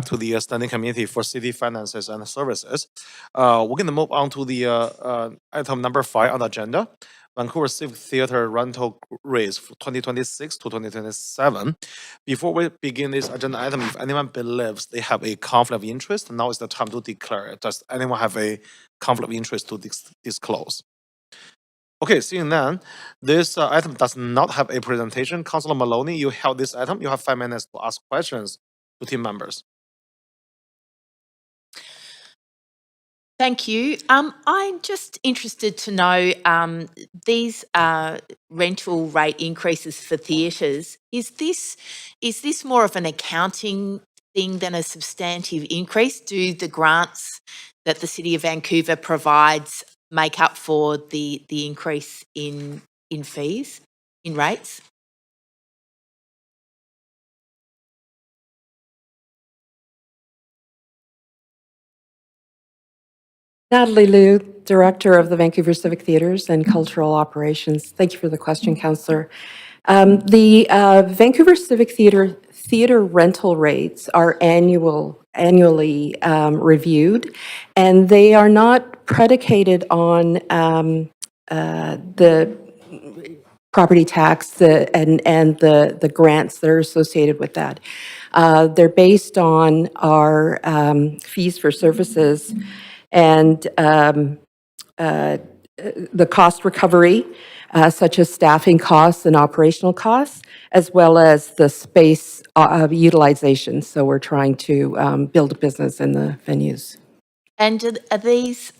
to the Standing Committee for City Finances and Services. We're going to move on to the item number 5 on the agenda. Vancouver Civic Theatre rental rates for 2026 to 2027. Before we begin this agenda item, if anyone believes they have a conflict of interest, now is the time to declare it. Does anyone have a conflict of interest to disclose? Okay, seeing none, this item does not have a presentation. Councilor Maloney, you held this item. You have 5 minutes to ask questions to team members. Thank you. I'm just interested to know these rental rate increases for theatres. Is this more of an accounting thing than a substantive increase? Do the grants that the City of Vancouver provides make up for the increase in fees, in rates? Natalie Liu, Director of the Vancouver Civic Theatres and Cultural Operations. Thank you for the question, Councillor. The Vancouver Civic Theatre rental rates are annually reviewed, and they are not predicated on the property tax and the grants that are associated with that. They're based on our fees for services and the cost recovery, such as staffing costs and operational costs, as well as the space utilization. So we're trying to build a business in the venues. And are these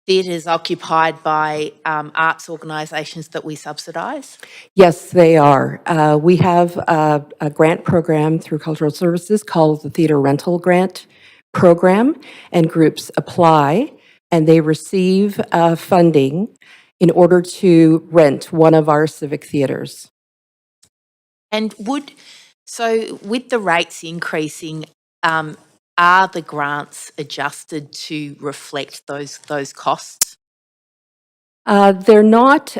theatres occupied by arts organisations that we subsidise? Yes, they are. We have a grant program through Cultural Services called the Theatre Rental Grant Program, and groups apply and they receive funding in order to rent one of our civic theatres. And with the rates increasing, are the grants adjusted to reflect those costs? They're not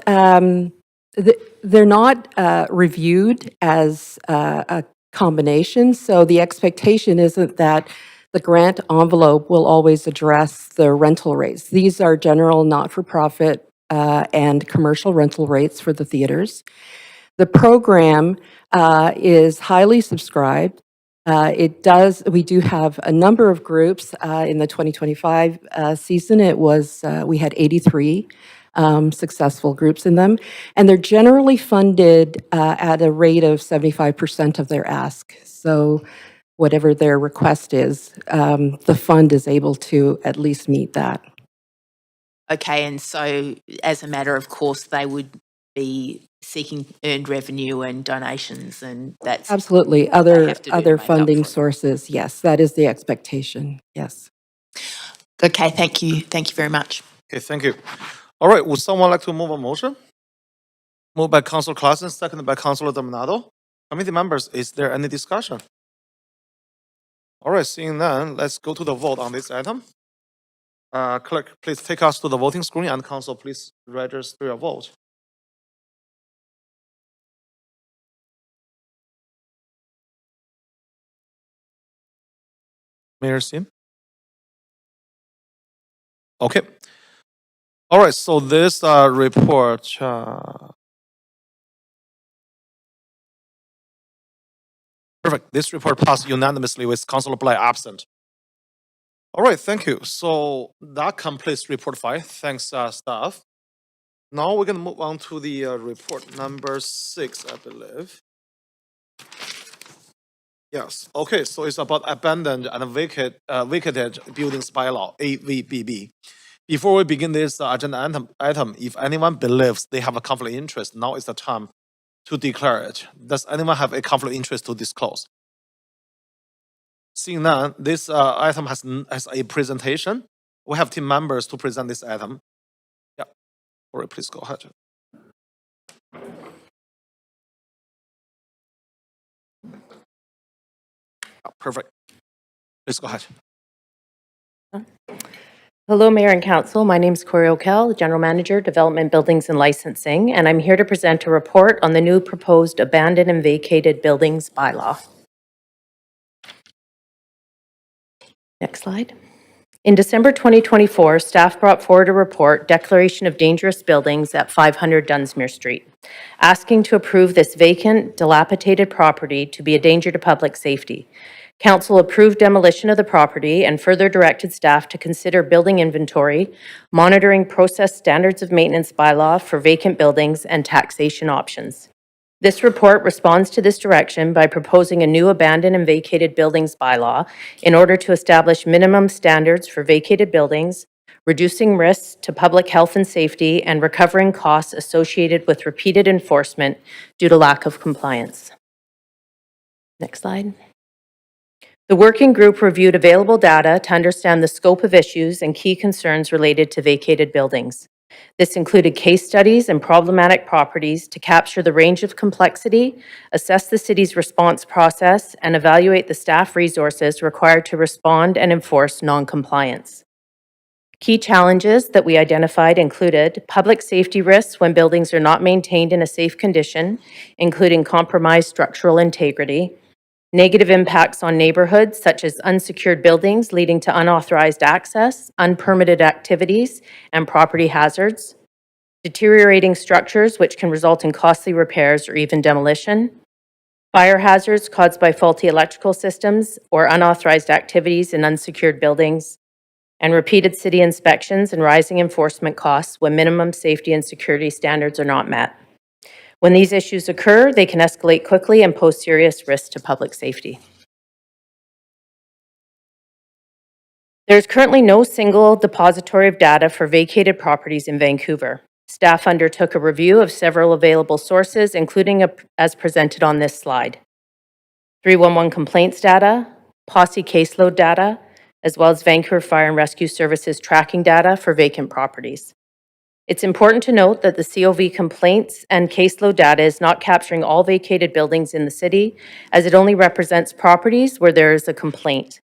reviewed as a combination, so the expectation isn't that the grant envelope will always address the rental rates. These are general not-for-profit and commercial rental rates for the theaters. The program is highly subscribed. We do have a number of groups in the 2025 season. We had 83 successful groups in them, and they're generally funded at a rate of 75% of their ask. So whatever their request is, the fund is able to at least meet that. Okay, and so as a matter of course, they would be seeking earned revenue and donations, and that's absolutely other funding sources. Yes, that is the expectation. Yes. Okay, thank you. Thank you very much. Okay, thank you. All right, would someone like to move a motion? Moved by Councillor Claassen, seconded by Councillor Dominado. Committee members, is there any discussion? All right, seeing none, let's go to the vote on this item. Clerk, please take us to the voting screen, and Council, please register your vote. Mayor Sim? Okay. All right, so this report, perfect. This report passed unanimously with Councillor Bly absent. All right, thank you. So that completes report 5. Thanks, staff. Now we're going to move on to the report number 6, I believe. Yes. Okay, so it's about abandoned and vacated buildings bylaw, AVBB. Before we begin this agenda item, if anyone believes they have a conflict of interest, now is the time to declare it. Does anyone have a conflict of interest to disclose? Seeing none, this item has a presentation. We have team members to present this item. Yeah. All right, please go ahead. Perfect. Please go ahead. Hello, Mayor and Council. My name is Corey O'Kell, General Manager, Development, Buildings and Licensing, and I'm here to present a report on the new proposed abandoned and vacated buildings bylaw. Next slide. In December 2024, staff brought forward a report, Declaration of Dangerous Buildings at 500 Dunsmuir Street, asking to approve this vacant, dilapidated property to be a danger to public safety. Council approved demolition of the property and further directed staff to consider building inventory, monitoring process standards of maintenance bylaw for vacant buildings, and taxation options. This report responds to this direction by proposing a new abandoned and vacated buildings bylaw in order to establish minimum standards for vacated buildings, reducing risks to public health and safety, and recovering costs associated with repeated enforcement due to lack of compliance. Next slide. The working group reviewed available data to understand the scope of issues and key concerns related to vacated buildings. This included case studies and problematic properties to capture the range of complexity, assess the city's response process, and evaluate the staff resources required to respond and enforce non-compliance. Key challenges that we identified included public safety risks when buildings are not maintained in a safe condition, including compromised structural integrity, negative impacts on neighborhoods such as unsecured buildings leading to unauthorized access, unpermitted activities, and property hazards, deteriorating structures which can result in costly repairs or even demolition, fire hazards caused by faulty electrical systems or unauthorized activities in unsecured buildings, and repeated city inspections and rising enforcement costs when minimum safety and security standards are not met. When these issues occur, they can escalate quickly and pose serious risks to public safety. There is currently no single depository of data for vacated properties in Vancouver. Staff undertook a review of several available sources, including as presented on this slide. 311 complaints data, Posse caseload data, as well as Vancouver Fire and Rescue Services tracking data for vacant properties. It's important to note that the COV complaints and caseload data is not capturing all vacated buildings in the city, as it only represents properties where there is a complaint.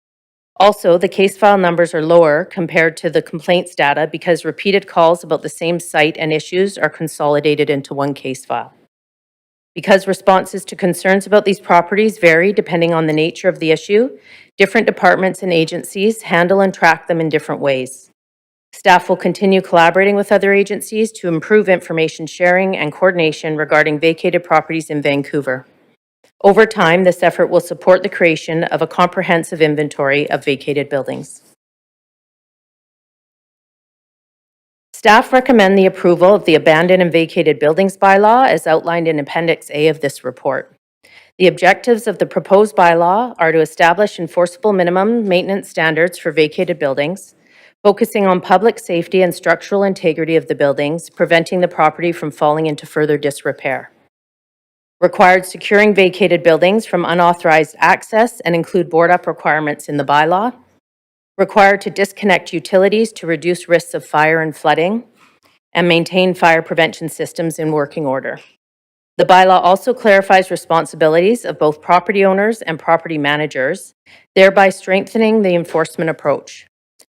Also, the case file numbers are lower compared to the complaints data because repeated calls about the same site and issues are consolidated into one case file. Because responses to concerns about these properties vary depending on the nature of the issue, different departments and agencies handle and track them in different ways. Staff will continue collaborating with other agencies to improve information sharing and coordination regarding vacated properties in Vancouver. Over time, this effort will support the creation of a comprehensive inventory of vacated buildings. Staff recommend the approval of the Abandoned and Vacated Buildings Bylaw as outlined in Appendix A of this report. The objectives of the proposed bylaw are to establish enforceable minimum maintenance standards for vacated buildings, focusing on public safety and structural integrity of the buildings, preventing the property from falling into further disrepair. Required securing vacated buildings from unauthorized access and include board-up requirements in the bylaw. Required to disconnect utilities to reduce risks of fire and flooding, and maintain fire prevention systems in working order. The bylaw also clarifies responsibilities of both property owners and property managers, thereby strengthening the enforcement approach.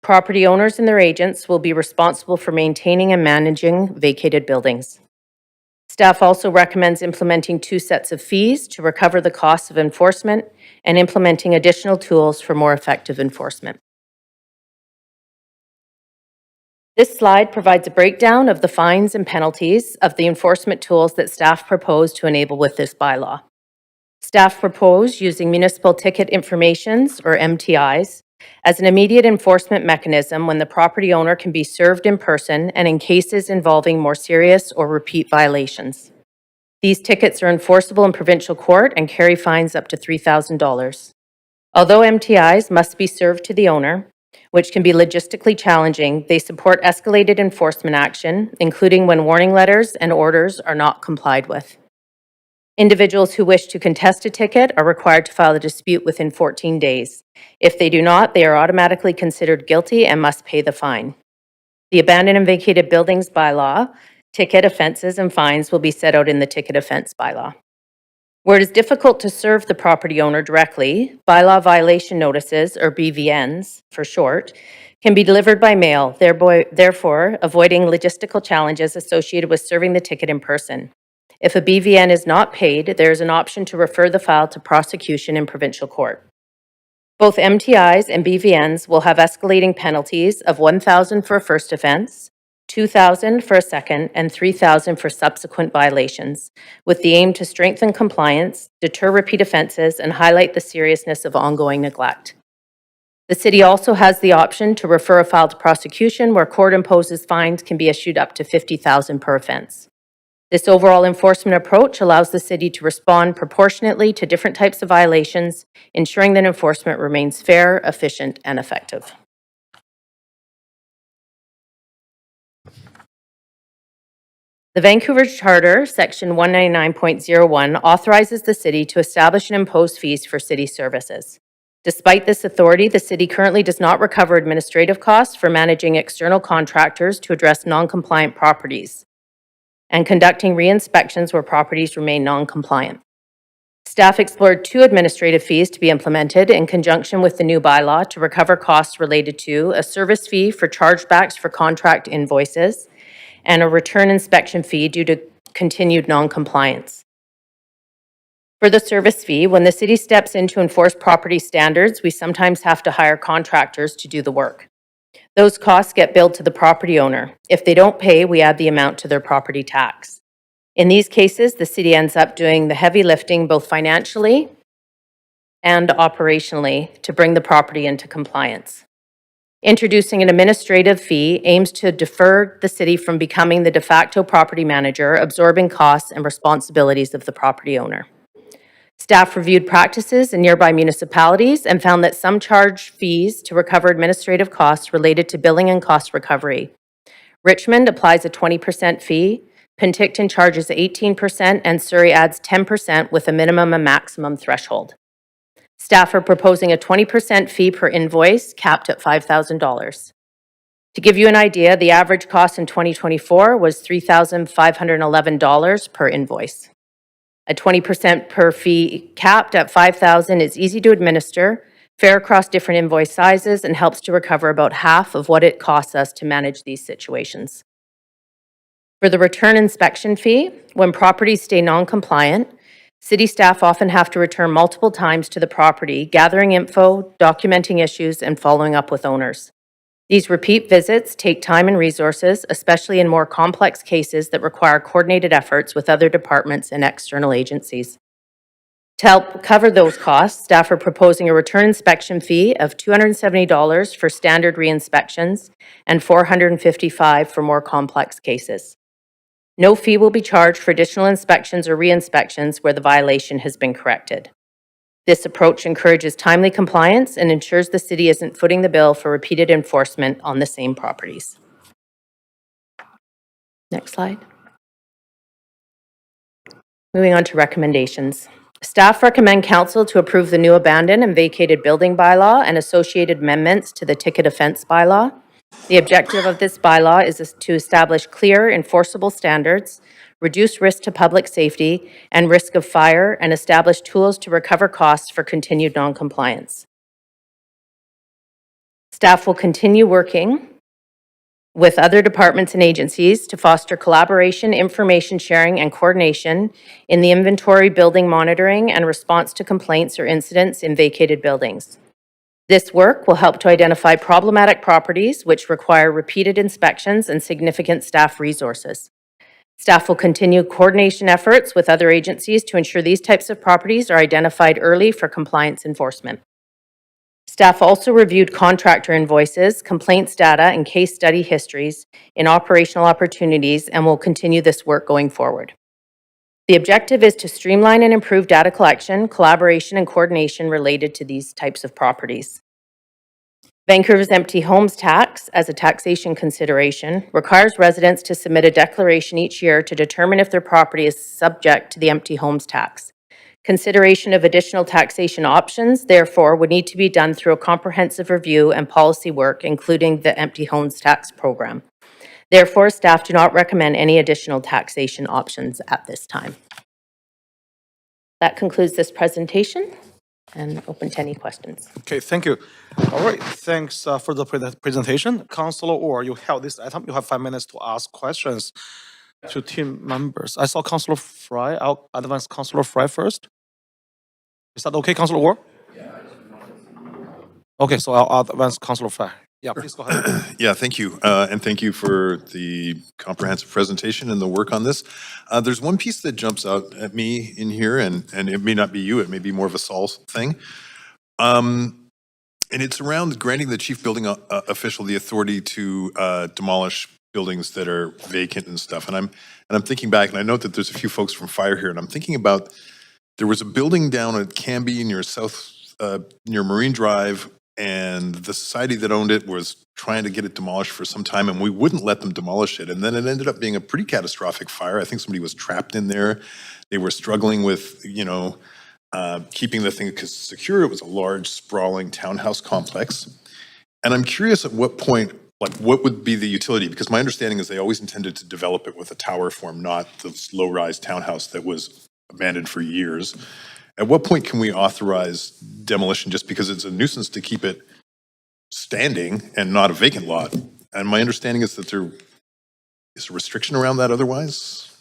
Property owners and their agents will be responsible for maintaining and managing vacated buildings. Staff also recommends implementing 2 sets of fees to recover the costs of enforcement and implementing additional tools for more effective enforcement. This slide provides a breakdown of the fines and penalties of the enforcement tools that staff propose to enable with this bylaw. Staff propose using municipal ticket informations, or MTIs, as an immediate enforcement mechanism when the property owner can be served in person and in cases involving more serious or repeat violations. These tickets are enforceable in provincial court and carry fines up to $3,000. Although MTIs must be served to the owner, which can be logistically challenging, they support escalated enforcement action, including when warning letters and orders are not complied with. Individuals who wish to contest a ticket are required to file a dispute within 14 days. If they do not, they are automatically considered guilty and must pay the fine. The Abandoned and Vacated Buildings Bylaw, ticket offenses and fines will be set out in the Ticket Offense Bylaw. Where it is difficult to serve the property owner directly, bylaw violation notices, or BVNs for short, can be delivered by mail, therefore avoiding logistical challenges associated with serving the ticket in person. If a BVN is not paid, there is an option to refer the file to prosecution in provincial court. Both MTIs and BVNs will have escalating penalties of $1,000 for a first offense, $2,000 for a second, and $3,000 for subsequent violations, with the aim to strengthen compliance, deter repeat offenses, and highlight the seriousness of ongoing neglect. The city also has the option to refer a file to prosecution where court imposes fines can be issued up to $50,000 per offense. This overall enforcement approach allows the city to respond proportionately to different types of violations, ensuring that enforcement remains fair, efficient, and effective. The Vancouver Charter, Section 199.01, authorizes the city to establish and impose fees for city services. Despite this authority, the city currently does not recover administrative costs for managing external contractors to address non-compliant properties and conducting re-inspections where properties remain non-compliant. Staff explored 2 administrative fees to be implemented in conjunction with the new bylaw to recover costs related to a service fee for chargebacks for contract invoices and a return inspection fee due to continued non-compliance. For the service fee, when the city steps in to enforce property standards, we sometimes have to hire contractors to do the work. Those costs get billed to the property owner. If they don't pay, we add the amount to their property tax. In these cases, the city ends up doing the heavy lifting both financially and operationally to bring the property into compliance. Introducing an administrative fee aims to defer the city from becoming the de facto property manager, absorbing costs and responsibilities of the property owner. Staff reviewed practices in nearby municipalities and found that some charge fees to recover administrative costs related to billing and cost recovery. Richmond applies a 20% fee, Penticton charges 18%, and Surrey adds 10% with a minimum and maximum threshold. Staff are proposing a 20% fee per invoice, capped at $5,000. To give you an idea, the average cost in 2024 was $3,511 per invoice. A 20% per fee capped at $5,000 is easy to administer, fair across different invoice sizes, and helps to recover about half of what it costs us to manage these situations. For the return inspection fee, when properties stay non-compliant, city staff often have to return multiple times to the property, gathering info, documenting issues, and following up with owners. These repeat visits take time and resources, especially in more complex cases that require coordinated efforts with other departments and external agencies. To help cover those costs, staff are proposing a return inspection fee of $270 for standard re-inspections and $455 for more complex cases. No fee will be charged for additional inspections or re-inspections where the violation has been corrected. This approach encourages timely compliance and ensures the city isn't footing the bill for repeated enforcement on the same properties. Next slide. Moving on to recommendations. Staff recommend council to approve the new abandoned and vacated building bylaw and associated amendments to the ticket offense bylaw. The objective of this bylaw is to establish clear, enforceable standards, reduce risk to public safety and risk of fire, and establish tools to recover costs for continued noncompliance. Staff will continue working with other departments and agencies to foster collaboration, information sharing, and coordination in the inventory, building monitoring, and response to complaints or incidents in vacated buildings. This work will help to identify problematic properties which require repeated inspections and significant staff resources. Staff will continue coordination efforts with other agencies to ensure these types of properties are identified early for compliance enforcement. Staff also reviewed contractor invoices, complaints data, and case study histories in operational opportunities and will continue this work going forward. The objective is to streamline and improve data collection, collaboration, and coordination related to these types of properties. Vancouver's empty homes tax, as a taxation consideration, requires residents to submit a declaration each year to determine if their property is subject to the empty homes tax. Consideration of additional taxation options, therefore, would need to be done through a comprehensive review and policy work, including the empty homes tax program. Therefore, staff do not recommend any additional taxation options at this time. That concludes this presentation, and open to any questions. Okay, thank you. All right, thanks for the presentation. Councillor Orr, you held this item. You have 5 minutes to ask questions to team members. I saw Councillor Fry. I'll advance Councillor Fry first. Is that okay, Councillor Orr? Okay, so I'll advance Councilor Fry. Yeah, please go ahead. Yeah, thank you. And thank you for the comprehensive presentation and the work on this. There's one piece that jumps out at me in here, and it may not be you, it may be more of a Saul thing. And it's around granting the chief building official the authority to demolish buildings that are vacant and stuff. And I'm thinking back, and I note that there's a few folks from fire here, and I'm thinking about, there was a building down at Canby near near Marine Drive, and the society that owned it was trying to get it demolished for some time, and we wouldn't let them demolish it. And then it ended up being a pretty catastrophic fire. I think somebody was trapped in there. They were struggling with, keeping the thing secure. It was a large, sprawling townhouse complex. And I'm curious at what point, like, what would be the utility? Because my understanding is they always intended to develop it with a tower form, not the low-rise townhouse that was abandoned for years. At what point can we authorize demolition just because it's a nuisance to keep it standing and not a vacant lot? And my understanding is that there is a restriction around that otherwise?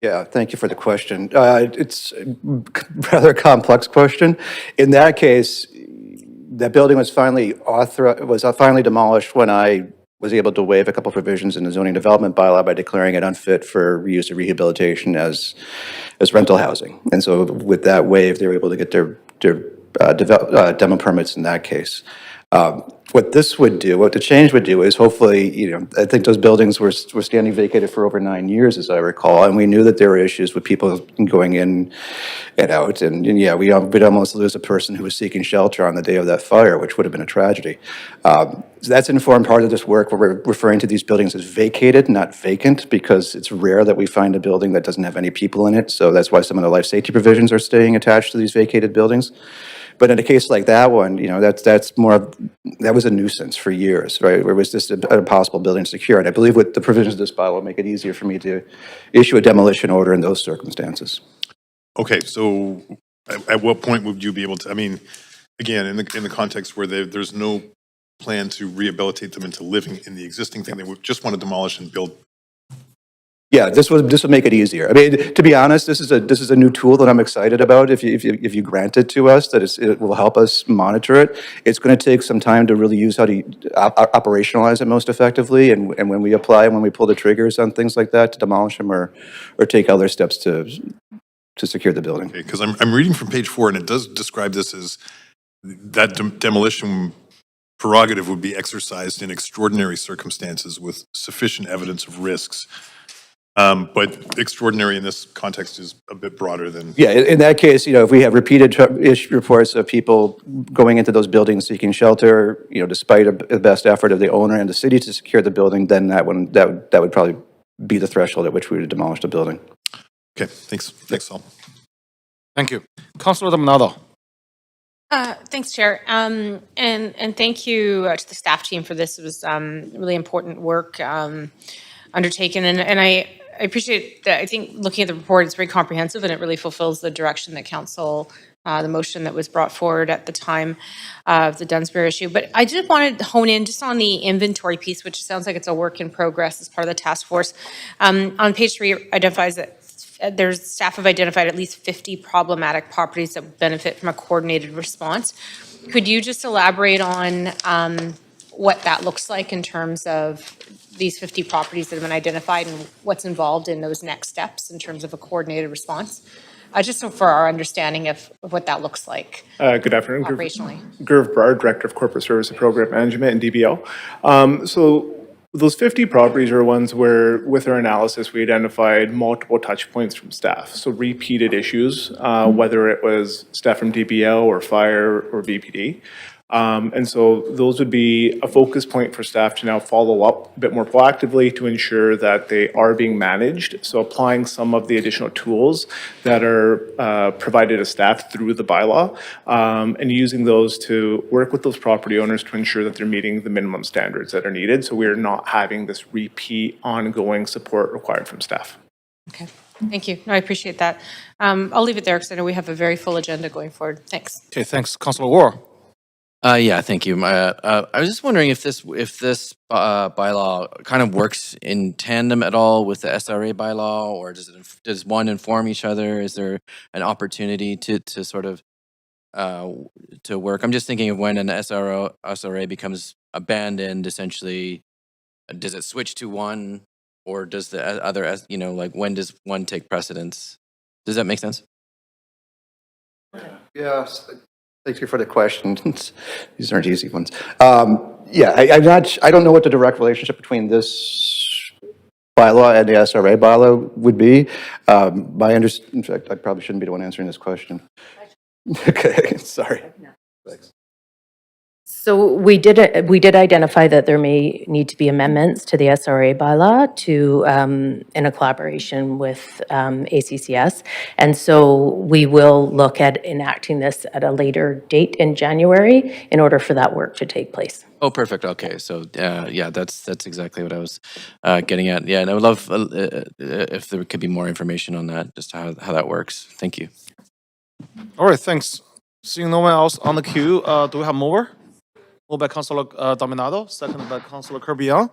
Yeah, thank you for the question. It's a rather complex question. In that case, that building was finally demolished when I was able to waive a couple provisions in the zoning development bylaw by declaring it unfit for use of rehabilitation as rental housing. And so with that waive, they were able to get their demo permits in that case. What the change would do is hopefully, I think those buildings were standing vacated for over 9 years, as I recall, and we knew that there were issues with people going in and out, and yeah, we'd almost lose a person who was seeking shelter on the day of that fire, which would have been a tragedy. So that's informed part of this work, where we're referring to these buildings as vacated, not vacant, because it's rare that we find a building that doesn't have any people in it, so that's why some of the life safety provisions are staying attached to these vacated buildings. But in a case like that one, that was a nuisance for years, right? Where it was just an impossible building to secure. And I believe with the provisions of this bylaw will make it easier for me to issue a demolition order in those circumstances. Okay, so at what point would you be able to, I mean, again, in the context where there's no plan to rehabilitate them into living in the existing thing, they would just want to demolish and build. Yeah, this would make it easier. I mean, to be honest, this is a new tool that I'm excited about. If you grant it to us, it will help us monitor it. It's going to take some time to really use how to operationalize it most effectively, and when we apply, when we pull the triggers on things like that to demolish them or take other steps to secure the building. Okay, because I'm reading from page 4, and it does describe this as that demolition prerogative would be exercised in extraordinary circumstances with sufficient evidence of risks. But extraordinary in this context is a bit broader than. Yeah, in that case, if we have repeated reports of people going into those buildings seeking shelter, despite the best effort of the owner and the city to secure the building, then that would probably be the threshold at which we would demolish the building. Okay, thanks. Thanks, Saul. Thank you. Councilor Maldonado. Thanks, Chair. And thank you to the staff team for this. It was really important work undertaken. And I appreciate that. I think looking at the report, it's very comprehensive and it really fulfills the direction that council, the motion that was brought forward at the time of the Dunsmuir issue. But I just wanted to hone in just on the inventory piece, which sounds like it's a work in progress as part of the task force. On page 3, it identifies that staff have identified at least 50 problematic properties that benefit from a coordinated response. Could you just elaborate on what that looks like in terms of these 50 properties that have been identified and what's involved in those next steps in terms of a coordinated response? Just so for our understanding of what that looks like. Good afternoon. Operationally. Gurv Brar, Director of Corporate Service and Program Management in DBL. So those 50 properties are ones where, with our analysis, we identified multiple touch points from staff. So repeated issues, whether it was staff from DBL or fire or VPD. And so those would be a focus point for staff to now follow up a bit more proactively to ensure that they are being managed. So applying some of the additional tools that are provided to staff through the bylaw, and using those to work with those property owners to ensure that they're meeting the minimum standards that are needed. So we're not having this repeat ongoing support required from staff. Okay, thank you. No, I appreciate that. I'll leave it there because I know we have a very full agenda going forward. Thanks. Okay, thanks. Councilor Ward. Yeah, thank you. I was just wondering if this bylaw kind of works in tandem at all with the SRA bylaw, or does one inform each other? Is there an opportunity to sort of to work? I'm just thinking of when an SRA becomes abandoned, essentially, does it switch to one, or does the other, like when does one take precedence? Does that make sense? Yes, thank you for the questions. These aren't easy ones. Yeah, I don't know what the direct relationship between this bylaw and the SRA bylaw would be. In fact, I probably shouldn't be the one answering this question. Okay, sorry. Thanks. So we did identify that there may need to be amendments to the SRA bylaw to, in a collaboration with ACCS. And so we will look at enacting this at a later date in January in order for that work to take place. Oh, perfect. Okay, so yeah, that's exactly what I was getting at. Yeah, and I would love if there could be more information on that, just how that works. Thank you. All right, thanks. Seeing no one else on the queue, do we have more? Moved by Councilor Dominado, seconded by Councilor Kirby-Yung.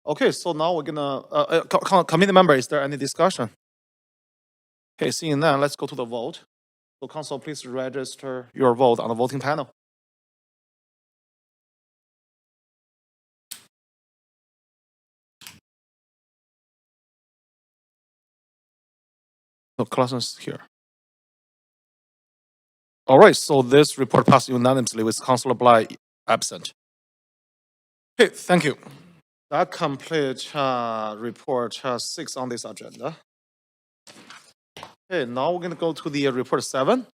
Okay, so now we're gonna, committee member, is there any discussion? Okay, seeing none, let's go to the vote. So council, please register your vote on the voting panel. So Clausen's here. All right, so this report passed unanimously with Councilor Bly absent. Okay, thank you. That completes report 6 on this agenda. Okay, now we're going to go to the report 7.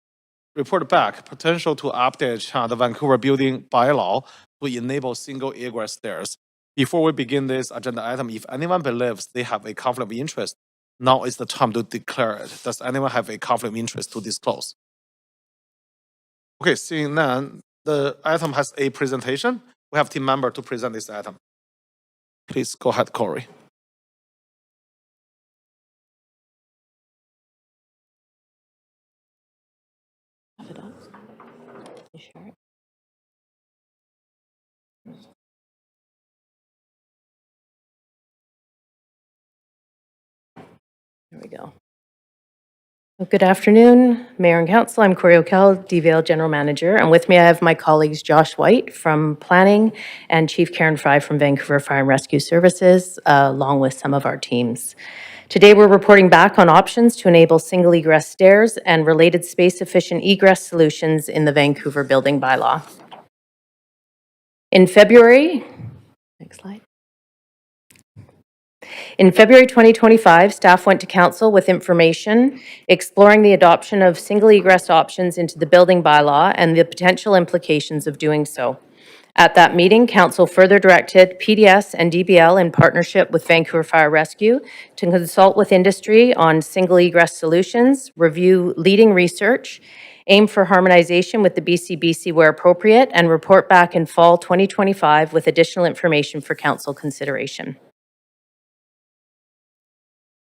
Report back, potential to update the Vancouver building bylaw to enable single egress stairs. Before we begin this agenda item, if anyone believes they have a conflict of interest, now is the time to declare it. Does anyone have a conflict of interest to disclose? Okay, seeing none, the item has a presentation. We have team member to present this item. Please go ahead, Corey. There we go. Well, good afternoon, Mayor and Council. I'm Corey O'Kell, DVL General Manager, and with me I have my colleagues Josh White from Planning and Chief Karen Fry from Vancouver Fire and Rescue Services, along with some of our teams. Today we're reporting back on options to enable single egress stairs and related space-efficient egress solutions in the Vancouver Building Bylaw. In February, next slide. In February 2025, staff went to council with information exploring the adoption of single egress options into the building bylaw and the potential implications of doing so. At that meeting, council further directed PDS and DBL in partnership with Vancouver Fire Rescue to consult with industry on single egress solutions, review leading research, aim for harmonization with the BCBC where appropriate, and report back in fall 2025 with additional information for council consideration.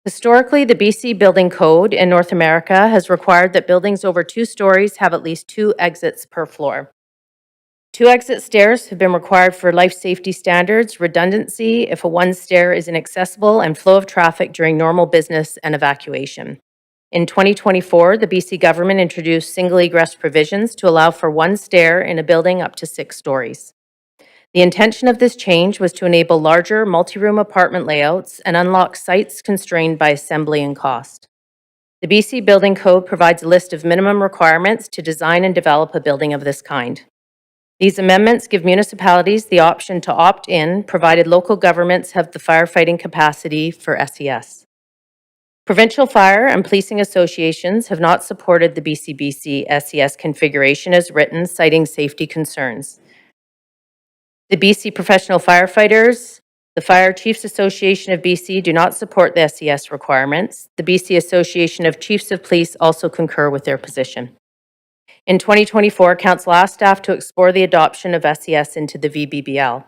Historically, the BC Building Code in North America has required that buildings over 2 stories have at least 2 exits per floor. 2 exit stairs have been required for life safety standards, redundancy if a 1 stair is inaccessible, and flow of traffic during normal business and evacuation. In 2024, the BC government introduced single egress provisions to allow for 1 stair in a building up to 6 stories. The intention of this change was to enable larger multi-room apartment layouts and unlock sites constrained by assembly and cost. The BC Building Code provides a list of minimum requirements to design and develop a building of this kind. These amendments give municipalities the option to opt in, provided local governments have the firefighting capacity for SES. Provincial fire and policing associations have not supported the BCBC SES configuration as written, citing safety concerns. The BC Professional Firefighters, the Fire Chiefs Association of BC do not support the SES requirements. The BC Association of Chiefs of Police also concur with their position. In 2024, Council asked staff to explore the adoption of SES into the VBBL.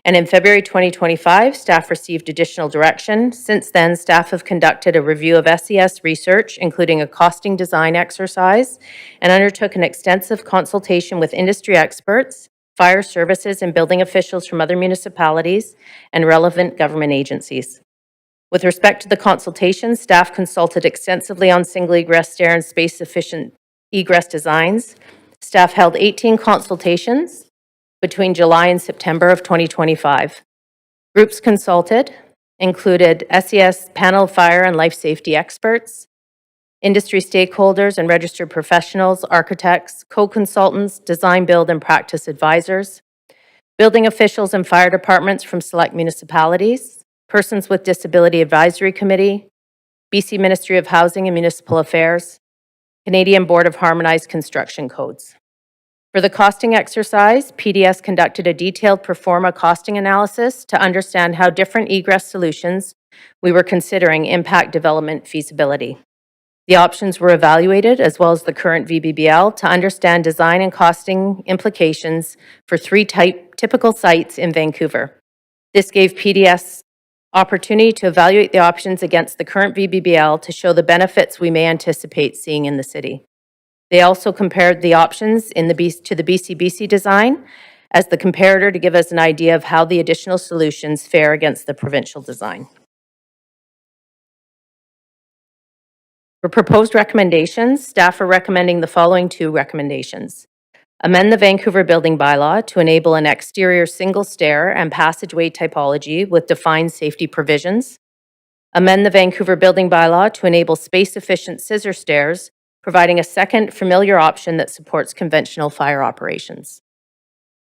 And in February 2025, staff received additional direction. Since then, staff have conducted a review of SES research, including a costing design exercise, and undertook an extensive consultation with industry experts fire services, and building officials from other municipalities and relevant government agencies. With respect to the consultation, staff consulted extensively on single egress stair and space-efficient egress designs. Staff held 18 consultations between July and September of 2025. Groups consulted included SES panel of fire and life safety experts, industry stakeholders and registered professionals, architects, co-consultants, design, build, and practice advisors, building officials and fire departments from select municipalities, Persons with Disability Advisory Committee, BC Ministry of Housing and Municipal Affairs, Canadian Board of Harmonized Construction Codes. For the costing exercise, PDS conducted a detailed pro forma costing analysis to understand how different egress solutions we were considering impact development feasibility. The options were evaluated, as well as the current VBBL, to understand design and costing implications for three typical sites in Vancouver. This gave PDS opportunity to evaluate the options against the current VBBL to show the benefits we may anticipate seeing in the city. They also compared the options to the BCBC design as the comparator to give us an idea of how the additional solutions fare against the provincial design. For proposed recommendations, staff are recommending the following two recommendations. Amend the Vancouver Building Bylaw to enable an exterior single stair and passageway typology with defined safety provisions. Amend the Vancouver Building Bylaw to enable space-efficient scissor stairs, providing a second familiar option that supports conventional fire operations.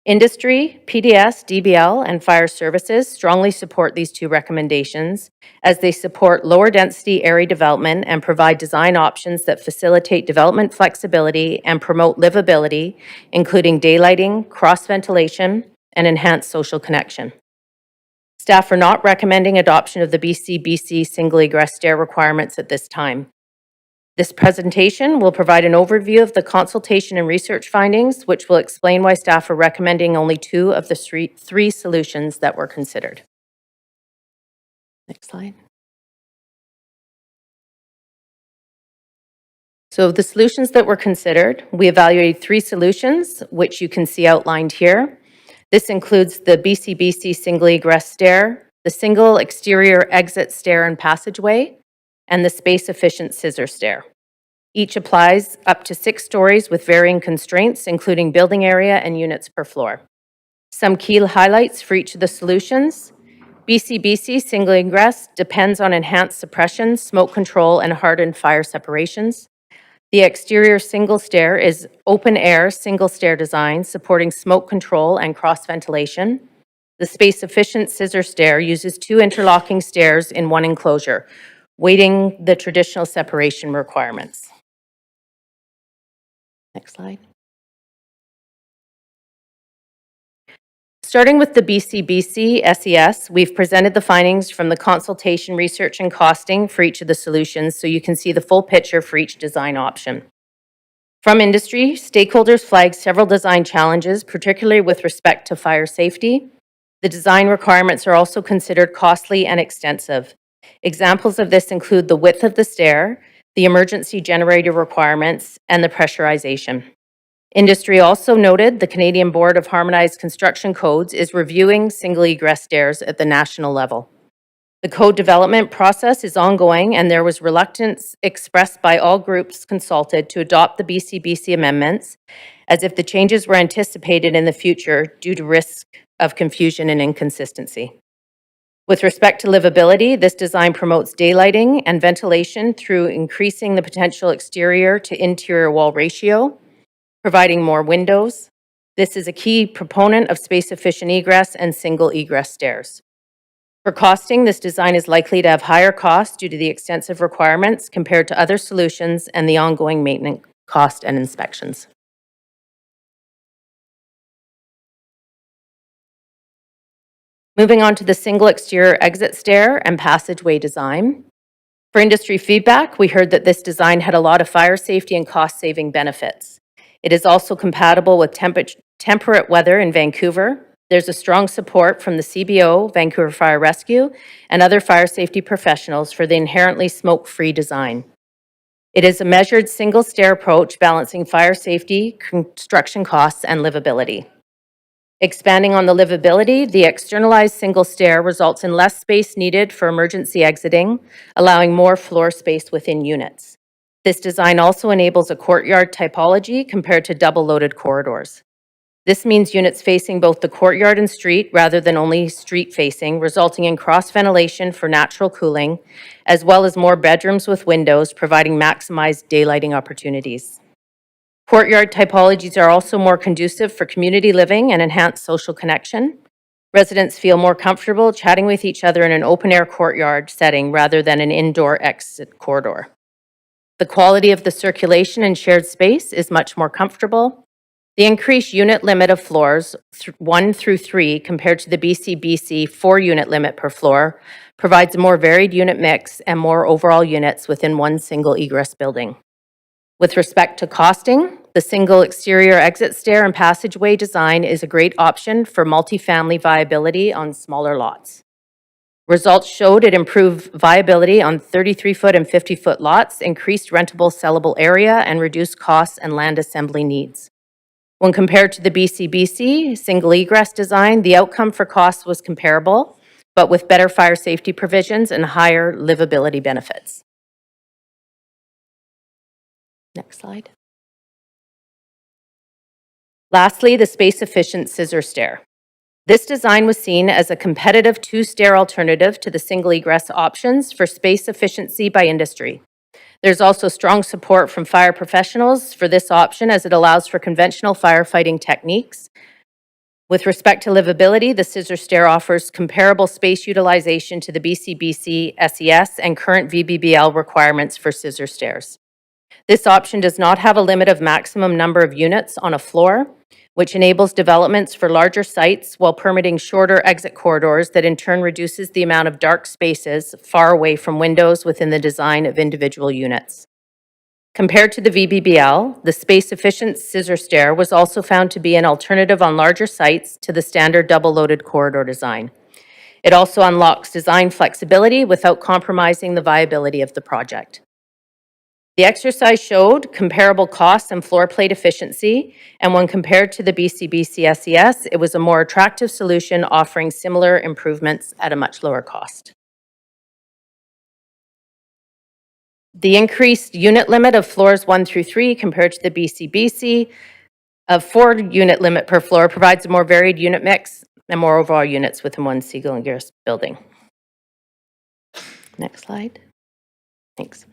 Industry, PDS, DBL, and fire services strongly support these two recommendations as they support lower density area development and provide design options that facilitate development flexibility and promote livability, including daylighting, cross ventilation, and enhanced social connection. Staff are not recommending adoption of the BCBC single egress stair requirements at this time. This presentation will provide an overview of the consultation and research findings, which will explain why staff are recommending only two of the three solutions that were considered. Next slide. So the solutions that were considered, we evaluated three solutions, which you can see outlined here. This includes the BCBC single egress stair, the single exterior exit stair and passageway, and the space-efficient scissor stair. Each applies up to 6 stories with varying constraints, including building area and units per floor. Some key highlights for each of the solutions. BCBC single egress depends on enhanced suppression, smoke control, and hardened fire separations. The exterior single stair is open air single stair design, supporting smoke control and cross ventilation. The space-efficient scissor stair uses 2 interlocking stairs in 1 enclosure, weighting the traditional separation requirements. Next slide. Starting with the BCBC SES, we've presented the findings from the consultation, research, and costing for each of the solutions so you can see the full picture for each design option. From industry, stakeholders flagged several design challenges, particularly with respect to fire safety. The design requirements are also considered costly and extensive. Examples of this include the width of the stair, the emergency generator requirements, and the pressurization. Industry also noted the Canadian Board of Harmonized Construction Codes is reviewing single egress stairs at the national level. The code development process is ongoing, and there was reluctance expressed by all groups consulted to adopt the BCBC amendments as if the changes were anticipated in the future due to risk of confusion and inconsistency. With respect to livability, this design promotes daylighting and ventilation through increasing the potential exterior to interior wall ratio, providing more windows. This is a key proponent of space-efficient egress and single egress stairs. For costing, this design is likely to have higher costs due to the extensive requirements compared to other solutions and the ongoing maintenance cost and inspections. Moving on to the single exterior exit stair and passageway design. For industry feedback, we heard that this design had a lot of fire safety and cost-saving benefits. It is also compatible with temperate weather in Vancouver. There's a strong support from the CBO, Vancouver Fire Rescue, and other fire safety professionals for the inherently smoke-free design. It is a measured single stair approach balancing fire safety, construction costs, and livability. Expanding on the livability, the externalized single stair results in less space needed for emergency exiting, allowing more floor space within units. This design also enables a courtyard typology compared to double-loaded corridors. This means units facing both the courtyard and street rather than only street-facing, resulting in cross-ventilation for natural cooling, as well as more bedrooms with windows, providing maximized daylighting opportunities. Courtyard typologies are also more conducive for community living and enhance social connection. Residents feel more comfortable chatting with each other in an open-air courtyard setting rather than an indoor exit corridor. The quality of the circulation and shared space is much more comfortable. The increased unit limit of floors, 1 through 3, compared to the BCBC 4-unit limit per floor, provides a more varied unit mix and more overall units within one single egress building. With respect to costing, the single exterior exit stair and passageway design is a great option for multifamily viability on smaller lots. Results showed it improved viability on 33-foot and 50-foot lots, increased rentable sellable area, and reduced costs and land assembly needs. When compared to the BCBC single egress design, the outcome for costs was comparable, but with better fire safety provisions and higher livability benefits. Next slide. Lastly, the space-efficient scissor stair. This design was seen as a competitive 2-stair alternative to the single egress options for space efficiency by industry. There's also strong support from fire professionals for this option as it allows for conventional firefighting techniques. With respect to livability, the scissor stair offers comparable space utilization to the BCBC SES and current VBBL requirements for scissor stairs. This option does not have a limit of maximum number of units on a floor, which enables developments for larger sites while permitting shorter exit corridors that in turn reduces the amount of dark spaces far away from windows within the design of individual units. Compared to the VBBL, the space-efficient scissor stair was also found to be an alternative on larger sites to the standard double-loaded corridor design. It also unlocks design flexibility without compromising the viability of the project. The exercise showed comparable costs and floor plate efficiency, and when compared to the BCBC SES, it was a more attractive solution offering similar improvements at a much lower cost. The increased unit limit of floors 1 through 3 compared to the BCBC of 4-unit limit per floor provides a more varied unit mix and more overall units within one single egress building. Next slide. Thanks.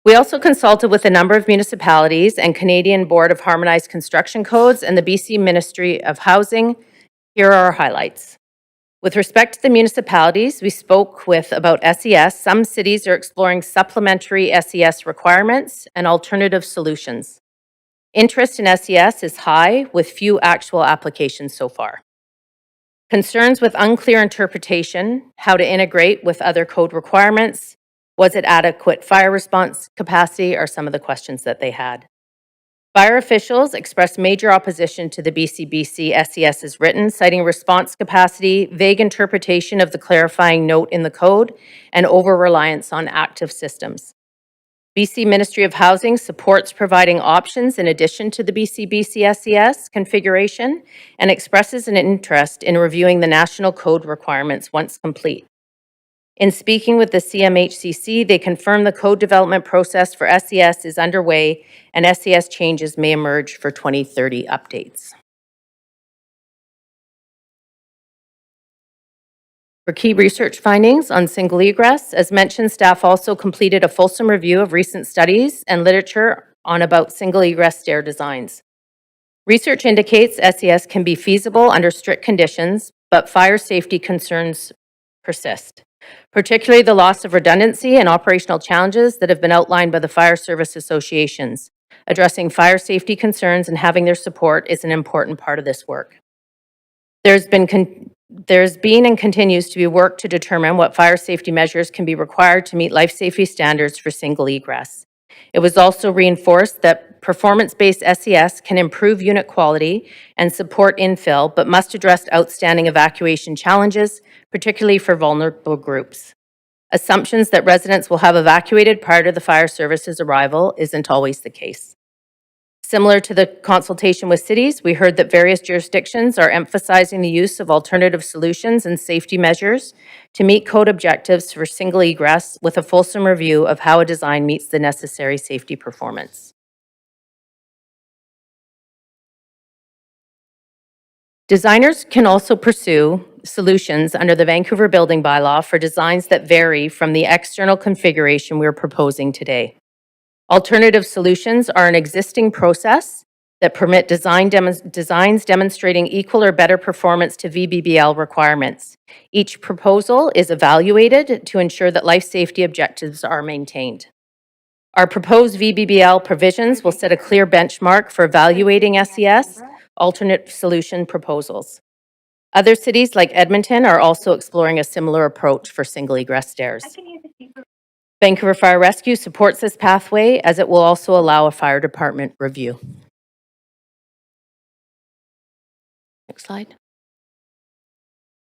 We also consulted with a number of municipalities and Canadian Board of Harmonized Construction Codes and the BC Ministry of Housing. Here are our highlights. With respect to the municipalities, we spoke with about SES. Some cities are exploring supplementary SES requirements and alternative solutions. Interest in SES is high, with few actual applications so far. Concerns with unclear interpretation, how to integrate with other code requirements, was it adequate fire response capacity are some of the questions that they had. Fire officials expressed major opposition to the BCBC SES as written, citing response capacity, vague interpretation of the clarifying note in the code, and over-reliance on active systems. BC Ministry of Housing supports providing options in addition to the BCBC SES configuration and expresses an interest in reviewing the national code requirements once complete. In speaking with the CMHCC, they confirmed the code development process for SES is underway and SES changes may emerge for 2030 updates. For key research findings on single egress, as mentioned, staff also completed a fulsome review of recent studies and literature on about single egress stair designs. Research indicates SES can be feasible under strict conditions, but fire safety concerns persist, particularly the loss of redundancy and operational challenges that have been outlined by the fire service associations. Addressing fire safety concerns and having their support is an important part of this work. There's been and continues to be work to determine what fire safety measures can be required to meet life safety standards for single egress. It was also reinforced that performance-based SES can improve unit quality and support infill, but must address outstanding evacuation challenges, particularly for vulnerable groups. Assumptions that residents will have evacuated prior to the fire service's arrival isn't always the case. Similar to the consultation with cities, we heard that various jurisdictions are emphasizing the use of alternative solutions and safety measures to meet code objectives for single egress with a fulsome review of how a design meets the necessary safety performance. Designers can also pursue solutions under the Vancouver Building Bylaw for designs that vary from the external configuration we're proposing today. Alternative solutions are an existing process that permit designs demonstrating equal or better performance to VBBL requirements. Each proposal is evaluated to ensure that life safety objectives are maintained. Our proposed VBBL provisions will set a clear benchmark for evaluating SES alternate solution proposals. Other cities like Edmonton are also exploring a similar approach for single egress stairs. Vancouver Fire Rescue supports this pathway as it will also allow a fire department review. Next slide.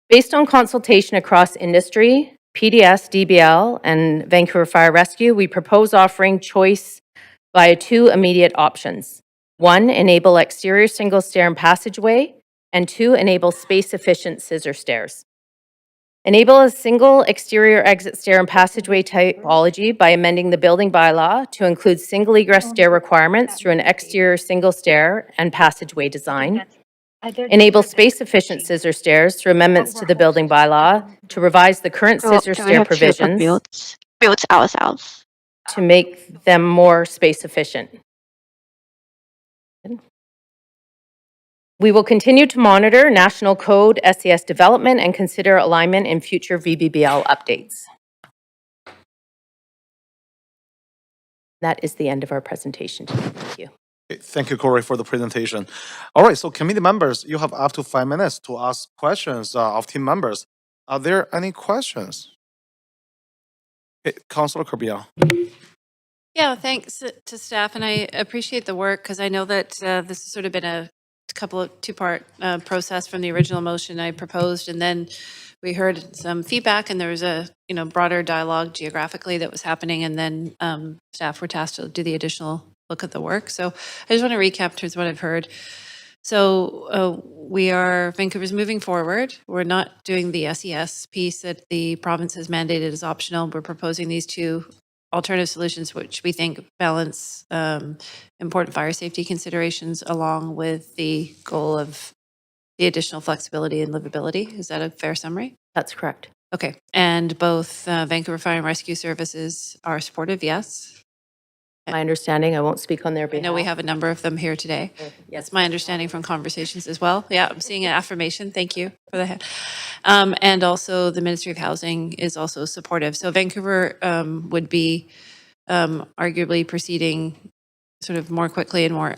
Based on consultation across industry, PDS, DBL, and Vancouver Fire Rescue, we propose offering choice via two immediate options. One, enable exterior single stair and passageway, and two, enable space-efficient scissor stairs. Enable a single exterior exit stair and passageway typology by amending the building bylaw to include single egress stair requirements through an exterior single stair and passageway design. Enable space-efficient scissor stairs through amendments to the building bylaw to revise the current scissor stair provisions built ourselves. to make them more space-efficient. We will continue to monitor National Code SES development and consider alignment in future VBBL updates. That is the end of our presentation today. Thank you. Okay, thank you, Corey, for the presentation. All right, so committee members, you have up to 5 minutes to ask questions of team members. Are there any questions? Okay, Councilor Corbiel. Yeah, thanks to staff, and I appreciate the work because I know that this has sort of been a couple of two-part process from the original motion I proposed, and then we heard some feedback, and there was a broader dialogue geographically that was happening, and then staff were tasked to do the additional look at the work. So I just want to recap towards what I've heard. So Vancouver's moving forward. We're not doing the SES piece that the province has mandated as optional. We're proposing these two alternative solutions, which we think balance important fire safety considerations along with the goal of the additional flexibility and livability. Is that a fair summary? That's correct. Okay. And both Vancouver Fire and Rescue Services are supportive, yes? My understanding, I won't speak on their I behalf. know we have a number of them here today. That's my understanding from conversations as well. Yeah, I'm seeing an affirmation. Thank you for that. And also the Ministry of Housing is also supportive. So Vancouver would be arguably proceeding sort of more quickly and more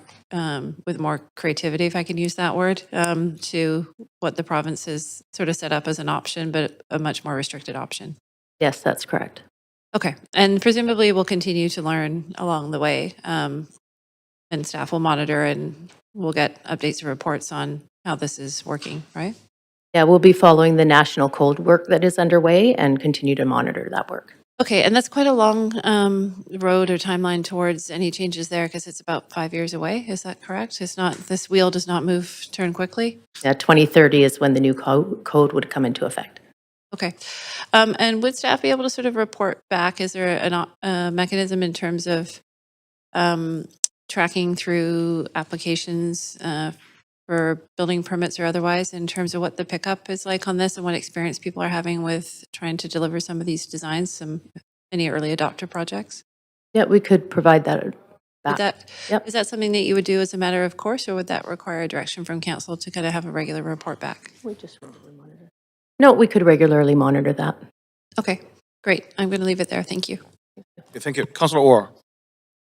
with more creativity, if I can use that word, to what the province has sort of set up as an option, but a much more restricted option. Yes, that's correct. Okay, and presumably we'll continue to learn along the way, and staff will monitor and we'll get updates and reports on how this is working, right? Yeah, we'll be following the national code work that is underway and continue to monitor that work. Okay, and that's quite a long road or timeline towards any changes there because it's about 5 years away. Is that correct? It's not, this wheel does not turn quickly? Yeah, 2030 is when the new code would come into effect. Okay. And would staff be able to sort of report back? Is there a mechanism in terms of tracking through applications for building permits or otherwise in terms of what the pickup is like on this and what experience people are having with trying to deliver some of these designs, any early adopter projects? Yeah, we could provide that back. Is that something that you would do as a matter of course, or would that require a direction from council to kind of have a regular report back? We just regularly monitor. No, we could regularly monitor that. Okay, great. I'm going to leave it there. Thank you. Okay, thank you. Councilor Orr.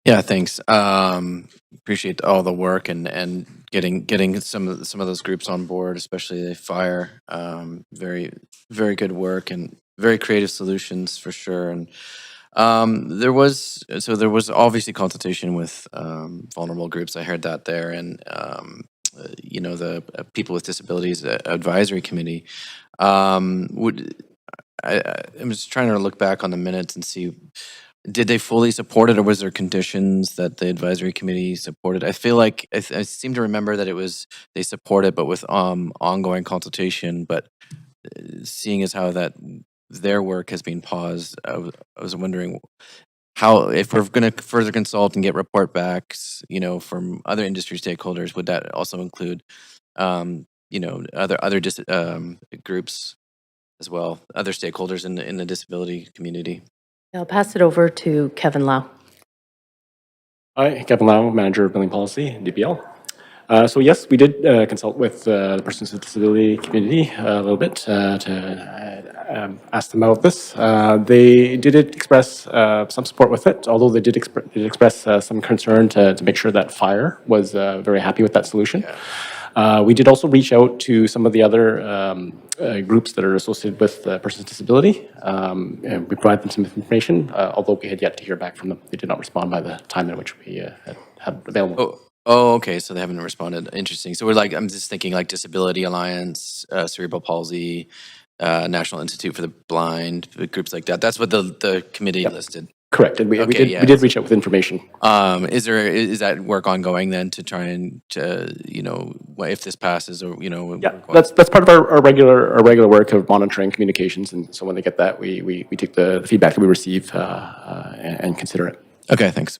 Yeah, thanks. Appreciate all the work and getting some of those groups on board, especially the fire. Very good work and very creative solutions for sure. And there was obviously consultation with vulnerable groups. I heard that there, and the People with Disabilities Advisory Committee. I'm just trying to look back on the minutes and see did they fully support it, or was there conditions that the advisory committee supported? I feel like I seem to remember that it was they supported, but with ongoing consultation. But seeing as how that their work has been paused, I was wondering how, if we're going to further consult and get report backs, from other industry stakeholders, would that also include, other groups as well, other stakeholders in the disability community? I'll pass it over to Kevin Lau. Hi, Kevin Lau, Manager of Billing Policy, DBL. So yes, we did consult with the persons with disability community a little bit to ask them about this. They did express some support with it, although they did express some concern to make sure that fire was very happy with that solution. We did also reach out to some of the other groups that are associated with persons with disability, and we provided them some information, although we had yet to hear back from them. They did not respond by the time in which we had available. Oh, okay. So they haven't responded. Interesting. So I'm just thinking like Disability Alliance, Cerebral Palsy, National Institute for the Blind, groups like that. That's what the committee listed. Correct, and we Okay, we did reach out with information. Is that work ongoing then to try and if this passes, or Yeah, that's part of our regular work of monitoring communications, and so when they get that, we take the feedback that we receive and consider it. Okay, thanks.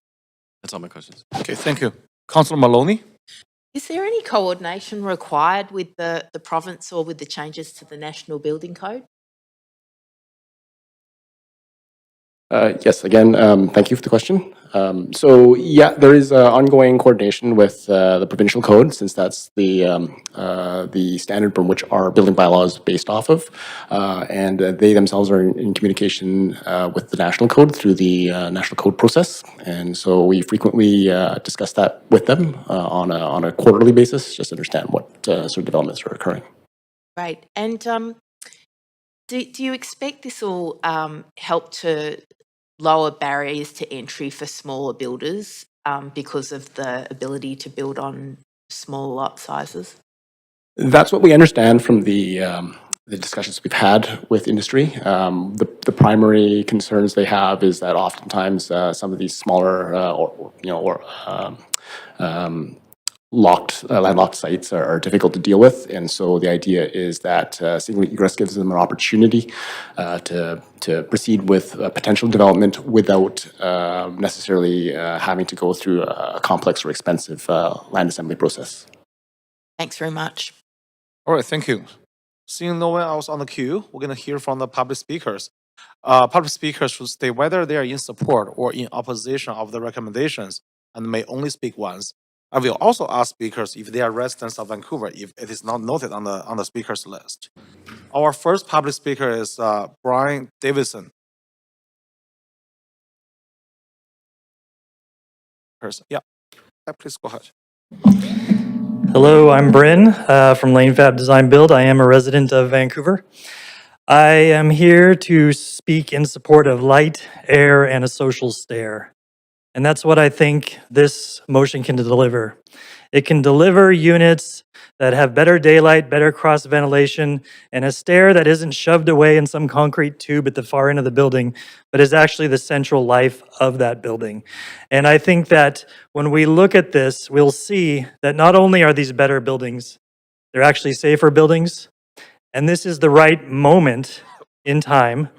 That's all my questions. Okay, thank you. Councillor Maloney? Is there any coordination required with the province or with the changes to the National Building Code? Yes, again, thank you for the question. So yeah, there is ongoing coordination with the provincial code, since that's the standard from which our building bylaw is based off of. And they themselves are in communication with the national code through the national code process. And so we frequently discuss that with them on a quarterly basis, just to understand what sort of developments are occurring. Right. And do you expect this will help to lower barriers to entry for smaller builders because of the ability to build on small lot sizes? That's what we understand from the discussions we've had with industry. The primary concerns they have is that oftentimes some of these smaller landlocked sites are difficult to deal with, and so the idea is that single egress gives them an opportunity to proceed with potential development without necessarily having to go through a complex or expensive land assembly process. Thanks very much. All right, thank you. Seeing no one else on the queue, we're going to hear from the public speakers. Public speakers should state whether they are in support or in opposition of the recommendations and may only speak once. I will also ask speakers if they are residents of Vancouver, if it is not noted on the speakers list. Our first public speaker is Brian Davidson. Yeah, please go ahead. Hello, I'm Bryn from Lane Fab Design Build. I am a resident of Vancouver. I am here to speak in support of light, air, and a social stair. And that's what I think this motion can deliver. It can deliver units that have better daylight, better cross ventilation, and a stair that isn't shoved away in some concrete tube at the far end of the building, but is actually the central life of that building. And I think that when we look at this, we'll see that not only are these better buildings, they're actually safer buildings. And this is the right moment in time,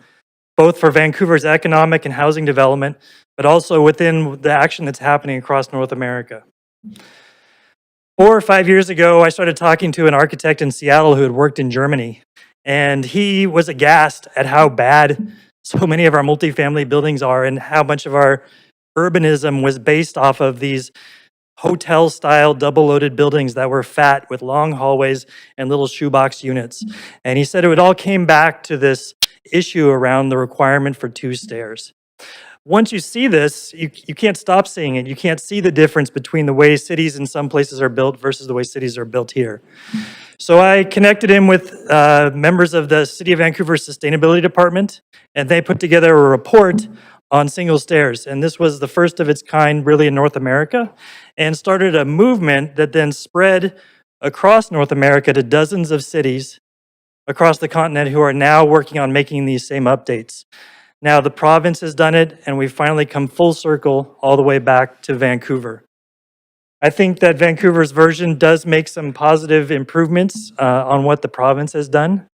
both for Vancouver's economic and housing development, but also within the action that's happening across North America. 4 or 5 years ago, I started talking to an architect in Seattle who had worked in Germany, and he was aghast at how bad so many of our multifamily buildings are and how much of our urbanism was based off of these hotel-style double-loaded buildings that were fat with long hallways and little shoebox units. And he said it all came back to this issue around the requirement for 2 stairs. Once you see this, you can't stop seeing it. You can't see the difference between the way cities in some places are built versus the way cities are built here. So I connected him with members of the City of Vancouver Sustainability Department, and they put together a report on single stairs. And this was the first of its kind really in North America, and started a movement that then spread across North America to dozens of cities across the continent who are now working on making these same updates. Now the province has done it, and we've finally come full circle all the way back to Vancouver. I think that Vancouver's version does make some positive improvements on what the province has done.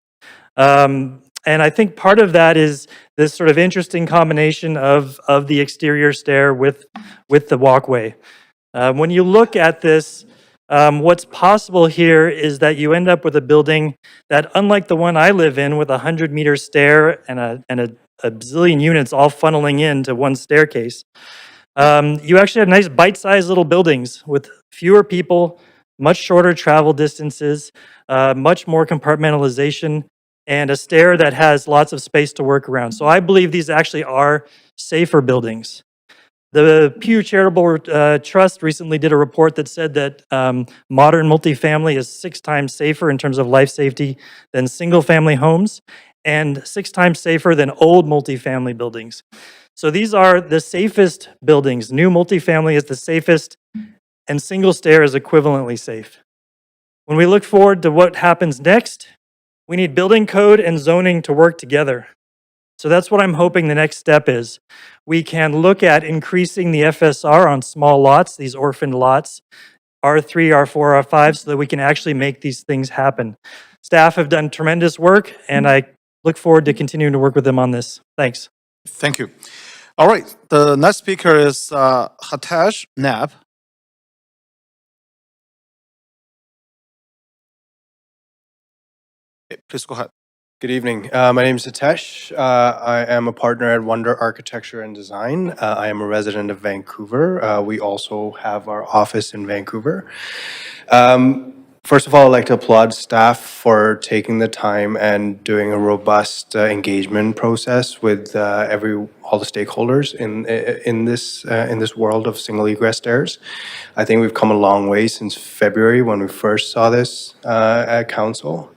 And I think part of that is this sort of interesting combination of the exterior stair with the walkway. When you look at this, what's possible here is that you end up with a building that, unlike the one I live in with a 100-meter stair and a bazillion units all funneling into one staircase, you actually have nice bite-sized little buildings with fewer people, much shorter travel distances, much more compartmentalization, and a stair that has lots of space to work around. So I believe these actually are safer buildings. The Pew Charitable Trust recently did a report that said that modern multifamily is 6 times safer in terms of life safety than single-family homes, and 6 times safer than old multifamily buildings. So these are the safest buildings. New multifamily is the safest, and single stair is equivalently safe. When we look forward to what happens next, we need building code and zoning to work together. So that's what I'm hoping the next step is. We can look at increasing the FSR on small lots, these orphaned lots, R3, R4, R5, so that we can actually make these things happen. Staff have done tremendous work, and I look forward to continuing to work with them on this. Thanks. Thank you. All right, the next speaker is Hitesh Nab. Okay, please go ahead. Good evening. My name is Hitesh. I am a partner at Wonder Architecture and Design. I am a resident of Vancouver. We also have our office in Vancouver. First of all, I'd like to applaud staff for taking the time and doing a robust engagement process with all the stakeholders in this world of single egress stairs. I think we've come a long way since February when we first saw this at council.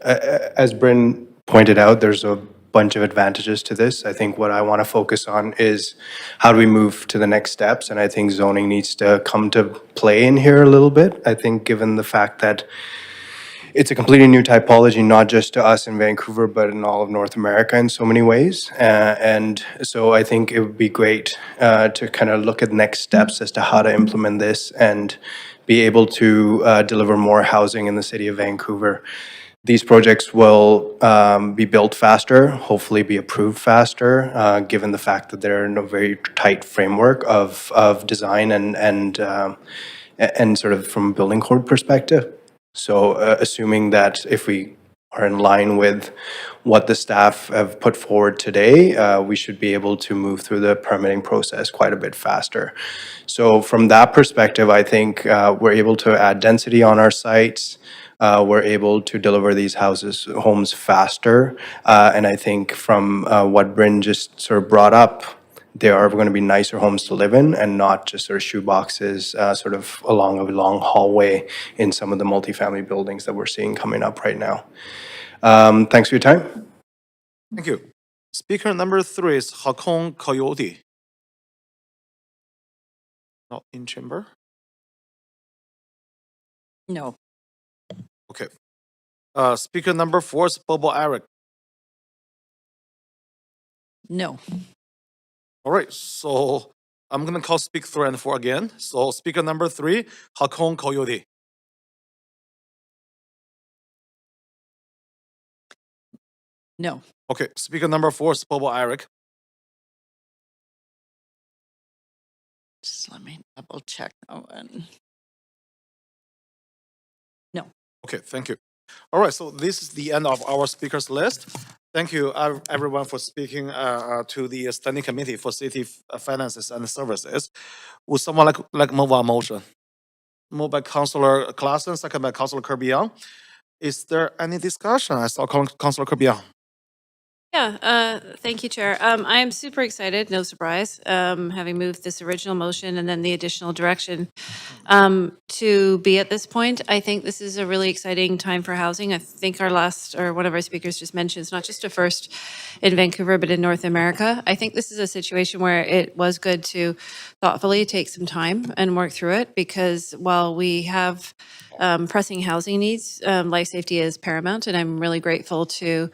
As Bryn pointed out, there's a bunch of advantages to this. I think what I want to focus on is how do we move to the next steps, and I think zoning needs to come to play in here a little bit. I think given the fact that it's a completely new typology, not just to us in Vancouver, but in all of North America in so many ways. And so I think it would be great to kind of look at next steps as to how to implement this and be able to deliver more housing in the city of Vancouver. These projects will be built faster, hopefully be approved faster, given the fact that they're in a very tight framework of design and sort of from a building code perspective. So assuming that if we are in line with what the staff have put forward today, we should be able to move through the permitting process quite a bit faster. So from that perspective, I think we're able to add density on our sites. We're able to deliver these homes faster. And I think from what Bryn just sort of brought up, they are going to be nicer homes to live in and not just sort of shoe boxes sort of along a long hallway in some of the multifamily buildings that we're seeing coming up right now. Thanks for your time. Thank you. Speaker number 3 is Hakon Coyote. Not in chamber? No. Okay. Speaker number 4 is Bobo Eric. No. All right, so I'm gonna call speaker 3 and 4 again. So speaker number 3, Hakon Coyote. No. Okay, speaker number 4 is Bobo Eric. Just let me double check that one. Okay, thank you. All right, so this is the end of our speakers list. Thank you, everyone, for speaking to the Standing Committee for City Finances and Services. Would someone like move on motion? Moved by Councillor Claassen, second by Councillor Kirby-Yung. Is there any discussion? I saw Councillor Kirby-Yung. Yeah, thank you, Chair. I am super excited, no surprise, having moved this original motion and then the additional direction to be at this point. I think this is a really exciting time for housing. I think one of our speakers just mentioned, it's not just a first in Vancouver, but in North America. I think this is a situation where it was good to thoughtfully take some time and work through it, because while we have pressing housing needs, life safety is paramount, and I'm really grateful to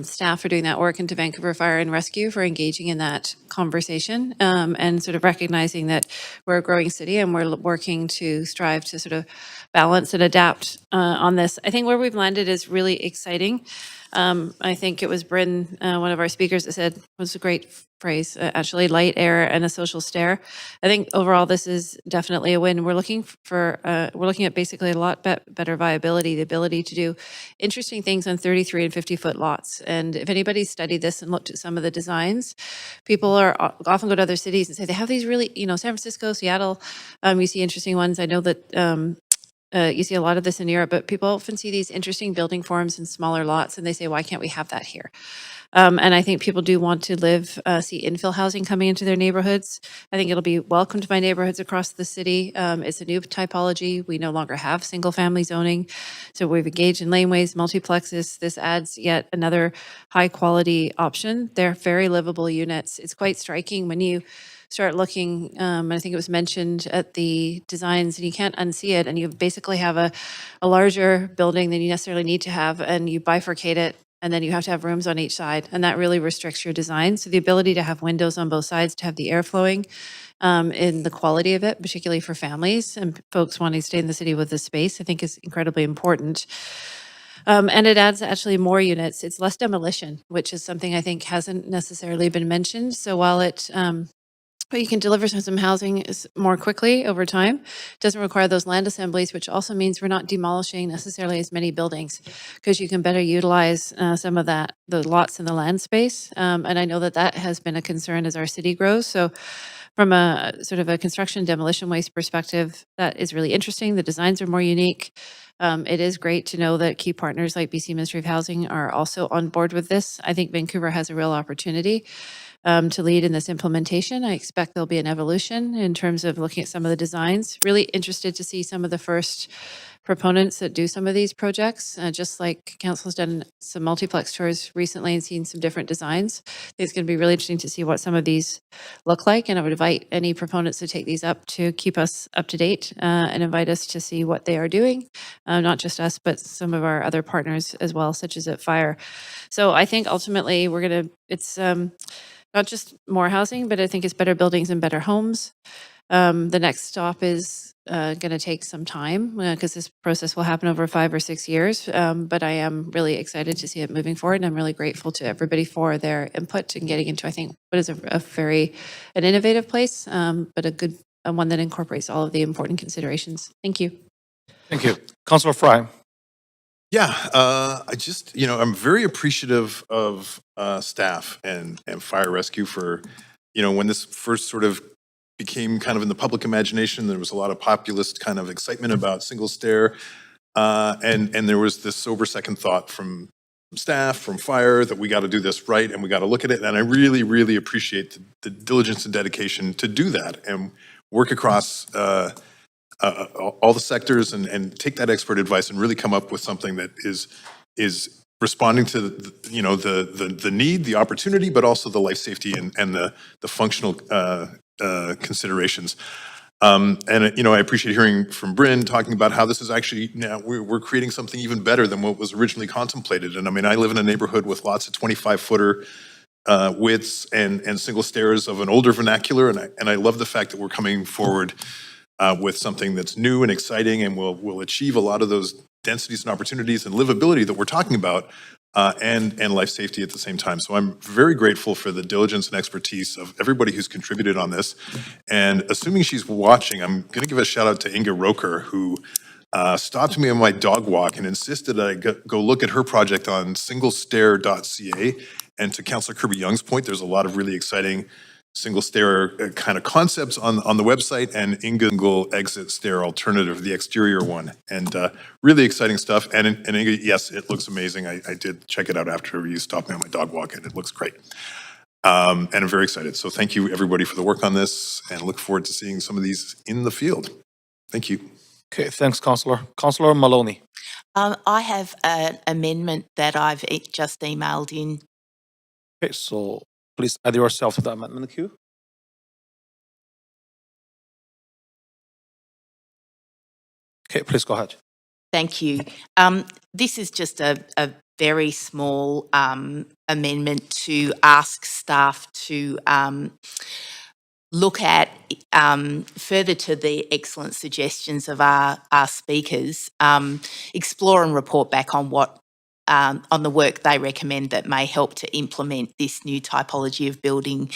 staff for doing that work and to Vancouver Fire and Rescue for engaging in that conversation and sort of recognizing that we're a growing city and we're working to strive to sort of balance and adapt on this. I think where we've landed is really exciting. I think it was Bryn, one of our speakers, that said, was a great phrase, actually, light, air, and a social stair. I think overall this is definitely a win. We're looking we're looking at basically a lot better viability, the ability to do interesting things on 33 and 50-foot lots. And if anybody's studied this and looked at some of the designs, people are often go to other cities and say they have these really, San Francisco, Seattle, you see interesting ones. I know that you see a lot of this in Europe, but people often see these interesting building forms in smaller lots and they say, why can't we have that here? And I think people do want to see infill housing coming into their neighborhoods. I think it'll be welcomed by neighborhoods across the city. It's a new typology. We no longer have single family zoning. So we've engaged in laneways, multiplexes. This adds yet another high quality option. They're very livable units. It's quite striking when you start looking, I think it was mentioned at the designs, and you can't unsee it, and you basically have a larger building than you necessarily need to have, and you bifurcate it, and then you have to have rooms on each side, and that really restricts your design. So the ability to have windows on both sides, to have the air flowing, in the quality of it, particularly for families and folks wanting to stay in the city with the space, I think is incredibly important. And it adds actually more units. It's less demolition, which is something I think hasn't necessarily been mentioned. So while but you can deliver some housing more quickly over time. It doesn't require those land assemblies, which also means we're not demolishing necessarily as many buildings because you can better utilize some of the lots in the land space. And I know that has been a concern as our city grows. So from a sort of a construction demolition waste perspective, that is really interesting. The designs are more unique. It is great to know that key partners like BC Ministry of Housing are also on board with this. I think Vancouver has a real opportunity to lead in this implementation. I expect there'll be an evolution in terms of looking at some of the designs. Really interested to see some of the first proponents that do some of these projects, just like Council's done some multiplex tours recently and seen some different designs. I think it's going to be really interesting to see what some of these look like, and I would invite any proponents to take these up to keep us up to date and invite us to see what they are doing, not just us, but some of our other partners as well, such as at Fire. So I think ultimately it's not just more housing, but I think it's better buildings and better homes. The next stop is going to take some time because this process will happen over 5 or 6 years. But I am really excited to see it moving forward. And I'm really grateful to everybody for their input and getting into, I think, what is an innovative place, but a good one that incorporates all of the important considerations. Thank you. Thank you. Councillor Fry. Yeah, I just, I'm very appreciative of staff and fire rescue for, when this first sort of became kind of in the public imagination, there was a lot of populist kind of excitement about single stair. And there was this sober second thought from staff, from fire, that we got to do this right and we got to look at it. And I really, really appreciate the diligence and dedication to do that and work across all the sectors and take that expert advice and really come up with something that is responding to the need, the opportunity, but also the life safety and the functional considerations. And I appreciate hearing from Bryn talking about how this is actually now we're creating something even better than what was originally contemplated. And I mean, I live in a neighborhood with lots of 25-footer widths and single stairs of an older vernacular, and I love the fact that we're coming forward with something that's new and exciting and will achieve a lot of those densities and opportunities and livability that we're talking about, and life safety at the same time. So I'm very grateful for the diligence and expertise of everybody who's contributed on this. And assuming she's watching, I'm going to give a shout out to Inga Roker, who stopped me on my dog walk and insisted I go look at her project on singlestair.ca. And to Councillor Kirby-Young's point, there's a lot of really exciting single stair kind of concepts on the website, and single exit stair alternative, the exterior one, and really exciting stuff. And Inga, yes, it looks amazing. I did check it out after you stopped me on my dog walk, and it looks great. And I'm very excited. So thank you everybody for the work on this, and look forward to seeing some of these in the field. Thank you. Okay, thanks, Councillor. Councillor Maloney. I have an amendment that I've just emailed in. Okay, so please add yourself to the amendment queue. Okay, please go ahead. Thank you. This is just a very small amendment to ask staff to look at, further to the excellent suggestions of our speakers, explore and report back on on the work they recommend that may help to implement this new typology of building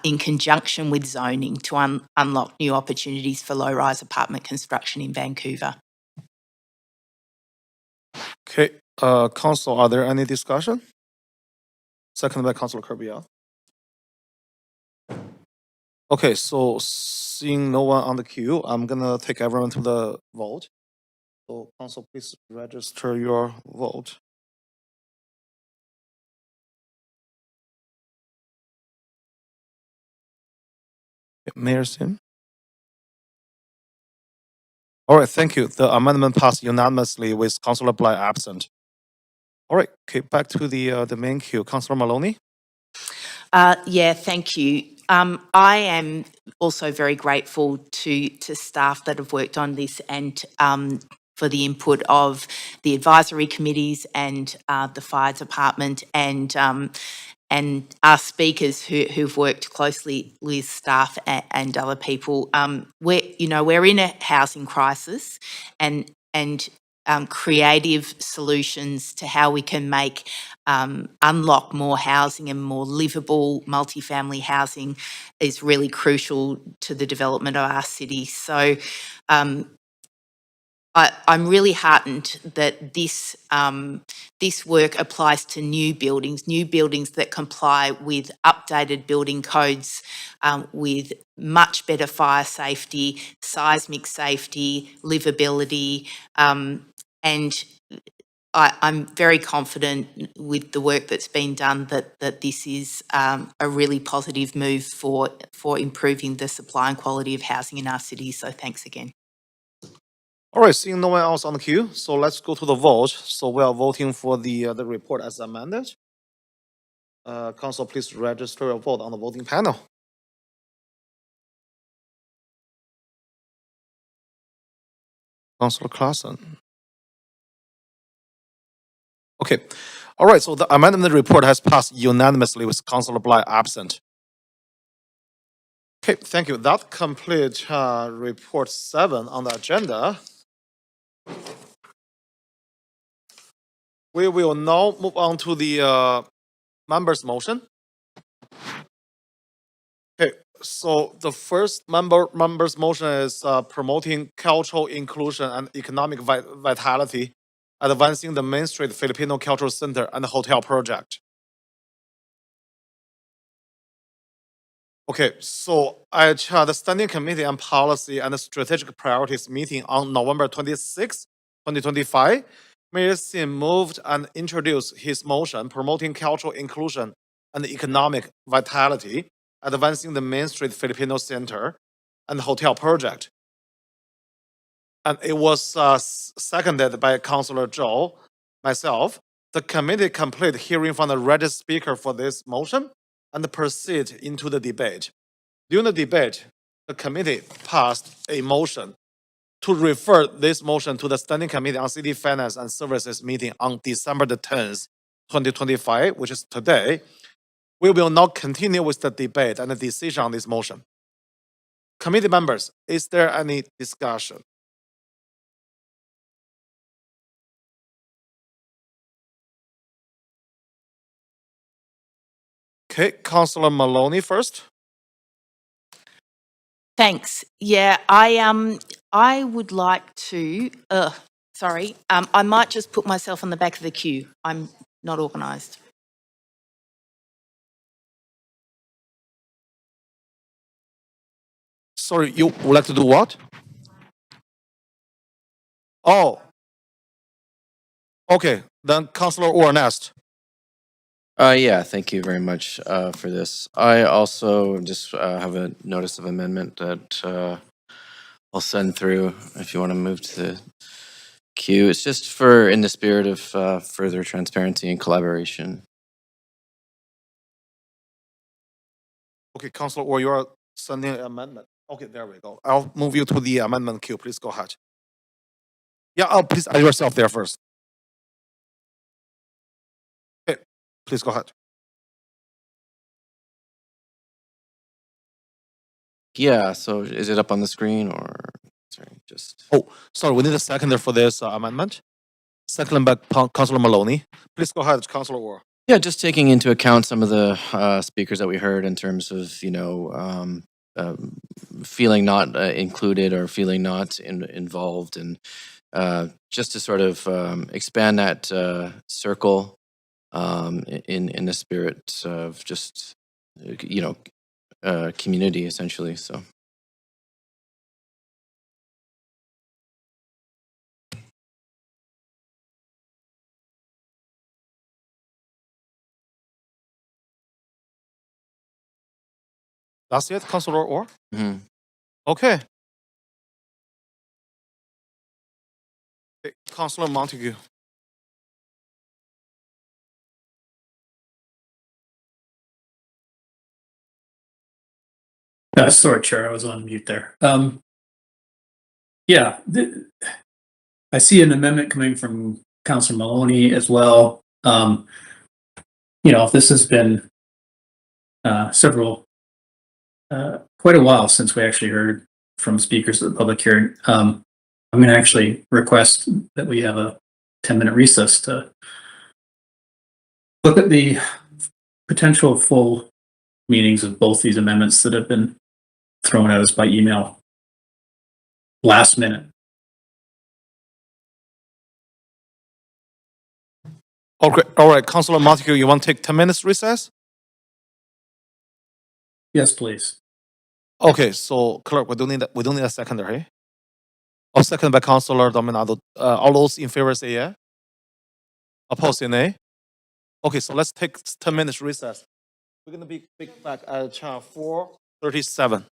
in conjunction with zoning to unlock new opportunities for low-rise apartment construction in Vancouver. Okay, Council, are there any discussion? Second by Councilor Kirby. Okay, so seeing no one on the queue, I'm gonna take everyone to the vote. So Council, please register your vote. Mayor Sim? All right, thank you. The amendment passed unanimously with Councilor Bly absent. All right, okay, back to the main queue. Councilor Maloney? Yeah, thank you. I am also very grateful to staff that have worked on this and for the input of the advisory committees and the fire department and our speakers who've worked closely with staff and other people. We're in a housing crisis and creative solutions to how we can make unlock more housing and more livable multifamily housing is really crucial to the development of our city. So I'm really heartened that this work applies to new buildings that comply with updated building codes with much better fire safety, seismic safety, livability, and I'm very confident with the work that's been done that this is a really positive move for improving the supply and quality of housing in our city. So thanks again. All right, seeing no one else on the queue, so let's go to the vote. So we are voting for the report as amended. Council, please register your vote on the voting panel. Councilor Claassen. Okay, all right, so the amendment report has passed unanimously with Councilor Bly absent. Okay, thank you. That completes report 7 on the agenda. We will now move on to the members' motion. Okay, so the first members' motion is promoting cultural inclusion and economic vitality, advancing the Main Street Filipino Cultural Center and Hotel project. Okay, so at the Standing Committee on Policy and Strategic Priorities meeting on November 26, 2025, Mayor Sim moved and introduced his motion promoting cultural inclusion and economic vitality, advancing the Main Street Filipino Center and Hotel project. And it was seconded by Councilor Zhou, myself. The committee completed hearing from the registered speaker for this motion and proceed into the debate. During the debate, the committee passed a motion to refer this motion to the Standing Committee on City Finance and Services meeting on December the 10th, 2025, which is today. We will now continue with the debate and the decision on this motion. Committee members, is there any discussion? Okay, Councilor Maloney first. Thanks. Yeah, I would like to. Sorry, I might just put myself on the back of the queue. I'm not organised. Sorry, you would like to do what? Oh. Okay, then Councilor Orr next. Yeah, thank you very much for this. I also just have a notice of amendment that I'll send through if you want to move to the queue. It's just for in the spirit of further transparency and collaboration. Okay, Councilor Orr, you are sending an amendment. Okay, there we go. I'll move you to the amendment queue. Please go ahead. Yeah, please add yourself there first. Please go ahead. Yeah, so is it up on the screen or, sorry, just, Oh, sorry, we need a seconder for this amendment. Second by Councilor Maloney. Please go ahead, Councilor Orr. yeah, just taking into account some of the speakers that we heard in terms of, feeling not included or feeling not involved, and just to sort of expand that circle in the spirit of just, community essentially, so. That's it, Councilor Orr? Mhm. Okay. Councilor Montague. Sorry, Chair, I was on mute there. Yeah, I see an amendment coming from Councilor Maloney as well. This has been quite a while since we actually heard from speakers at the public hearing. I'm going to actually request that we have a 10-minute recess to look at the potential full meanings of both these amendments that have been thrown at us by email last minute. Okay, all right, Councilor Montague, you want to take 10 minutes recess? Yes, please. Okay, so clerk, we don't need a seconder, hey? Oh, second by Councilor Dominado. All those in favor say yeah. Opposed say nay. Okay, so let's take 10 minutes recess. We're gonna be back at 4:37.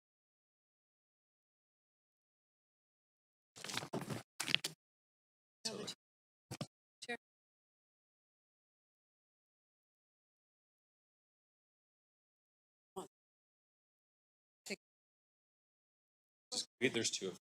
There's two.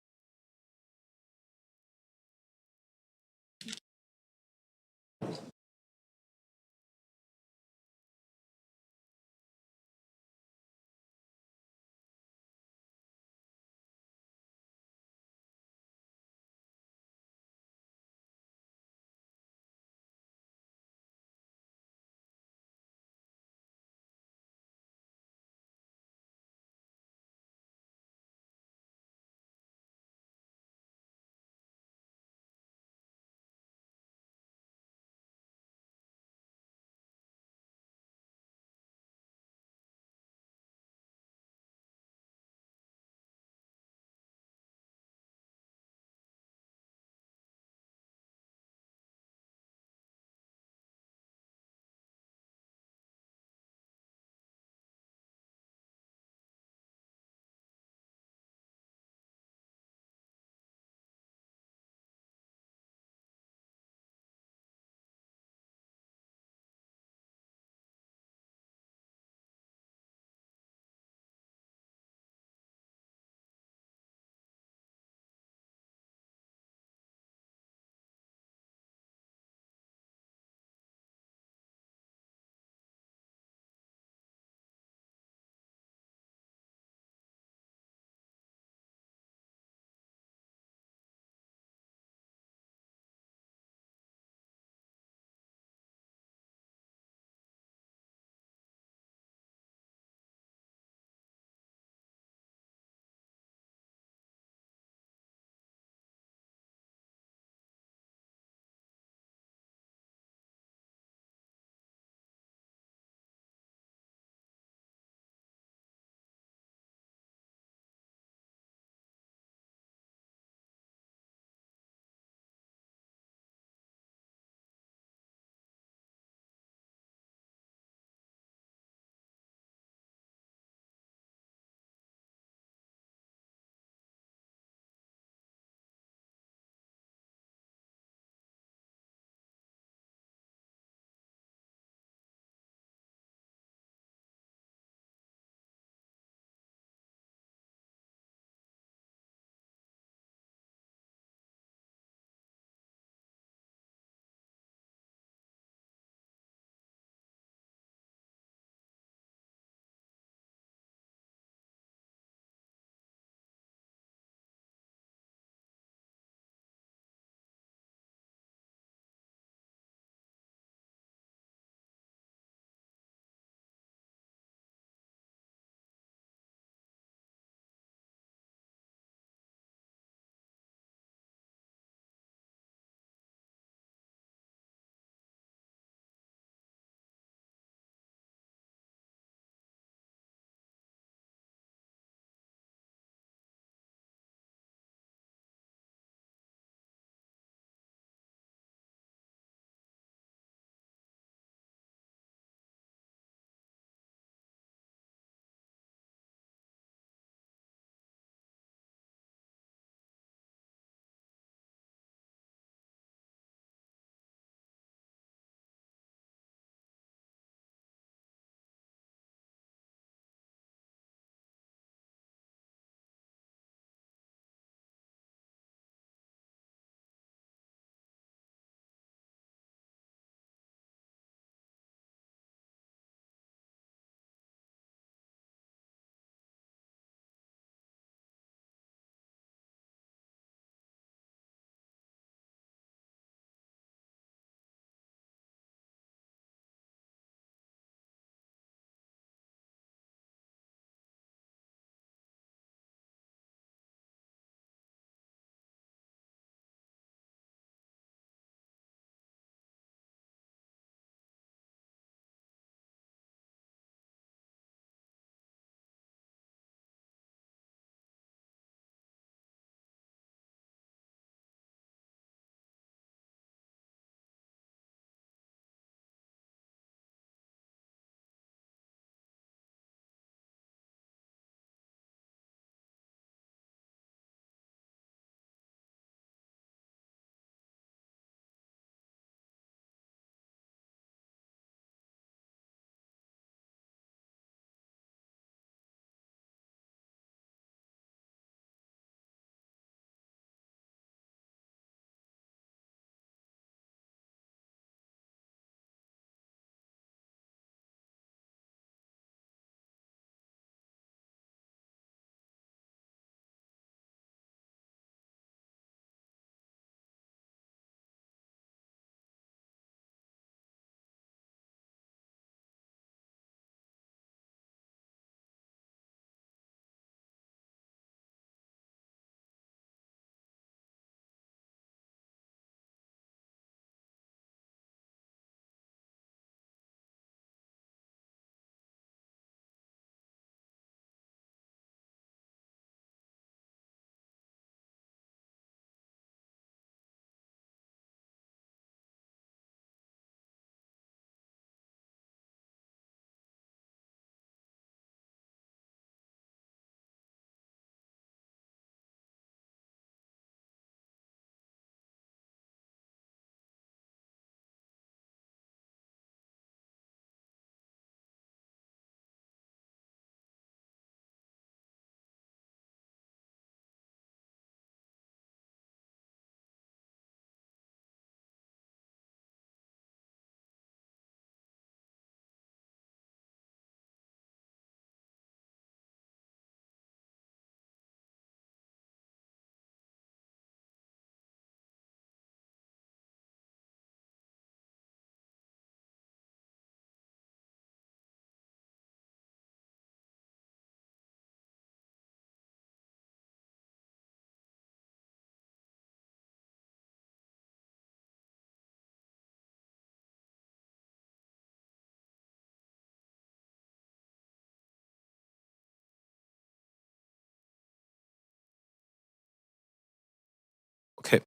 Okay.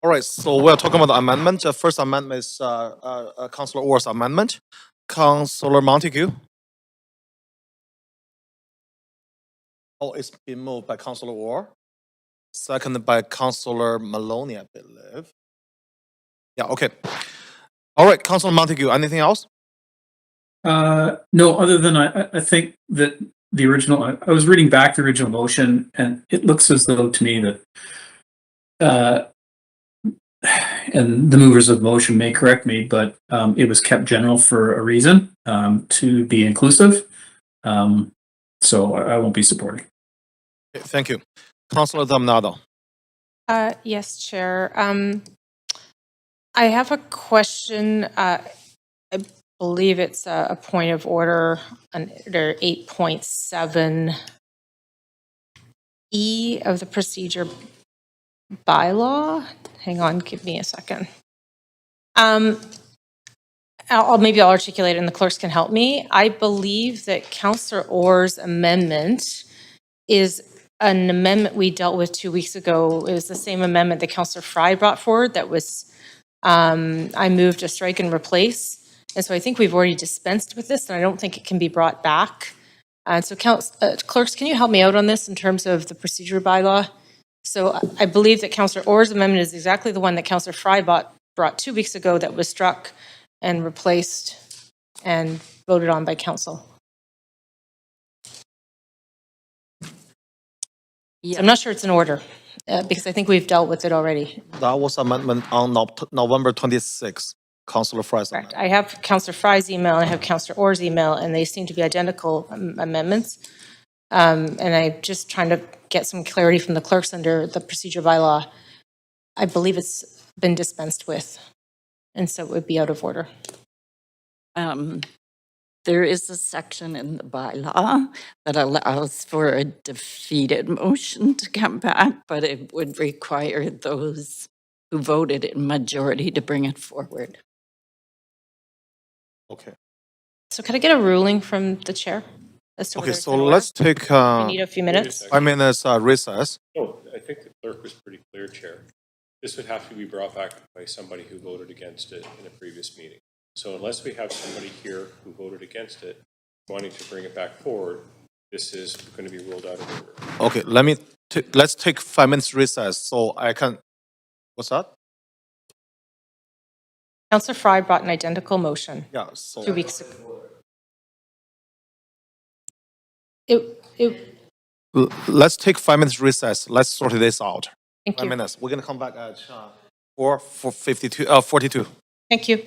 All right, so we're talking about the amendment. The first amendment is Councillor Orr's amendment. Councillor Montague. Oh, it's been moved by Councillor Orr. Seconded by Councillor Maloney, I believe. Yeah, okay. All right, Councillor Montague, anything else? No, other than I think that the original, I was reading back the original motion and it looks as though to me that, and the movers of motion may correct me, but it was kept general for a reason, to be inclusive. So I won't be supporting. Okay, thank you. Councillor Damnado. Yes, Chair. I have a question. I believe it's a point of order under 8.7E of the procedure bylaw. Hang on, give me a second. Maybe I'll articulate it and the clerks can help me. I believe that Councillor Orr's amendment is an amendment we dealt with 2 weeks ago. It was the same amendment that Councillor Fry brought forward that was, I moved to strike and replace. And so I think we've already dispensed with this and I don't think it can be brought back. And so clerks, can you help me out on this in terms of the procedure bylaw? So I believe that Councillor Orr's amendment is exactly the one that Councillor Fry brought 2 weeks ago that was struck and replaced and voted on by council. So I'm not sure it's in order because I think we've dealt with it already. That was amendment on November 26th, Councillor Fry's amendment. I have Councillor Fry's email and I have Councillor Orr's email and they seem to be identical amendments. And I'm just trying to get some clarity from the clerks under the procedure bylaw. I believe it's been dispensed with and so it would be out of order. There is a section in the bylaw that allows for a defeated motion to come back, but it would require those who voted in majority to bring it forward. Okay. So can I get a ruling from the chair? As to Okay, whether it's so in order? let's take We need a few minutes. 5 minutes recess. No, I think the clerk was pretty clear, Chair. This would have to be brought back by somebody who voted against it in a previous meeting. So unless we have somebody here who voted against it, wanting to bring it back forward, this is going to be ruled out of order. Okay, let's take 5 minutes recess so I can, what's that? Councillor Fry brought an identical motion Yeah, so 2 weeks ago. let's take 5 minutes recess. Let's sort this out. Thank 5 you. minutes. We're gonna come back at 42. Thank you.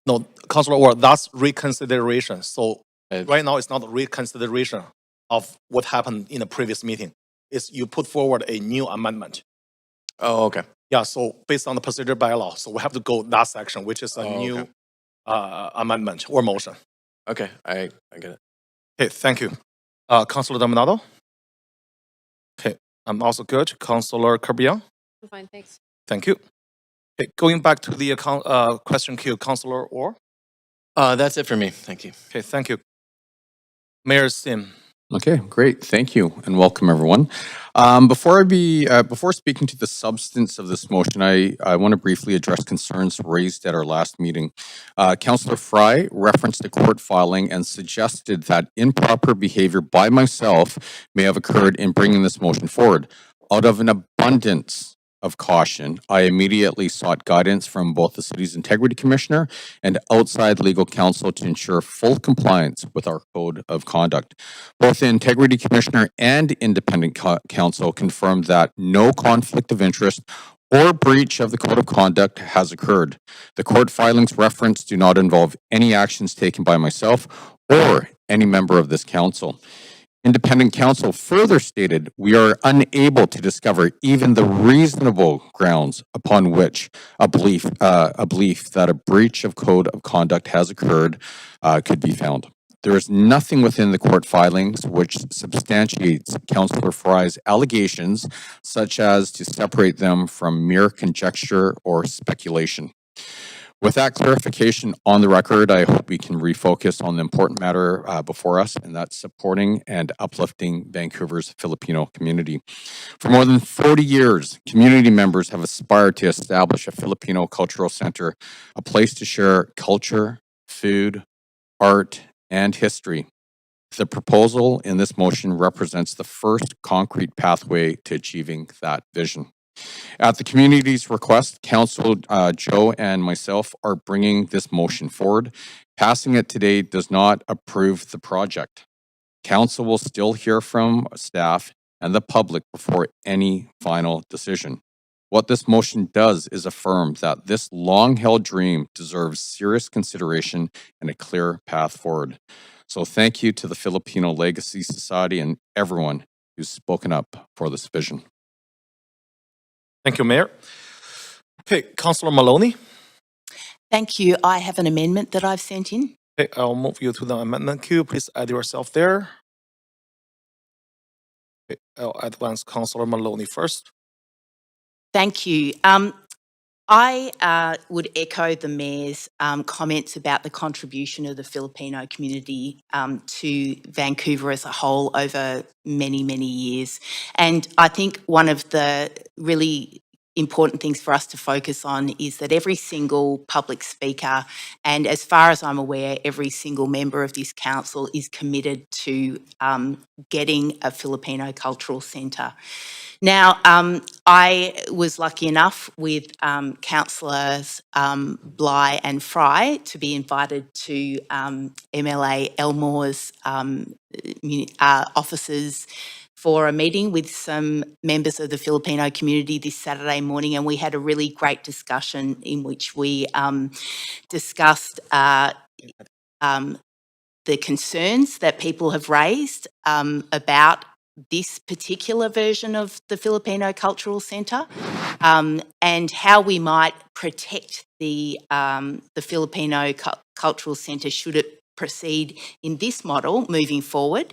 No, Councillor Orr, that's reconsideration. So right now it's not a reconsideration of what happened in the previous meeting. It's you put forward a new amendment. Oh, okay. Yeah, so based on the procedure bylaw, so we have to go that section, which is a Oh, new okay. amendment or motion. Okay, I get it. Okay, thank you. Councillor Dominado? Okay, I'm also good. Councillor Carbian? I'm fine, thanks. Thank you. Okay, going back to the question queue, Councillor Orr? That's it for me. Thank you. Okay, thank you. Mayor Sim? Okay, great. Thank you and welcome everyone. Before speaking to the substance of this motion, I want to briefly address concerns raised at our last meeting. Councillor Fry referenced a court filing and suggested that improper behavior by myself may have occurred in bringing this motion forward. Out of an abundance of caution, I immediately sought guidance from both the city's integrity commissioner and outside legal counsel to ensure full compliance with our code of conduct. Both the integrity commissioner and independent counsel confirmed that no conflict of interest or breach of the code of conduct has occurred. The court filings referenced do not involve any actions taken by myself or any member of this council. Independent counsel further stated we are unable to discover even the reasonable grounds upon which a belief that a breach of code of conduct has occurred could be found. There is nothing within the court filings which substantiates Councillor Fry's allegations, such as to separate them from mere conjecture or speculation. With that clarification on the record, I hope we can refocus on the important matter before us, and that's supporting and uplifting Vancouver's Filipino community. For more than 40 years, community members have aspired to establish a Filipino cultural center, a place to share culture, food, art, and history. The proposal in this motion represents the first concrete pathway to achieving that vision. At the community's request, Council Joe and myself are bringing this motion forward. Passing it today does not approve the project. Council will still hear from staff and the public before any final decision. What this motion does is affirm that this long-held dream deserves serious consideration and a clear path forward. So thank you to the Filipino Legacy Society and everyone who's spoken up for this vision. Thank you, Mayor. Okay, Councillor Maloney? Thank you. I have an amendment that I've sent in. Okay, I'll move you to the amendment queue. Please add yourself there. Okay, I'll advance Councillor Maloney first. Thank you. I would echo the Mayor's comments about the contribution of the Filipino community to Vancouver as a whole over many, many years. And I think one of the really important things for us to focus on is that every single public speaker, and as far as I'm aware, every single member of this council is committed to getting a Filipino cultural centre. Now, I was lucky enough with councillors Bly and Fry to be invited to MLA Elmore's offices for a meeting with some members of the Filipino community this Saturday morning, and we had a really great discussion in which we discussed the concerns that people have raised about this particular version of the Filipino Cultural Centre and how we might protect the Filipino Cultural Centre should it proceed in this model moving forward,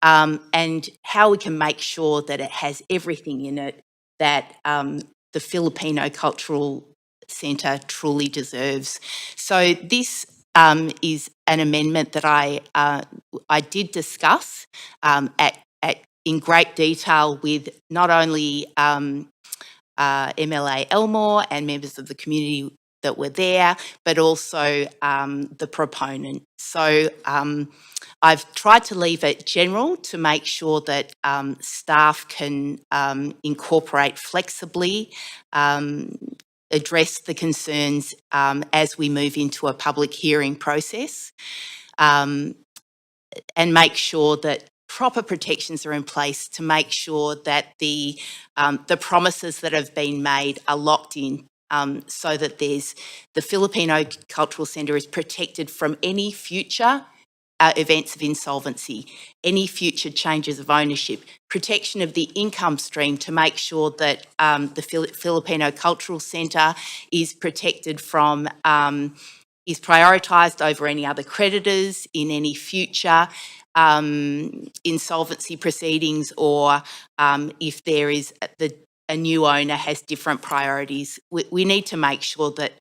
and how we can make sure that it has everything in it that the Filipino Cultural Centre truly deserves. So this is an amendment that I did discuss in great detail with not only MLA Elmore and members of the community that were there, but also the proponent. So I've tried to leave it general to make sure that staff can incorporate flexibly, address the concerns as we move into a public hearing process, and make sure that proper protections are in place to make sure that the promises that have been made are locked in so that the Filipino Cultural Centre is protected from any future events of insolvency, any future changes of ownership, protection of the income stream to make sure that the Filipino Cultural Centre is protected from, is prioritised over any other creditors in any future insolvency proceedings, or if there is a new owner has different priorities. We need to make sure that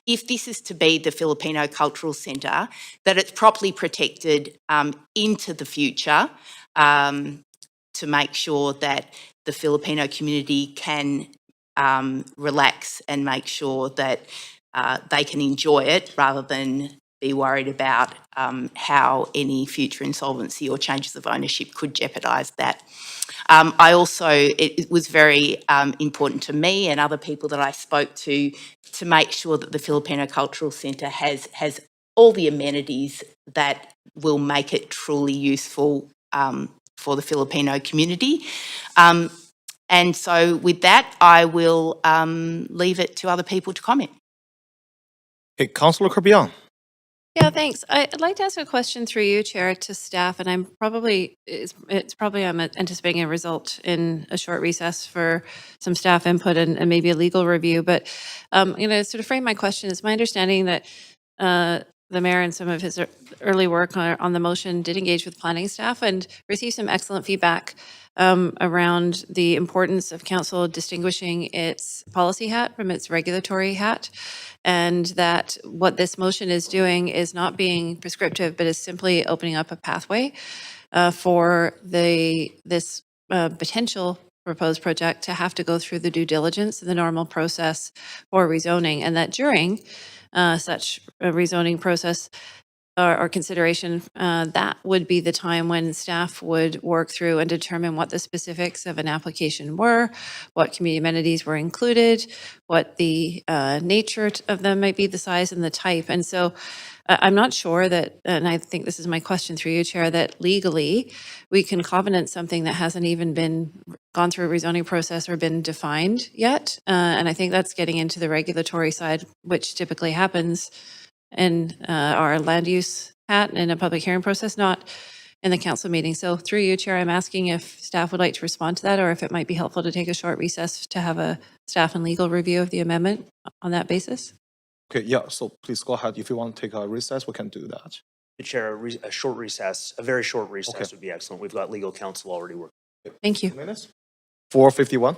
if this is to be the Filipino Cultural Centre, that it's properly protected into the future to make sure that the Filipino community can relax and make sure that they can enjoy it rather than be worried about how any future insolvency or changes of ownership could jeopardise that. I also, it was very important to me and other people that I spoke to make sure that the Filipino Cultural Centre has all the amenities that will make it truly useful for the Filipino community. And so with that, I will leave it to other people to comment. Okay, Councillor Kirby-Yung. Yeah, thanks. I'd like to ask a question through you, Chair, to staff, and I'm anticipating a result in a short recess for some staff input and maybe a legal review. But I'm going to sort of frame my question. It's my understanding that the mayor and some of his early work on the motion did engage with planning staff and received some excellent feedback around the importance of council distinguishing its policy hat from its regulatory hat, and that what this motion is doing is not being prescriptive, but is simply opening up a pathway for this potential proposed project to have to go through the due diligence and the normal process for rezoning, and that during such a rezoning process or consideration, that would be the time when staff would work through and determine what the specifics of an application were, what community amenities were included, what the nature of them might be, the size and the type. And so I'm not sure that, and I think this is my question through you, Chair, that legally we can covenant something that hasn't even been gone through a rezoning process or been defined yet. And I think that's getting into the regulatory side, which typically happens in our land use hat in a public hearing process, not in the council meeting. So through you, Chair, I'm asking if staff would like to respond to that, or if it might be helpful to take a short recess to have a staff and legal review of the amendment on that basis. Okay, yeah, so please go ahead. If you want to take a recess, we can do that. Chair, a short recess, a very short recess Okay. would be excellent. We've got legal counsel already working. Thank you. 4:51.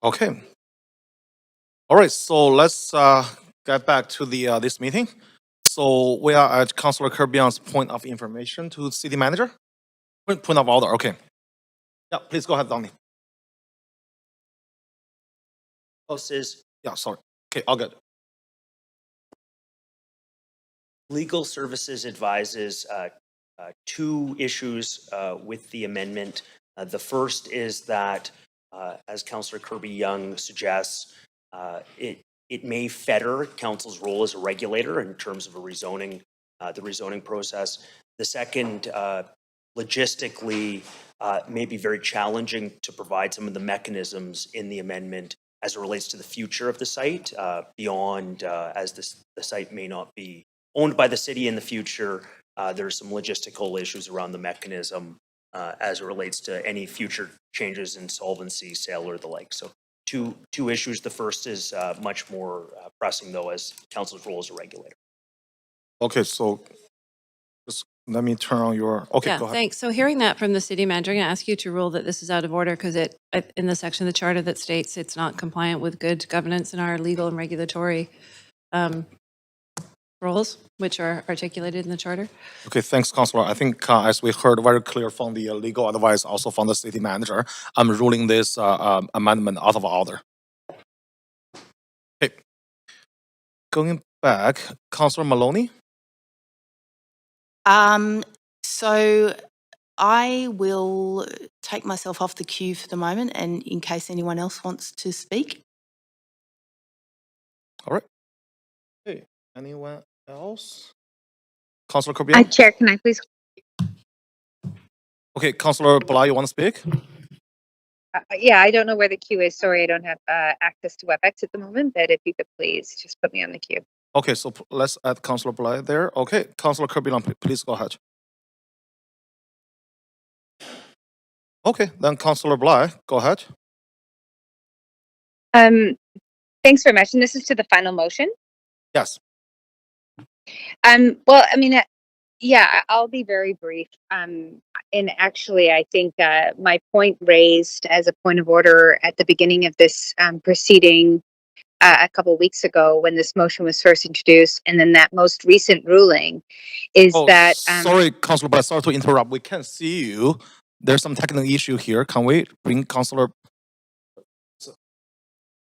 Okay. All right, so let's get back to the this meeting. So we are at Councillor Kerbion's point of information to city manager. Point of order, okay. Yeah, please go ahead, Donnie. Says Yeah, sorry. Okay, all good. Legal Services advises two issues with the amendment. The first is that, as Councillor Kirby-Young suggests, it may fetter council's role as a regulator in terms of a rezoning, the rezoning process. The second, logistically, may be very challenging to provide some of the mechanisms in the amendment as it relates to the future of the site, beyond, as the site may not be owned by the city in the future. There's some logistical issues around the mechanism as it relates to any future changes in solvency, sale, or the like. So two issues. The first is much more pressing, though, as council's role as a regulator. Okay, so just let me turn on your, okay, Yeah, go ahead. thanks. So hearing that from the city manager, I'm going to ask you to rule that this is out of order because in the section of the charter that states it's not compliant with good governance in our legal and regulatory roles, which are articulated in the charter. Okay, thanks, Councillor. I think as we heard very clear from the legal advice, also from the city manager, I'm ruling this amendment out of order. Okay. Going back, Councillor Maloney? So I will take myself off the queue for the moment, and in case anyone else wants to speak. All right. Okay, anyone else? Councillor Kirby? Chair, can I please? Okay, Councillor Bly, you want to speak? Yeah, I don't know where the queue is. Sorry, I don't have access to WebEx at the moment, but if you could please just put me on the queue. Okay, so let's add Councillor Bly there. Okay, Councillor Kirby, please go ahead. Okay, then Councillor Bly, go ahead. Thanks very much. And this is to the final motion. Yes. Well, I mean, yeah, I'll be very brief. And actually, I think my point raised as a point of order at the beginning of this proceeding a couple of weeks ago when this motion was first introduced, and then that most recent ruling is that. Sorry, Councillor Bly, sorry to interrupt. We can't see you. There's some technical issue here. Can we bring Councillor?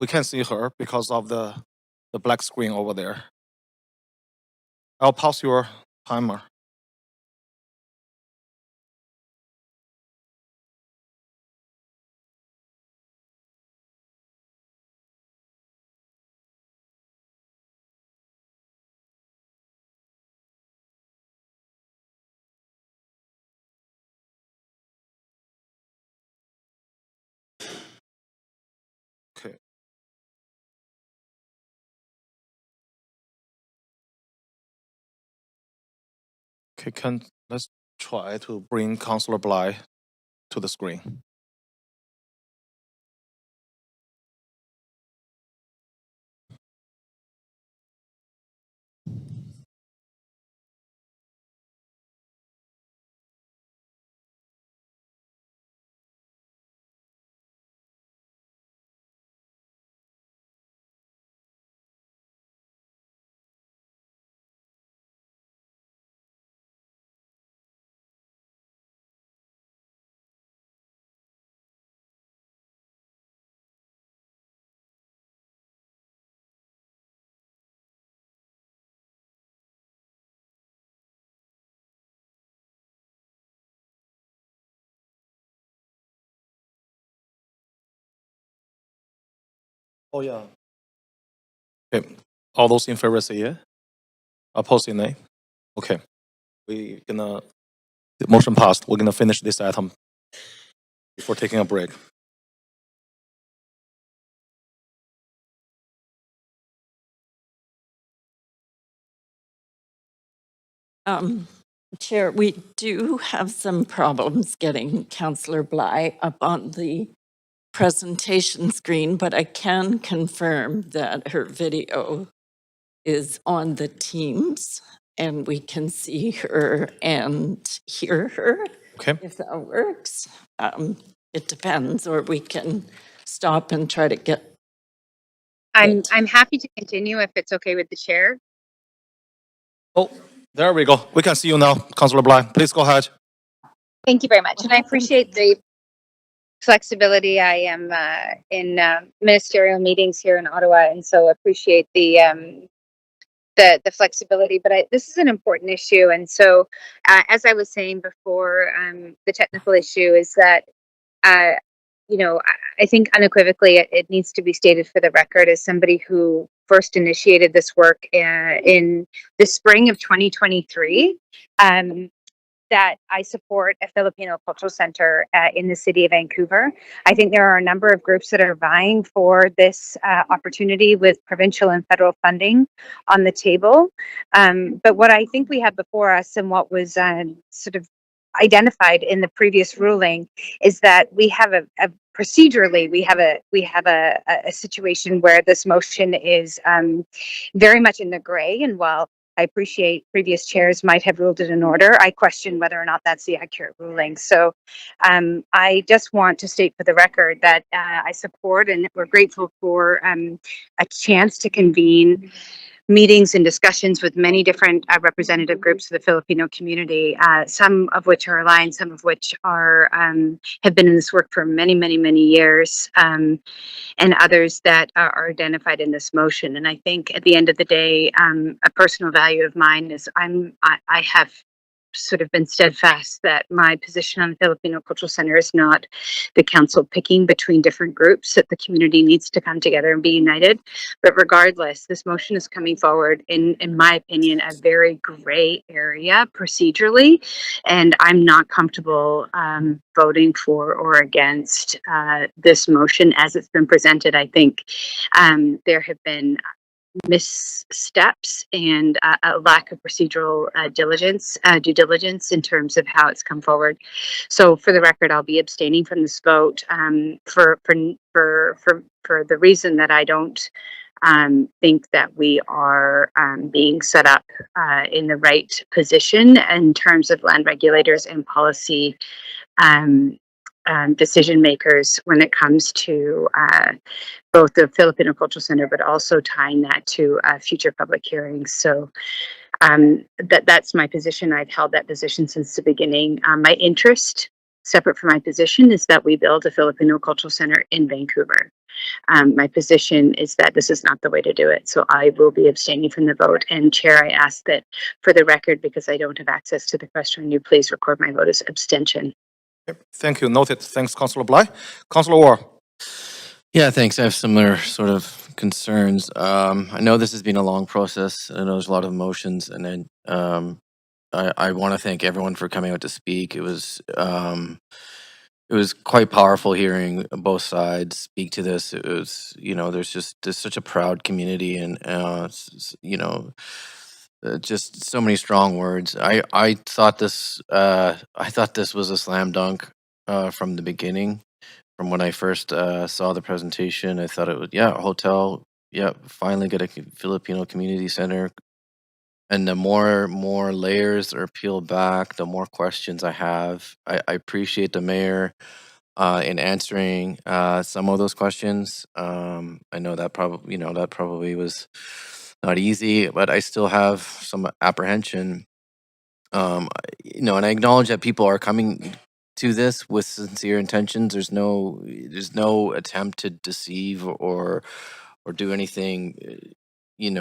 We can't see her because of the black screen over there. I'll pause your timer. Okay. Okay, let's try to bring Councillor Bly to the screen. Oh, yeah. Okay. All those in favor say yeah. Opposed say nay. Okay. The motion passed. We're gonna finish this item before taking a break. Chair, we do have some problems getting Councillor Bly up on the presentation screen, but I can confirm that her video is on the Teams and we can see her and hear her. Okay. If that works. it depends, or we can stop and try to get. I'm happy to continue if it's okay with the chair. Oh, there we go. We can see you now, Councillor Bly. Please go ahead. Thank you very much. And I appreciate the flexibility. I am in ministerial meetings here in Ottawa, and so appreciate the flexibility. But this is an important issue, and so as I was saying before, the technical issue is that I think unequivocally it needs to be stated for the record as somebody who first initiated this work in the spring of 2023. That I support a Filipino cultural center in the city of Vancouver. I think there are a number of groups that are vying for this opportunity with provincial and federal funding on the table. But what I think we have before us and what was sort of identified in the previous ruling is that we have procedurally we have a situation where this motion is very much in the gray, and while I appreciate previous chairs might have ruled it in order, I question whether or not that's the accurate ruling. So I just want to state for the record that I support and we're grateful for a chance to convene meetings and discussions with many different representative groups of the Filipino community, some of which are aligned, some of which are have been in this work for many, many, many years, and others that are identified in this motion. And I think at the end of the day, a personal value of mine is I have sort of been steadfast that my position on the Filipino Cultural Center is not the council picking between different groups, that the community needs to come together and be united. But regardless, this motion is coming forward in my opinion, a very gray area procedurally, and I'm not comfortable voting for or against this motion as it's been presented. I think there have been missteps and a lack of procedural due diligence in terms of how it's come forward. So for the record, I'll be abstaining from this vote for the reason that I don't think that we are being set up in the right position in terms of land regulators and policy decision makers when it comes to both the Filipino Cultural Center, but also tying that to future public hearings. So that's my position. I've held that position since the beginning. My interest, separate from my position, is that we build a Filipino Cultural Center in Vancouver. My position is that this is not the way to do it. So I will be abstaining from the vote. And Chair, I ask that for the record, because I don't have access to the question, you please record my vote as abstention. Thank you. Noted. Thanks, Councillor Bly. Councillor Ward. Yeah, thanks. I have similar sort of concerns. I know this has been a long process. I know there's a lot of emotions, and then I want to thank everyone for coming out to speak. It was quite powerful hearing both sides speak to this. It was, there's such a proud community, and just so many strong words. I thought this was a slam dunk from the beginning. From when I first saw the presentation, I thought it was, a hotel, finally get a Filipino community center. And the more layers are peeled back, the more questions I have. I appreciate the mayor in answering some of those questions. I know that probably was not easy, but I still have some apprehension. And I acknowledge that people are coming to this with sincere intentions. There's no attempt to deceive or do anything, in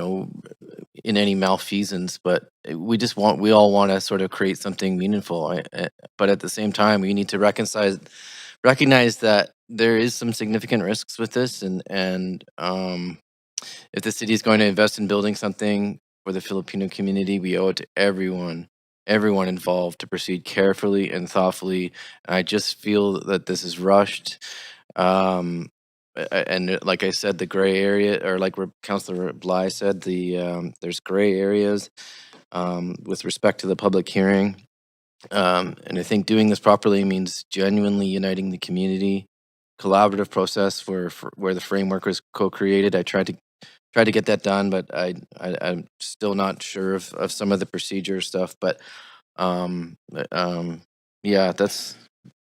any malfeasance. But we all want to sort of create something meaningful. But at the same time, we need to recognize that there is some significant risks with this, and if the city is going to invest in building something for the Filipino community, we owe it to everyone involved to proceed carefully and thoughtfully. I just feel that this is rushed. And like I said, the gray area, or like Councillor Bly said, there's gray areas with respect to the public hearing. And I think doing this properly means genuinely uniting the community. Collaborative process where the framework was co-created. I tried to get that done, but I'm still not sure of some of the procedure stuff. But that's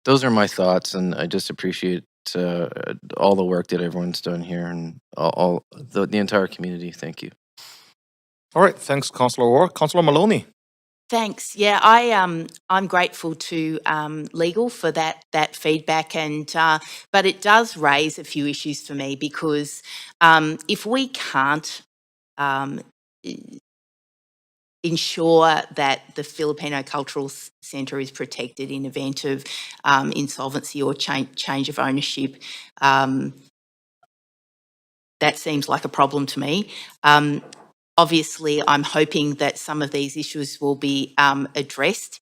those are my thoughts, and I just appreciate all the work that everyone's done here and all the entire community. Thank you. All right, thanks, Councillor Orr. Councillor Maloney. Thanks. Yeah, I'm grateful to legal for that feedback, and but it does raise a few issues for me because if we can't ensure that the Filipino Cultural Centre is protected in event of insolvency or change of ownership, that seems like a problem to me. Obviously, I'm hoping that some of these issues will be addressed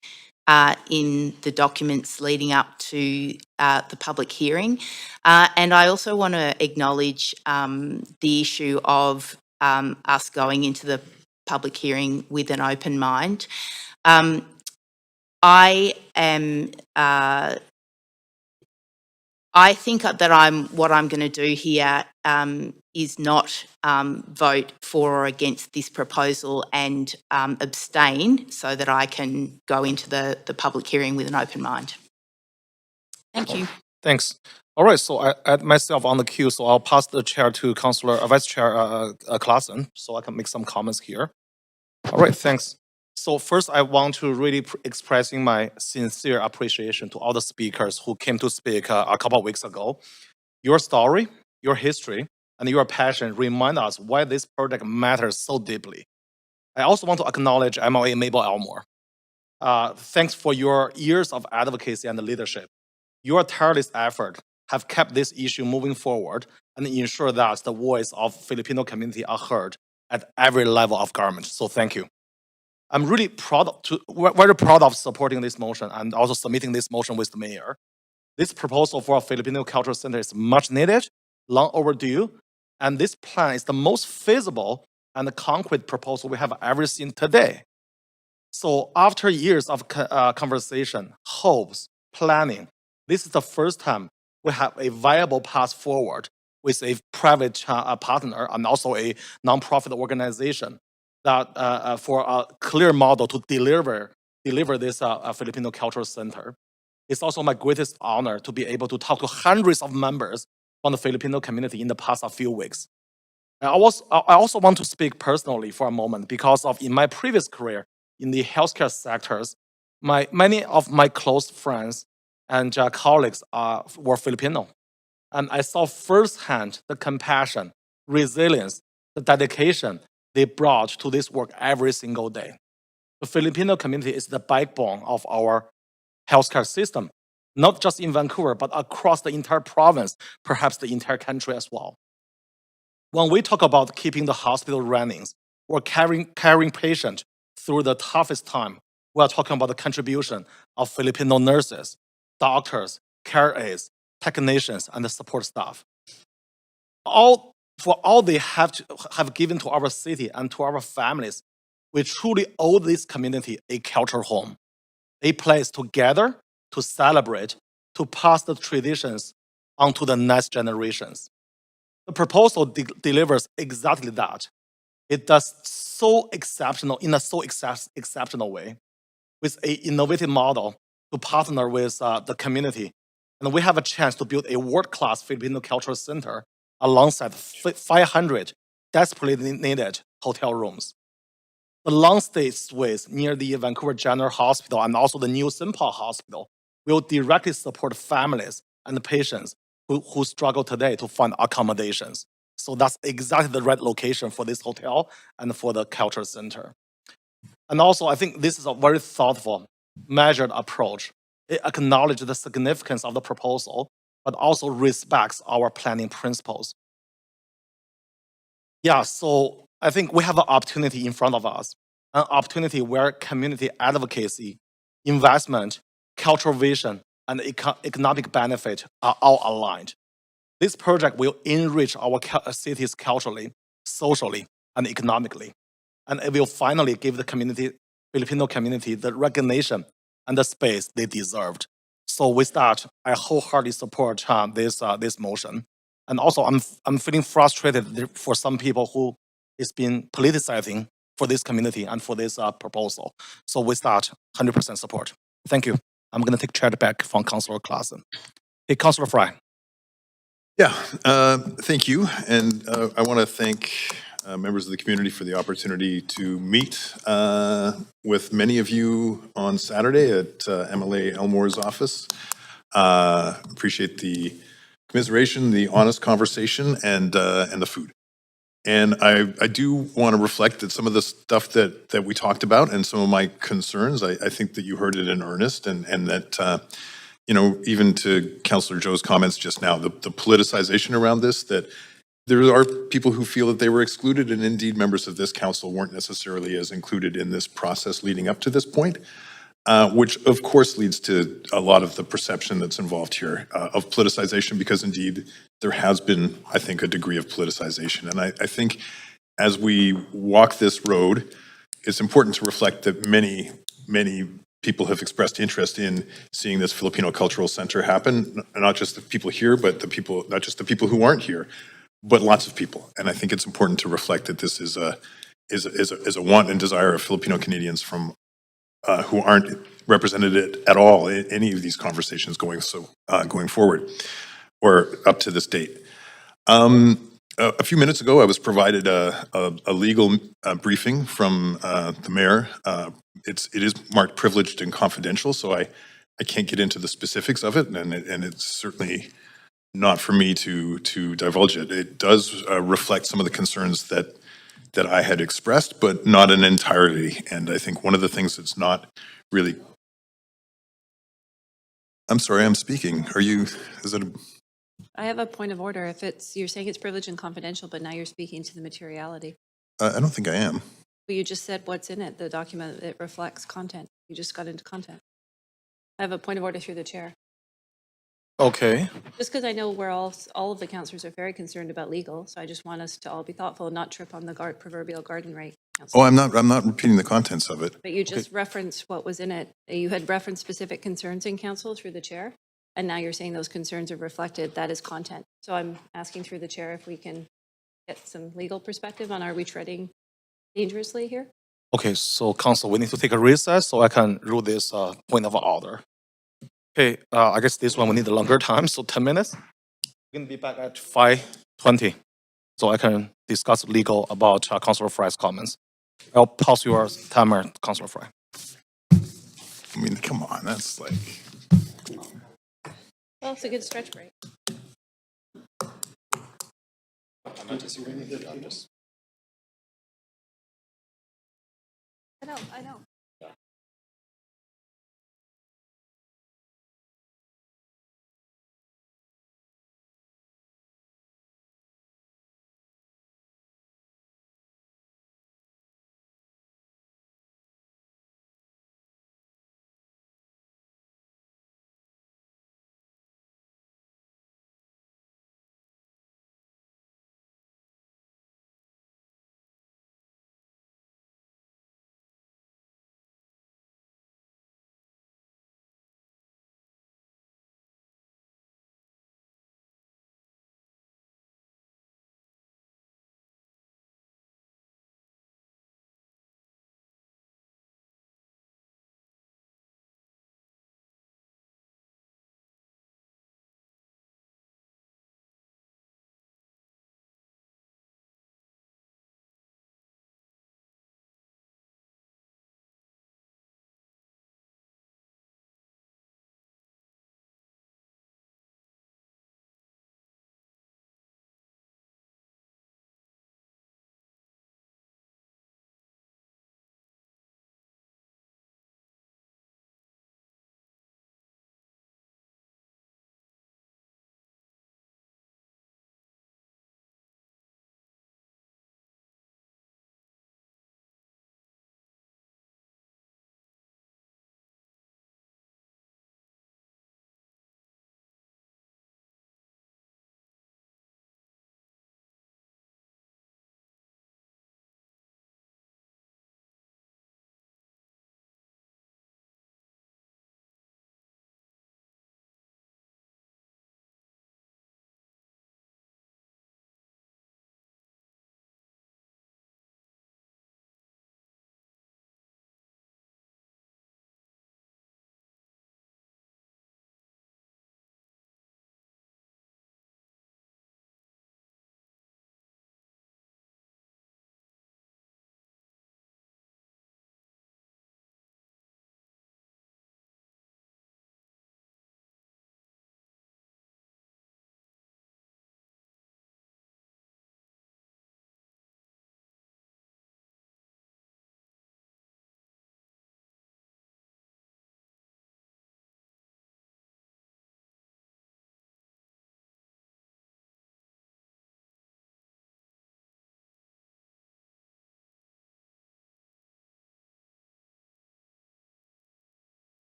in the documents leading up to the public hearing. And I also want to acknowledge the issue of us going into the public hearing with an open mind. I am I think that what I'm going to do here is not vote for or against this proposal and abstain so that I can go into the public hearing with an open mind. Thank you. Thanks. All right, so I add myself on the queue, so I'll pass the chair to Vice Chair Claassen, so I can make some comments here. All right, thanks. So first, I want to really expressing my sincere appreciation to all the speakers who came to speak a couple of weeks ago. Your story, your history, and your passion remind us why this project matters so deeply. I also want to acknowledge MLA Mabel Elmore. Thanks for your years of advocacy and leadership. Your tireless effort have kept this issue moving forward and ensure that the voice of Filipino community are heard at every level of government. So thank you. I'm really very proud of supporting this motion and also submitting this motion with the mayor. This proposal for a Filipino Cultural Center is much needed, long overdue, and this plan is the most feasible and concrete proposal we have ever seen today. So after years of conversation, hopes, planning, this is the first time we have a viable path forward with a private partner and also a nonprofit organization that for a clear model to deliver this Filipino Cultural Center. It's also my greatest honor to be able to talk to hundreds of members from the Filipino community in the past few weeks. I also want to speak personally for a moment because in my previous career in the healthcare sectors, many of my close friends and colleagues were Filipino. And I saw firsthand the compassion, resilience, the dedication they brought to this work every single day. The Filipino community is the backbone of our healthcare system, not just in Vancouver, but across the entire province, perhaps the entire country as well. When we talk about keeping the hospital running or caring patients through the toughest time, we are talking about the contribution of Filipino nurses, doctors, care aides, technicians, and the support staff. For all they have given to our city and to our families, we truly owe this community a cultural home, a place to gather, to celebrate, to pass the traditions on to the next generations. The proposal delivers exactly that. It does so exceptional in a so exceptional way, with an innovative model to partner with the community, and we have a chance to build a world-class Filipino Cultural Center alongside 500 desperately needed hotel rooms. The long-stay suites near the Vancouver General Hospital and also the new St. Paul Hospital will directly support families and patients who struggle today to find accommodations. So that's exactly the right location for this hotel and for the cultural center. And also, I think this is a very thoughtful, measured approach. It acknowledges the significance of the proposal, but also respects our planning principles. Yeah, so I think we have an opportunity in front of us, an opportunity where community advocacy, investment, cultural vision, and economic benefit are all aligned. This project will enrich our cities culturally, socially, and economically. And it will finally give the Filipino community the recognition and the space they deserved. So with that, I wholeheartedly support this motion. And also, I'm feeling frustrated for some people who is been politicizing for this community and for this proposal. So with that, 100% support. Thank you. I'm going to take chair back from Councillor Clausen. Hey, Councillor Fry. Yeah, thank you. And I want to thank members of the community for the opportunity to meet with many of you on Saturday at MLA Elmore's office. Appreciate the commiseration, the honest conversation, and the food. And I do want to reflect that some of the stuff that we talked about and some of my concerns, I think that you heard it in earnest, and that you know, even to Councillor Joe's comments just now, the politicization around this, that there are people who feel that they were excluded, and indeed members of this council weren't necessarily as included in this process leading up to this point, which of course leads to a lot of the perception that's involved here of politicization, because indeed there has been, I think, a degree of politicization. And I think as we walk this road, it's important to reflect that many people have expressed interest in seeing this Filipino Cultural Center happen, not just the people here, but the people, not just the people who aren't here, but lots of people. And I think it's important to reflect that this is a want and desire of Filipino Canadians from who aren't represented at all in any of these conversations going forward or up to this date. A few minutes ago, I was provided a legal briefing from the mayor. It is marked privileged and confidential, so I can't get into the specifics of it, and it's certainly not for me to divulge it. It does reflect some of the concerns that I had expressed, but not in entirety. And I think one of the things that's not really. I'm sorry, I'm speaking. Is it I have a point of order. If you're saying it's privileged and confidential, but now you're speaking to the materiality. I don't think I am. Well, you just said what's in it, the document, it reflects content. You just got into content. I have a point of order through the chair. Okay. Just because I know we're all of the councillors are very concerned about legal, so I just want us to all be thoughtful and not trip on the proverbial garden rate. Oh, I'm not repeating the contents of it. But you just referenced what was in it. You had referenced specific concerns in council through the chair, and now you're saying those concerns are reflected. That is content. So I'm asking through the chair if we can get some legal perspective on, are we treading dangerously here? Okay, so council, we need to take a recess so I can rule this point of order. Okay, I guess this one we need a longer time, so 10 minutes. We're gonna be back at 5:20, so I can discuss legal about Councillor Fry's comments. I'll pause your timer, Councillor Fry. I mean, come on, that's like. Well, it's a good stretch break. I'm not disagreeing with it, I'm just. I know.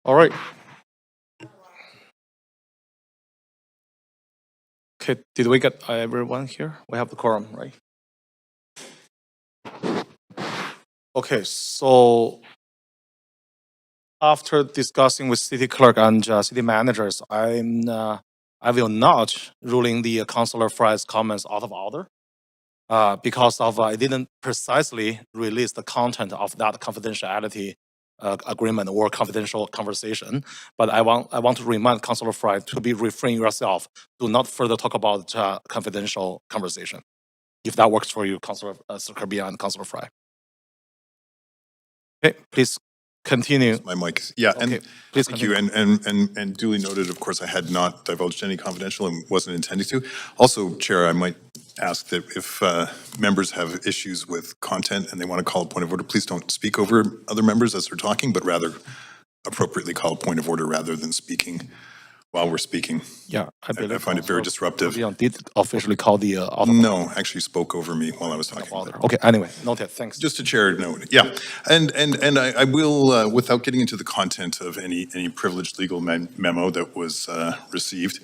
All right. Okay, did we get everyone here? We have the quorum, right? Okay, so after discussing with city clerk and city managers, I will not ruling the Councillor Fry's comments out of order because of I didn't precisely release the content of that confidentiality agreement or confidential conversation. But I want to remind Councillor Fry to be refrain yourself. Do not further talk about confidential conversation. If that works for you, Councillor Kirby and Councillor Fry. Okay, please continue. My mic. Yeah, Okay, and please thank you. continue. And duly noted, of course, I had not divulged any confidential and wasn't intending to. Also, Chair, I might ask that if members have issues with content and they want to call a point of order, please don't speak over other members as they're talking, but rather appropriately call a point of order rather than speaking while we're speaking. Yeah, I believe I find it very disruptive. Leon did officially call the No, actually spoke over me while I was talking. Okay, anyway, noted. Thanks. Just a chair note, yeah. And I will, without getting into the content of any privileged legal memo that was received,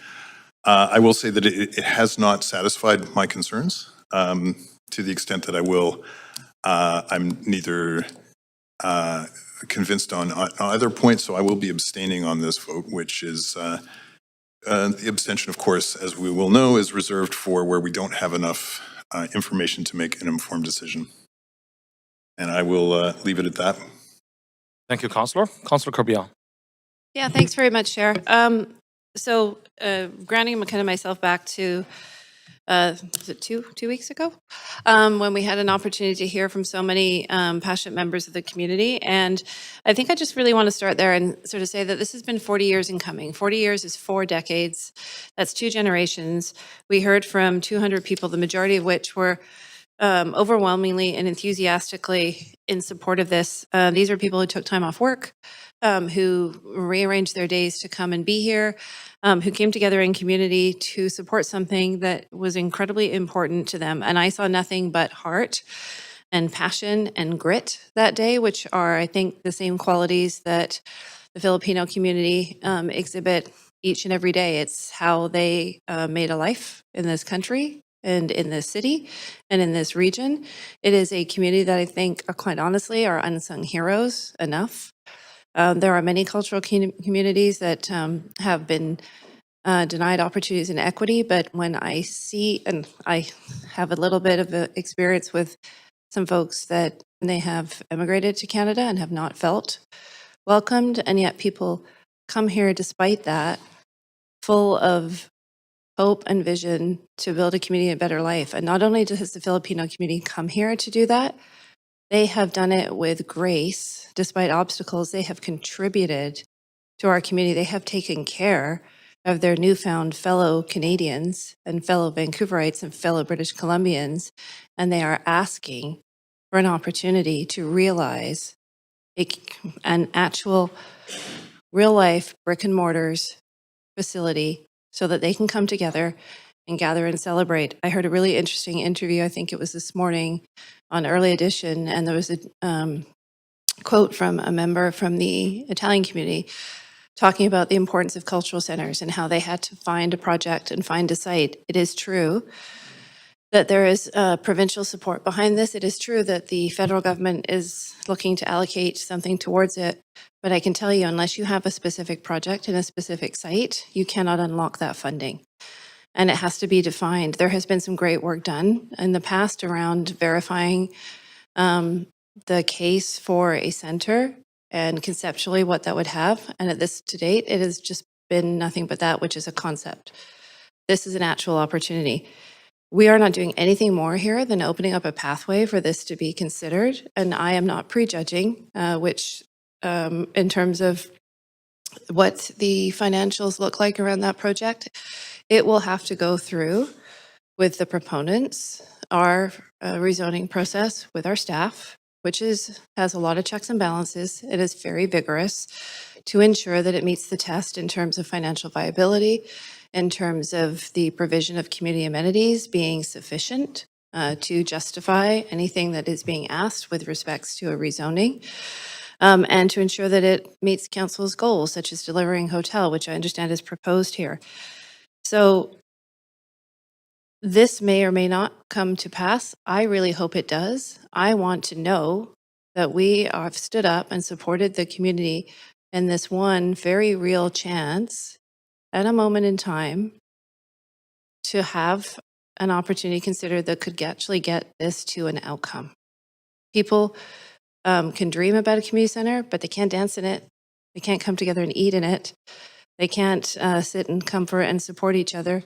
I will say that it has not satisfied my concerns to the extent that I'm neither convinced on either point, so I will be abstaining on this vote, which is the abstention, of course, as we will know, is reserved for where we don't have enough information to make an informed decision. And I will leave it at that. Thank you, Councillor. Councillor Kirby. Yeah, thanks very much, Chair. So grounding kind of myself back to, was it two weeks ago? When we had an opportunity to hear from so many passionate members of the community. And I think I just really want to start there and sort of say that this has been 40 years in coming. 40 years is 4 decades. That's 2 generations. We heard from 200 people, the majority of which were overwhelmingly and enthusiastically in support of this. These are people who took time off work, who rearranged their days to come and be here, who came together in community to support something that was incredibly important to them. And I saw nothing but heart and passion and grit that day, which are, I think, the same qualities that the Filipino community exhibit each and every day. It's how they made a life in this country and in this city and in this region. It is a community that I think, quite honestly, are unsung heroes enough. There are many cultural communities that have been denied opportunities and equity, but when I see, and I have a little bit of experience with some folks that they have immigrated to Canada and have not felt welcomed, and yet people come here despite that, full of hope and vision to build a community, a better life. And not only does the Filipino community come here to do that, they have done it with grace. Despite obstacles, they have contributed to our community. They have taken care of their newfound fellow Canadians and fellow Vancouverites and fellow British Columbians, and they are asking for an opportunity to realize an actual real-life brick and mortars facility so that they can come together and gather and celebrate. I heard a really interesting interview, I think it was this morning, on Early Edition, and there was a quote from a member from the Italian community talking about the importance of cultural centers and how they had to find a project and find a site. It is true that there is provincial support behind this. It is true that the federal government is looking to allocate something towards it. But I can tell you, unless you have a specific project and a specific site, you cannot unlock that funding. And it has to be defined. There has been some great work done in the past around verifying the case for a center and conceptually what that would have. And at this to date, it has just been nothing but that, which is a concept. This is an actual opportunity. We are not doing anything more here than opening up a pathway for this to be considered. And I am not prejudging, which in terms of what the financials look like around that project, it will have to go through with the proponents, our rezoning process with our staff, which has a lot of checks and balances. It is very vigorous to ensure that it meets the test in terms of financial viability, in terms of the provision of community amenities being sufficient to justify anything that is being asked with respects to a rezoning. and to ensure that it meets council's goals, such as delivering hotel, which I understand is proposed here. So this may or may not come to pass. I really hope it does. I want to know that we have stood up and supported the community in this one very real chance at a moment in time to have an opportunity considered that could actually get this to an outcome. People can dream about a community center, but they can't dance in it. They can't come together and eat in it. They can't sit in comfort and support each other.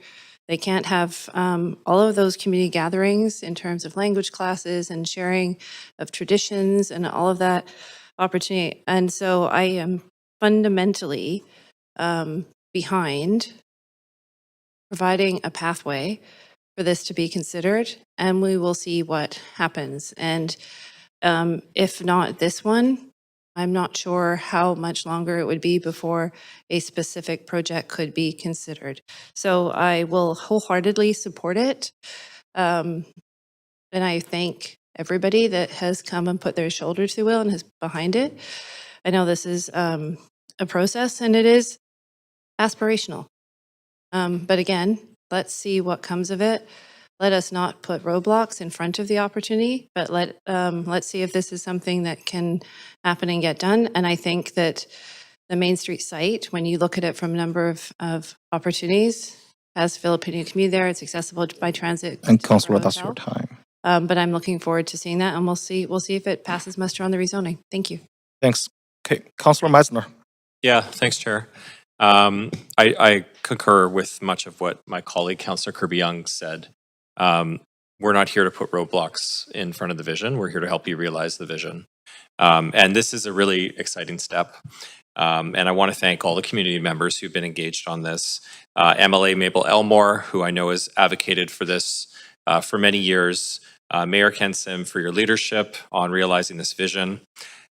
They can't have all of those community gatherings in terms of language classes and sharing of traditions and all of that opportunity. And so I am fundamentally behind providing a pathway for this to be considered, and we will see what happens. And if not this one, I'm not sure how much longer it would be before a specific project could be considered. So I will wholeheartedly support it. And I thank everybody that has come and put their shoulder to the wheel and is behind it. I know this is a process and it is aspirational. But again, let's see what comes of it. Let us not put roadblocks in front of the opportunity, but let's see if this is something that can happen and get done. And I think that the Main Street site, when you look at it from a number of opportunities, has Filipino community there. It's accessible by transit. And Councillor, that's your time. But I'm looking forward to seeing that, and we'll see if it passes muster on the rezoning. Thank you. Thanks. Okay, Councillor Meisner. Yeah, thanks, Chair. I concur with much of what my colleague, Councillor Kirby-Yung, said. We're not here to put roadblocks in front of the vision. We're here to help you realize the vision. And this is a really exciting step. And I want to thank all the community members who've been engaged on this. MLA Mabel Elmore, who I know has advocated for this for many years. Mayor Ken Sim, for your leadership on realizing this vision.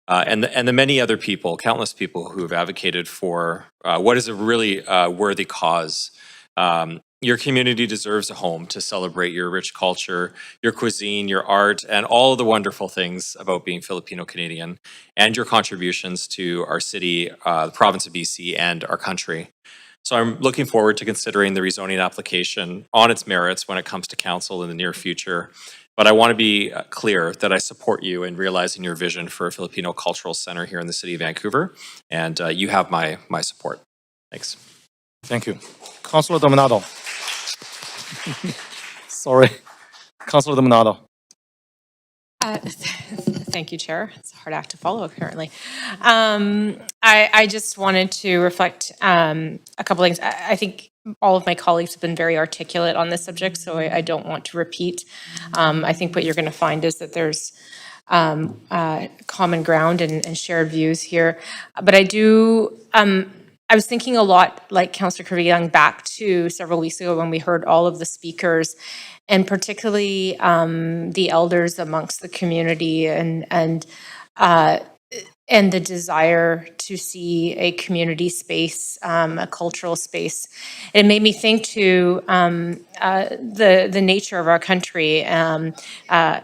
And the many other people, countless people who have advocated for what is a really worthy cause. Your community deserves a home to celebrate your rich culture, your cuisine, your art, and all of the wonderful things about being Filipino Canadian, and your contributions to our city, the province of BC, and our country. So I'm looking forward to considering the rezoning application on its merits when it comes to council in the near future. But I want to be clear that I support you in realizing your vision for a Filipino Cultural Center here in the city of Vancouver, and you have my support. Thanks. Thank you. Councillor Dominado. Sorry. Councillor Dominado. Thank you, Chair. It's a hard act to follow, apparently. I just wanted to reflect a couple things. I think all of my colleagues have been very articulate on this subject, so I don't want to repeat. I think what you're going to find is that there's common ground and shared views here. But I was thinking a lot, like Councillor Kirby-Yung, back to several weeks ago when we heard all of the speakers, and particularly the elders amongst the community, and the desire to see a community space, a cultural space. It made me think to the nature of our country,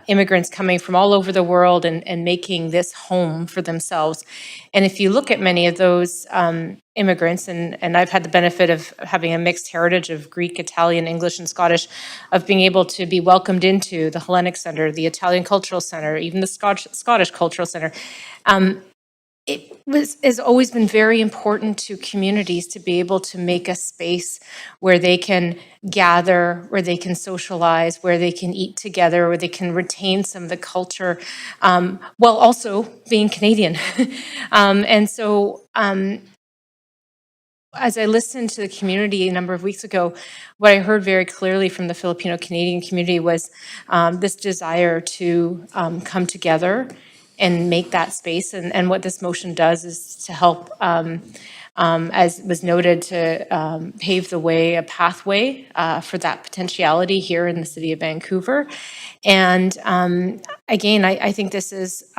immigrants coming from all over the world and making this home for themselves. And if you look at many of those immigrants, and I've had the benefit of having a mixed heritage of Greek, Italian, English, and Scottish, of being able to be welcomed into the Hellenic Center, the Italian Cultural Center, even the Scottish Cultural Center. Has always been very important to communities to be able to make a space where they can gather, where they can socialize, where they can eat together, where they can retain some of the culture, while also being Canadian. And so, as I listened to the community a number of weeks ago, what I heard very clearly from the Filipino Canadian community was this desire to come together and make that space. And what this motion does is to help, as was noted, to pave the way, a pathway for that potentiality here in the city of Vancouver. And again, I think this is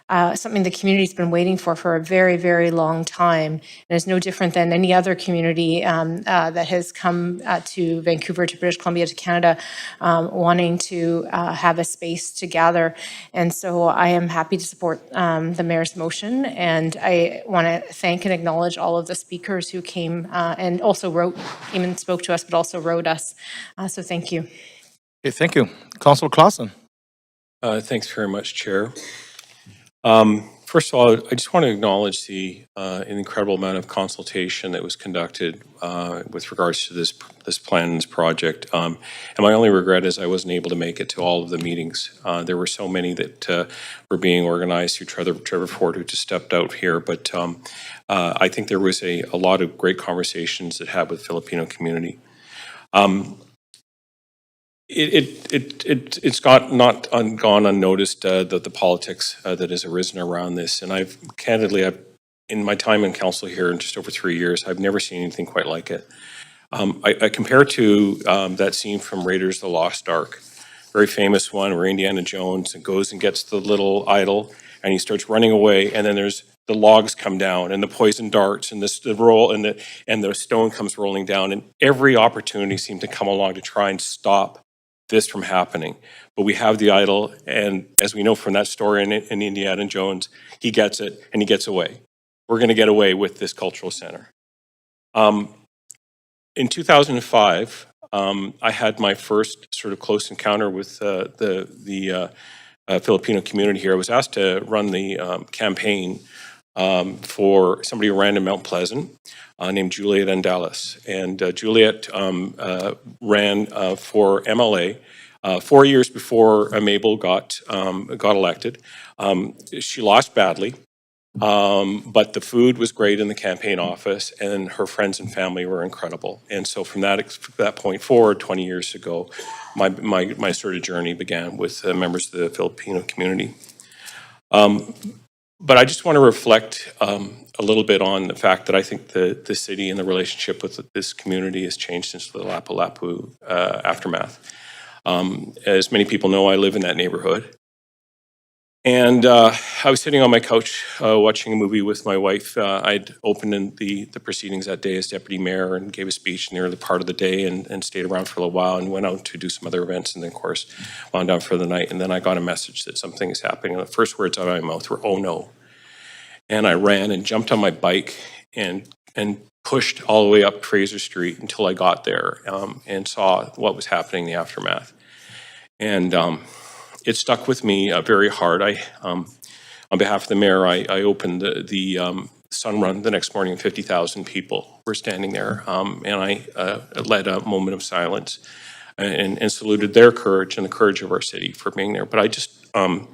something the community's been waiting for a very, very long time. And it's no different than any other community that has come to Vancouver, to British Columbia, to Canada, wanting to have a space to gather. And so I am happy to support the mayor's motion. And I want to thank and acknowledge all of the speakers who came and also came and spoke to us, but also wrote us. So thank you. Okay, thank you. Councillor Clausen. Thanks very much, Chair. First of all, I just want to acknowledge the incredible amount of consultation that was conducted with regards to this plan and this project. And my only regret is I wasn't able to make it to all of the meetings. There were so many that were being organized through Trevor Ford, who just stepped out here. But I think there was a lot of great conversations that had with the Filipino community. It's not gone unnoticed the politics that has arisen around this, and I've in my time in council here in just over 3 years, I've never seen anything quite like it. I compare it to that scene from Raiders of the Lost Ark, very famous one where Indiana Jones goes and gets the little idol, and he starts running away, and then there's the logs come down and the poison darts and the stone comes rolling down, and every opportunity seemed to come along to try and stop this from happening. But we have the idol, and as we know from that story in Indiana Jones, he gets it and he gets away. We're going to get away with this cultural center. In 2005, I had my first sort of close encounter with the Filipino community here. I was asked to run the campaign for somebody who ran in Mount Pleasant named Juliet Andalas. And Juliet ran for MLA 4 years before Mabel got elected. She lost badly, but the food was great in the campaign office, and her friends and family were incredible. And so from that point forward, 20 years ago, my sort of journey began with members of the Filipino community. But I just want to reflect a little bit on the fact that I think the city and the relationship with this community has changed since the Lapu-Lapu aftermath. As many people know, I live in that neighborhood. And I was sitting on my couch watching a movie with my wife. I'd opened in the proceedings that day as deputy mayor and gave a speech in the early part of the day and stayed around for a little while and went out to do some other events, and then, of course, wound down for the night. And then I got a message that something is happening. And the first words out of my mouth were, "Oh no." And I ran and jumped on my bike and pushed all the way up Fraser Street until I got there and saw what was happening in the aftermath. And it stuck with me very hard. On behalf of the mayor, I opened the Sun Run the next morning. 50,000 people were standing there, and I led a moment of silence and saluted their courage and the courage of our city for being there. But I just want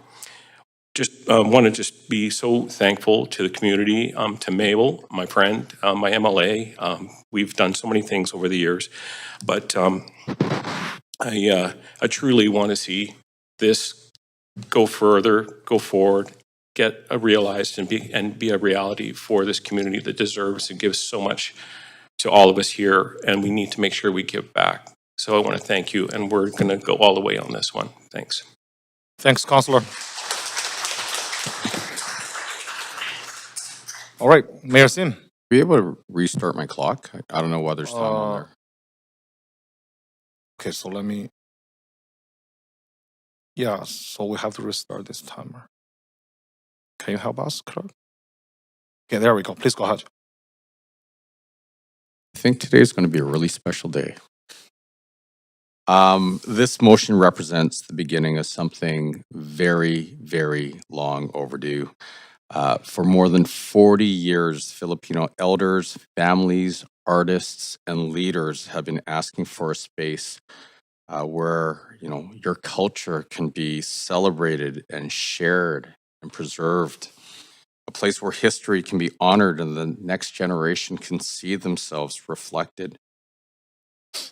to just be so thankful to the community, to Mabel, my friend, my MLA. We've done so many things over the years, but I truly want to see this go further, go forward, get realized and be a reality for this community that deserves and gives so much to all of us here, and we need to make sure we give back. So I want to thank you, and we're going to go all the way on this one. Thanks. Thanks, Councillor. All right, Mayor Sim. Be able to restart my clock? I don't know why there's time on there. Okay, so let me. Yeah, so we have to restart this timer. Can you help us, clerk? Okay, there we go. Please go ahead. I think today is going to be a really special day. This motion represents the beginning of something very, very long overdue. For more than 40 years, Filipino elders, families, artists, and leaders have been asking for a space where, your culture can be celebrated and shared and preserved. A place where history can be honored and the next generation can see themselves reflected.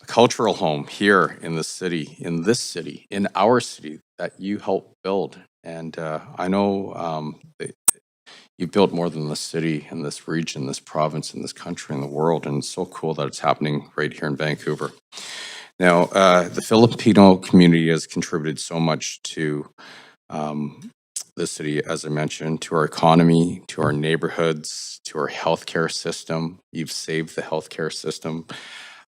A cultural home here in the city, in this city, in our city that you helped build. And I know that you built more than the city and this region, this province, and this country and the world. And it's so cool that it's happening right here in Vancouver. Now, the Filipino community has contributed so much to the city, as I mentioned, to our economy, to our neighborhoods, to our healthcare system. You've saved the healthcare system,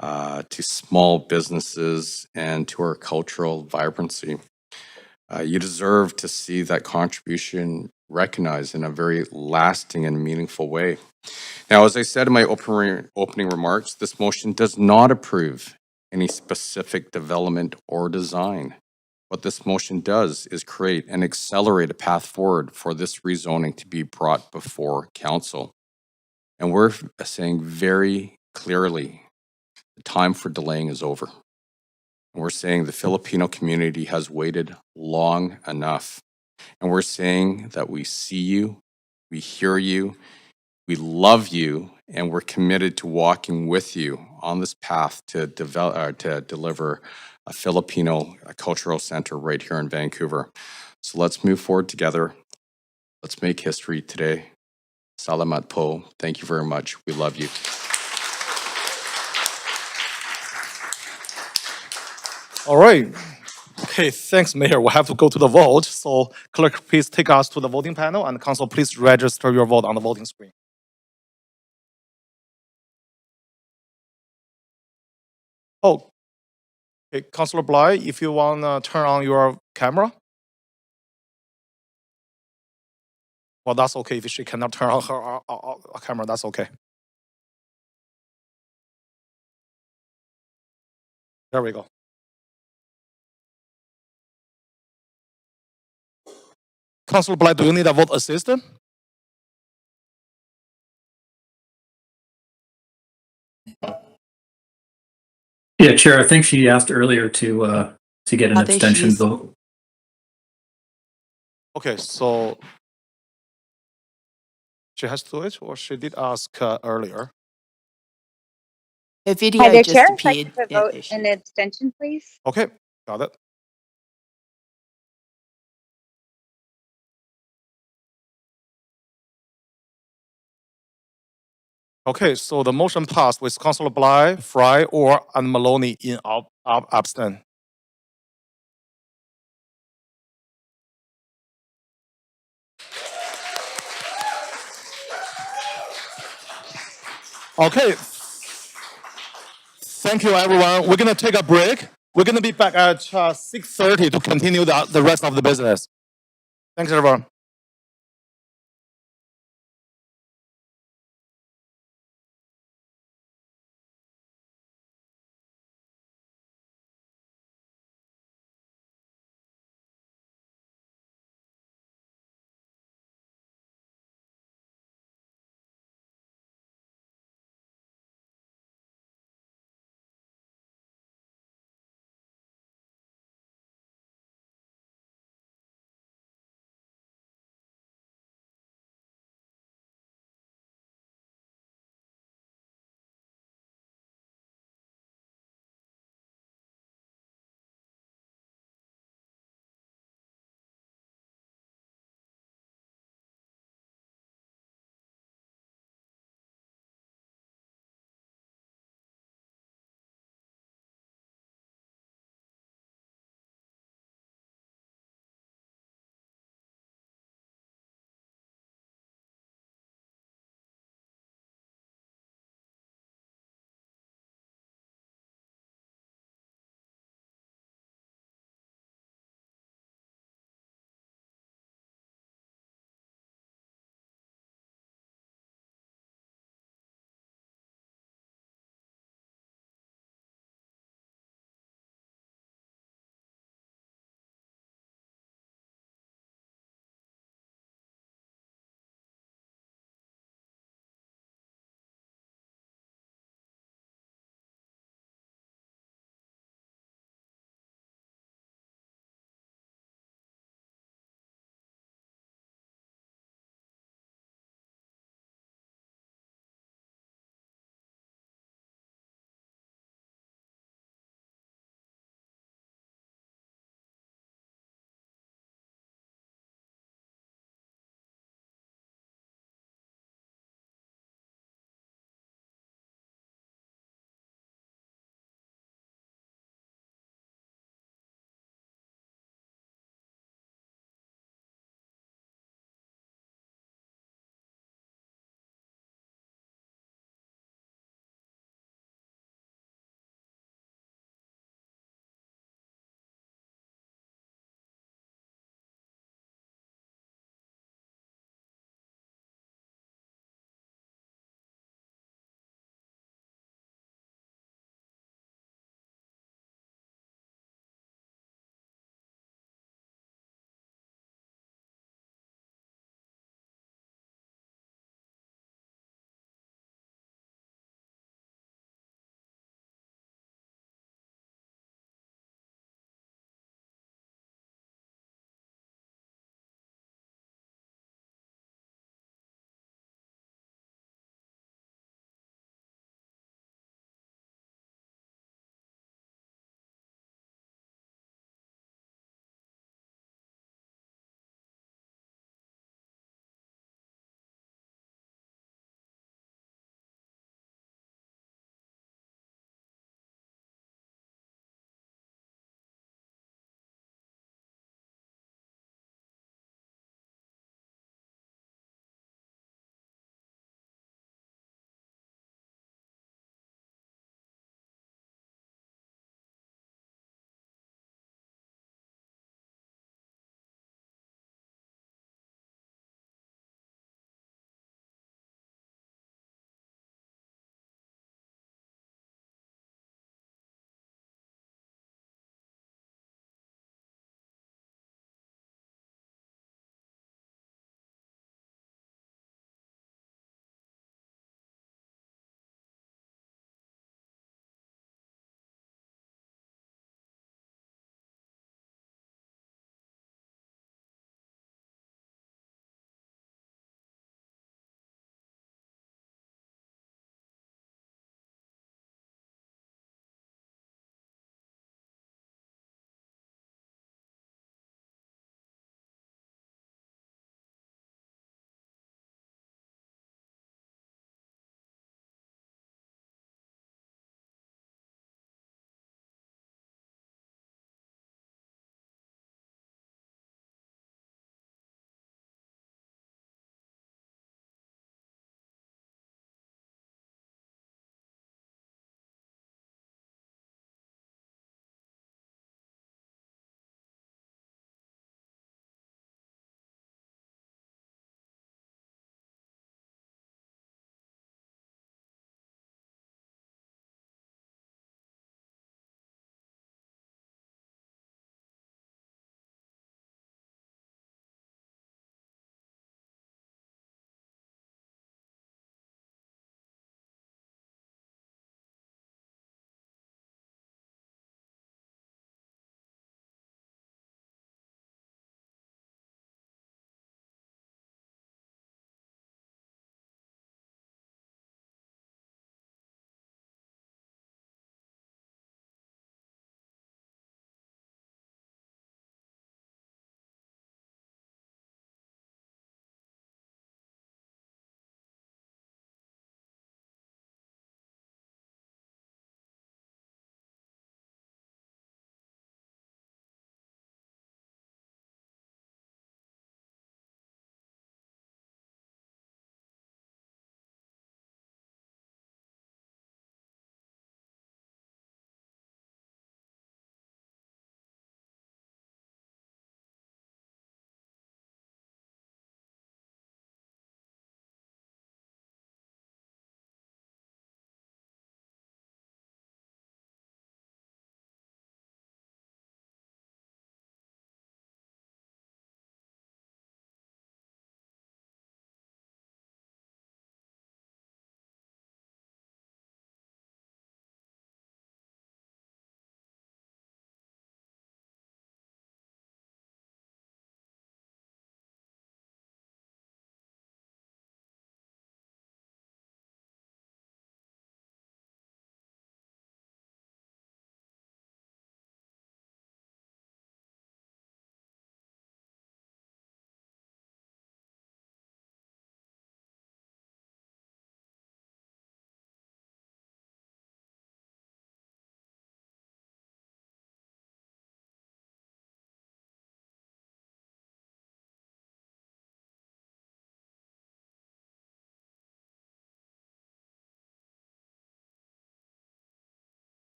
to small businesses, and to our cultural vibrancy. You deserve to see that contribution recognized in a very lasting and meaningful way. Now, as I said in my opening remarks, this motion does not approve any specific development or design. What this motion does is create and accelerate a path forward for this rezoning to be brought before council. And we're saying very clearly, the time for delaying is over. And we're saying the Filipino community has waited long enough. And we're saying that we see you, we hear you, we love you, and we're committed to walking with you on this path to deliver a Filipino cultural center right here in Vancouver. So let's move forward together. Let's make history today. Salamat po. Thank you very much. We love you. All right. Okay, thanks, Mayor. We'll have to go to the vote. So clerk, please take us to the voting panel, and council, please register your vote on the voting screen. Oh, okay, Councilor Bly, if you want to turn on your camera. Well, that's okay. If she cannot turn on her camera, that's okay. There we go. Councilor Bly, do you need a vote assistant? Yeah, Chair, I think she asked earlier to get an Oh, there she abstention is. vote. Okay, so she has to do it, or she did ask earlier. Her Hi video there, just Chair. If I appeared. could Yeah, vote there she an is. abstention, please. Okay, got it. Okay, so the motion passed with Councilor Bly, Fry, or and Maloney in abstain. Okay. Thank you, everyone. We're going to take a break. We're going to be back at 6:30 to continue the rest of the business. Thanks, everyone.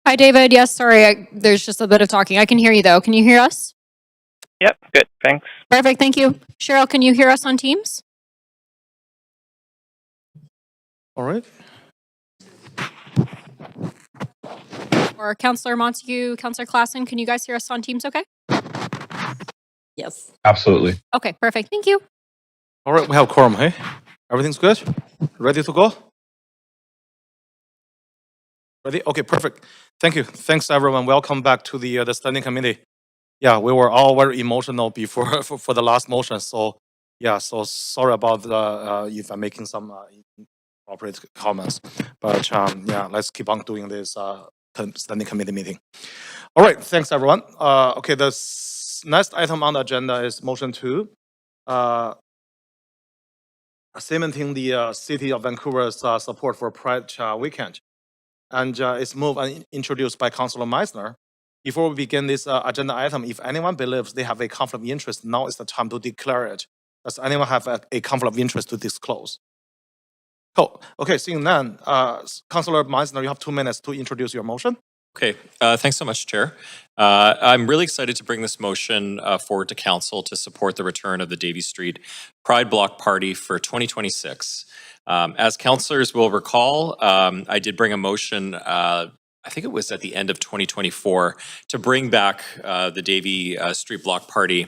Hi, David. Yes, sorry, there's just a bit of talking. I can hear you, though. Can you hear us? Yep, good, thanks. Perfect, thank you. Cheryl, can you hear us on Teams? All right. Or Councillor Montague, Councillor Klassen, can you guys hear us on Teams okay? Yes. Absolutely. Okay, perfect. Thank you. All right, we have quorum, hey? Everything's good? Ready to go? Ready? Okay, perfect. Thank you. Thanks, everyone. Welcome back to the standing committee. Yeah, we were all very emotional before for the last motion. So, yeah, so sorry about the if I'm making some inappropriate comments. But yeah, let's keep on doing this standing committee meeting. All right, thanks, everyone. Okay, the next item on the agenda is motion 2. Cementing the City of Vancouver's support for Pride Weekend. And it's moved and introduced by Councillor Meisner. Before we begin this agenda item, if anyone believes they have a conflict of interest, now is the time to declare it. Does anyone have a conflict of interest to disclose? Cool. Okay, seeing none, Councillor Meisner, you have 2 minutes to introduce your motion. Okay, thanks so much, Chair. I'm really excited to bring this motion forward to Council to support the return of the Davie Street Pride Block Party for 2026. As councillors will recall, I did bring a motion, I think it was at the end of 2024, to bring back the Davie Street Block Party,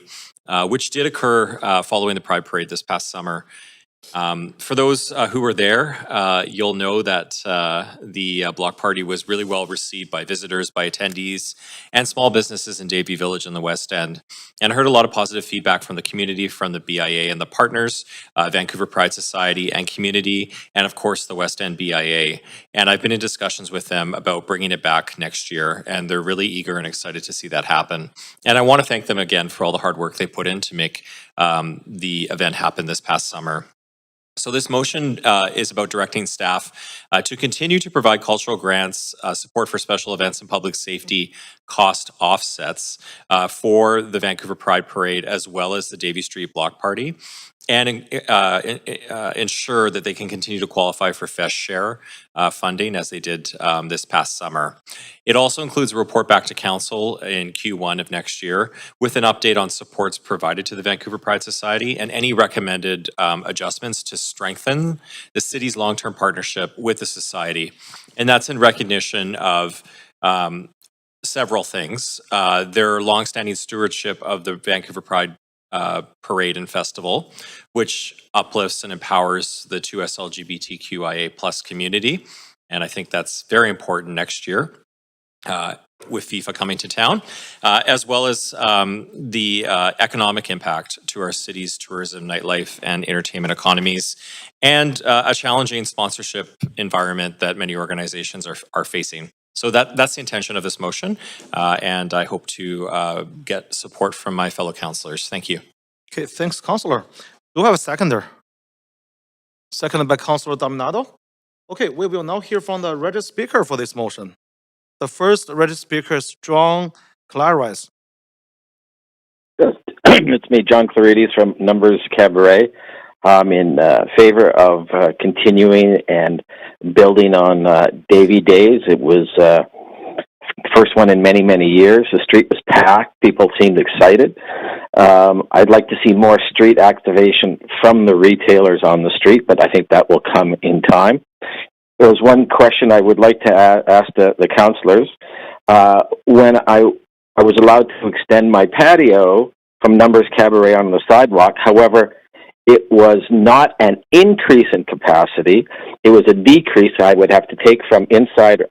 which did occur following the Pride Parade this past summer. For those who were there, you'll know that the block party was really well received by visitors, by attendees, and small businesses in Davie Village in the West End. And I heard a lot of positive feedback from the community, from the BIA and the partners, Vancouver Pride Society and community, and of course the West End BIA. And I've been in discussions with them about bringing it back next year, and they're really eager and excited to see that happen. And I want to thank them again for all the hard work they put in to make the event happen this past summer. So this motion is about directing staff to continue to provide cultural grants, support for special events and public safety cost offsets for the Vancouver Pride Parade, as well as the Davie Street Block Party, and ensure that they can continue to qualify for Fest Share funding as they did this past summer. It also includes a report back to Council in Q1 of next year with an update on supports provided to the Vancouver Pride Society and any recommended adjustments to strengthen the city's long-term partnership with the society. And that's in recognition of several things. Their longstanding stewardship of the Vancouver Pride Parade and Festival, which uplifts and empowers the 2S LGBTQIA plus community. And I think that's very important next year with FIFA coming to town, as well as the economic impact to our city's tourism, nightlife, and entertainment economies, and a challenging sponsorship environment that many organizations are facing. So that's the intention of this motion, and I hope to get support from my fellow councillors. Thank you. Okay, thanks, Councillor. Do we have a seconder? Seconded by Councillor Dominado. Okay, we will now hear from the registered speaker for this motion. The first registered speaker is John Clarice. It's me, John Clarides from Numbers Cabaret. I'm in favor of continuing and building on Davie Days. It was first one in many, many years. The street was packed. People seemed excited. I'd like to see more street activation from the retailers on the street, but I think that will come in time. There was one question I would like to ask the councillors. When I was allowed to extend my patio from Numbers Cabaret on the sidewalk, however, it was not an increase in capacity. It was a decrease I would have to take from the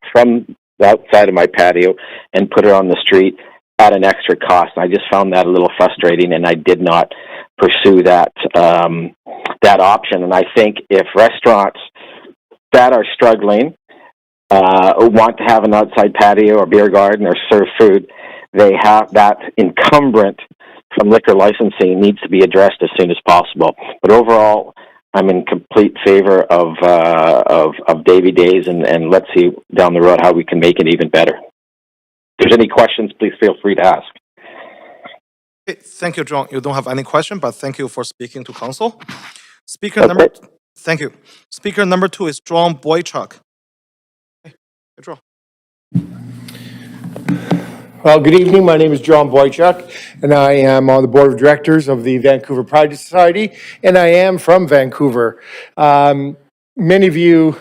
outside of my patio and put it on the street at an extra cost. I just found that a little frustrating, and I did not pursue that option. And I think if restaurants that are struggling want to have an outside patio or beer garden or serve food, they have that encumbrance from liquor licensing needs to be addressed as soon as possible. But overall, I'm in complete favor of Davie Days, and let's see down the road how we can make it even better. If there's any questions, please feel free to ask. Okay, thank you, John. You don't have any question, but thank you for speaking to council. Speaker number, thank you. Speaker number 2 is John Boychuk. Hey, John. Well, good evening. My name is John Boychuk, and I am on the board of directors of the Vancouver Pride Society, and I am from Vancouver. Many of you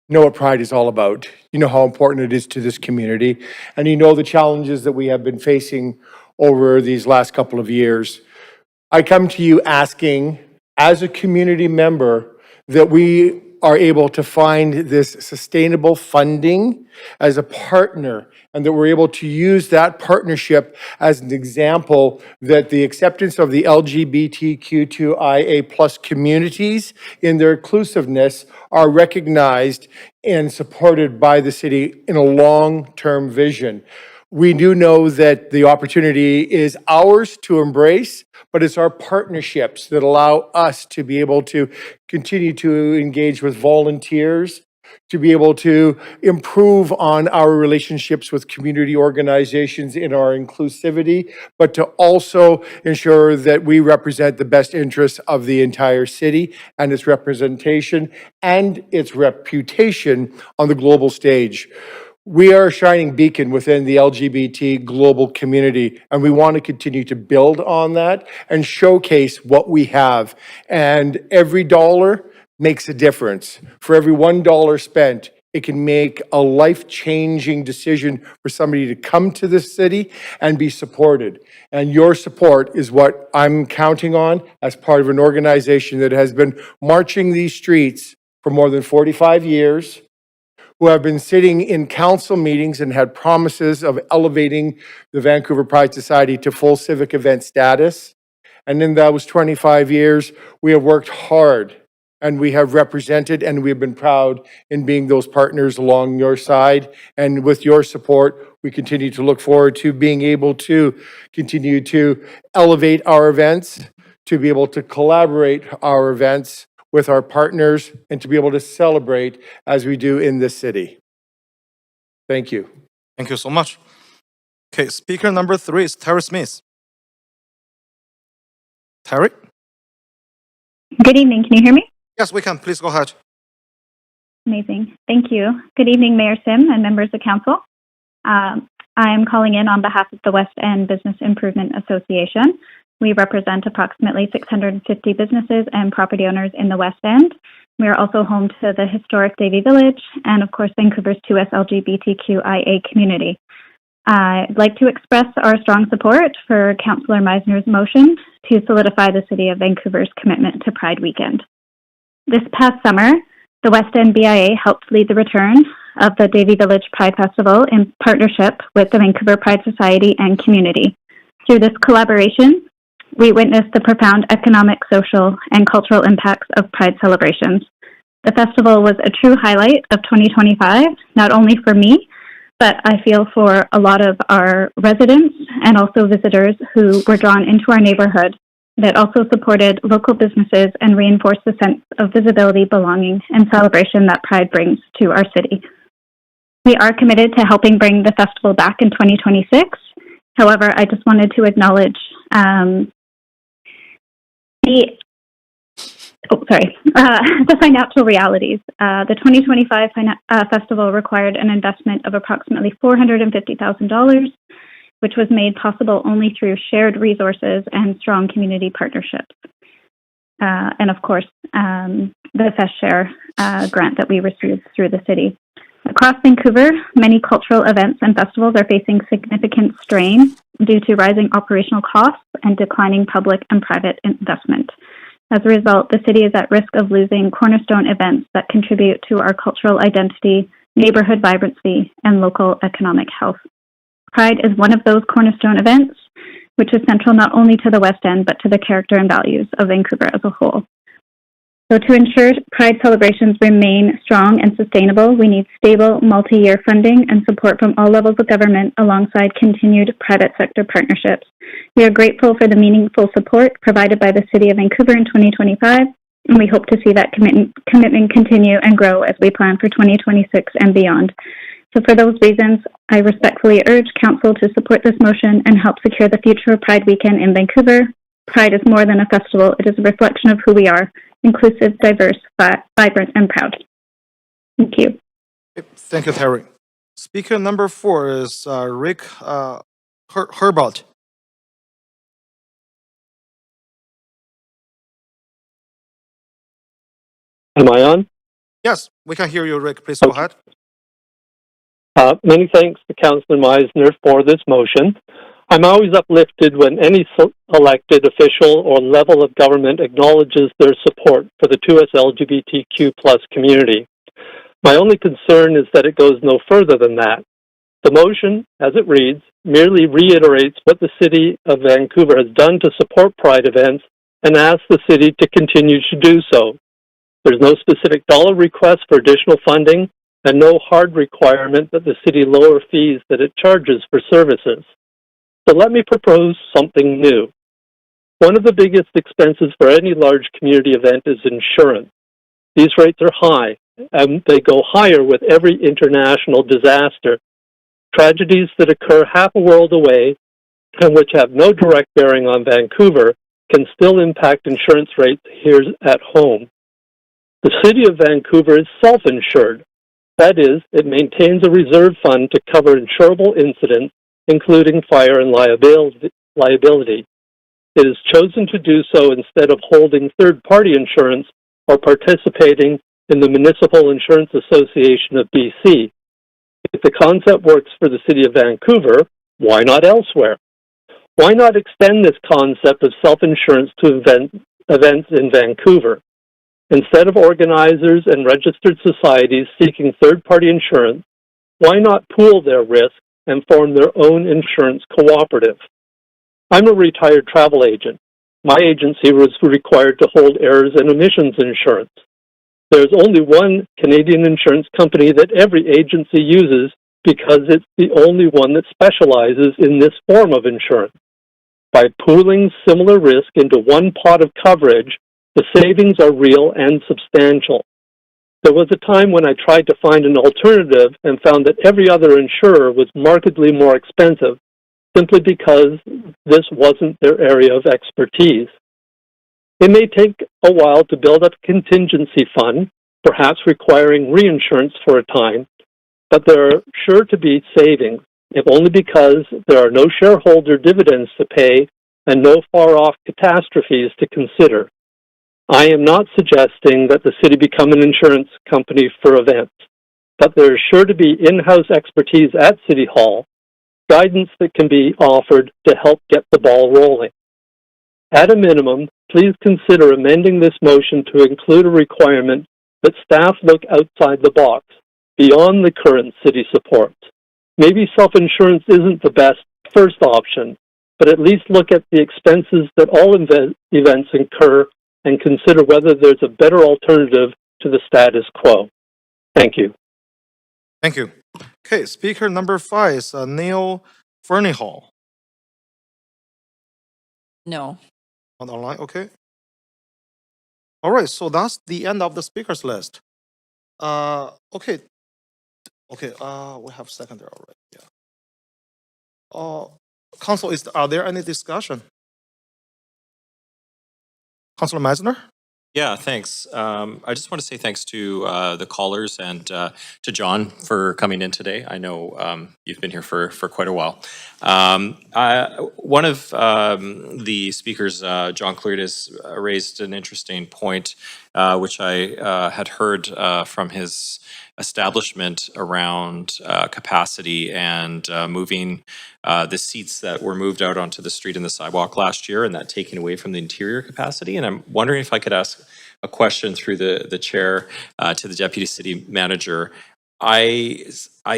know what Pride is all about. You know how important it is to this community, and you know the challenges that we have been facing over these last couple of years. I come to you asking, as a community member, that we are able to find this sustainable funding as a partner, and that we're able to use that partnership as an example that the acceptance of the LGBTQ2IA plus communities in their inclusiveness are recognized and supported by the city in a long-term vision. We do know that the opportunity is ours to embrace, but it's our partnerships that allow us to be able to continue to engage with volunteers, to be able to improve on our relationships with community organizations in our inclusivity, but to also ensure that we represent the best interests of the entire city and its representation and its reputation on the global stage. We are a shining beacon within the LGBT global community, and we want to continue to build on that and showcase what we have. And every dollar makes a difference. For every $1 spent, it can make a life-changing decision for somebody to come to this city and be supported. And your support is what I'm counting on as part of an organization that has been marching these streets for more than 45 years, who have been sitting in council meetings and had promises of elevating the Vancouver Pride Society to full civic event status. And in those 25 years, we have worked hard, and we have represented, and we have been proud in being those partners along your side. And with your support, we continue to look forward to being able to continue to elevate our events, to be able to collaborate our events with our partners, and to be able to celebrate as we do in this city. Thank you. Thank you so much. Okay, speaker number 3 is Terry Smith. Terry? Good evening. Can you hear me? Yes, we can. Please go ahead. Amazing. Thank you. Good evening, Mayor Sim and members of council. I am calling in on behalf of the West End Business Improvement Association. We represent approximately 650 businesses and property owners in the West End. We are also home to the historic Davie Village and, of course, Vancouver's 2S LGBTQIA community. I'd like to express our strong support for Councillor Meisner's motion to solidify the City of Vancouver's commitment to Pride Weekend. This past summer, the West End BIA helped lead the return of the Davie Village Pride Festival in partnership with the Vancouver Pride Society and community. Through this collaboration, we witnessed the profound economic, social, and cultural impacts of Pride celebrations. The festival was a true highlight of 2025, not only for me, but I feel for a lot of our residents and also visitors who were drawn into our neighborhood, that also supported local businesses and reinforced the sense of visibility, belonging, and celebration that Pride brings to our city. We are committed to helping bring the festival back in 2026. However, I just wanted to acknowledge the financial realities. The 2025 festival required an investment of approximately $450,000, which was made possible only through shared resources and strong community partnerships. And of course, the Fest Share grant that we received through the city. Across Vancouver, many cultural events and festivals are facing significant strain due to rising operational costs and declining public and private investment. As a result, the city is at risk of losing cornerstone events that contribute to our cultural identity, neighborhood vibrancy, and local economic health. Pride is one of those cornerstone events, which is central not only to the West End, but to the character and values of Vancouver as a whole. So to ensure Pride celebrations remain strong and sustainable, we need stable multi-year funding and support from all levels of government alongside continued private sector partnerships. We are grateful for the meaningful support provided by the City of Vancouver in 2025, and we hope to see that commitment continue and grow as we plan for 2026 and beyond. So for those reasons, I respectfully urge Council to support this motion and help secure the future of Pride Weekend in Vancouver. Pride is more than a festival. It is a reflection of who we are: inclusive, diverse, vibrant, and proud. Thank you. Thank you, Terry. Speaker number 4 is Rick Herbert. Am I on? Yes, we can hear you, Rick. Please go ahead. Many thanks to Councillor Meisner for this motion. I'm always uplifted when any elected official or level of government acknowledges their support for the 2S LGBTQ plus community. My only concern is that it goes no further than that. The motion, as it reads, merely reiterates what the City of Vancouver has done to support Pride events and asks the city to continue to do so. There's no specific dollar request for additional funding and no hard requirement that the city lower fees that it charges for services. So let me propose something new. One of the biggest expenses for any large community event is insurance. These rates are high, and they go higher with every international disaster. Tragedies that occur half a world away and which have no direct bearing on Vancouver can still impact insurance rates here at home. The City of Vancouver is self-insured. That is, it maintains a reserve fund to cover insurable incidents, including fire and liability. It has chosen to do so instead of holding third-party insurance or participating in the Municipal Insurance Association of BC. If the concept works for the City of Vancouver, why not elsewhere? Why not extend this concept of self-insurance to events in Vancouver? Instead of organizers and registered societies seeking third-party insurance, why not pool their risk and form their own insurance cooperative? I'm a retired travel agent. My agency was required to hold errors and omissions insurance. There's only one Canadian insurance company that every agency uses because it's the only one that specializes in this form of insurance. By pooling similar risk into one pot of coverage, the savings are real and substantial. There was a time when I tried to find an alternative and found that every other insurer was markedly more expensive simply because this wasn't their area of expertise. It may take a while to build up a contingency fund, perhaps requiring reinsurance for a time, but there are sure to be savings, if only because there are no shareholder dividends to pay and no far-off catastrophes to consider. I am not suggesting that the city become an insurance company for events, but there is sure to be in-house expertise at City Hall, guidance that can be offered to help get the ball rolling. At a minimum, please consider amending this motion to include a requirement that staff look outside the box, beyond the current city support. Maybe self-insurance isn't the best first option, but at least look at the expenses that all events incur and consider whether there's a better alternative to the status quo. Thank you. Thank you. Okay, speaker number 5 is Neil Fernihall. No. On the line, okay. All right, so that's the end of the speakers list. Okay. Okay, we have secondary already, yeah. Council, are there any discussion? Councilor Meisner? Yeah, thanks. I just want to say thanks to the callers and to John for coming in today. I know you've been here for quite a while. One of the speakers, John Clerides, raised an interesting point, which I had heard from his establishment around capacity and moving the seats that were moved out onto the street and the sidewalk last year, and that taking away from the interior capacity. And I'm wondering if I could ask a question through the chair to the deputy city manager. I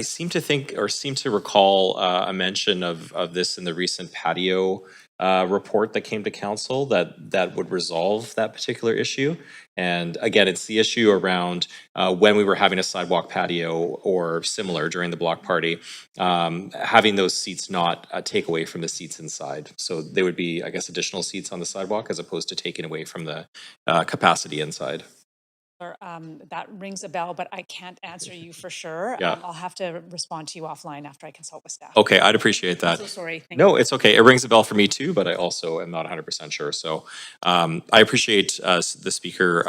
seem to think or seem to recall a mention of this in the recent patio report that came to council that would resolve that particular issue. And again, it's the issue around when we were having a sidewalk patio or similar during the block party, having those seats not take away from the seats inside. So they would be, I guess, additional seats on the sidewalk as opposed to taking away from the capacity inside. That rings a bell, but I can't answer you for sure. Yeah. I'll have to respond to you offline after I consult with staff. Okay, I'd appreciate that. I'm so sorry. Thank No, you. it's okay. It rings a bell for me too, but I also am not 100% sure. So I appreciate the speaker,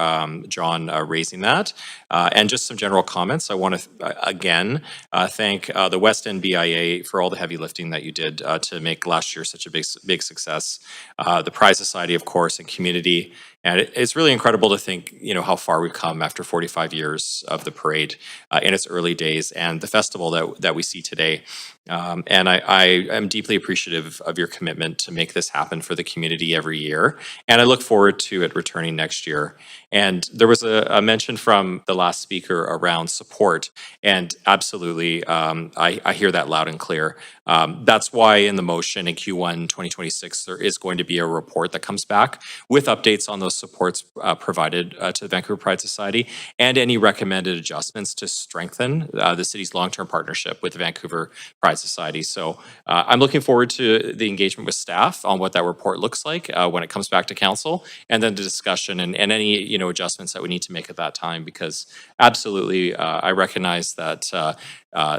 John, raising that. And just some general comments. I want to, again, thank the West End BIA for all the heavy lifting that you did to make last year such a big success. The Pride Society, of course, and community. And it's really incredible to think, how far we've come after 45 years of the parade in its early days and the festival that we see today. And I am deeply appreciative of your commitment to make this happen for the community every year. And I look forward to it returning next year. And there was a mention from the last speaker around support. And absolutely, I hear that loud and clear. That's why in the motion in Q1 2026, there is going to be a report that comes back with updates on those supports provided to the Vancouver Pride Society and any recommended adjustments to strengthen the city's long-term partnership with the Vancouver Pride Society. So I'm looking forward to the engagement with staff on what that report looks like when it comes back to council, and then the discussion and any adjustments that we need to make at that time, because absolutely I recognize that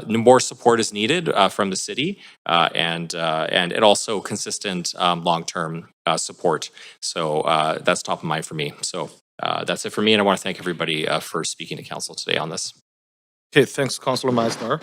more support is needed from the city and it also consistent long-term support. So that's top of mind for me. So that's it for me, and I want to thank everybody for speaking to council today on this. Okay, thanks, Councillor Meissner.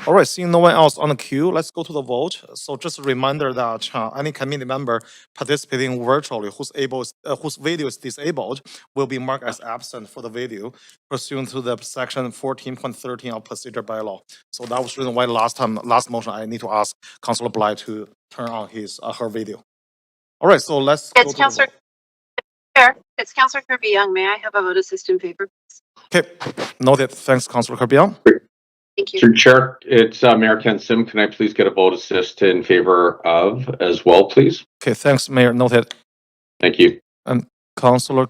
All right, seeing no one else on the queue, let's go to the vote. So just a reminder that any committee member participating virtually whose video is disabled will be marked as absent for the video pursuant to the section 14.13 of procedure bylaw. So that was the reason why last motion, I need to ask Councillor Bly to turn on her video. All right, so let's go to the vote. Chair, it's Councillor Kirby Young. May I have a vote assist in favor? Okay, noted. Thanks, Councillor Kirby-Young. Thank you. Mr. Chair, it's Mayor Ken Sim. Can I please get a vote assist in favor of as well, please? Okay, thanks, Mayor. Noted. Thank you. And Councillor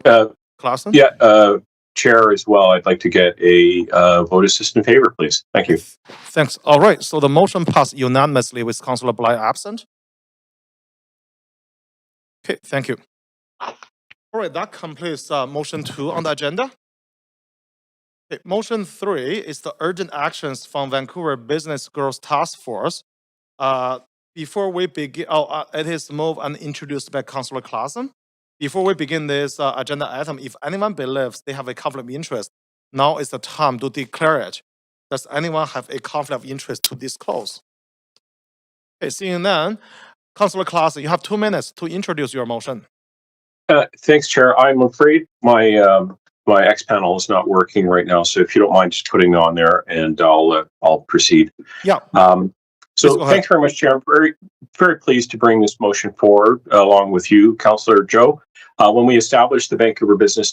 Klassen? Yeah, Chair as well. I'd like to get a vote assist in favor, please. Thank you. Thanks. All right, so the motion passed unanimously with Councillor Bly absent. Okay, thank you. All right, that completes motion 2 on the agenda. Okay, motion 3 is the urgent actions from Vancouver Business Growth Task Force. Before we begin, it is moved and introduced by Councillor Klassen. Before we begin this agenda item, if anyone believes they have a conflict of interest, now is the time to declare it. Does anyone have a conflict of interest to disclose? Okay, seeing none, Councillor Klassen, you have 2 minutes to introduce your motion. Thanks, Chair. I'm afraid my X panel is not working right now, so if you don't mind just putting it on there, and I'll proceed. Yeah. So thanks very much, Chair. I'm very pleased to bring this motion forward along with you, Councillor Joe. When we established the Vancouver Business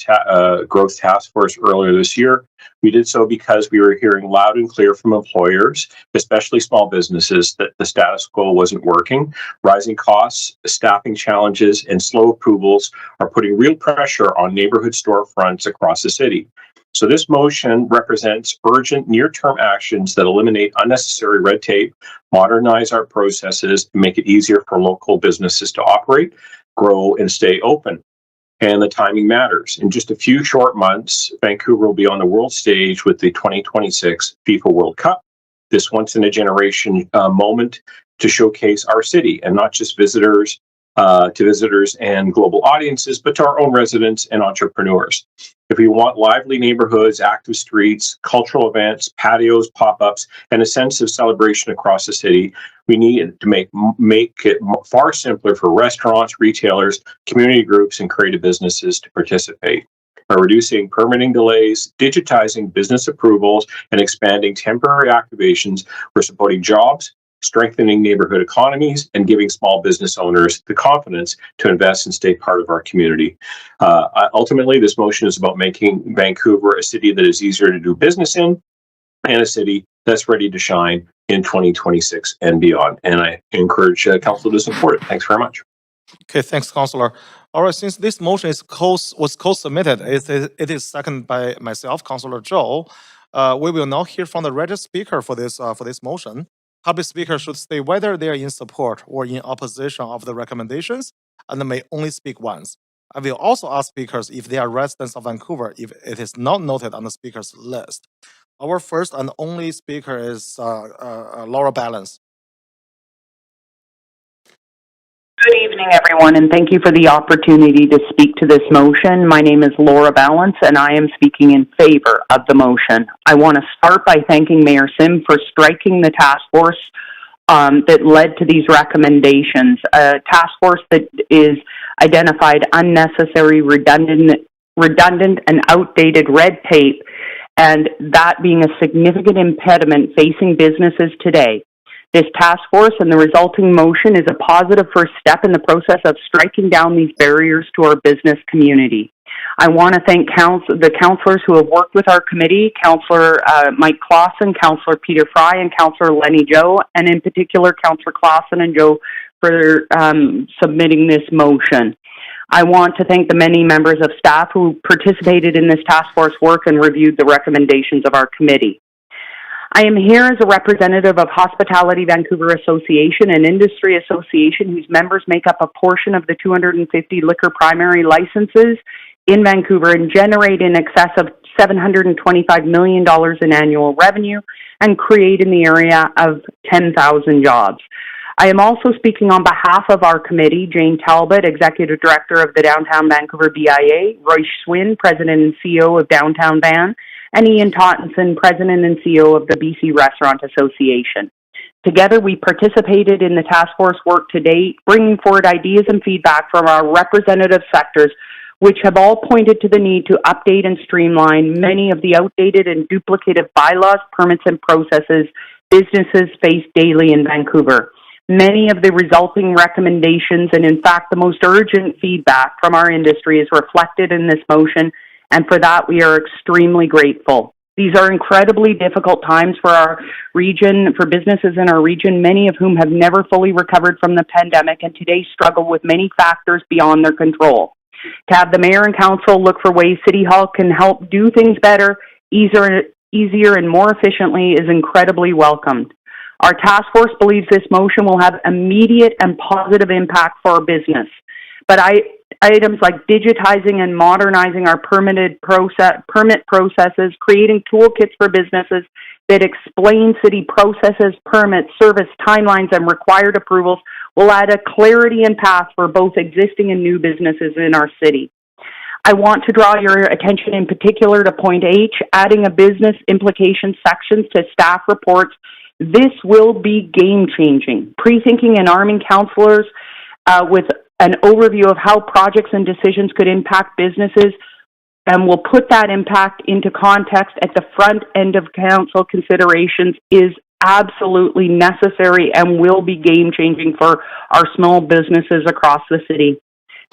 Growth Task Force earlier this year, we did so because we were hearing loud and clear from employers, especially small businesses, that the status quo wasn't working. Rising costs, staffing challenges, and slow approvals are putting real pressure on neighborhood storefronts across the city. So this motion represents urgent near-term actions that eliminate unnecessary red tape, modernize our processes, and make it easier for local businesses to operate, grow, and stay open. And the timing matters. In just a few short months, Vancouver will be on the world stage with the 2026 FIFA World Cup. This once-in-a-generation moment to showcase our city, and not just visitors and global audiences, but to our own residents and entrepreneurs. If we want lively neighborhoods, active streets, cultural events, patios, pop-ups, and a sense of celebration across the city, we need to make it far simpler for restaurants, retailers, community groups, and creative businesses to participate. By reducing permitting delays, digitizing business approvals, and expanding temporary activations, we're supporting jobs, strengthening neighborhood economies, and giving small business owners the confidence to invest and stay part of our community. Ultimately, this motion is about making Vancouver a city that is easier to do business in, and a city that's ready to shine in 2026 and beyond. And I encourage council to support it. Thanks very much. Okay, thanks, Councillor. All right, since this motion was co-submitted, it is seconded by myself, Councillor Zhou. We will now hear from the registered speaker for this motion. Public speakers should state whether they are in support or in opposition of the recommendations, and may only speak once. I will also ask speakers if they are residents of Vancouver, if it is not noted on the speakers list. Our first and only speaker is Laura Balance. Good evening, everyone, and thank you for the opportunity to speak to this motion. My name is Laura Balance, and I am speaking in favor of the motion. I want to start by thanking Mayor Sim for striking the task force that led to these recommendations. A task force that is identified unnecessary, redundant, and outdated red tape, and that being a significant impediment facing businesses today. This task force and the resulting motion is a positive first step in the process of striking down these barriers to our business community. I want to thank the councillors who have worked with our committee, Councillor Mike Clausen, Councillor Peter Fry, and Councillor Lenny Joe, and in particular Councillor Clausen and Joe for submitting this motion. I want to thank the many members of staff who participated in this task force work and reviewed the recommendations of our committee. I am here as a representative of Hospitality Vancouver Association, an industry association whose members make up a portion of the 250 liquor primary licenses in Vancouver and generate in excess of $725 million in annual revenue and create in the area of 10,000 jobs. I am also speaking on behalf of our committee, Jane Talbot, Executive Director of the Downtown Vancouver BIA, Roy Schwinn, President and CEO of Downtown Van, and Ian Tottenson, President and CEO of the BC Restaurant Association. Together, we participated in the task force work to date, bringing forward ideas and feedback from our representative sectors, which have all pointed to the need to update and streamline many of the outdated and duplicative bylaws, permits, and processes businesses face daily in Vancouver. Many of the resulting recommendations, and in fact the most urgent feedback from our industry, is reflected in this motion, and for that we are extremely grateful. These are incredibly difficult times for our region, for businesses in our region, many of whom have never fully recovered from the pandemic and today struggle with many factors beyond their control. To have the mayor and council look for ways City Hall can help do things better, easier and more efficiently is incredibly welcomed. Our task force believes this motion will have immediate and positive impact for our business. But items like digitizing and modernizing our permit processes, creating toolkits for businesses that explain city processes, permits, service timelines, and required approvals will add a clarity and path for both existing and new businesses in our city. I want to draw your attention in particular to point H, adding a business implication section to staff reports. This will be game-changing, pre-thinking and arming councillors with an overview of how projects and decisions could impact businesses, and will put that impact into context at the front end of council considerations is absolutely necessary and will be game-changing for our small businesses across the city.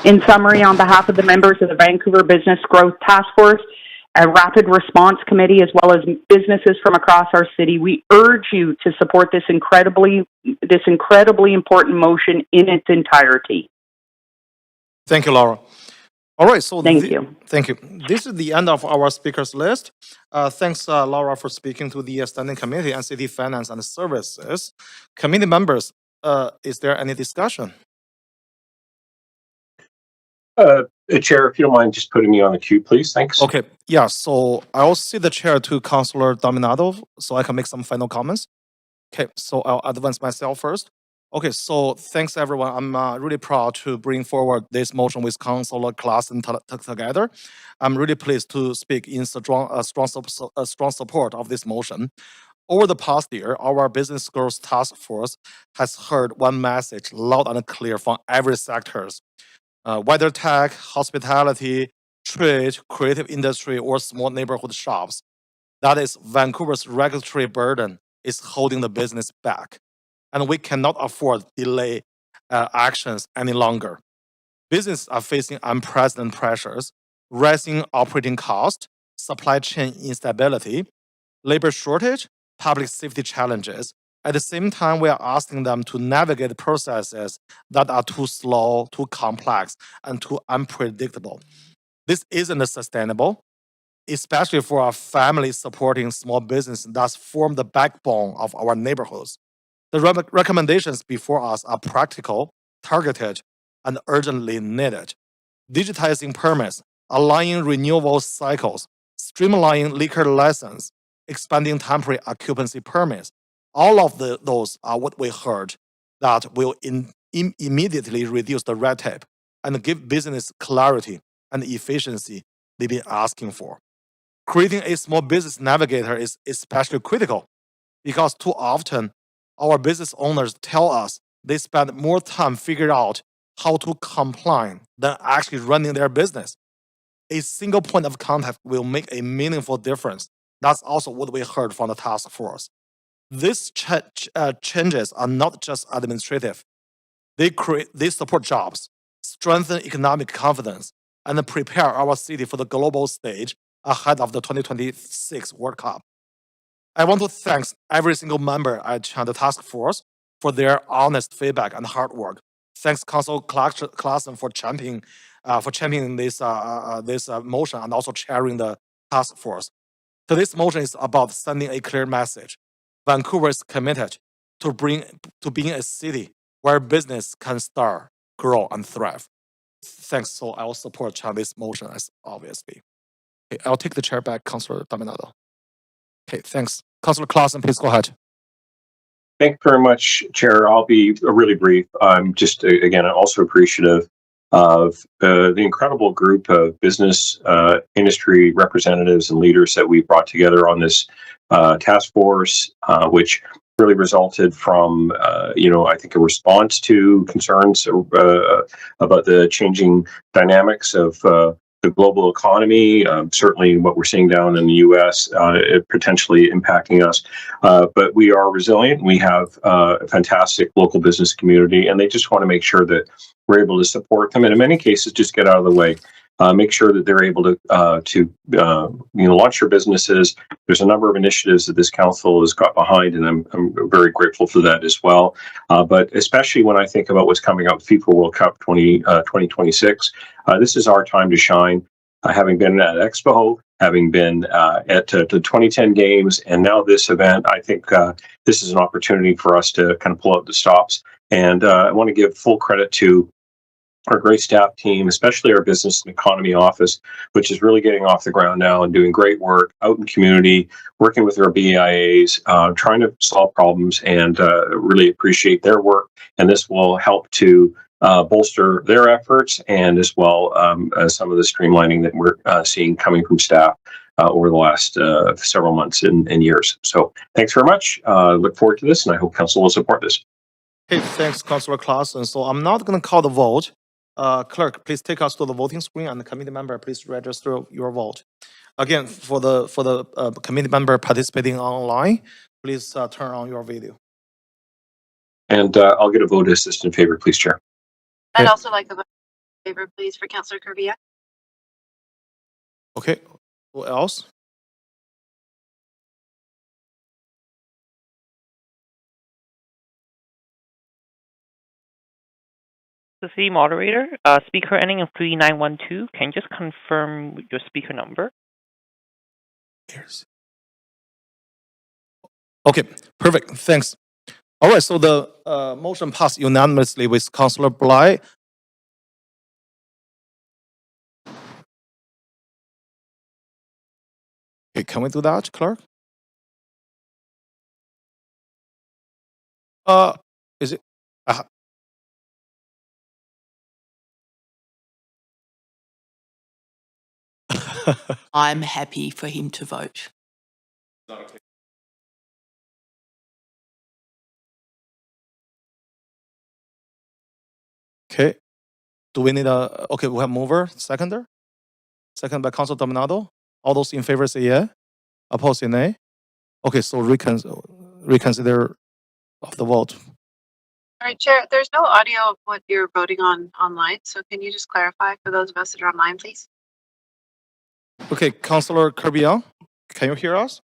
In summary, on behalf of the members of the Vancouver Business Growth Task Force, a rapid response committee, as well as businesses from across our city, we urge you to support this incredibly important motion in its entirety. Thank you, Laura. All right, so thank you. Thank you. This is the end of our speakers list. Thanks, Laura, for speaking to the Standing Committee on City Finance and Services. Committee members, is there any discussion? Chair, if you don't mind just putting me on the queue, please. Thanks. Okay, yeah, so I'll cede the chair to Councillor Dominado so I can make some final comments. Okay, so I'll advance myself first. Okay, so thanks everyone. I'm really proud to bring forward this motion with Councillor Clausen together. I'm really pleased to speak in strong support of this motion. Over the past year, our Business Growth Task Force has heard one message loud and clear from every sectors. Whether tech, hospitality, trade, creative industry, or small neighborhood shops, that is Vancouver's regulatory burden is holding the business back, and we cannot afford delay actions any longer. Businesses are facing unprecedented pressures, rising operating costs, supply chain instability, labor shortage, public safety challenges. At the same time, we are asking them to navigate processes that are too slow, too complex, and too unpredictable. This isn't sustainable, especially for our families supporting small business that form the backbone of our neighborhoods. The recommendations before us are practical, targeted, and urgently needed. digitizing permits, aligning renewal cycles, streamlining liquor license, expanding temporary occupancy permits. All of those are what we heard that will immediately reduce the red tape and give business clarity and efficiency they've been asking for. Creating a small business navigator is especially critical because too often our business owners tell us they spend more time figuring out how to comply than actually running their business. A single point of contact will make a meaningful difference. That's also what we heard from the task force. These changes are not just administrative. They support jobs, strengthen economic confidence, and prepare our city for the global stage ahead of the 2026 World Cup. I want to thank every single member at the task force for their honest feedback and hard work. Thanks, Council Klassen, for championing this motion and also chairing the task force. Today's motion is about sending a clear message. Vancouver is committed to being a city where business can start, grow, and thrive. Thanks. So I will support this motion as obviously. Okay, I'll take the chair back, Councillor Dominado. Okay, thanks. Councillor Klassen, please go ahead. Thank you very much, Chair. I'll be really brief. I'm just, again, also appreciative of the incredible group of business industry representatives and leaders that we brought together on this task force, which really resulted from, I think, a response to concerns about the changing dynamics of the global economy, certainly what we're seeing down in the U.S., potentially impacting us. But we are resilient. We have a fantastic local business community, and they just want to make sure that we're able to support them, and in many cases, just get out of the way. Make sure that they're able to launch their businesses. There's a number of initiatives that this council has got behind, and I'm very grateful for that as well. But especially when I think about what's coming up, FIFA World Cup 2026, this is our time to shine. Having been at Expo, having been at the 2010 games, and now this event, I think this is an opportunity for us to kind of pull out the stops. And I want to give full credit to our great staff team, especially our business and economy office, which is really getting off the ground now and doing great work out in community, working with our BIAs, trying to solve problems, and really appreciate their work. And this will help to bolster their efforts, and as well as some of the streamlining that we're seeing coming from staff over the last several months and years. So thanks very much. Look forward to this, and I hope council will support this. Okay, thanks, Councillor Klassen. So I'm not going to call the vote. Clerk, please take us to the voting screen, and the committee member, please register your vote. Again, for the committee member participating online, please turn on your video. And I'll get a vote assist in favor, please, Chair. I'd also like a vote in favor, please, for Councillor Kirby. Okay, who else? The city moderator, speaker ending in 3912. Can you just confirm your speaker number? Yes. Okay, perfect. Thanks. All right, so the motion passed unanimously with Councillor Bly. Okay, can we do that, Clerk? Is it? I'm happy for him to vote. Okay. Do we need okay, we have mover, seconder? Second by Councilor Dominado. All those in favor say yeah. Opposed say nay. Okay, so reconsider of the vote. All right, Chair, there's no audio of what you're voting on online, so can you just clarify for those of us that are online, please? Okay, Councillor Kirby-Yung, can you hear us?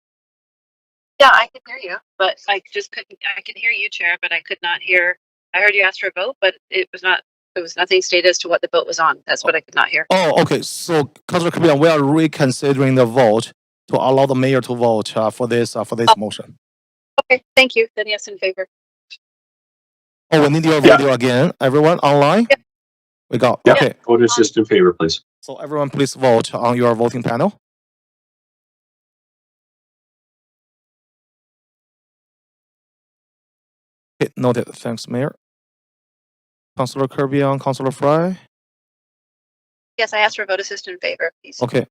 Yeah, I can hear you, but I just couldn't. I can hear you, Chair, but I could not hear. I heard you ask for a vote, but it was not. There was nothing stated as to what the vote was on. That's what I could not hear. Oh, okay. So, Councillor Kirby-Yung, we are reconsidering the vote to allow the mayor to vote for this motion. Okay, thank you. Then yes, in favor. Oh, we need your video again. Everyone online? Yep. We got, Yeah, okay. vote assist in favor, please. So everyone please vote on your voting panel. Okay, noted. Thanks, Mayor. Councillor Kirby and Councillor Fry. Yes, I asked for a vote assist in favor, please. Okay.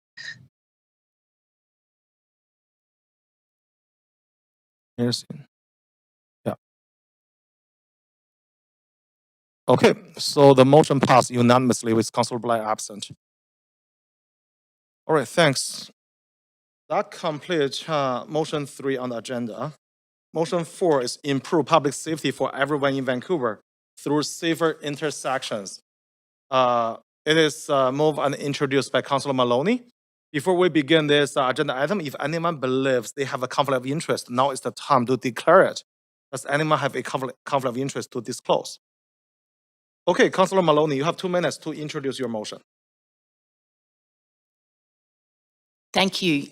Here's, yeah. Okay, so the motion passed unanimously with Councillor Bly absent. All right, thanks. That completes motion 3 on the agenda. Motion 4 is improve public safety for everyone in Vancouver through safer intersections. It is moved and introduced by Councillor Maloney. Before we begin this agenda item, if anyone believes they have a conflict of interest, now is the time to declare it. Does anyone have a conflict of interest to disclose? Okay, Councillor Maloney, you have 2 minutes to introduce your motion. Thank you.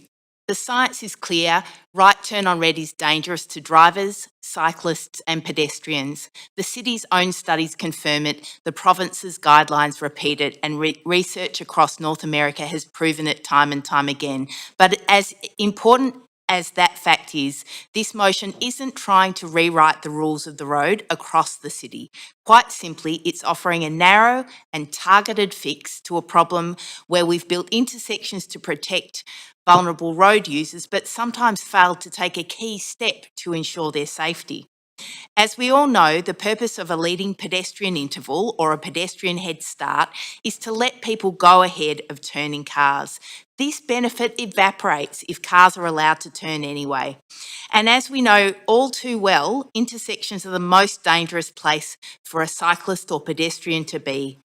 The science is clear. Right turn on red is dangerous to drivers, cyclists and pedestrians. The city's own studies confirm it. The province's guidelines repeat it, and research across North America has proven it time and time again. But as important as that fact is, this motion isn't trying to rewrite the rules of the road across the city. Quite simply, it's offering a narrow and targeted fix to a problem where we've built intersections to protect vulnerable road users, but sometimes failed to take a key step to ensure their safety. As we all know, the purpose of a leading pedestrian interval or a pedestrian head start is to let people go ahead of turning cars. This benefit evaporates if cars are allowed to turn anyway. And as we know all too well, intersections are the most dangerous place for a cyclist or pedestrian to be.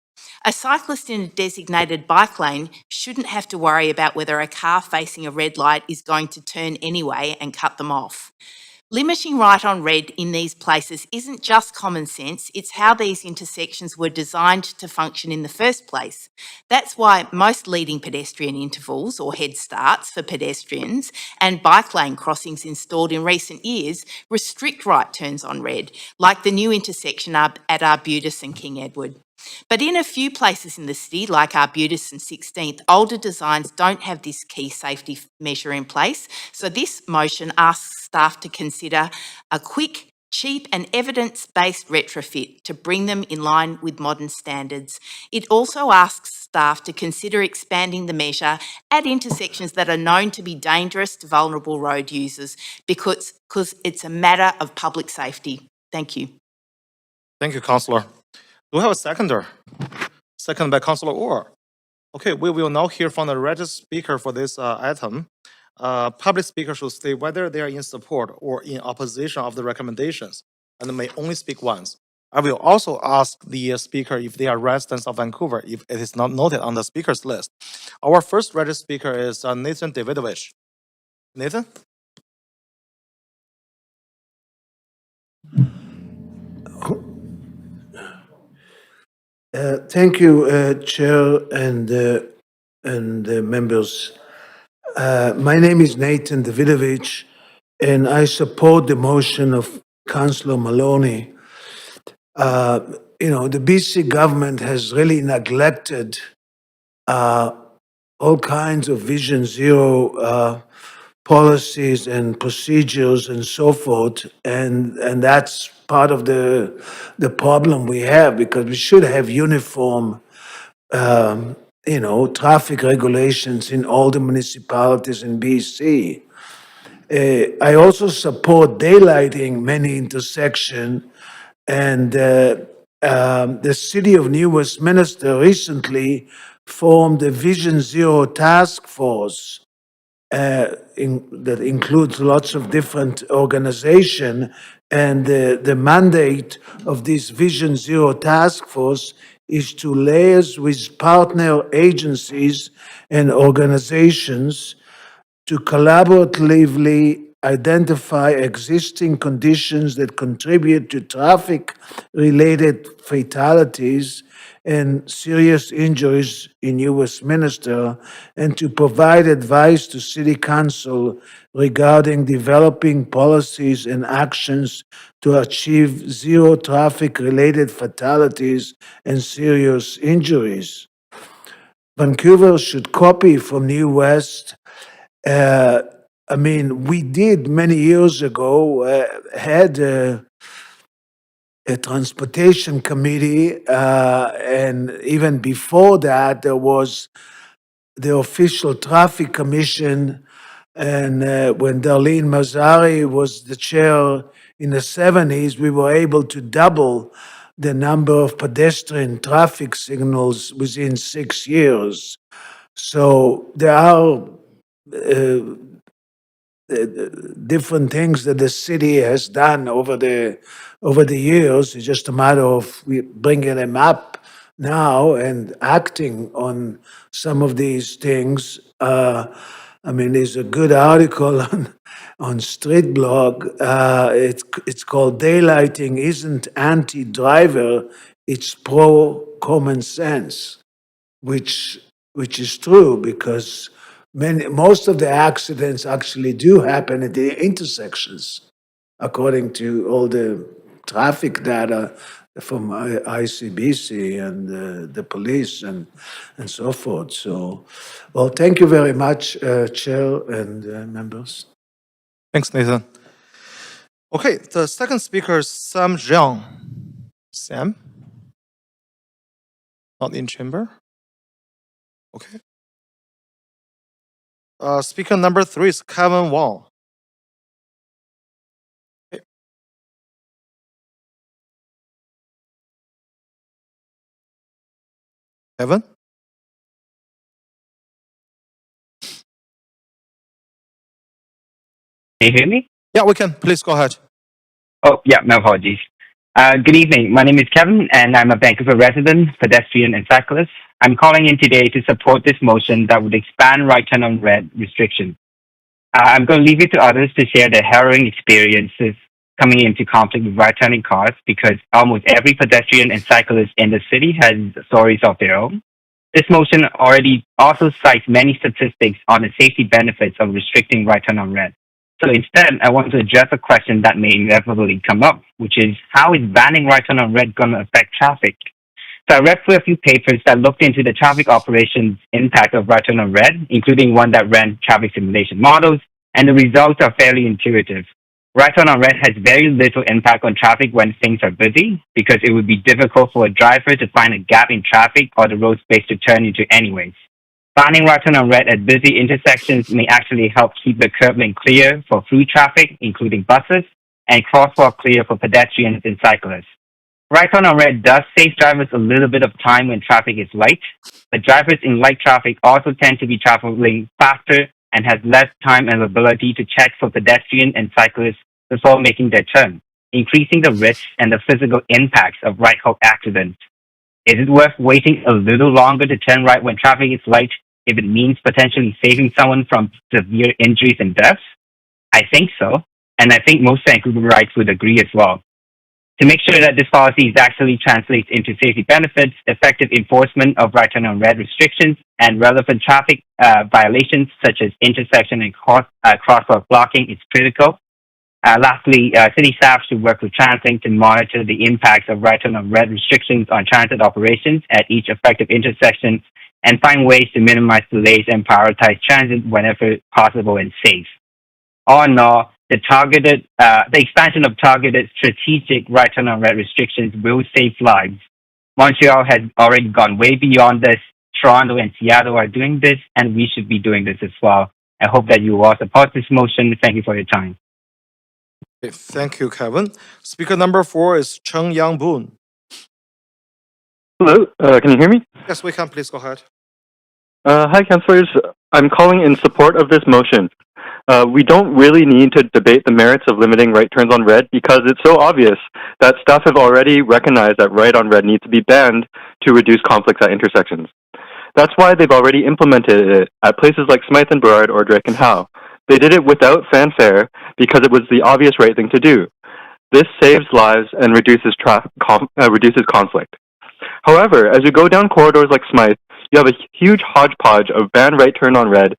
A cyclist in a designated bike lane shouldn't have to worry about whether a car facing a red light is going to turn anyway and cut them off. Limiting right on red in these places isn't just common sense, it's how these intersections were designed to function in the first place. That's why most leading pedestrian intervals or head starts for pedestrians and bike lane crossings installed in recent years restrict right turns on red, like the new intersection at Arbutus and King Edward. But in a few places in the city, like Arbutus and 16th, older designs don't have this key safety measure in place. So this motion asks staff to consider a quick, cheap and evidence-based retrofit to bring them in line with modern standards. It also asks staff to consider expanding the measure at intersections that are known to be dangerous to vulnerable road users because it's a matter of public safety. Thank you. Thank you, Councillor. Do we have a seconder? Second by Councillor Orr. Okay, we will now hear from the registered speaker for this item. Public speakers should state whether they are in support or in opposition of the recommendations and may only speak once. I will also ask the speaker if they are residents of Vancouver, if it is not noted on the speakers list. Our first registered speaker is Nathan Davidovich. Nathan? Thank you, Chair and members. My name is Nathan Davidovich, and I support the motion of Councillor Maloney. The BC government has really neglected all kinds of Vision Zero policies and procedures and so forth, and that's part of the problem we have, because we should have uniform traffic regulations in all the municipalities in BC. I also support daylighting many intersections, and the city of New Westminster recently formed a Vision Zero task force that includes lots of different organizations, and the mandate of this Vision Zero task force is to liaise with partner agencies and organizations to collaboratively identify existing conditions that contribute to traffic-related fatalities and serious injuries in New Westminster, and to provide advice to City Council regarding developing policies and actions to achieve zero traffic-related fatalities and serious injuries. Vancouver should copy from New West. We did many years ago had a transportation committee, and even before that, there was the official traffic commission. And when Darlene Mazzari was the chair in the 70s, we were able to double the number of pedestrian traffic signals within 6 years. So there are different things that the city has done over the years. It's just a matter of bringing them up now and acting on some of these things. There's a good article on Street Blog. It's called "Daylighting Isn't Anti-Driver, It's Pro-Common Sense," which is true, because most of the accidents actually do happen at the intersections, according to all the traffic data from ICBC and the police and so forth. So, well, thank you very much, Chair and members. Thanks, Nathan. Okay, the second speaker is Sam Zhang. Sam? Not in chamber? Okay. Speaker number 3 is Kevin Wong. Okay. Kevin? Can you hear me? Yeah, we can. Please go ahead. Oh, yeah, my apologies. Good evening. My name is Kevin, and I'm a Vancouver resident, pedestrian, and cyclist. I'm calling in today to support this motion that would expand right turn on red restriction. I'm going to leave it to others to share their harrowing experiences coming into conflict with right turning cars, because almost every pedestrian and cyclist in the city has stories of their own. This motion already also cites many statistics on the safety benefits of restricting right turn on red. So instead, I want to address a question that may inevitably come up, which is, how is banning right turn on red going to affect traffic? So I read through a few papers that looked into the traffic operations impact of right turn on red, including one that ran traffic simulation models, and the results are fairly intuitive. Right turn on red has very little impact on traffic when things are busy, because it would be difficult for a driver to find a gap in traffic or the road space to turn into anyways. Banning right turn on red at busy intersections may actually help keep the curb lane clear for through traffic, including buses, and crosswalk clear for pedestrians and cyclists. Right turn on red does save drivers a little bit of time when traffic is light, but drivers in light traffic also tend to be traveling faster and has less time and ability to check for pedestrians and cyclists before making their turn, increasing the risks and the physical impacts of right-hand accidents. Is it worth waiting a little longer to turn right when traffic is light if it means potentially saving someone from severe injuries and deaths? I think so, and I think most Vancouverites would agree as well. To make sure that this policy actually translates into safety benefits, effective enforcement of right turn on red restrictions, and relevant traffic violations such as intersection and crosswalk blocking is critical. Lastly, city staff should work with TransLink to monitor the impacts of right turn on red restrictions on transit operations at each effective intersection, and find ways to minimize delays and prioritize transit whenever possible and safe. All in all, the expansion of targeted strategic right turn on red restrictions will save lives. Montreal has already gone way beyond this. Toronto and Seattle are doing this, and we should be doing this as well. I hope that you will all support this motion. Thank you for your time. Okay, thank you, Kevin. Speaker number 4 is Cheng Yang Boon. Hello, can you hear me? Yes, we can. Please go ahead. Hi, councillors. I'm calling in support of this motion. We don't really need to debate the merits of limiting right turns on red, because it's so obvious that staff have already recognized that right on red needs to be banned to reduce conflicts at intersections. That's why they've already implemented it at places like Smythe and Burrard or Drake and Howe. They did it without fanfare because it was the obvious right thing to do. This saves lives and reduces conflict. However, as you go down corridors like Smythe, you have a huge hodgepodge of ban right turn on red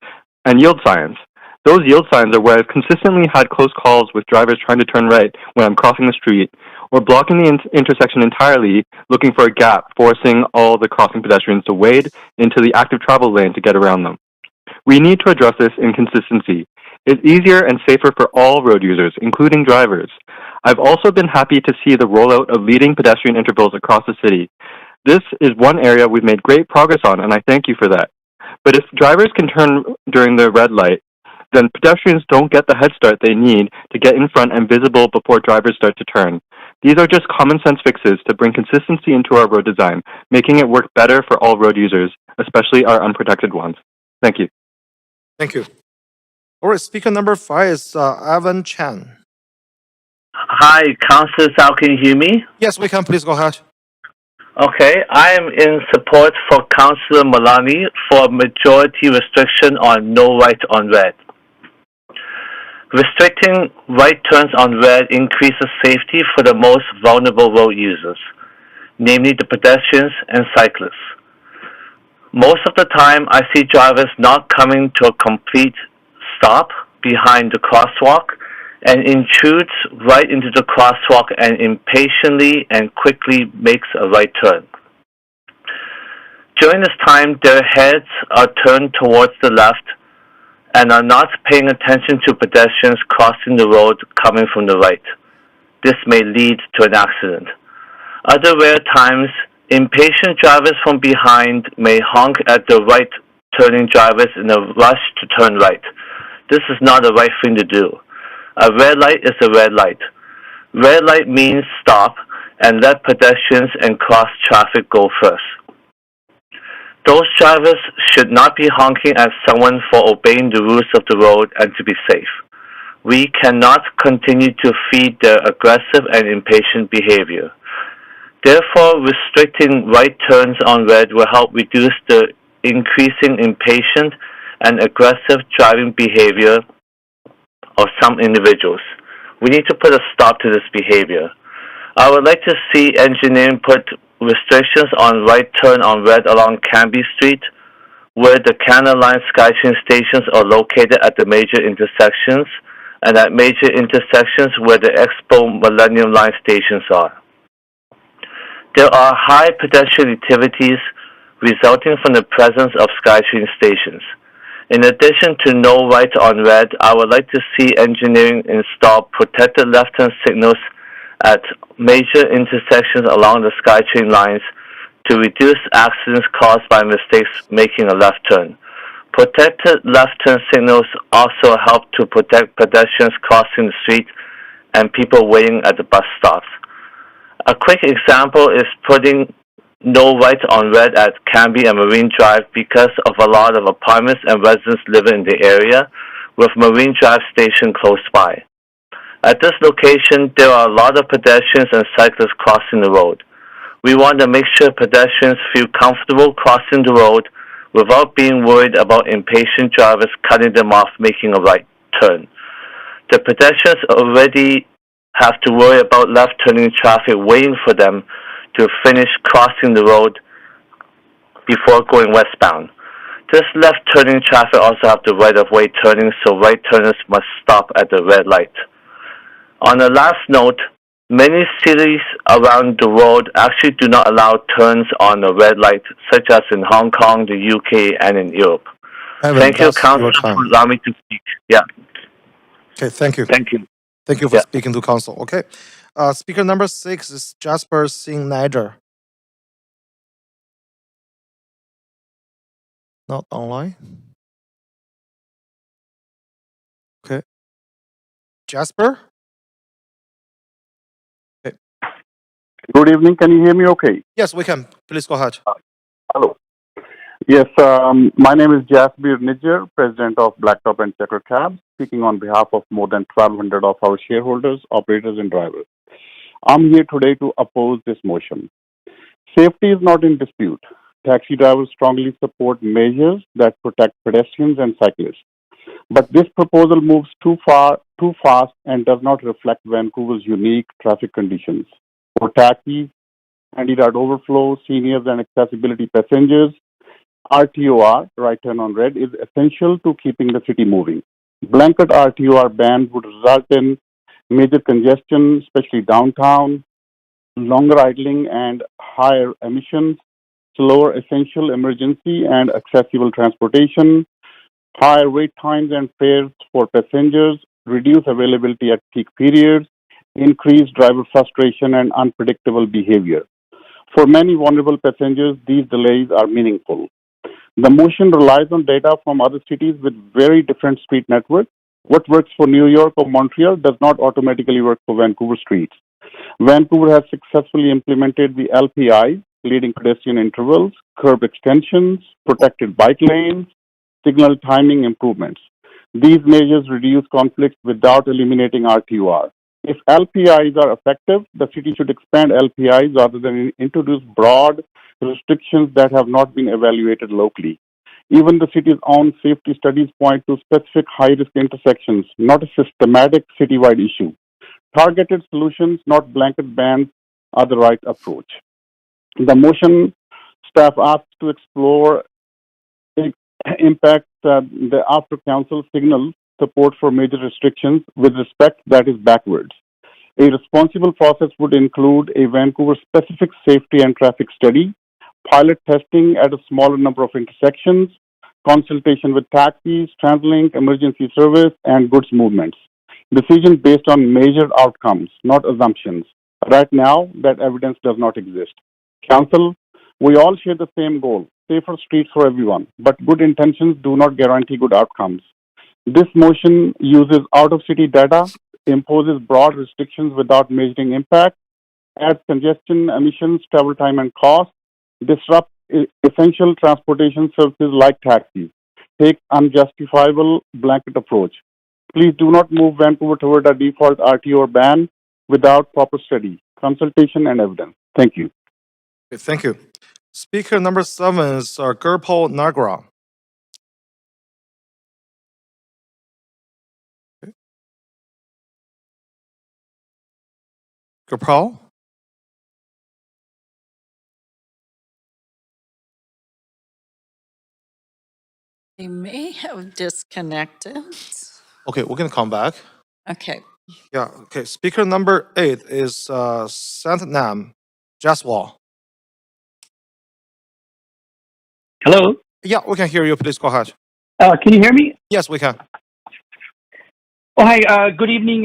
and yield signs. Those yield signs are where I've consistently had close calls with drivers trying to turn right when I'm crossing the street, or blocking the intersection entirely, looking for a gap, forcing all the crossing pedestrians to wade into the active travel lane to get around them. We need to address this inconsistency. It's easier and safer for all road users, including drivers. I've also been happy to see the rollout of leading pedestrian intervals across the city. This is one area we've made great progress on, and I thank you for that. But if drivers can turn during the red light, then pedestrians don't get the head start they need to get in front and visible before drivers start to turn. These are just common sense fixes to bring consistency into our road design, making it work better for all road users, especially our unprotected ones. Thank you. Thank you. All right, speaker number 5 is Evan Chan. Hi, Councillor Zhao, can you hear me? Yes, we can. Please go ahead. Okay, I am in support for Councillor Malani for a majority restriction on no right on red. Restricting right turns on red increases safety for the most vulnerable road users, namely the pedestrians and cyclists. Most of the time, I see drivers not coming to a complete stop behind the crosswalk and intrudes right into the crosswalk and impatiently and quickly makes a right turn. During this time, their heads are turned towards the left and are not paying attention to pedestrians crossing the road coming from the right. This may lead to an accident. Other rare times, impatient drivers from behind may honk at the right turning drivers in a rush to turn right. This is not the right thing to do. A red light is a red light. Red light means stop and let pedestrians and cross traffic go first. Those drivers should not be honking at someone for obeying the rules of the road and to be safe. We cannot continue to feed their aggressive and impatient behavior. Therefore, restricting right turns on red will help reduce the increasing impatient and aggressive driving behavior of some individuals. We need to put a stop to this behavior. I would like to see engineering put restrictions on right turn on red along Canby Street, where the Canada Line SkyTrain stations are located at the major intersections, and at major intersections where the Expo Millennium Line stations are. There are high pedestrian activities resulting from the presence of SkyTrain stations. In addition to no right on red, I would like to see engineering install protected left-turn signals at major intersections along the SkyTrain lines to reduce accidents caused by mistakes making a left turn. Protected left-turn signals also help to protect pedestrians crossing the street and people waiting at the bus stops. A quick example is putting no right on red at Canby and Marine Drive because of a lot of apartments and residents living in the area, with Marine Drive station close by. At this location, there are a lot of pedestrians and cyclists crossing the road. We want to make sure pedestrians feel comfortable crossing the road without being worried about impatient drivers cutting them off making a right turn. The pedestrians already have to worry about left-turning traffic waiting for them to finish crossing the road before going westbound. This left-turning traffic also have the right-of-way turning, so right turners must stop at the red light. On a last note, many cities around the world actually do not allow turns on a red light, such as in Hong Kong, the UK, and in Europe. Evan, Thank you, that's your Council, time. for allowing me to speak. Yeah. Okay, thank you. Thank you. Thank you for speaking to council. Okay. Speaker number 6 is Jasper Singh Niger. Not online. Okay. Jasper? Okay. Good evening. Can you hear me okay? Yes, we can. Please go ahead. Hello. Yes, my name is Jasbir Niger, President of Blacktop and Checker Cabs, speaking on behalf of more than 1,200 of our shareholders, operators, and drivers. I'm here today to oppose this motion. Safety is not in dispute. Taxi drivers strongly support measures that protect pedestrians and cyclists. But this proposal moves too fast, and does not reflect Vancouver's unique traffic conditions. For taxis, handy-dot overflow, seniors, and accessibility passengers, RTOR, right turn on red, is essential to keeping the city moving. Blanket RTOR ban would result in major congestion, especially downtown, longer idling and higher emissions, slower essential emergency and accessible transportation, higher wait times and fares for passengers, reduced availability at peak periods, increased driver frustration and unpredictable behavior. For many vulnerable passengers, these delays are meaningful. The motion relies on data from other cities with very different street networks. What works for New York or Montreal does not automatically work for Vancouver streets. Vancouver has successfully implemented the LPI, leading pedestrian intervals, curb extensions, protected bike lanes, signal timing improvements. These measures reduce conflicts without eliminating RTOR. If LPIs are effective, the city should expand LPIs rather than introduce broad restrictions that have not been evaluated locally. Even the city's own safety studies point to specific high-risk intersections, not a systematic citywide issue. Targeted solutions, not blanket bans, are the right approach. The motion staff asks to explore impacts the after council signals support for major restrictions with respect that is backwards. A responsible process would include a Vancouver-specific safety and traffic study, pilot testing at a smaller number of intersections, consultation with taxis, TransLink, emergency service, and goods movements. Decisions based on measured outcomes, not assumptions. Right now, that evidence does not exist. Council, we all share the same goal, safer streets for everyone, but good intentions do not guarantee good outcomes. This motion uses out-of-city data, imposes broad restrictions without measuring impact, adds congestion, emissions, travel time, and cost, disrupts essential transportation services like taxis, takes unjustifiable blanket approach. Please do not move Vancouver toward a default RTO ban without proper study, consultation, and evidence. Thank you. Okay, thank you. Speaker number 7 is Gurpal Nagra. Okay. Gurpal? They may have disconnected. Okay, we're gonna come back. Okay. Yeah, okay. Speaker number 8 is Santnam Jaswal. Hello. Yeah, we can hear you. Please go ahead. Can you hear me? Yes, we can. Oh, hi. Good evening,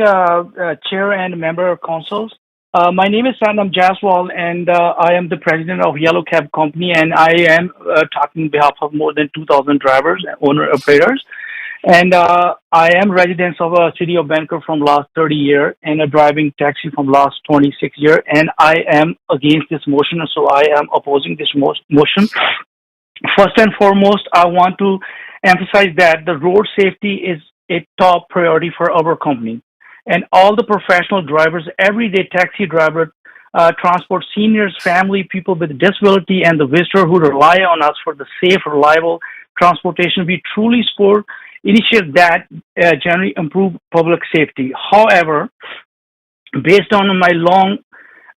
Chair and member of councils. My name is Sandam Jaswal, and I am the president of Yellow Cab Company, and I am talking on behalf of more than 2,000 drivers and owner-operators. And I am resident of a city of Vancouver from last 30 years and a driving taxi from last 26 years. And I am against this motion, so I am opposing this motion. First and foremost, I want to emphasize that the road safety is a top priority for our company. And all the professional drivers, everyday taxi driver, transport seniors, family, people with disability, and the visitor who rely on us for the safe, reliable transportation. We truly support initiatives that generally improve public safety. However, based on my long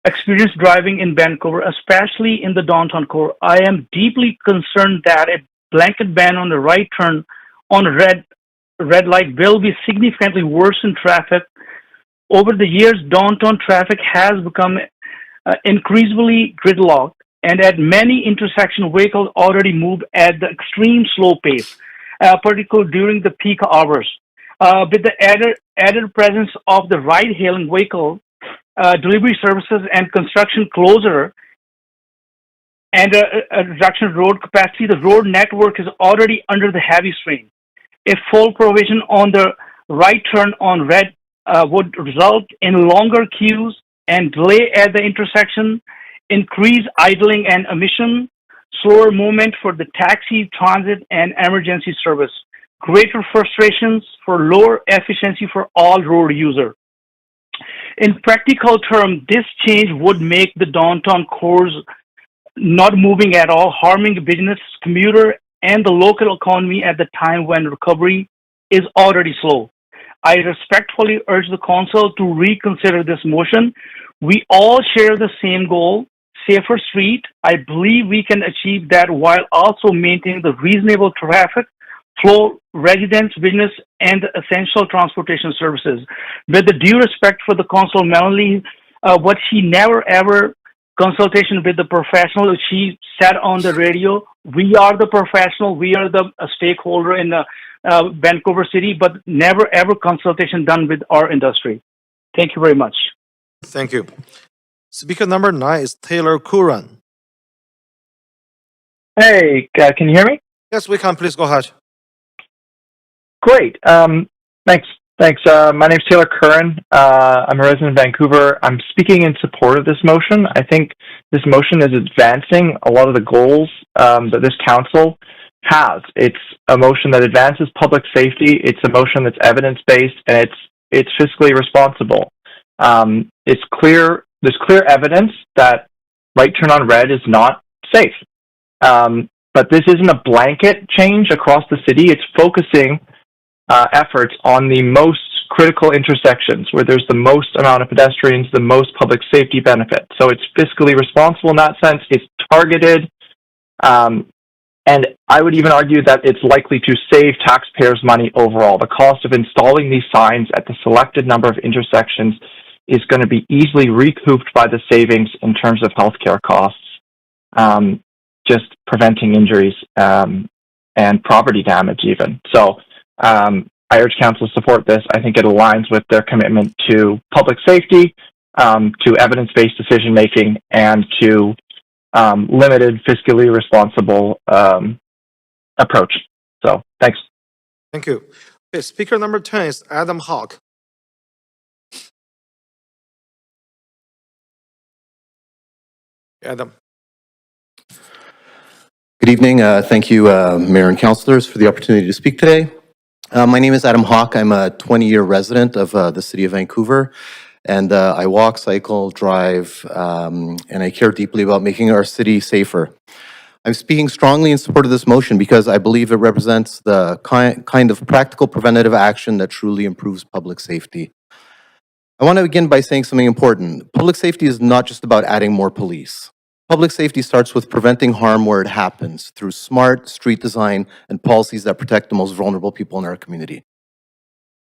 experience driving in Vancouver, especially in the downtown core, I am deeply concerned that a blanket ban on the right turn on red light will be significantly worsen traffic. Over the years, downtown traffic has become increasingly gridlocked, and at many intersections, vehicles already move at the extreme slow pace, particularly during the peak hours. With the added presence of the ride-hailing vehicle, delivery services, and construction closure, and a reduction of road capacity, the road network is already under the heavy strain. A full provision on the right turn on red would result in longer queues and delay at the intersection, increased idling and emission, slower movement for the taxi, transit, and emergency service, greater frustrations for lower efficiency for all road users. In practical terms, this change would make the downtown cores not moving at all, harming business, commuter, and the local economy at the time when recovery is already slow. I respectfully urge the council to reconsider this motion. We all share the same goal, safer street. I believe we can achieve that while also maintaining the reasonable traffic flow, residents, business, and essential transportation services. With the due respect for the council, Melanie, what she never ever consultation with the professional, she said on the radio, we are the professional, we are the stakeholder in the Vancouver City, but never ever consultation done with our industry. Thank you very much. Thank you. Speaker number 9 is Taylor Curran. Hey, can you hear me? Yes, we can. Please go ahead. Great. Thanks. My name's Taylor Curran. I'm a resident of Vancouver. I'm speaking in support of this motion. I think this motion is advancing a lot of the goals that this council has. It's a motion that advances public safety. It's a motion that's evidence-based, and it's fiscally responsible. It's clear. There's clear evidence that right turn on red is not safe. But this isn't a blanket change across the city. It's focusing efforts on the most critical intersections where there's the most amount of pedestrians, the most public safety benefit. So it's fiscally responsible in that sense. It's targeted. And I would even argue that it's likely to save taxpayers money overall. The cost of installing these signs at the selected number of intersections is going to be easily recouped by the savings in terms of healthcare costs, just preventing injuries and property damage even. So I urge council to support this. I think it aligns with their commitment to public safety, to evidence-based decision-making, and to limited, fiscally responsible approach. So, thanks. Thank you. Okay, speaker number 10 is Adam Hawk. Adam. Good evening. Thank you, Mayor and councilors, for the opportunity to speak today. My name is Adam Hawk. I'm a 20-year resident of the city of Vancouver, and I walk, cycle, drive, and I care deeply about making our city safer. I'm speaking strongly in support of this motion because I believe it represents the kind of practical preventative action that truly improves public safety. I want to begin by saying something important. Public safety is not just about adding more police. Public safety starts with preventing harm where it happens through smart street design and policies that protect the most vulnerable people in our community.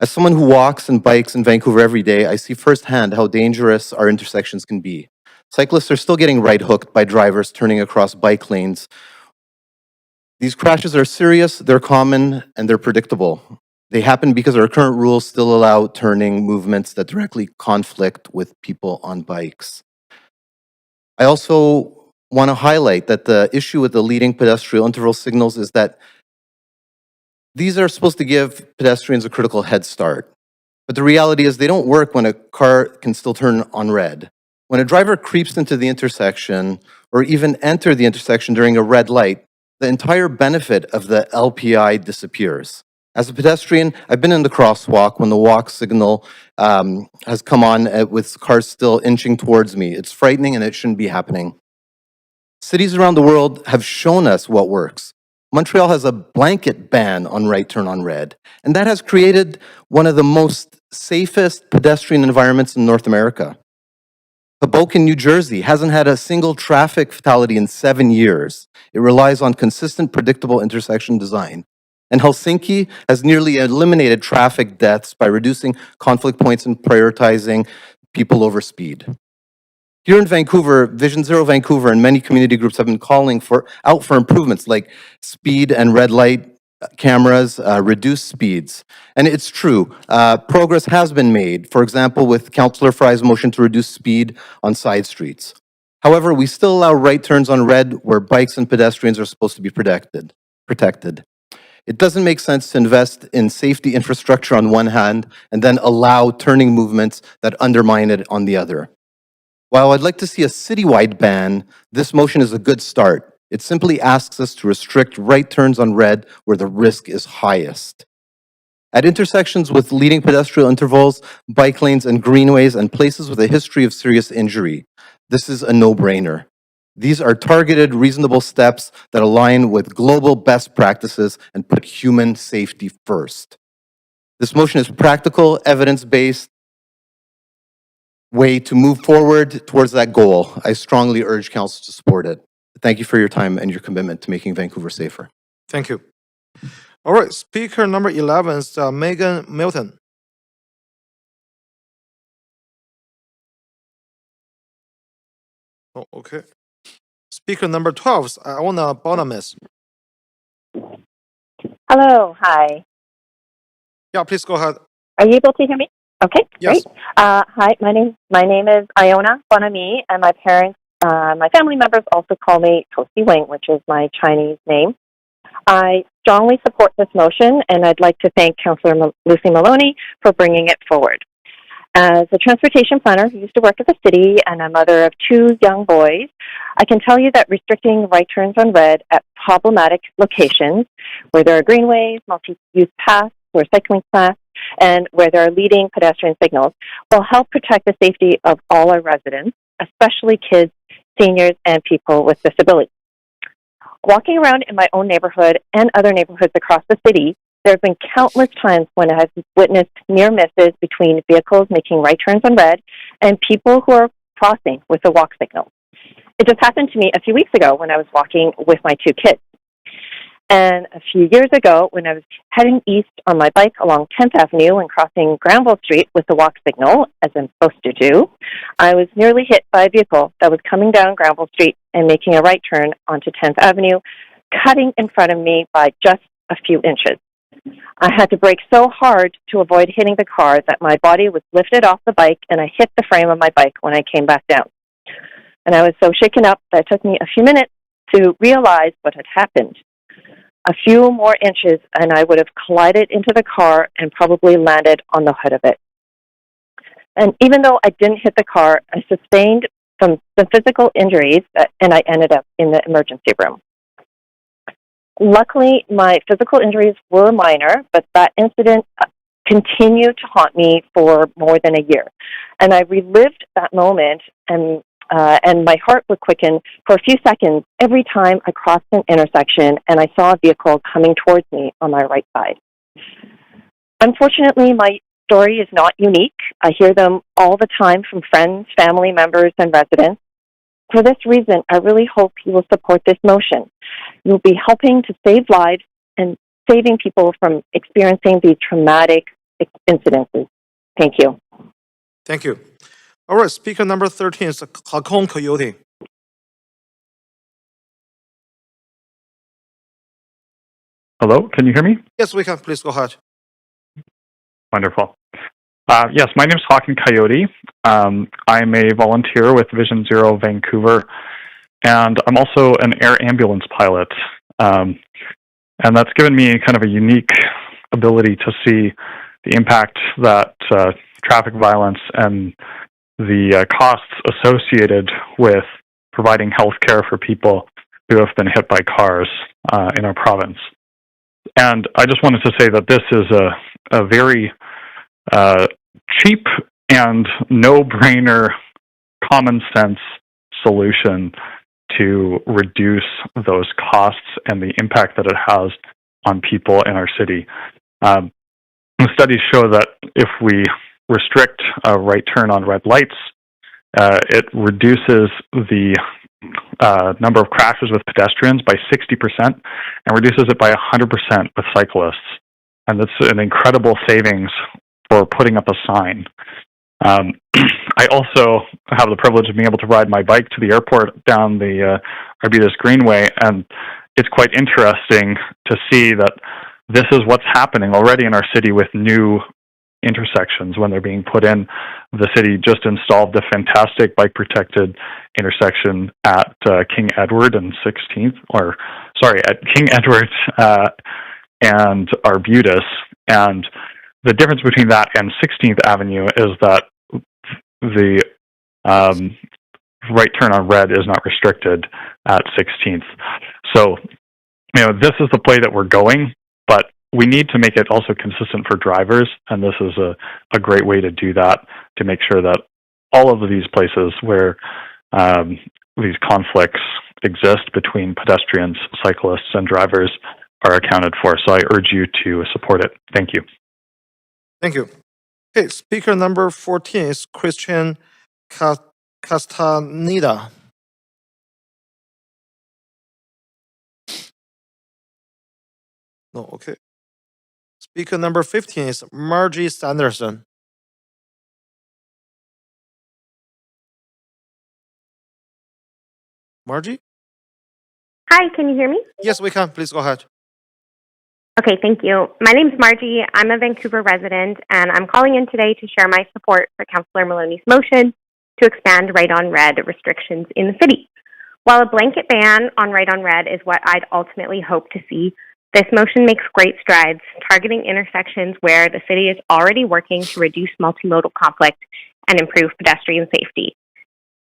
As someone who walks and bikes in Vancouver every day, I see firsthand how dangerous our intersections can be. Cyclists are still getting right-hooked by drivers turning across bike lanes. These crashes are serious, they're common, and they're predictable. They happen because our current rules still allow turning movements that directly conflict with people on bikes. I also want to highlight that the issue with the leading pedestrian interval signals is that these are supposed to give pedestrians a critical head start. But the reality is they don't work when a car can still turn on red. When a driver creeps into the intersection or even enter the intersection during a red light, the entire benefit of the LPI disappears. As a pedestrian, I've been in the crosswalk when the walk signal has come on with cars still inching towards me. It's frightening and it shouldn't be happening. Cities around the world have shown us what works. Montreal has a blanket ban on right turn on red, and that has created one of the most safest pedestrian environments in North America. Hoboken, New Jersey hasn't had a single traffic fatality in 7 years. It relies on consistent, predictable intersection design. And Helsinki has nearly eliminated traffic deaths by reducing conflict points and prioritizing people over speed. Here in Vancouver, Vision Zero Vancouver and many community groups have been calling out for improvements like speed and red light cameras, reduced speeds. And it's true, progress has been made, for example, with Councillor Fry's motion to reduce speed on side streets. However, we still allow right turns on red where bikes and pedestrians are supposed to be protected. It doesn't make sense to invest in safety infrastructure on one hand and then allow turning movements that undermine it on the other. While I'd like to see a citywide ban, this motion is a good start. It simply asks us to restrict right turns on red where the risk is highest. At intersections with leading pedestrian intervals, bike lanes and greenways, and places with a history of serious injury, this is a no-brainer. These are targeted, reasonable steps that align with global best practices and put human safety first. This motion is practical, evidence-based way to move forward towards that goal. I strongly urge council to support it. Thank you for your time and your commitment to making Vancouver safer. Thank you. All right, speaker number 11 is Megan Milton. Oh, okay. Speaker number 12 is Iona Bonamis. Hello, hi. Yeah, please go ahead. Are you able to hear me? Okay, Yes. great. Hi, my name is Iona Bonami, and my parents, my family members also call me Toasty Wing, which is my Chinese name. I strongly support this motion, and I'd like to thank Councillor Lucy Maloney for bringing it forward. As a transportation planner who used to work at the city and a mother of 2 young boys, I can tell you that restricting right turns on red at problematic locations where there are greenways, multi-use paths, or cycling paths, and where there are leading pedestrian signals will help protect the safety of all our residents, especially kids, seniors, and people with disabilities. Walking around in my own neighborhood and other neighborhoods across the city, there have been countless times when I have witnessed near misses between vehicles making right turns on red and people who are crossing with a walk signal. It just happened to me a few weeks ago when I was walking with my 2 kids. And a few years ago, when I was heading east on my bike along 10th Avenue and crossing Granville Street with the walk signal, as I'm supposed to do, I was nearly hit by a vehicle that was coming down Granville Street and making a right turn onto 10th Avenue, cutting in front of me by just a few inches. I had to brake so hard to avoid hitting the car that my body was lifted off the bike and I hit the frame of my bike when I came back down. And I was so shaken up that it took me a few minutes to realize what had happened. A few more inches and I would have collided into the car and probably landed on the hood of it. And even though I didn't hit the car, I sustained some physical injuries and I ended up in the emergency room. Luckily, my physical injuries were minor, but that incident continued to haunt me for more than a year. And I relived that moment, and my heart would quicken for a few seconds every time I crossed an intersection and I saw a vehicle coming towards me on my right side. Unfortunately, my story is not unique. I hear them all the time from friends, family members, and residents. For this reason, I really hope you will support this motion. You'll be helping to save lives and saving people from experiencing these traumatic incidences. Thank you. Thank you. All right, speaker number 13 is Hakon Coyote. Hello, can you hear me? Yes, we can. Please go ahead. Wonderful. Yes, my name is Hawken Coyote. I'm a volunteer with Vision Zero Vancouver, and I'm also an air ambulance pilot. And that's given me kind of a unique ability to see the impact that traffic violence and the costs associated with providing health care for people who have been hit by cars in our province. And I just wanted to say that this is a very cheap and no-brainer, common sense solution to reduce those costs and the impact that it has on people in our city. Studies show that if we restrict a right turn on red lights, it reduces the number of crashes with pedestrians by 60% and reduces it by 100% with cyclists. And that's an incredible savings for putting up a sign. I also have the privilege of being able to ride my bike to the airport down the Arbutus Greenway, and it's quite interesting to see that this is what's happening already in our city with new intersections when they're being put in. The city just installed the fantastic bike-protected intersection at King Edward and 16th, at King Edward and Arbutus. And the difference between that and 16th Avenue is that the right turn on red is not restricted at 16th. So, this is the play that we're going, but we need to make it also consistent for drivers, and this is a great way to do that, to make sure that all of these places where these conflicts exist between pedestrians, cyclists, and drivers are accounted for. So I urge you to support it. Thank you. Thank you. Okay, speaker number 14 is Christian Castaneda. No, okay. Speaker number 15 is Margie Sanderson. Margie? Hi, can you hear me? Yes, we can. Please go ahead. Okay, thank you. My name's Margie. I'm a Vancouver resident, and I'm calling in today to share my support for Councillor Maloney's motion to expand right on red restrictions in the city. While a blanket ban on right on red is what I'd ultimately hope to see, this motion makes great strides, targeting intersections where the city is already working to reduce multimodal conflict and improve pedestrian safety.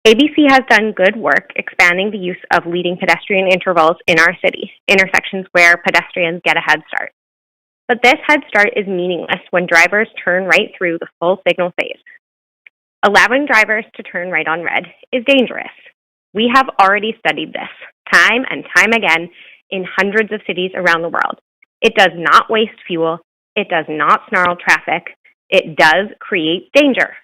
ABC has done good work expanding the use of leading pedestrian intervals in our city, intersections where pedestrians get a head start. But this head start is meaningless when drivers turn right through the full signal phase. Allowing drivers to turn right on red is dangerous. We have already studied this time and time again in hundreds of cities around the world. It does not waste fuel. It does not snarl traffic. It does create danger.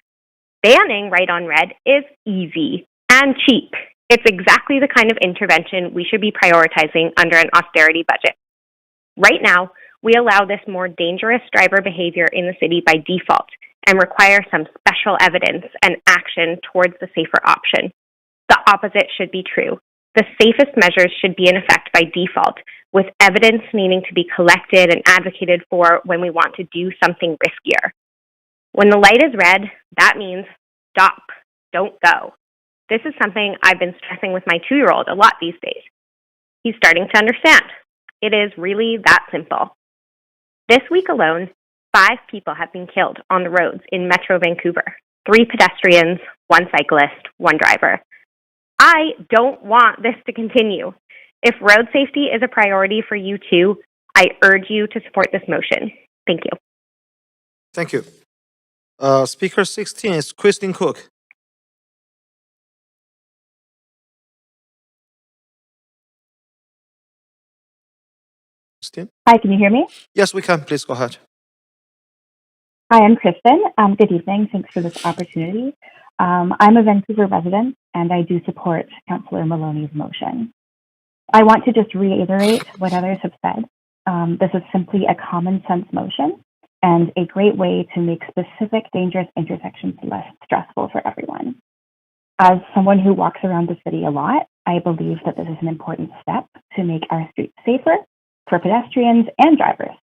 Banning right on red is easy and cheap. It's exactly the kind of intervention we should be prioritizing under an austerity budget. Right now, we allow this more dangerous driver behavior in the city by default and require some special evidence and action towards the safer option. The opposite should be true. The safest measures should be in effect by default, with evidence needing to be collected and advocated for when we want to do something riskier. When the light is red, that means stop, don't go. This is something I've been stressing with my 2-year-old a lot these days. He's starting to understand. It is really that simple. This week alone, 5 people have been killed on the roads in Metro Vancouver. 3 pedestrians, 1 cyclist, 1 driver. I don't want this to continue. If road safety is a priority for you too, I urge you to support this motion. Thank you. Thank you. Speaker 16 is Christine Cook. Christine? Hi, can you hear me? Yes, we can. Please go ahead. Hi, I'm Kristen. Good evening. Thanks for this opportunity. I'm a Vancouver resident, and I do support Councillor Maloney's motion. I want to just reiterate what others have said. This is simply a common sense motion and a great way to make specific dangerous intersections less stressful for everyone. As someone who walks around the city a lot, I believe that this is an important step to make our streets safer for pedestrians and drivers.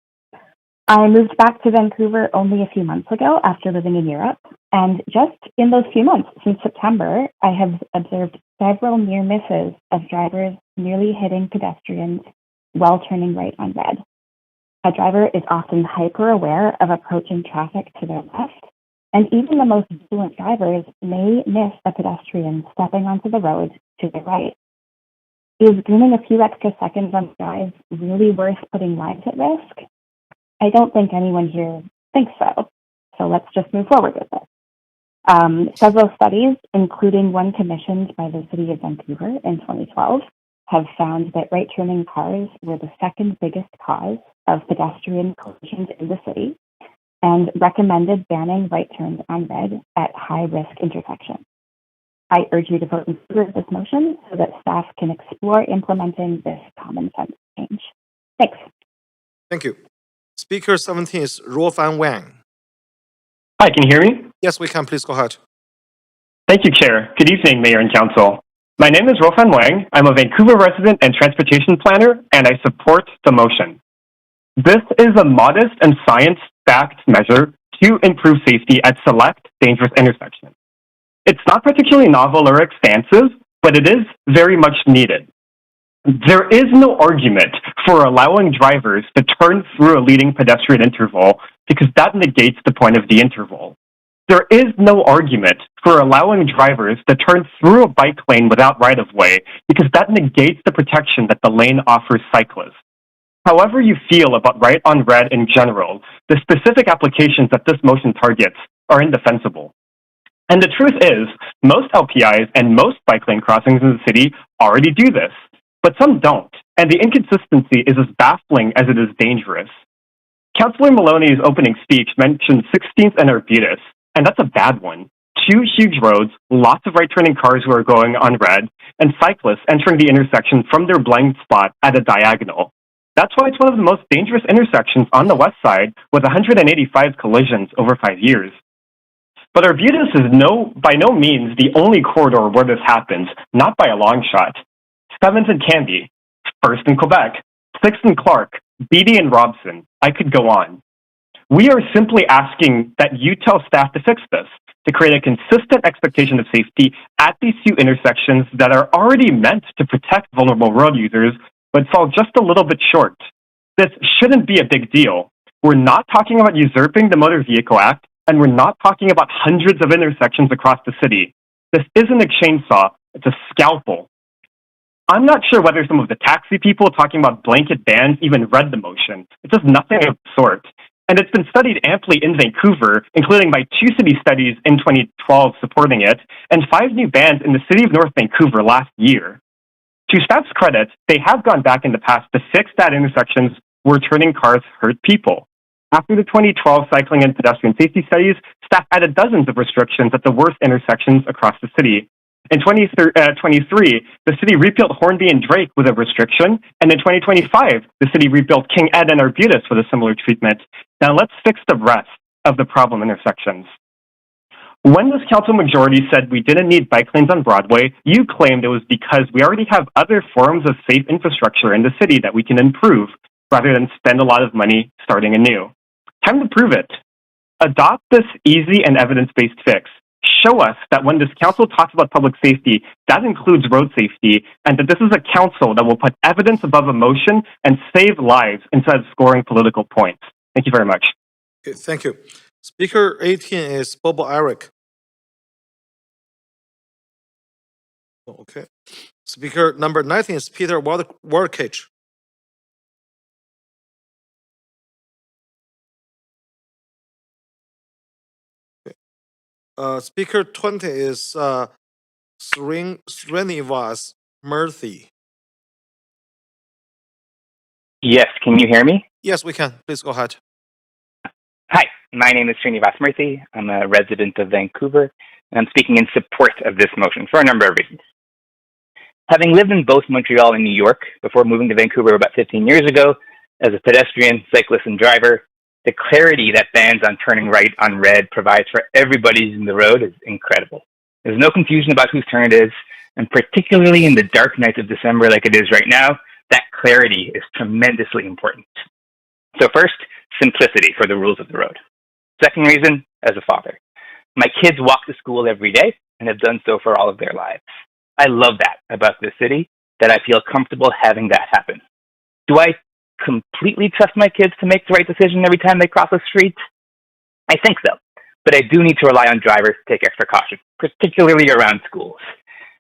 I moved back to Vancouver only a few months ago after living in Europe, and just in those few months since September, I have observed several near misses of drivers nearly hitting pedestrians while turning right on red. A driver is often hyper-aware of approaching traffic to their left, and even the most vigilant drivers may miss a pedestrian stepping onto the road to the right. Is gaining a few extra seconds on the drive really worth putting lives at risk? I don't think anyone here thinks so, so let's just move forward with it. Several studies, including one commissioned by the City of Vancouver in 2012, have found that right-turning cars were the second biggest cause of pedestrian collisions in the city and recommended banning right turns on red at high-risk intersections. I urge you to vote in favor of this motion so that staff can explore implementing this common sense change. Thanks. Thank you. Speaker 17 is Ruofan Wang. Hi, can you hear me? Yes, we can. Please go ahead. Thank you, Chair. Good evening, Mayor and Council. My name is Ruofan Wang. I'm a Vancouver resident and transportation planner, and I support the motion. This is a modest and science-backed measure to improve safety at select dangerous intersections. It's not particularly novel or expansive, but it is very much needed. There is no argument for allowing drivers to turn through a leading pedestrian interval because that negates the point of the interval. There is no argument for allowing drivers to turn through a bike lane without right-of-way because that negates the protection that the lane offers cyclists. However you feel about right on red in general, the specific applications that this motion targets are indefensible. And the truth is, most LPIs and most bike lane crossings in the city already do this, but some don't, and the inconsistency is as baffling as it is dangerous. Councillor Maloney's opening speech mentioned 16th and Arbutus, and that's a bad one. Two huge roads, lots of right-turning cars who are going on red, and cyclists entering the intersection from their blind spot at a diagonal. That's why it's one of the most dangerous intersections on the west side, with 185 collisions over 5 years. But Arbutus is by no means the only corridor where this happens, not by a long shot. 7th and Canby, 1st in Quebec, 6th and Clark, Beatty and Robson. I could go on. We are simply asking that you tell staff to fix this, to create a consistent expectation of safety at these two intersections that are already meant to protect vulnerable road users, but fall just a little bit short. This shouldn't be a big deal. We're not talking about usurping the Motor Vehicle Act, and we're not talking about hundreds of intersections across the city. This isn't a chainsaw, it's a scalpel. I'm not sure whether some of the taxi people talking about blanket bans even read the motion. It does nothing of the sort. And it's been studied amply in Vancouver, including by 2 city studies in 2012 supporting it, and 5 new bans in the city of North Vancouver last year. To staff's credit, they have gone back in the past to fix that intersections where turning cars hurt people. After the 2012 cycling and pedestrian safety studies, staff added dozens of restrictions at the worst intersections across the city. In 2023, the city rebuilt Hornby and Drake with a restriction, and in 2025, the city rebuilt King Ed and Arbutus with a similar treatment. Now let's fix the rest of the problem intersections. When this council majority said we didn't need bike lanes on Broadway, you claimed it was because we already have other forms of safe infrastructure in the city that we can improve, rather than spend a lot of money starting anew. Time to prove it. Adopt this easy and evidence-based fix. Show us that when this council talks about public safety, that includes road safety, and that this is a council that will put evidence above emotion and save lives instead of scoring political points. Thank you very much. Okay, thank you. Speaker 18 is Bobo Eric. Okay. Speaker number 19 is Peter Warkich. Speaker 20 is Srinivas Murthy. Yes, can you hear me? Yes, we can. Please go ahead. Hi, my name is Srinivas Murthy. I'm a resident of Vancouver, and I'm speaking in support of this motion for a number of reasons. Having lived in both Montreal and New York before moving to Vancouver about 15 years ago, as a pedestrian, cyclist, and driver, the clarity that bans on turning right on red provides for everybody using the road is incredible. There's no confusion about whose turn it is, and particularly in the dark nights of December like it is right now, that clarity is tremendously important. So first, simplicity for the rules of the road. Second reason, as a father. My kids walk to school every day and have done so for all of their lives. I love that about this city, that I feel comfortable having that happen. Do I completely trust my kids to make the right decision every time they cross a street? I think so, but I do need to rely on drivers to take extra caution, particularly around schools.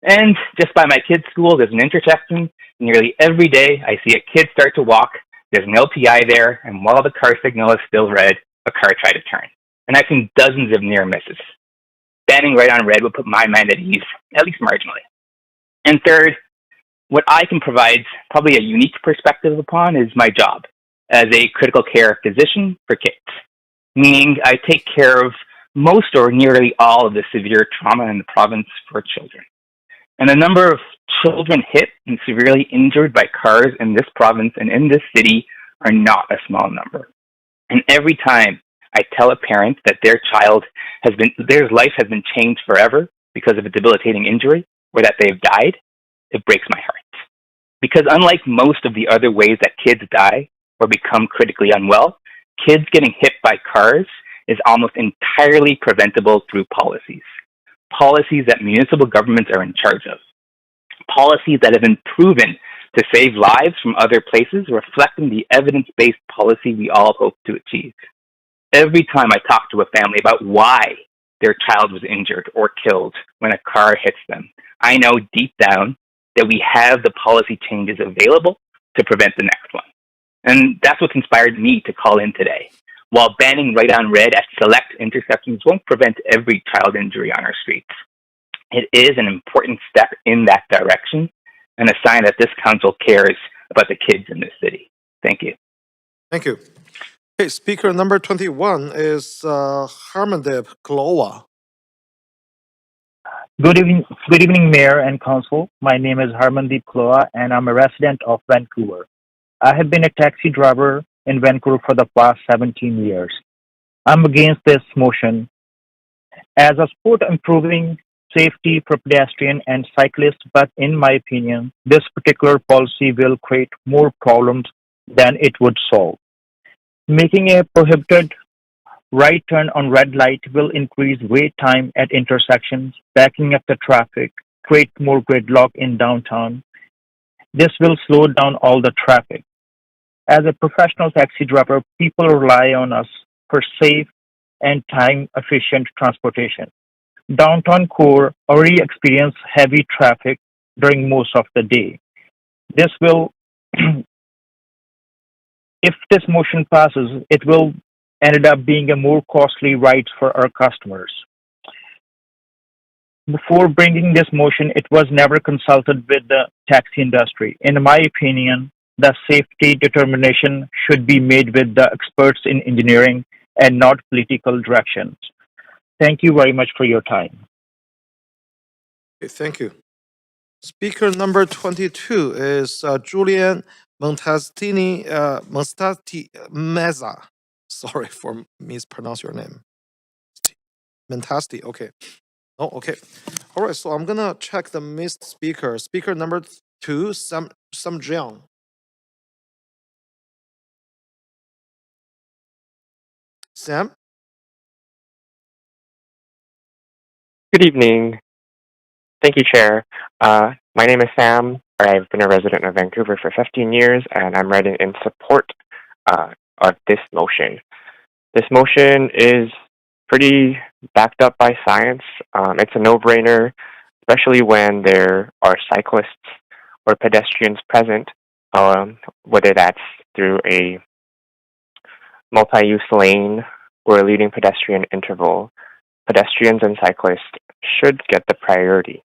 And just by my kids' school, there's an intersection. Nearly every day, I see a kid start to walk. There's an LPI there, and while the car signal is still red, a car tried to turn. And I've seen dozens of near misses. Banning right on red would put my mind at ease, at least marginally. And third, what I can provide probably a unique perspective upon is my job as a critical care physician for kids, meaning I take care of most or nearly all of the severe trauma in the province for children. And the number of children hit and severely injured by cars in this province and in this city are not a small number. And every time I tell a parent that their life has been changed forever because of a debilitating injury or that they've died, it breaks my heart. Because unlike most of the other ways that kids die or become critically unwell, kids getting hit by cars is almost entirely preventable through policies. Policies that municipal governments are in charge of. Policies that have been proven to save lives from other places, reflecting the evidence-based policy we all hope to achieve. Every time I talk to a family about why their child was injured or killed when a car hits them, I know deep down that we have the policy changes available to prevent the next one. And that's what inspired me to call in today. While banning right on red at select intersections won't prevent every child injury on our streets, it is an important step in that direction and a sign that this council cares about the kids in this city. Thank you. Thank you. Okay, speaker number 21 is Harmandeep Glowa. Good evening, Mayor and Council. My name is Harmandeep Kloa, and I'm a resident of Vancouver. I have been a taxi driver in Vancouver for the past 17 years. I'm against this motion. As a sport improving safety for pedestrian and cyclists, but in my opinion, this particular policy will create more problems than it would solve. Making a prohibited right turn on red light will increase wait time at intersections, backing up the traffic, create more gridlock in downtown. This will slow down all the traffic. As a professional taxi driver, people rely on us for safe and time-efficient transportation. Downtown core already experience heavy traffic during most of the day. This will, if this motion passes, it will ended up being a more costly ride for our customers. Before bringing this motion, it was never consulted with the taxi industry. In my opinion, the safety determination should be made with the experts in engineering and not political directions. Thank you very much for your time. Okay, thank you. Speaker number 22 is Julian Montastini Meza. Sorry for mispronounce your name. Mentasti, okay. Oh, okay. All right, so I'm gonna check the missed speaker. Speaker number 2, Sam Jiang. Sam? Good evening. Thank you, Chair. My name is Sam. I've been a resident of Vancouver for 15 years, and I'm writing in support of this motion. This motion is pretty backed up by science. It's a no-brainer, especially when there are cyclists or pedestrians present, whether that's through a multi-use lane or a leading pedestrian interval. Pedestrians and cyclists should get the priority.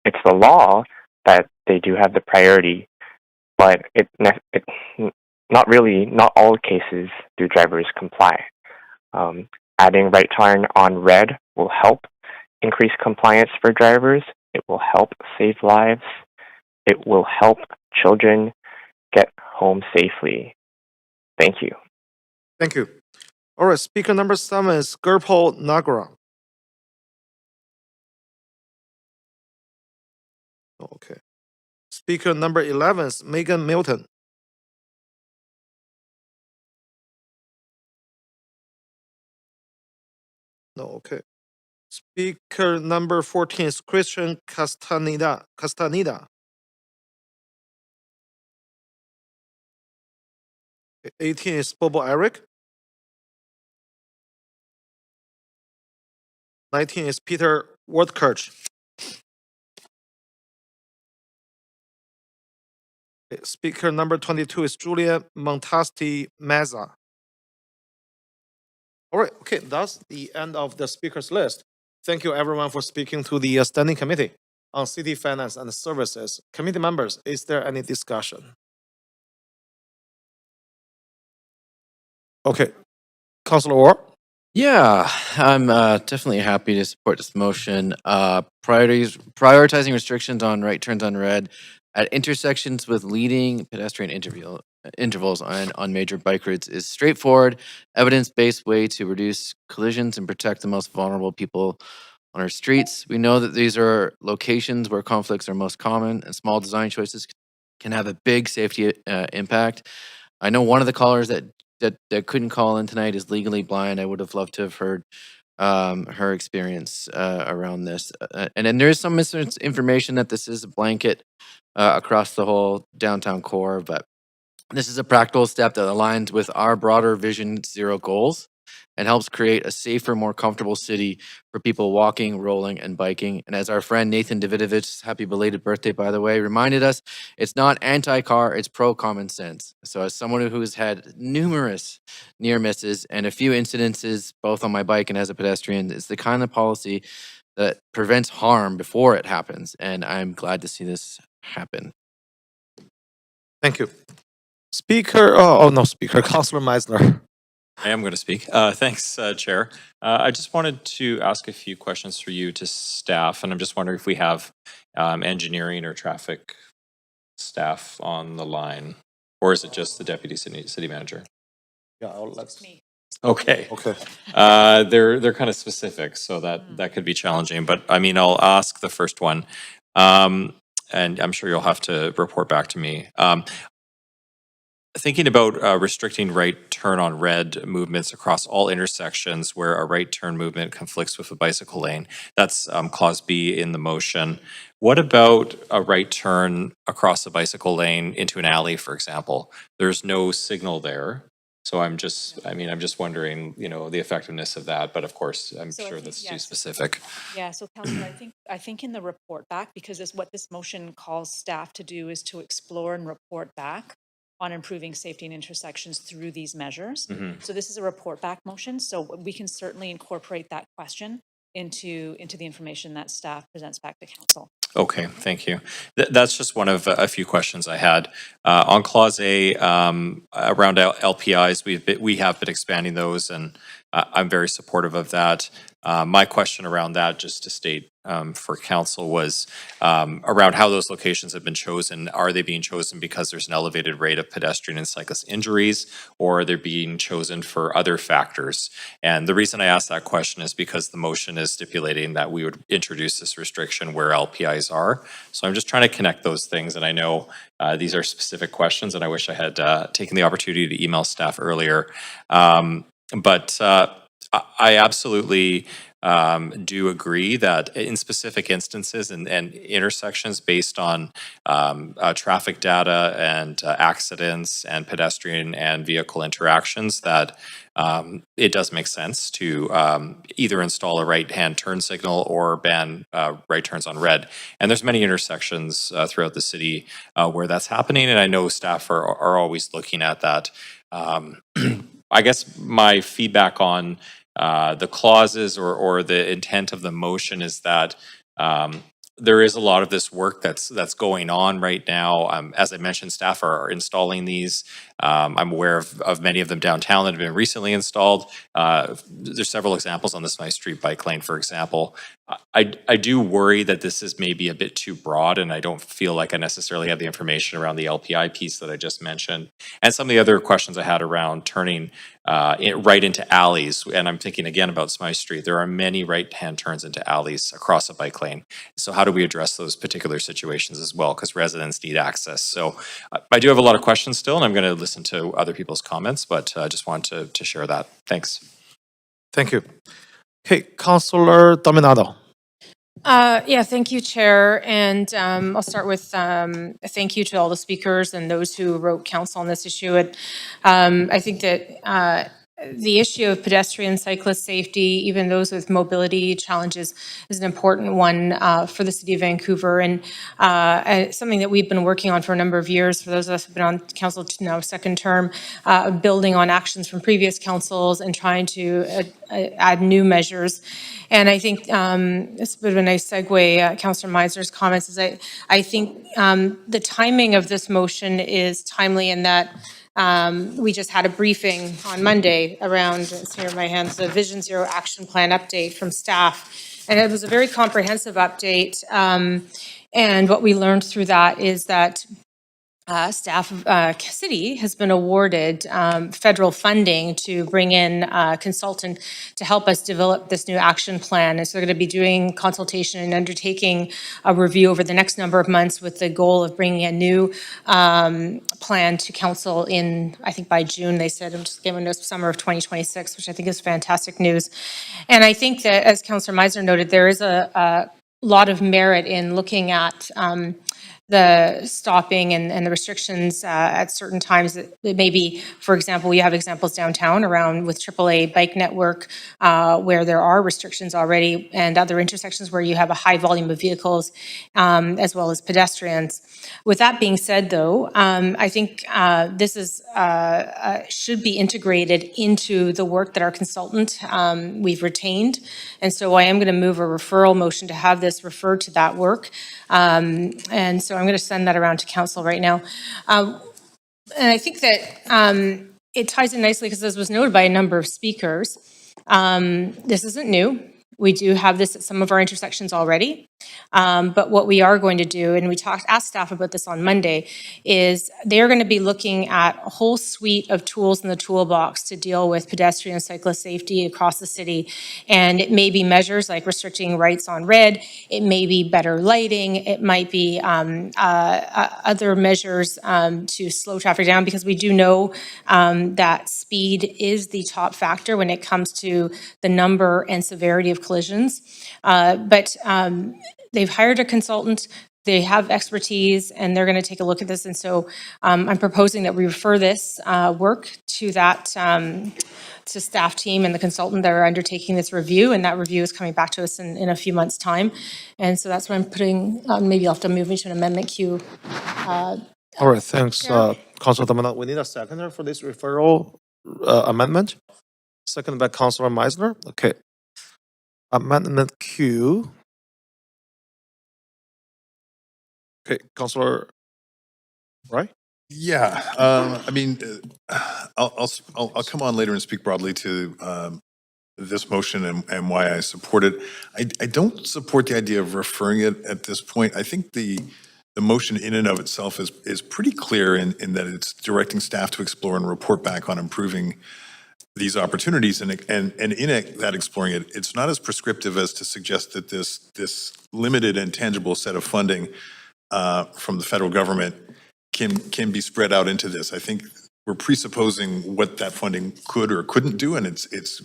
It's the law that they do have the priority, but not all cases do drivers comply. Adding right turn on red will help increase compliance for drivers. It will help save lives. It will help children get home safely. Thank you. Thank you. All right, speaker number 7 is Gurpal Nagara. Okay. Speaker number 11 is Megan Milton. No, okay. Speaker number 14 is Christian Castaneda. 18 is Bobo Eric. 19 is Peter Wordkirch. Speaker number 22 is Julia Montasti Meza. All right, okay, that's the end of the speakers list. Thank you everyone for speaking to the Standing Committee on City Finance and Services. Committee members, is there any discussion? Okay, Councilor Orr? Yeah, I'm definitely happy to support this motion. Prioritizing restrictions on right turns on red at intersections with leading pedestrian intervals on major bike routes is straightforward, evidence-based way to reduce collisions and protect the most vulnerable people on our streets. We know that these are locations where conflicts are most common, and small design choices can have a big safety impact. I know one of the callers that couldn't call in tonight is legally blind. I would have loved to have heard her experience around this. And then there is some misinformation that this is a blanket across the whole downtown core, but this is a practical step that aligns with our broader Vision Zero goals and helps create a safer, more comfortable city for people walking, rolling, and biking. And as our friend Nathan Davidovich, happy belated birthday, by the way, reminded us, it's not anti-car, it's pro-common sense. So as someone who has had numerous near misses and a few incidences, both on my bike and as a pedestrian, it's the kind of policy that prevents harm before it happens. And I'm glad to see this happen. Thank you. Speaker, oh no, Speaker, Councillor Meisner. I am going to speak. Thanks, Chair. I just wanted to ask a few questions for you to staff, and I'm just wondering if we have engineering or traffic staff on the line, or is it just the deputy city manager? Yeah, let's. Okay. Okay. They're kind of specific, so that could be challenging. But I mean, I'll ask the first one, and I'm sure you'll have to report back to me. Thinking about restricting right turn on red movements across all intersections where a right turn movement conflicts with a bicycle lane. That's clause B in the motion. What about a right turn across a bicycle lane into an alley, for example? There's no signal there. So I'm just wondering, the effectiveness of that. But of course, I'm So I sure think- that's too yes. specific. Yeah, so Councillor, I think in the report back, because what this motion calls staff to do is to explore and report back on improving safety in intersections through these measures. Mhm. So this is a report back motion, so we can certainly incorporate that question into the information that staff presents back to council. Okay, thank you. That's just one of a few questions I had. On Clause A, around LPIs, we have been expanding those, and I'm very supportive of that. My question around that, just to state for council, was around how those locations have been chosen. Are they being chosen because there's an elevated rate of pedestrian and cyclist injuries, or are they being chosen for other factors? And the reason I ask that question is because the motion is stipulating that we would introduce this restriction where LPIs are. So I'm just trying to connect those things, and I know these are specific questions, and I wish I had taken the opportunity to email staff earlier. But I absolutely do agree that in specific instances and intersections based on traffic data and accidents and pedestrian and vehicle interactions, that it does make sense to either install a right-hand turn signal or ban right turns on red. And there's many intersections throughout the city where that's happening, and I know staff are always looking at that. I guess my feedback on the clauses or the intent of the motion is that there is a lot of this work that's going on right now. As I mentioned, staff are installing these. I'm aware of many of them downtown that have been recently installed. There's several examples on the Smythe Street bike lane, for example. I do worry that this is maybe a bit too broad, and I don't feel like I necessarily have the information around the LPI piece that I just mentioned. And some of the other questions I had around turning right into alleys, and I'm thinking again about Smythe Street. There are many right-hand turns into alleys across a bike lane. So how do we address those particular situations as well? Because residents need access. So I do have a lot of questions still, and I'm going to listen to other people's comments, but I just wanted to share that. Thanks. Thank you. Okay, Councillor Dominado. Yeah, thank you, Chair. And I'll start with a thank you to all the speakers and those who wrote counsel on this issue. I think that the issue of pedestrian cyclist safety, even those with mobility challenges, is an important one for the City of Vancouver, and something that we've been working on for a number of years. For those of us who've been on council now second term, building on actions from previous councils and trying to add new measures. And I think it's a bit of a nice segue, Councillor Meisner's comments, is I think the timing of this motion is timely in that we just had a briefing on Monday around, it's here in my hands, the Vision Zero Action Plan update from staff. And it was a very comprehensive update. And what we learned through that is that staff of city has been awarded federal funding to bring in a consultant to help us develop this new action plan. And so they're going to be doing consultation and undertaking a review over the next number of months with the goal of bringing a new plan to council in, I think by June, they said, I'm just giving us summer of 2026, which I think is fantastic news. And I think that, as Councillor Meisner noted, there is a lot of merit in looking at the stopping and the restrictions at certain times that maybe, for example, we have examples downtown around with AAA bike network where there are restrictions already, and other intersections where you have a high volume of vehicles as well as pedestrians. With that being said, though, I think this is should be integrated into the work that our consultant we've retained. And so I am going to move a referral motion to have this referred to that work. And so I'm going to send that around to council right now. and I think that it ties in nicely because, as was noted by a number of speakers, this isn't new. We do have this at some of our intersections already. But what we are going to do, and we asked staff about this on Monday, is they're going to be looking at a whole suite of tools in the toolbox to deal with pedestrian and cyclist safety across the city. And it may be measures like restricting rights on red. It may be better lighting. It might be other measures to slow traffic down, because we do know that speed is the top factor when it comes to the number and severity of collisions. But they've hired a consultant. They have expertise, and they're going to take a look at this. And so I'm proposing that we refer this work to that to staff team and the consultant that are undertaking this review. And that review is coming back to us in a few months' time. And so that's what I'm putting. Maybe I'll have to move into an amendment queue. All right, thanks, Councilor Damana. We need a seconder for this referral amendment. Second by Councilor Meisner. Okay. Amendment Q. Okay, Councilor, right? Yeah, I mean, I'll come on later and speak broadly to this motion and why I support it. I don't support the idea of referring it at this point. I think the motion in and of itself is pretty clear in that it's directing staff to explore and report back on improving these opportunities, and in that exploring it, it's not as prescriptive as to suggest that this limited and tangible set of funding from the federal government can be spread out into this. I think we're presupposing what that funding could or couldn't do, and it's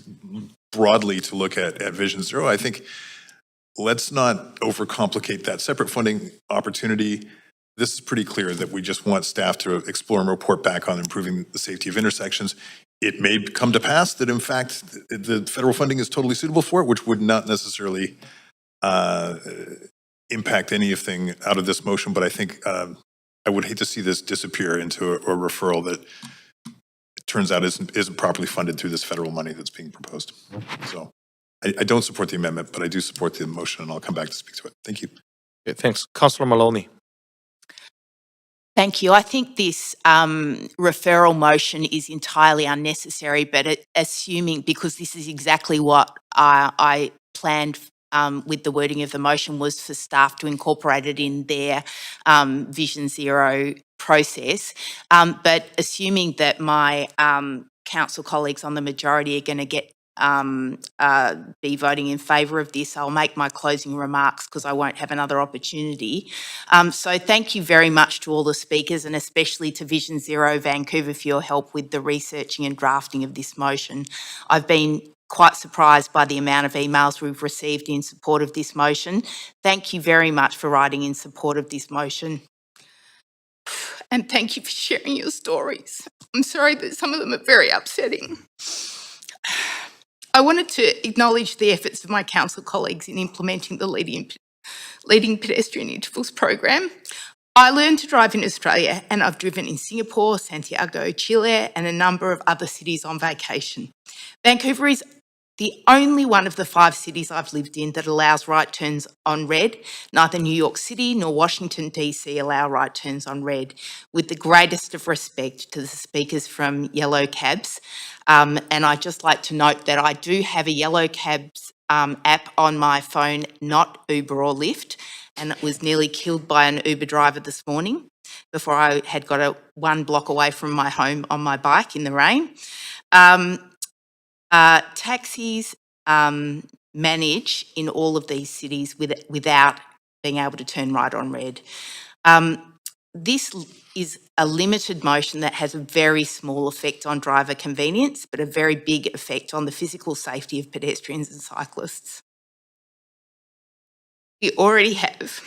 broadly to look at Vision Zero. I think let's not overcomplicate that separate funding opportunity. This is pretty clear that we just want staff to explore and report back on improving the safety of intersections. It may come to pass that, in fact, the federal funding is totally suitable for it, which would not necessarily impact anything out of this motion. But I think I would hate to see this disappear into a referral that it turns out isn't properly funded through this federal money that's being proposed. So I don't support the amendment, but I do support the motion, and I'll come back to speak to it. Thank you. Okay, thanks. Councilor Maloney. Thank you. I think this referral motion is entirely unnecessary, but assuming, because this is exactly what I planned with the wording of the motion, was for staff to incorporate it in their Vision Zero process. But assuming that my council colleagues on the majority are going to be voting in favour of this, I'll make my closing remarks because I won't have another opportunity. So thank you very much to all the speakers, and especially to Vision Zero Vancouver for your help with the researching and drafting of this motion. I've been quite surprised by the amount of emails we've received in support of this motion. Thank you very much for writing in support of this motion. And thank you for sharing your stories. I'm sorry that some of them are very upsetting. I wanted to acknowledge the efforts of my council colleagues in implementing the Leading Pedestrian Intervals program. I learned to drive in Australia, and I've driven in Singapore, Santiago, Chile, and a number of other cities on vacation. Vancouver is the only one of the 5 cities I've lived in that allows right turns on red. Neither New York City nor Washington DC allow right turns on red, with the greatest of respect to the speakers from Yellow Cabs. And I'd just like to note that I do have a Yellow Cabs app on my phone, not Uber or Lyft, and it was nearly killed by an Uber driver this morning before I had got 1 block away from my home on my bike in the rain. Taxis manage in all of these cities without being able to turn right on red. This is a limited motion that has a very small effect on driver convenience, but a very big effect on the physical safety of pedestrians and cyclists. We already have.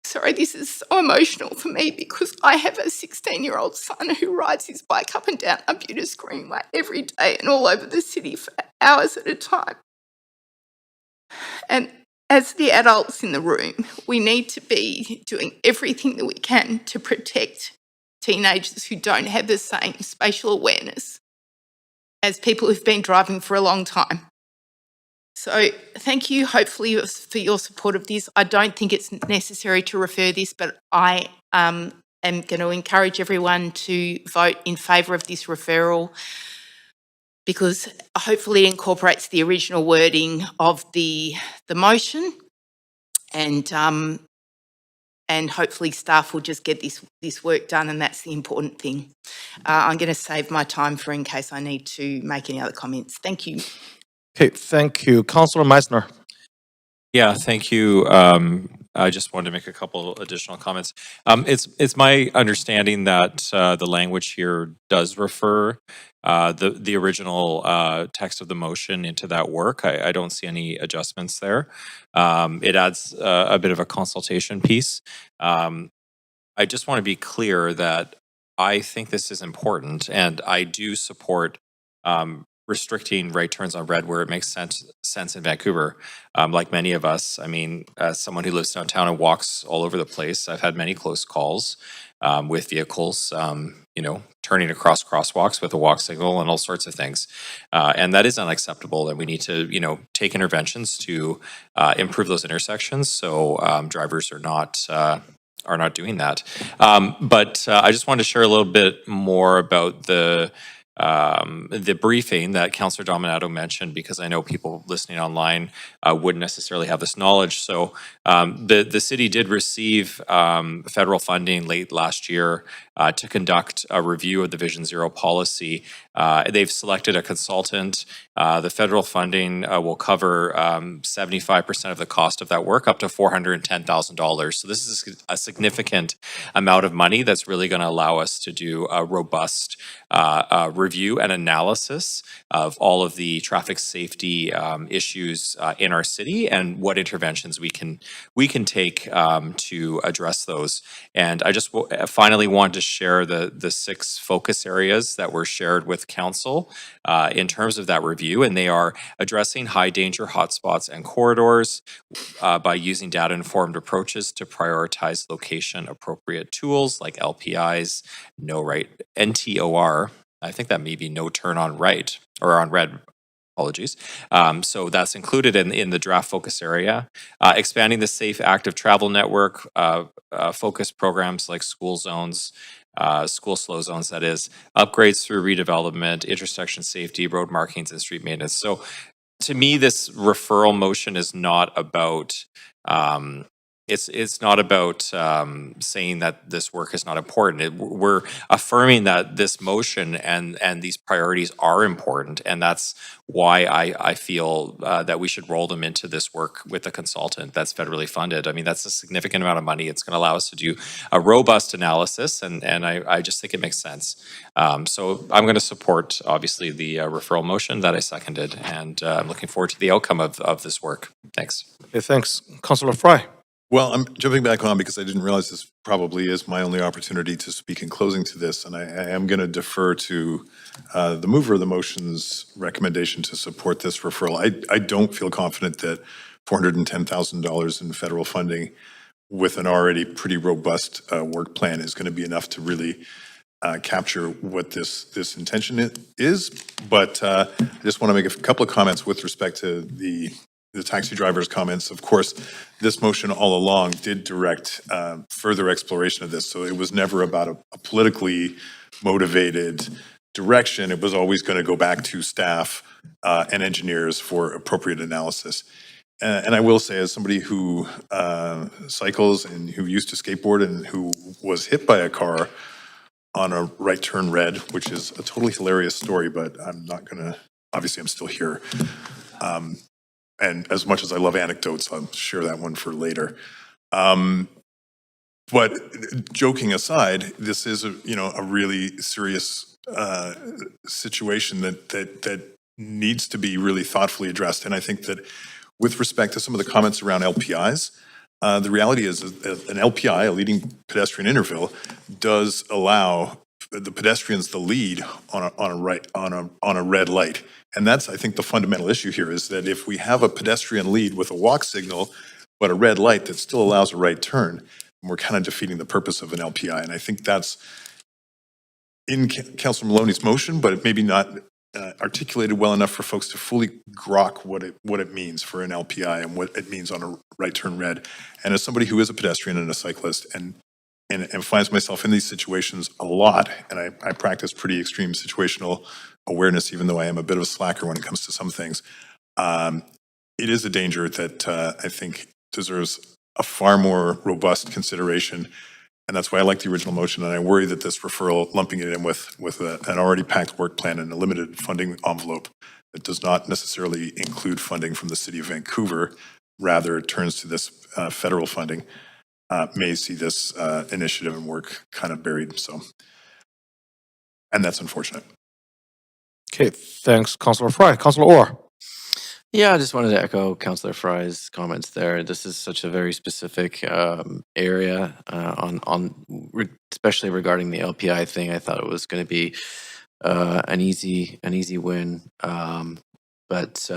Sorry, this is so emotional for me because I have a 16-year-old son who rides his bike up and down Arbutus Greenway every day and all over the city for hours at a time. And as the adults in the room, we need to be doing everything that we can to protect teenagers who don't have the same spatial awareness as people who've been driving for a long time. So thank you, hopefully, for your support of this. I don't think it's necessary to refer this, but I am am going to encourage everyone to vote in favour of this referral, because hopefully it incorporates the original wording of the motion, and hopefully staff will just get this work done, and that's the important thing. I'm going to save my time for in case I need to make any other comments. Thank you. Okay, thank you. Councillor Meissner. Yeah, thank you. I just wanted to make a couple additional comments. It's my understanding that the language here does refer the original text of the motion into that work. I don't see any adjustments there. It adds a bit of a consultation piece. I just want to be clear that I think this is important, and I do support restricting right turns on red where it makes sense in Vancouver. Like many of us, I mean, as someone who lives downtown and walks all over the place, I've had many close calls with vehicles, turning across crosswalks with a walk signal and all sorts of things. And that is unacceptable, and we need to, take interventions to improve those intersections so drivers are not doing that. But I just wanted to share a little bit more about the briefing that Councillor Dominato mentioned, because I know people listening online wouldn't necessarily have this knowledge. So the city did receive federal funding late last year to conduct a review of the Vision Zero policy. They've selected a consultant. The federal funding will cover 75% of the cost of that work, up to $410,000. So this is a significant amount of money that's really going to allow us to do a robust review and analysis of all of the traffic safety issues in our city and what interventions we can take to address those. And I just finally want to share the 6 focus areas that were shared with council in terms of that review, and they are addressing high danger hotspots and corridors by using data-informed approaches to prioritize location appropriate tools like LPIs, NTOR. I think that may be no turn on right or on red. Apologies. So that's included in the draft focus area. Expanding the safe active travel network, focus programs like school zones, school slow zones, that is, upgrades through redevelopment, intersection safety, road markings, and street maintenance. So to me, this referral motion is not about it's not about saying that this work is not important. We're affirming that this motion and these priorities are important, and that's why I feel that we should roll them into this work with a consultant that's federally funded. I mean, that's a significant amount of money. It's going to allow us to do a robust analysis, and I just think it makes sense. So I'm going to support, obviously, the referral motion that I seconded, and I'm looking forward to the outcome of this work. Thanks. Okay, thanks. Councillor Fry. Well, I'm jumping back on because I didn't realize this probably is my only opportunity to speak in closing to this, and I am going to defer to the mover of the motion's recommendation to support this referral. I don't feel confident that $410,000 in federal funding with an already pretty robust work plan is going to be enough to really capture what this intention is. But I just want to make a couple of comments with respect to the taxi driver's comments. Of course, this motion all along did direct further exploration of this. So it was never about a politically motivated direction. It was always going to go back to staff and engineers for appropriate analysis. And I will say, as somebody who cycles and who used to skateboard and who was hit by a car on a right turn red, which is a totally hilarious story, but I'm not going to, obviously I'm still here. And as much as I love anecdotes, I'll share that one for later. But joking aside, this is a really serious situation that needs to be really thoughtfully addressed. And I think that with respect to some of the comments around LPIs, the reality is an LPI, a leading pedestrian interval, does allow the pedestrians the lead on a red light. And that's, I think, the fundamental issue here is that if we have a pedestrian lead with a walk signal, but a red light that still allows a right turn, we're kind of defeating the purpose of an LPI. And I think that's in Councillor Maloney's motion, but it maybe not articulated well enough for folks to fully grok what it means for an LPI and what it means on a right turn red. And as somebody who is a pedestrian and a cyclist and and finds myself in these situations a lot, and I practice pretty extreme situational awareness, even though I am a bit of a slacker when it comes to some things. It is a danger that I think deserves a far more robust consideration, and that's why I like the original motion, and I worry that this referral, lumping it in with an already packed work plan and a limited funding envelope that does not necessarily include funding from the City of Vancouver, rather it turns to this federal funding, may see this initiative and work kind of buried. So, and that's unfortunate. Okay, thanks, Councillor Fry. Councillor Orr. Yeah, I just wanted to echo Councillor Fry's comments there. This is such a very specific area especially regarding the LPI thing. I thought it was going to be an easy win, but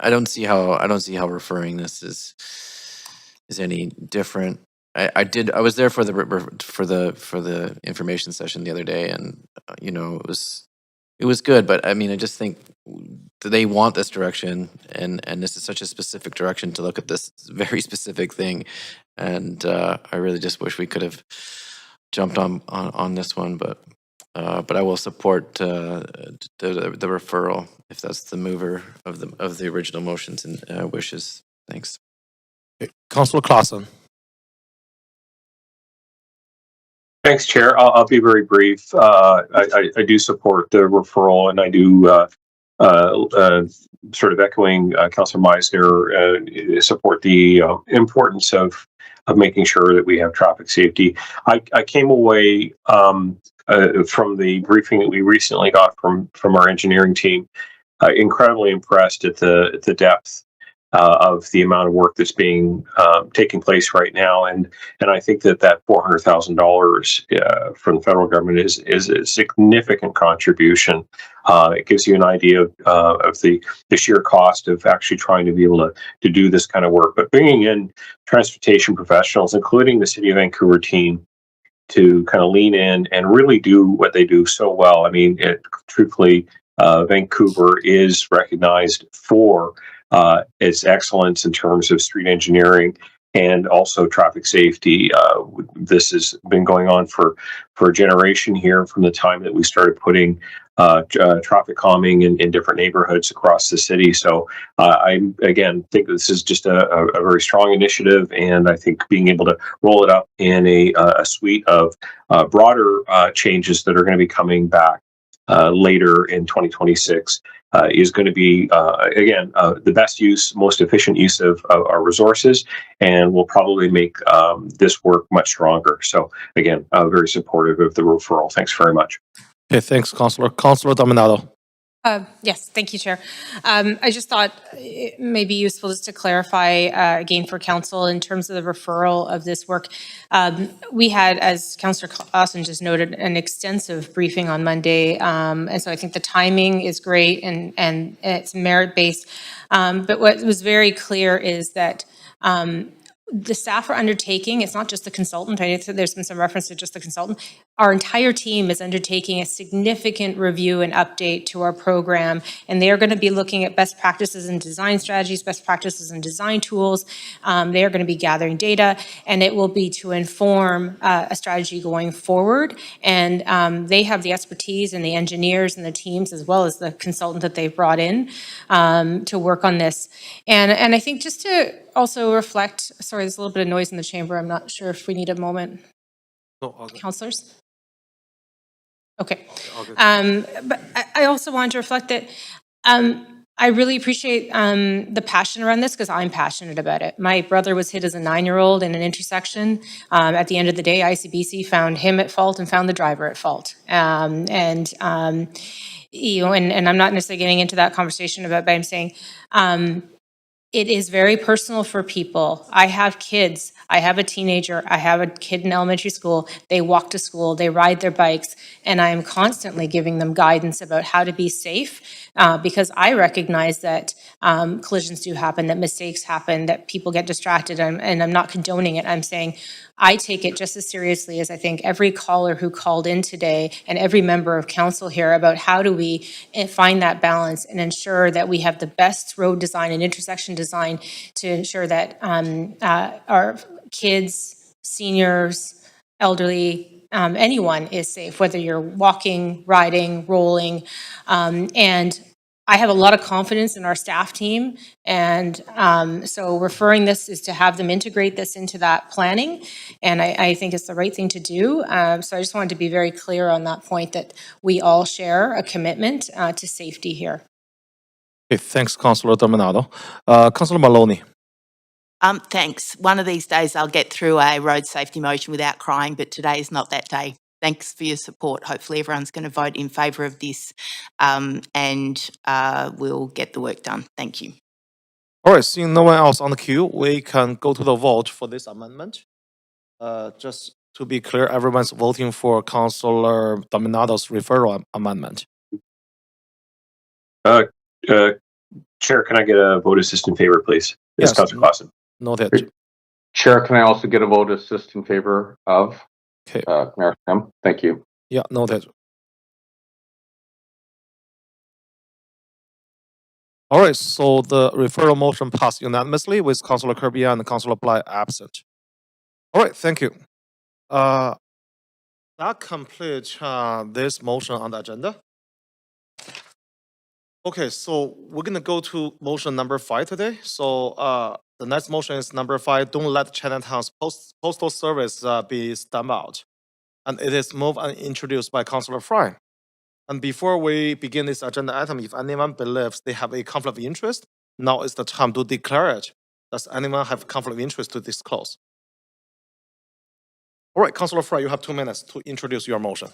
I don't see how referring this is any different. I was there for the information session the other day, and it was good, but I mean, I just think they want this direction, and this is such a specific direction to look at this very specific thing, and I really just wish we could have jumped on this one, but I will support the referral if that's the mover of the original motions and wishes. Thanks. Okay. Councillor Clausen. Thanks, Chair. I'll be very brief. I do support the referral, and I do sort of echoing Councillor Meisner, support the importance of making sure that we have traffic safety. I came away from the briefing that we recently got from our engineering team, incredibly impressed at the depth of the amount of work that's being taking place right now, and I think that $400,000 from the federal government is a significant contribution. It gives you an idea of the sheer cost of actually trying to be able to do this kind of work. But bringing in transportation professionals, including the City of Vancouver team, to kind of lean in and really do what they do so well. I mean, truthfully, Vancouver is recognized for its excellence in terms of street engineering and also traffic safety. This has been going on for a generation here, from the time that we started putting traffic calming in different neighborhoods across the city. So I, again, think this is just a very strong initiative, and I think being able to roll it up in a suite of broader changes that are going to be coming back later in 2026 is going to be, again, the best use, most efficient use of our resources, and will probably make this work much stronger. So, again, very supportive of the referral. Thanks very much. Okay, thanks, Councillor. Councillor Dominato. Yes, thank you, Chair. I just thought it may be useful just to clarify again for Council in terms of the referral of this work. We had, as Councillor Clausen just noted, an extensive briefing on Monday, and so I think the timing is great and it's merit-based. But what was very clear is that the staff are undertaking, it's not just the consultant, I know there's been some reference to just the consultant, our entire team is undertaking a significant review and update to our program, and they are going to be looking at best practices and design strategies, best practices and design tools. They are going to be gathering data, and it will be to inform a strategy going forward. And they have the expertise and the engineers and the teams, as well as the consultant that they've brought in to work on this. And I think just to also reflect, sorry, there's a little bit of noise in the chamber. I'm not sure if we need a moment. Councillors? Okay. But I also want to reflect that I really appreciate the passion around this, because I'm passionate about it. My brother was hit as a 9-year-old in an intersection. At the end of the day, ICBC found him at fault and found the driver at fault. And I'm not necessarily getting into that conversation about, but I'm saying, it is very personal for people. I have kids. I have a teenager. I have a kid in elementary school. They walk to school. They ride their bikes. And I am constantly giving them guidance about how to be safe, because I recognize that collisions do happen, that mistakes happen, that people get distracted, and I'm not condoning it. I'm saying I take it just as seriously as I think every caller who called in today and every member of council here about how do we find that balance and ensure that we have the best road design and intersection designed to ensure that our kids, seniors, elderly, anyone is safe, whether you're walking, riding, rolling. And I have a lot of confidence in our staff team. And so referring this is to have them integrate this into that planning. And I think it's the right thing to do. So I just wanted to be very clear on that point that we all share a commitment to safety here. Okay, thanks, Councillor Dominado. Councillor Maloney. Thanks. One of these days I'll get through a road safety motion without crying, but today is not that day. Thanks for your support. Hopefully everyone's going to vote in favour of this and we'll get the work done. Thank you. All right, seeing no one else on the queue, we can go to the vote for this amendment. Just to be clear, everyone's voting for Councillor Dominado's referral amendment. Chair, can I get a vote assist in favor, please? Yes, Councillor Clausen. Noted. Chair, can I also get a vote assist in favor of Mayor Sam? Thank you. Yeah, noted. All right, so the referral motion passed unanimously with Councillor Kirby and Councillor Bly absent. All right, thank you. That completes this motion on the agenda. Okay, so we're gonna go to motion number 5 today. So the next motion is number 5. Don't let Chinatown's postal service be stamped out, and it is moved and introduced by Councillor Fry. And before we begin this agenda item, if anyone believes they have a conflict of interest, now is the time to declare it. Does anyone have conflict of interest to disclose? All right, Councillor Fry, you have 2 minutes to introduce your motion.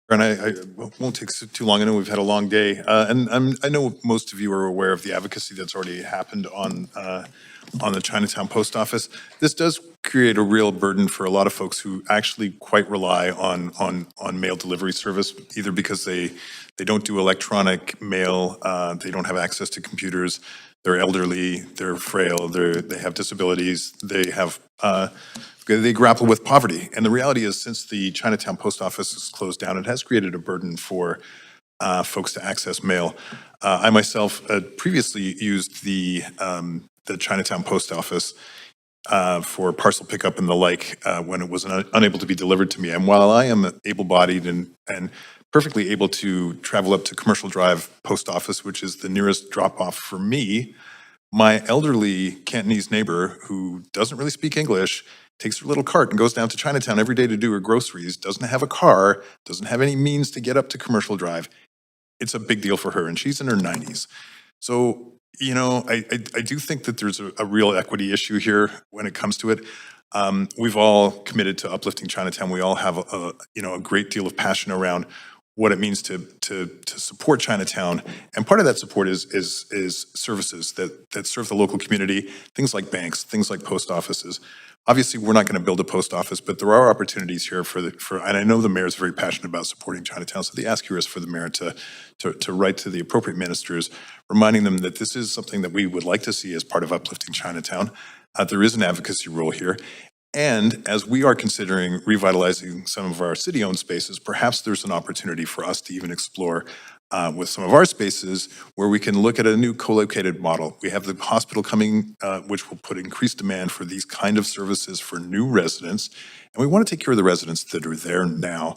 And I won't take too long. I know we've had a long day, and I know most of you are aware of the advocacy that's already happened on the Chinatown Post Office. This does create a real burden for a lot of folks who actually quite rely on mail delivery service, either because they don't do electronic mail, they don't have access to computers, they're elderly, they're frail, they have disabilities, they grapple with poverty. And the reality is, since the Chinatown Post Office is closed down, it has created a burden for folks to access mail. I myself previously used the Chinatown Post Office for parcel pickup and the like when it was unable to be delivered to me. And while I am able-bodied and perfectly able to travel up to Commercial Drive Post Office, which is the nearest drop-off for me, my elderly Cantonese neighbor who doesn't really speak English takes her little cart and goes down to Chinatown every day to do her groceries, doesn't have a car, doesn't have any means to get up to Commercial Drive. It's a big deal for her, and she's in her 90s. So, you know, I do think that there's a real equity issue here when it comes to it. We've all committed to uplifting Chinatown. We all have a great deal of passion around what it means to support Chinatown, and part of that support is services that serve the local community, things like banks, things like post offices. Obviously, we're not going to build a post office, but there are opportunities here and I know the mayor is very passionate about supporting Chinatown, so the ask here is for the mayor to write to the appropriate ministers, reminding them that this is something that we would like to see as part of uplifting Chinatown. There is an advocacy role here. And as we are considering revitalizing some of our city-owned spaces, perhaps there's an opportunity for us to even explore with some of our spaces where we can look at a new co-located model. We have the hospital coming, which will put increased demand for these kind of services for new residents. And we want to take care of the residents that are there now.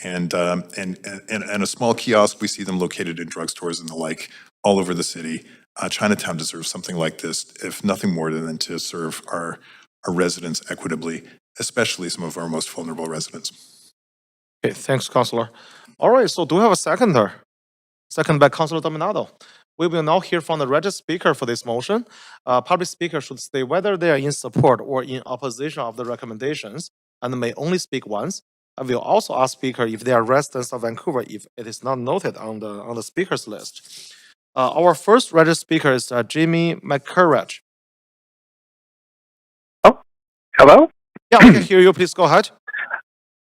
And a small kiosk, we see them located in drugstores and the like all over the city. Chinatown deserves something like this, if nothing more than to serve our residents equitably, especially some of our most vulnerable residents. Okay, thanks, Councillor. All right, so do we have a seconder? Second by Councillor Dominado. We will now hear from the registered speaker for this motion. Public speaker should state whether they are in support or in opposition of the recommendations and may only speak once. I will also ask speaker if they are residents of Vancouver if it is not noted on the speakers list. Our first registered speaker is Jamie McCurrage. Hello? Yeah, we can hear you. Please go ahead.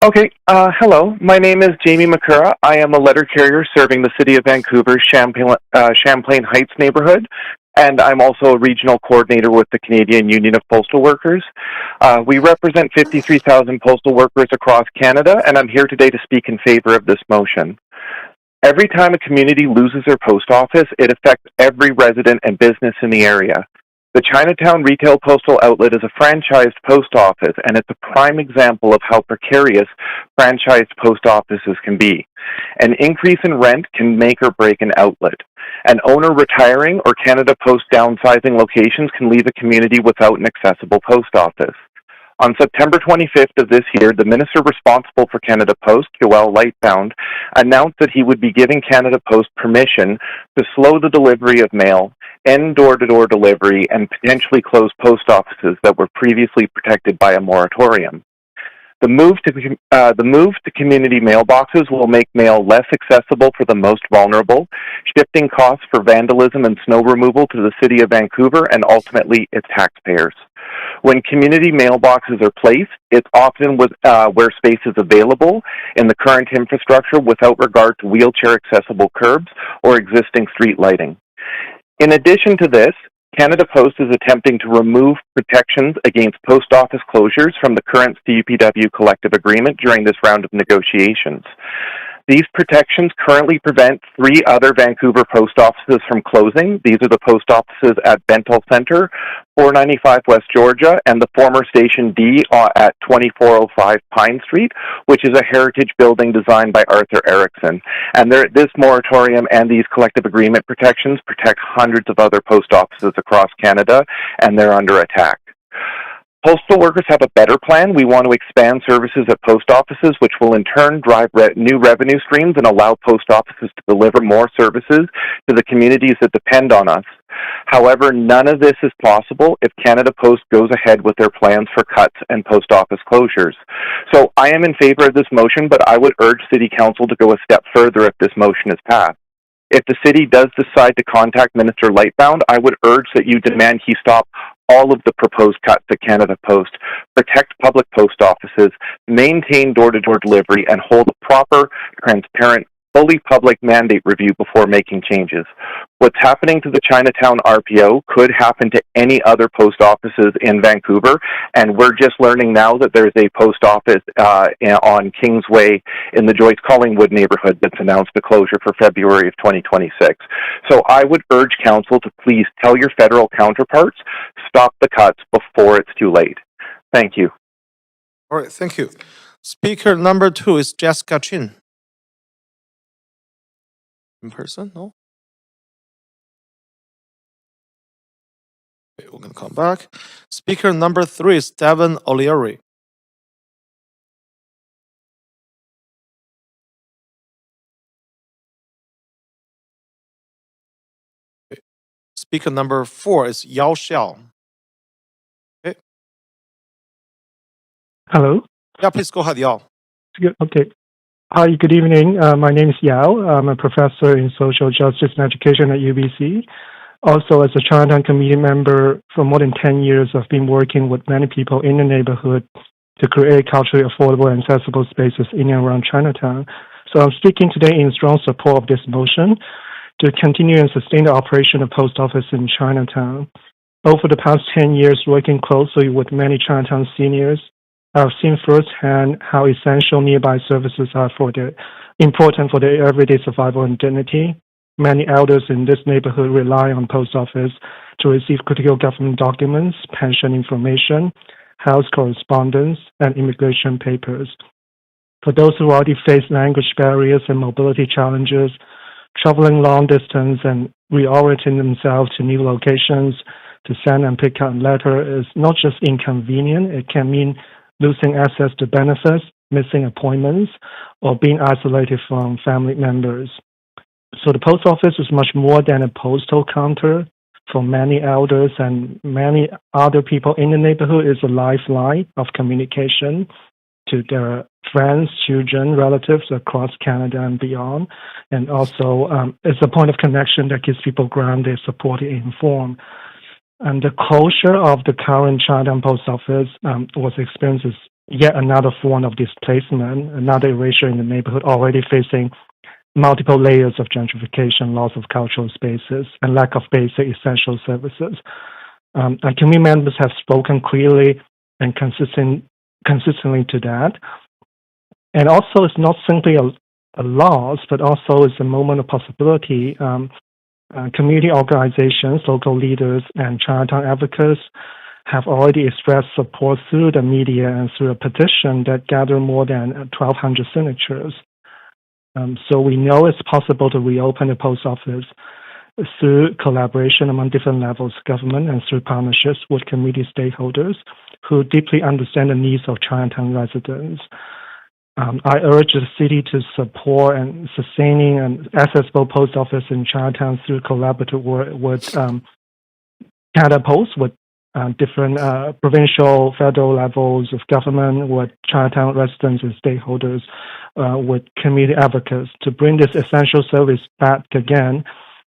Okay, hello. My name is Jamie McCurra. I am a letter carrier serving the City of Vancouver's Champlain Heights neighborhood, and I'm also a regional coordinator with the Canadian Union of Postal Workers. We represent 53,000 postal workers across Canada, and I'm here today to speak in favor of this motion. Every time a community loses their post office, it affects every resident and business in the area. The Chinatown Retail Postal Outlet is a franchised post office, and it's a prime example of how precarious franchised post offices can be. An increase in rent can make or break an outlet. An owner retiring or Canada Post downsizing locations can leave a community without an accessible post office. On September 25th of this year, the minister responsible for Canada Post, Joel Lightbound, announced that he would be giving Canada Post permission to slow the delivery of mail, end door-to-door delivery, and potentially close post offices that were previously protected by a moratorium. The move to community mailboxes will make mail less accessible for the most vulnerable, shifting costs for vandalism and snow removal to the City of Vancouver and ultimately its taxpayers. When community mailboxes are placed, it's often where space is available in the current infrastructure without regard to wheelchair-accessible curbs or existing street lighting. In addition to this, Canada Post is attempting to remove protections against post office closures from the current CUPW collective agreement during this round of negotiations. These protections currently prevent 3 other Vancouver post offices from closing. These are the post offices at Bentall Centre, 495 West Georgia, and the former Station D at 2405 Pine Street, which is a heritage building designed by Arthur Erickson. And this moratorium and these collective agreement protections protect hundreds of other post offices across Canada, and they're under attack. Postal workers have a better plan. We want to expand services at post offices, which will in turn drive new revenue streams and allow post offices to deliver more services to the communities that depend on us. However, none of this is possible if Canada Post goes ahead with their plans for cuts and post office closures. So I am in favor of this motion, but I would urge City Council to go a step further if this motion is passed. If the city does decide to contact Minister Lightbound, I would urge that you demand he stop all of the proposed cuts at Canada Post, protect public post offices, maintain door-to-door delivery, and hold a proper, transparent, fully public mandate review before making changes. What's happening to the Chinatown RPO could happen to any other post offices in Vancouver, and we're just learning now that there's a post office on Kingsway in the Joyce Collingwood neighborhood that's announced a closure for February of 2026. So I would urge Council to please tell your federal counterparts, stop the cuts before it's too late. Thank you. All right, thank you. Speaker number 2 is Jessica Chin. In person? No? Okay, we're going to come back. Speaker number 3 is Devin O'Leary. Okay. Speaker number 4 is Yao Xiao. Okay. Hello. Yeah, please go ahead, Yao. Okay. Hi, good evening. My name is Yao. I'm a professor in social justice and education at UBC. Also, as a Chinatown community member for more than 10 years, I've been working with many people in the neighborhood to create culturally affordable and accessible spaces in and around Chinatown. So I'm speaking today in strong support of this motion to continue and sustain the operation of post office in Chinatown. Over the past 10 years, working closely with many Chinatown seniors, I've seen firsthand how essential nearby services are important for their everyday survival and dignity. Many elders in this neighborhood rely on post office to receive critical government documents, pension information, house correspondence, and immigration papers. For those who already face language barriers and mobility challenges, traveling long distance and reorienting themselves to new locations to send and pick up a letter is not just inconvenient, it can mean losing access to benefits, missing appointments, or being isolated from family members. So the post office is much more than a postal counter. For many elders and many other people in the neighborhood, it's a lifeline of communication to their friends, children, relatives across Canada and beyond. And also, it's a point of connection that keeps people grounded, supported, informed. And the closure of the current Chinatown post office was experienced as yet another form of displacement, another erasure in the neighborhood already facing multiple layers of gentrification, loss of cultural spaces, and lack of basic essential services. And community members have spoken clearly and consistently to that. And also, it's not simply a loss, but also it's a moment of possibility. Community organizations, local leaders, and Chinatown advocates have already expressed support through the media and through a petition that gathered more than 1,200 signatures. So we know it's possible to reopen the post office through collaboration among different levels of government and through partnerships with community stakeholders who deeply understand the needs of Chinatown residents. I urge the city to support and sustaining an accessible post office in Chinatown through collaborative work with Canada Post, with different provincial, federal levels of government, with Chinatown residents and stakeholders, with community advocates to bring this essential service back again.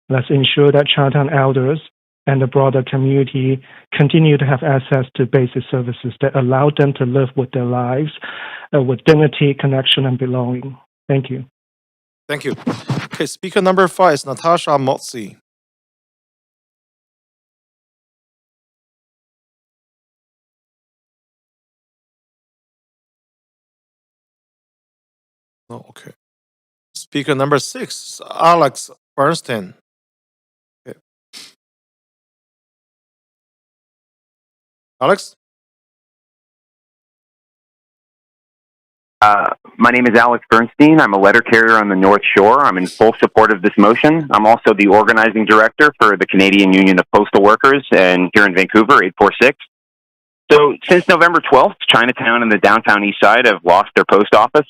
Let's ensure that Chinatown elders and the broader community continue to have access to basic services that allow them to live with their lives with dignity, connection, and belonging. Thank you. Thank you. Okay, speaker number 5 is Natasha Motzi. Oh, okay. Speaker number 6 is Alex Bernstein. Okay. Alex? My name is Alex Bernstein. I'm a letter carrier on the North Shore. I'm in full support of this motion. I'm also the organizing director for the Canadian Union of Postal Workers and here in Vancouver, 846. So since November 12th, Chinatown and the downtown east side have lost their post office.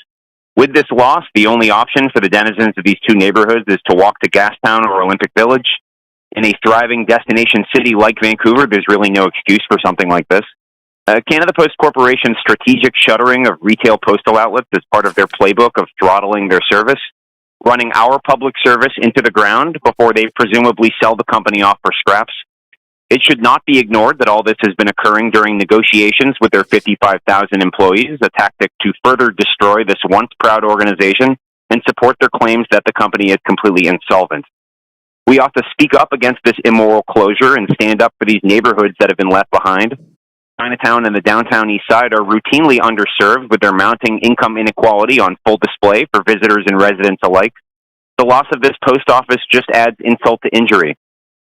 With this loss, the only option for the denizens of these two neighborhoods is to walk to Gastown or Olympic Village. In a thriving destination city like Vancouver, there's really no excuse for something like this. Canada Post Corporation's strategic shuttering of retail postal outlets is part of their playbook of throttling their service, running our public service into the ground before they presumably sell the company off for scraps. It should not be ignored that all this has been occurring during negotiations with their 55,000 employees, a tactic to further destroy this once proud organization and support their claims that the company is completely insolvent. We ought to speak up against this immoral closure and stand up for these neighborhoods that have been left behind. Chinatown and the downtown east side are routinely underserved with their mounting income inequality on full display for visitors and residents alike. The loss of this post office just adds insult to injury.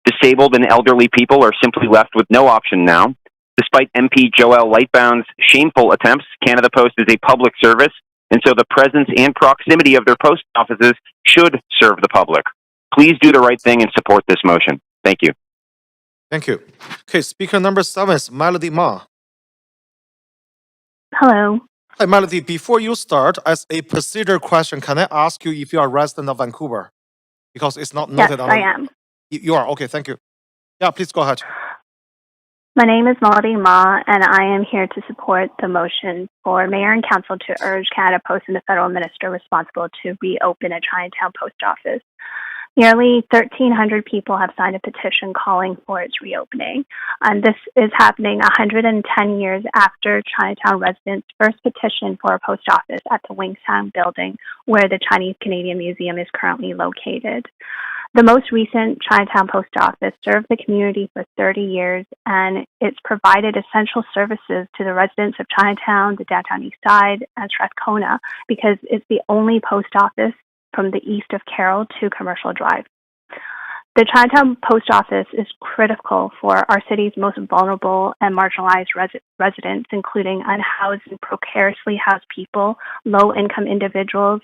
Disabled and elderly people are simply left with no option now. Despite MP Joelle Lightbound's shameful attempts, Canada Post is a public service, and so the presence and proximity of their post offices should serve the public. Please do the right thing and support this motion. Thank you. Thank you. Okay, speaker number 7 is Melody Ma. Hello. Hi, Melody. Before you start, as a procedure question, can I ask you if you are a resident of Vancouver? Because it's not Yes, noted on I am. You are. Okay, thank you. Yeah, please go ahead. My name is Melody Ma, and I am here to support the motion for Mayor and Council to urge Canada Post and the federal minister responsible to reopen a Chinatown post office. Nearly 1,300 people have signed a petition calling for its reopening, and this is happening 110 years after Chinatown residents first petitioned for a post office at the Wingsound building where the Chinese Canadian Museum is currently located. The most recent Chinatown post office served the community for 30 years, and it's provided essential services to the residents of Chinatown, the downtown east side, and Strathcona because it's the only post office from the east of Carroll to Commercial Drive. The Chinatown post office is critical for our city's most vulnerable and marginalized residents, including unhoused and precariously housed people, low-income individuals,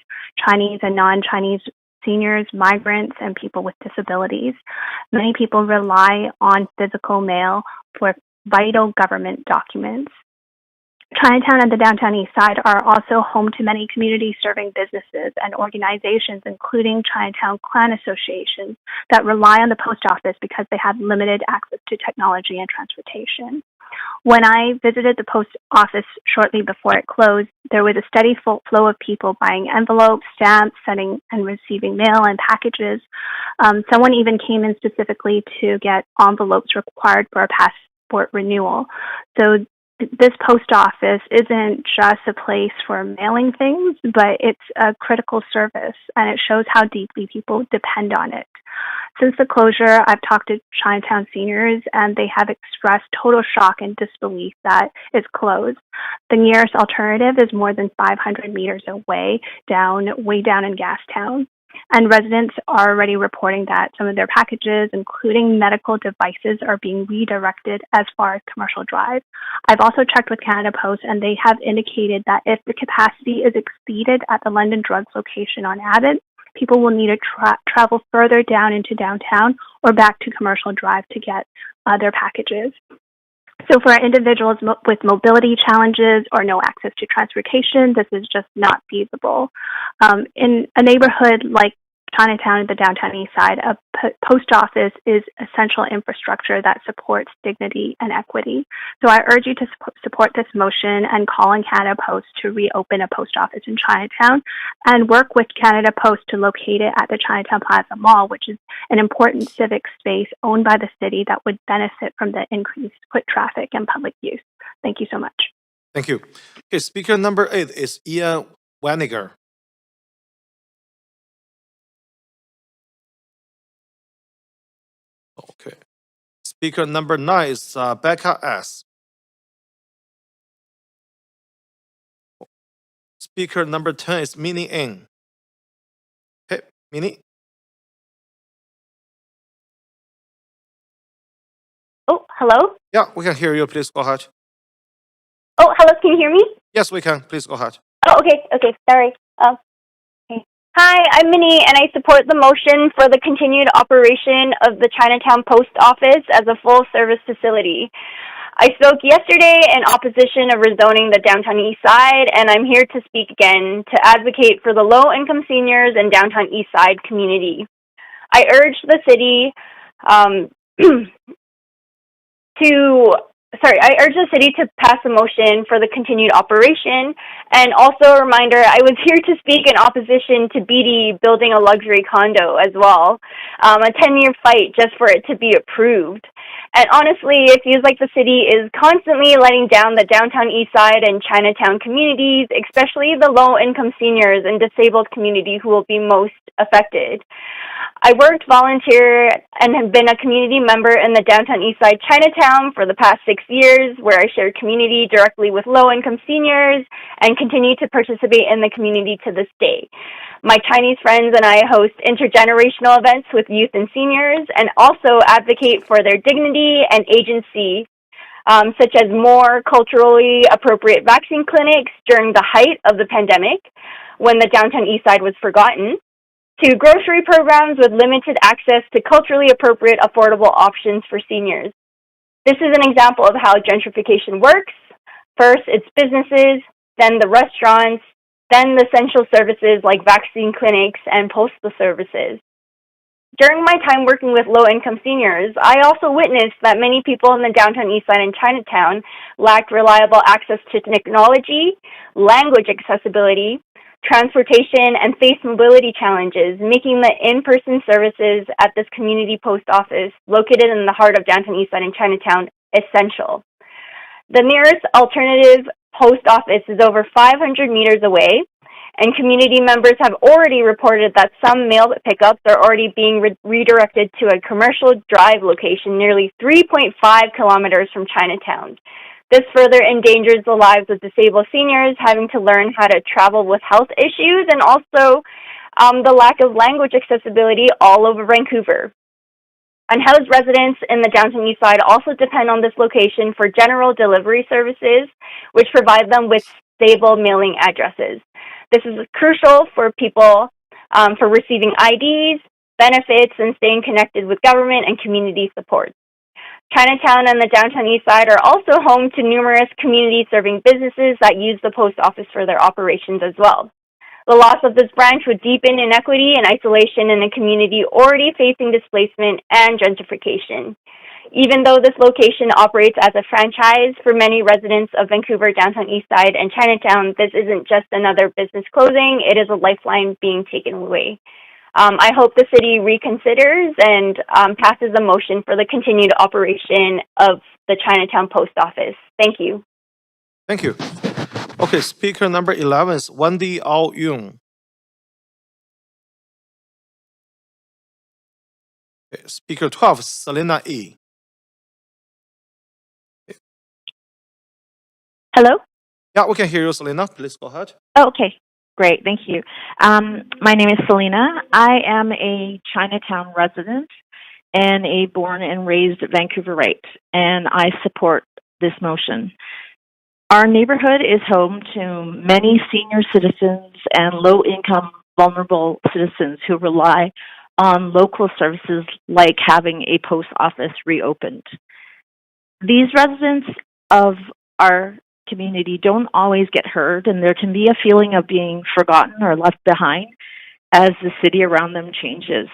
Chinese and non-Chinese seniors, migrants, and people with disabilities. Many people rely on physical mail for vital government documents. Chinatown and the downtown east side are also home to many community-serving businesses and organizations, including Chinatown Clan Associations, that rely on the post office because they have limited access to technology and transportation. When I visited the post office shortly before it closed, there was a steady flow of people buying envelopes, stamps, sending and receiving mail and packages. Someone even came in specifically to get envelopes required for a passport renewal. So this post office isn't just a place for mailing things, but it's a critical service, and it shows how deeply people depend on it. Since the closure, I've talked to Chinatown seniors and they have expressed total shock and disbelief that it's closed. The nearest alternative is more than 500 meters away, way down in Gastown. And residents are already reporting that some of their packages, including medical devices, are being redirected as far as Commercial Drive. I've also checked with Canada Post, and they have indicated that if the capacity is exceeded at the London Drugs location on Abbott, people will need to travel further down into downtown or back to Commercial Drive to get their packages. So for individuals with mobility challenges or no access to transportation, this is just not feasible. In a neighborhood like Chinatown and the downtown east side, a post office is essential infrastructure that supports dignity and equity. So I urge you to support this motion and call on Canada Post to reopen a post office in Chinatown and work with Canada Post to locate it at the Chinatown Plaza Mall, which is an important civic space owned by the city that would benefit from the increased foot traffic and public use. Thank you so much. Thank you. Okay, speaker number 8 is Ian Waniger. Okay. Speaker number 9 is Becca S. Speaker number 10 is Minnie Ng. Okay, Minnie. Oh, hello? Yeah, we can hear you. Please go ahead. Oh, hello, can you hear me? Yes, we can. Please go ahead. Oh, okay, sorry. Okay. Hi, I'm Minnie, and I support the motion for the continued operation of the Chinatown Post Office as a full-service facility. I spoke yesterday in opposition of rezoning the downtown east side, and I'm here to speak again to advocate for the low-income seniors and downtown east side community. I urge the city I urge the city to pass a motion for the continued operation. And also a reminder, I was here to speak in opposition to BD building a luxury condo as well. A 10-year fight just for it to be approved. And honestly, it feels like the city is constantly letting down the downtown east side and Chinatown communities, especially the low-income seniors and disabled community who will be most affected. I worked, volunteer, and have been a community member in the downtown east side Chinatown for the past 6 years, where I shared community directly with low-income seniors and continue to participate in the community to this day. My Chinese friends and I host intergenerational events with youth and seniors and also advocate for their dignity and agency, such as more culturally appropriate vaccine clinics during the height of the pandemic when the downtown east side was forgotten, to grocery programs with limited access to culturally appropriate, affordable options for seniors. This is an example of how gentrification works. First, it's businesses, then the restaurants, then the essential services like vaccine clinics and postal services. During my time working with low-income seniors, I also witnessed that many people in the downtown east side and Chinatown lacked reliable access to technology, language accessibility, transportation, and face mobility challenges, making the in-person services at this community post office located in the heart of downtown east side and Chinatown essential. The nearest alternative post office is over 500 meters away, and community members have already reported that some mail pickups are already being redirected to a Commercial Drive location nearly 3.5 kilometers from Chinatown. This further endangers the lives of disabled seniors having to learn how to travel with health issues and also the lack of language accessibility all over Vancouver. Unhoused residents in the downtown east side also depend on this location for general delivery services, which provide them with stable mailing addresses. This is crucial for people for receiving IDs, benefits, and staying connected with government and community support. Chinatown and the downtown east side are also home to numerous community-serving businesses that use the post office for their operations as well. The loss of this branch would deepen inequity and isolation in a community already facing displacement and gentrification. Even though this location operates as a franchise for many residents of Vancouver, downtown east side, and Chinatown, this isn't just another business closing, it is a lifeline being taken away. I hope the city reconsiders and passes a motion for the continued operation of the Chinatown Post Office. Thank you. Thank you. Okay, speaker number 11 is Wendy Ao Yung. Okay, Speaker 12, Selena E. Hello? Yeah, we can hear you, Selena. Please go ahead. Oh, okay. Great. Thank you. My name is Selena. I am a Chinatown resident and a born and raised Vancouverite, and I support this motion. Our neighborhood is home to many senior citizens and low-income vulnerable citizens who rely on local services like having a post office reopened. These residents of our community don't always get heard, and there can be a feeling of being forgotten or left behind as the city around them changes.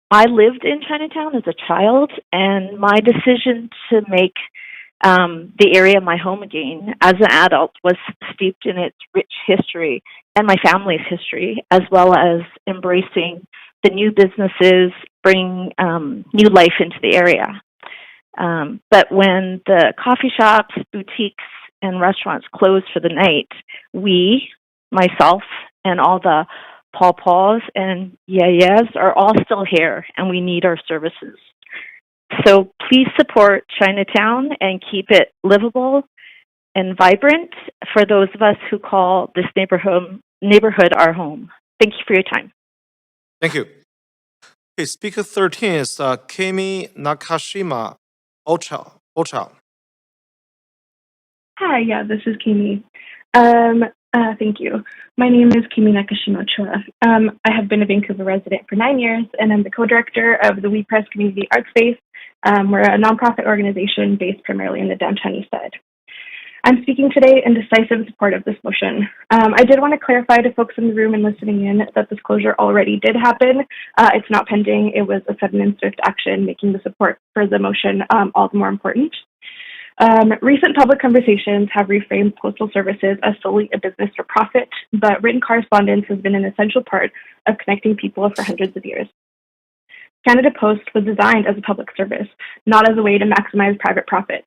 I lived in Chinatown as a child, and my decision to make the area my home again as an adult was steeped in its rich history and my family's history, as well as embracing the new businesses, bringing new life into the area. But when the coffee shops, boutiques, and restaurants closed for the night, we, myself, and all the pawpaws and yayas are all still here, and we need our services. So please support Chinatown and keep it livable and vibrant for those of us who call this neighborhood our home. Thank you for your time. Thank you. Okay, Speaker 13 is Kami Nakashima Ocha. Hi, yeah, this is Kimi. Thank you. My name is Kimi Nakashima Ochoa. I have been a Vancouver resident for 9 years, and I'm the co-director of the We Press Community Art Space. We're a nonprofit organization based primarily in the downtown east side. I'm speaking today in decisive support of this motion. I did want to clarify to folks in the room and listening in that this closure already did happen. It's not pending. It was a sudden and swift action, making the support for the motion all the more important. Recent public conversations have reframed postal services as solely a business for profit, but written correspondence has been an essential part of connecting people for hundreds of years. Canada Post was designed as a public service, not as a way to maximize private profit.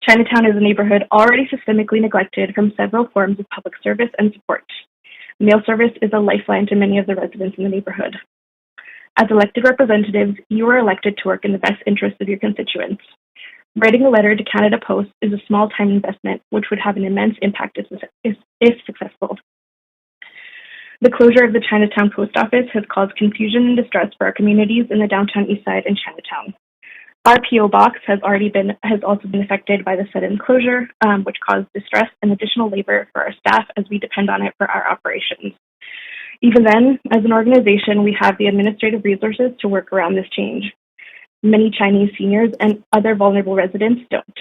Chinatown is a neighborhood already systemically neglected from several forms of public service and support. Mail service is a lifeline to many of the residents in the neighborhood. As elected representatives, you are elected to work in the best interest of your constituents. Writing a letter to Canada Post is a small time investment, which would have an immense impact if successful. The closure of the Chinatown Post Office has caused confusion and distress for our communities in the downtown east side and Chinatown. Our PO box has also been affected by the sudden closure, which caused distress and additional labor for our staff as we depend on it for our operations. Even then, as an organization, we have the administrative resources to work around this change. Many Chinese seniors and other vulnerable residents don't.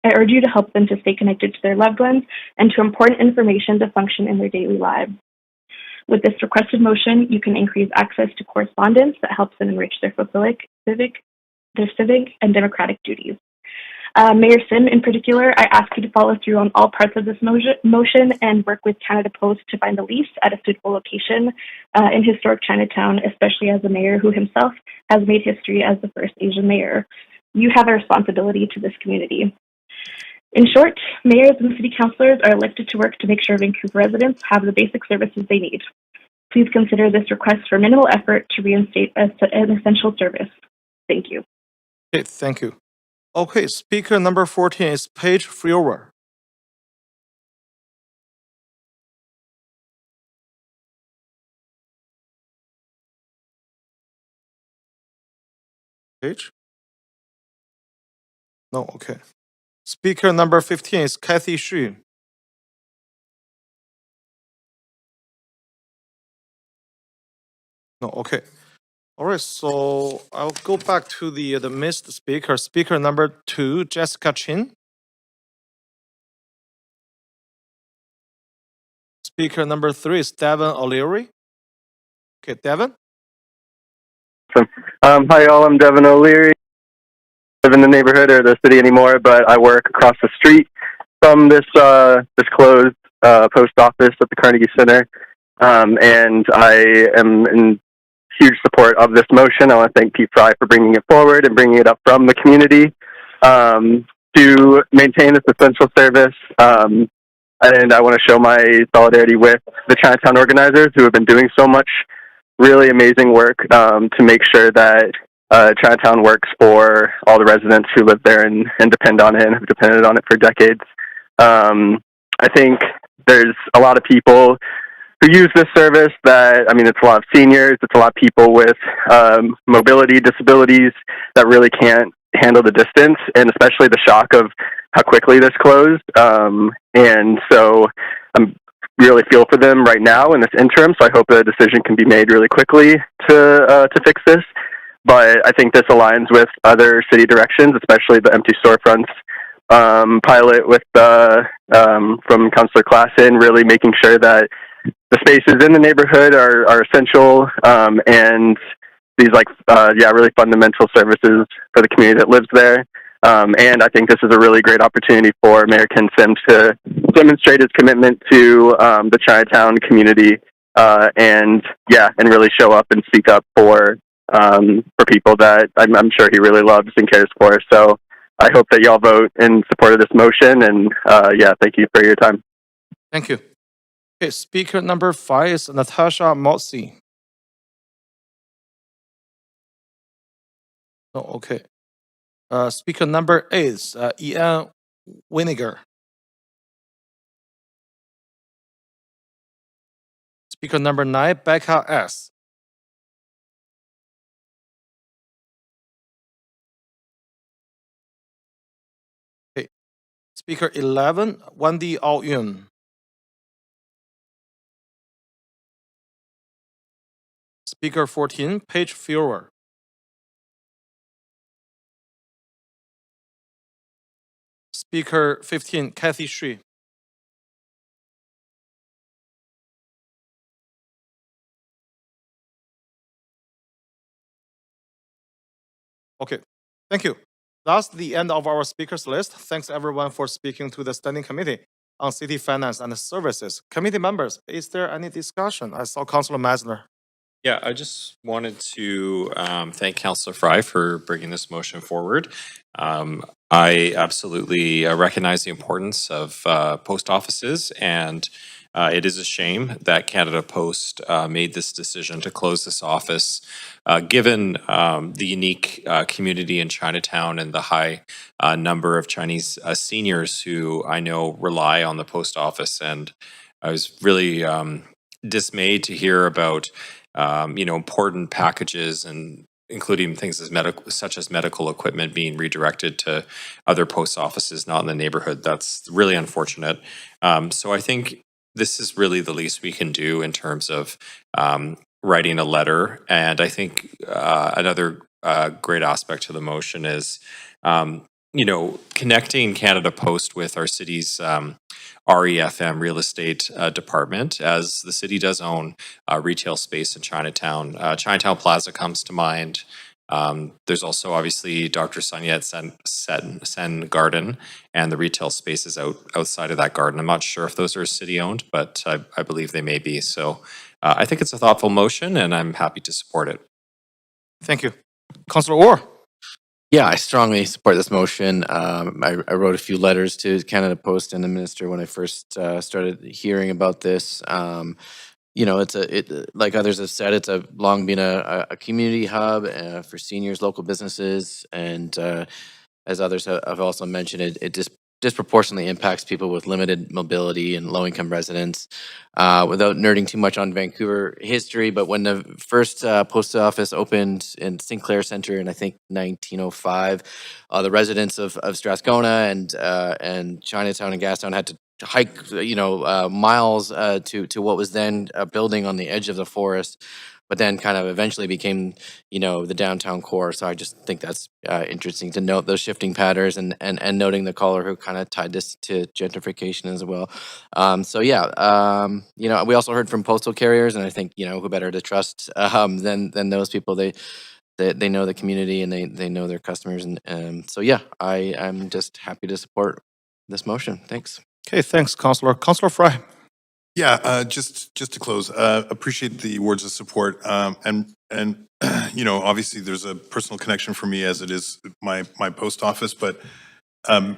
I urge you to help them to stay connected to their loved ones and to important information to function in their daily lives. With this requested motion, you can increase access to correspondence that helps them enrich their civic and democratic duties. Mayor Sim, in particular, I ask you to follow through on all parts of this motion and work with Canada Post to find a lease at a suitable location in historic Chinatown, especially as a mayor who himself has made history as the first Asian mayor. You have a responsibility to this community. In short, mayors and city councilors are elected to work to make sure Vancouver residents have the basic services they need. Please consider this request for minimal effort to reinstate an essential service. Thank you. Okay, thank you. Okay, Speaker number 14 is Paige Frewer. Paige? No, okay. Speaker number 15 is Kathy Xu. No, okay. All right, so I'll go back to the missed speaker. Speaker number 2, Jessica Chin. Speaker number 3 is Devin O'Leary. Okay, Devin. Hi, y'all. I'm Devin O'Leary. I live in the neighborhood or the city anymore, but I work across the street from this closed post office at the Carnegie Center, and I am in huge support of this motion. I want to thank Pete Fry for bringing it forward and bringing it up from the community to maintain this essential service. And I want to show my solidarity with the Chinatown organizers who have been doing so much really amazing work to make sure that Chinatown works for all the residents who live there and depend on it and have depended on it for decades. I think there's a lot of people who use this service that, I mean, it's a lot of seniors, it's a lot of people with mobility disabilities that really can't handle the distance, and especially the shock of how quickly this closed. And so I'm really feel for them right now in this interim, so I hope a decision can be made really quickly to fix this. But I think this aligns with other city directions, especially the empty storefronts pilot with from Councillor Klassen, really making sure that the spaces in the neighborhood are essential and these really fundamental services for the community that lives there. And I think this is a really great opportunity for Mayor Ken Sims to demonstrate his commitment to the Chinatown community and really show up and speak up for people that I'm sure he really loves and cares for. So I hope that y'all vote in support of this motion, and thank you for your time. Thank you. Okay, speaker number 5 is Natasha Motzi. Oh, okay. Speaker number 8 is Ian Winiger. Speaker number 9, Becca S. Okay. Speaker 11, Wendy Ao Yun. Speaker 14, Paige Feuer. Speaker 15, Kathy Shui. Okay, thank you. That's the end of our speakers list. Thanks everyone for speaking to the Standing Committee on City Finance and Services. Committee members, is there any discussion? I saw Councilor Meisner. Yeah, I just wanted to thank Councillor Fry for bringing this motion forward. I absolutely recognize the importance of post offices, and it is a shame that Canada Post made this decision to close this office, given the unique community in Chinatown and the high number of Chinese seniors who I know rely on the post office. And I was really dismayed to hear about important packages and including things as such as medical equipment being redirected to other post offices not in the neighborhood. That's really unfortunate. So I think this is really the least we can do in terms of writing a letter. And I think another great aspect to the motion is connecting Canada Post with our city's REFM real estate department, as the city does own retail space in Chinatown. Chinatown Plaza comes to mind. There's also obviously Dr. Sun Yat-sen Garden and the retail spaces outside of that garden. I'm not sure if those are city-owned, but I believe they may be. So I think it's a thoughtful motion, and I'm happy to support it. Thank you. Councillor Orr. Yeah, I strongly support this motion. I wrote a few letters to Canada Post and the minister when I first started hearing about this. Like others have said, it's long been a community hub for seniors, local businesses, and as others have also mentioned, it disproportionately impacts people with limited mobility and low-income residents. Without nerding too much on Vancouver history, but when the first post office opened in Sinclair Center in I think 1905, the residents of Strathcona and Chinatown and Gastown had to hike miles to what was then a building on the edge of the forest, but then kind of eventually became the downtown core. So I just think that's interesting to note those shifting patterns and noting the caller who kind of tied this to gentrification as well. We also heard from postal carriers, and I think who better to trust than those people. They know the community and they know their customers, and I'm just happy to support this motion. Thanks. Okay, thanks, Councillor. Councillor Fry. Yeah, just to close, appreciate the words of support, and obviously there's a personal connection for me as it is my post office, but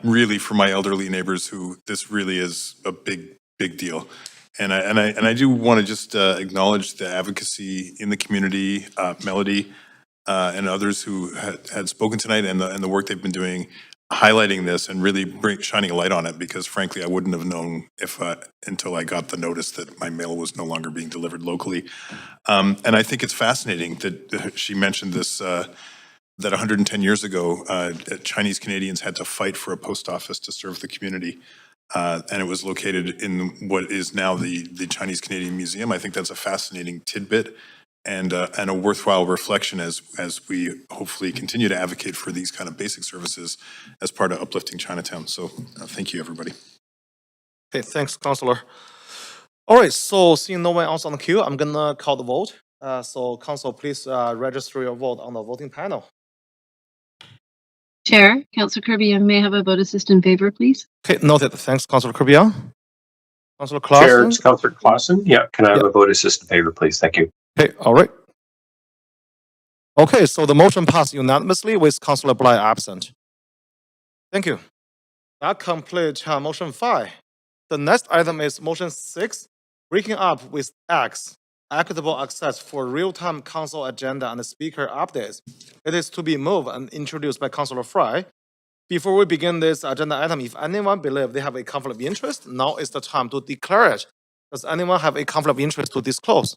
really for my elderly neighbors who this really is a big deal, and I do want to just acknowledge the advocacy in the community. Melody, and others who had spoken tonight, and the work they've been doing highlighting this and really shining a light on it, because frankly, I wouldn't have known if until I got the notice that my mail was no longer being delivered locally. And I think it's fascinating that she mentioned this, that 110 years ago, Chinese Canadians had to fight for a post office to serve the community. And it was located in what is now the Chinese Canadian Museum. I think that's a fascinating tidbit and a worthwhile reflection as we hopefully continue to advocate for these kind of basic services as part of uplifting Chinatown. So thank you, everybody. Okay, thanks, Councillor. All right, so seeing no one else on the queue, I'm gonna call the vote. So Council, please register your vote on the voting panel. Chair, Councillor Kirby, may I have a vote assist in favor, please? Okay, noted. Thanks, Councillor Kirby. Councillor Chair, Clausen. it's Councillor Clausen. Yeah, can I have a vote assist in favor, please? Thank you. Okay, all right. Okay, so the motion passed unanimously with Councillor Bly absent. Thank you. That completes motion 5. The next item is motion 6, breaking up with X, equitable access for real-time council agenda and speaker updates. It is to be moved and introduced by Councillor Fry. Before we begin this agenda item, if anyone believes they have a conflict of interest, now is the time to declare it. Does anyone have a conflict of interest to disclose?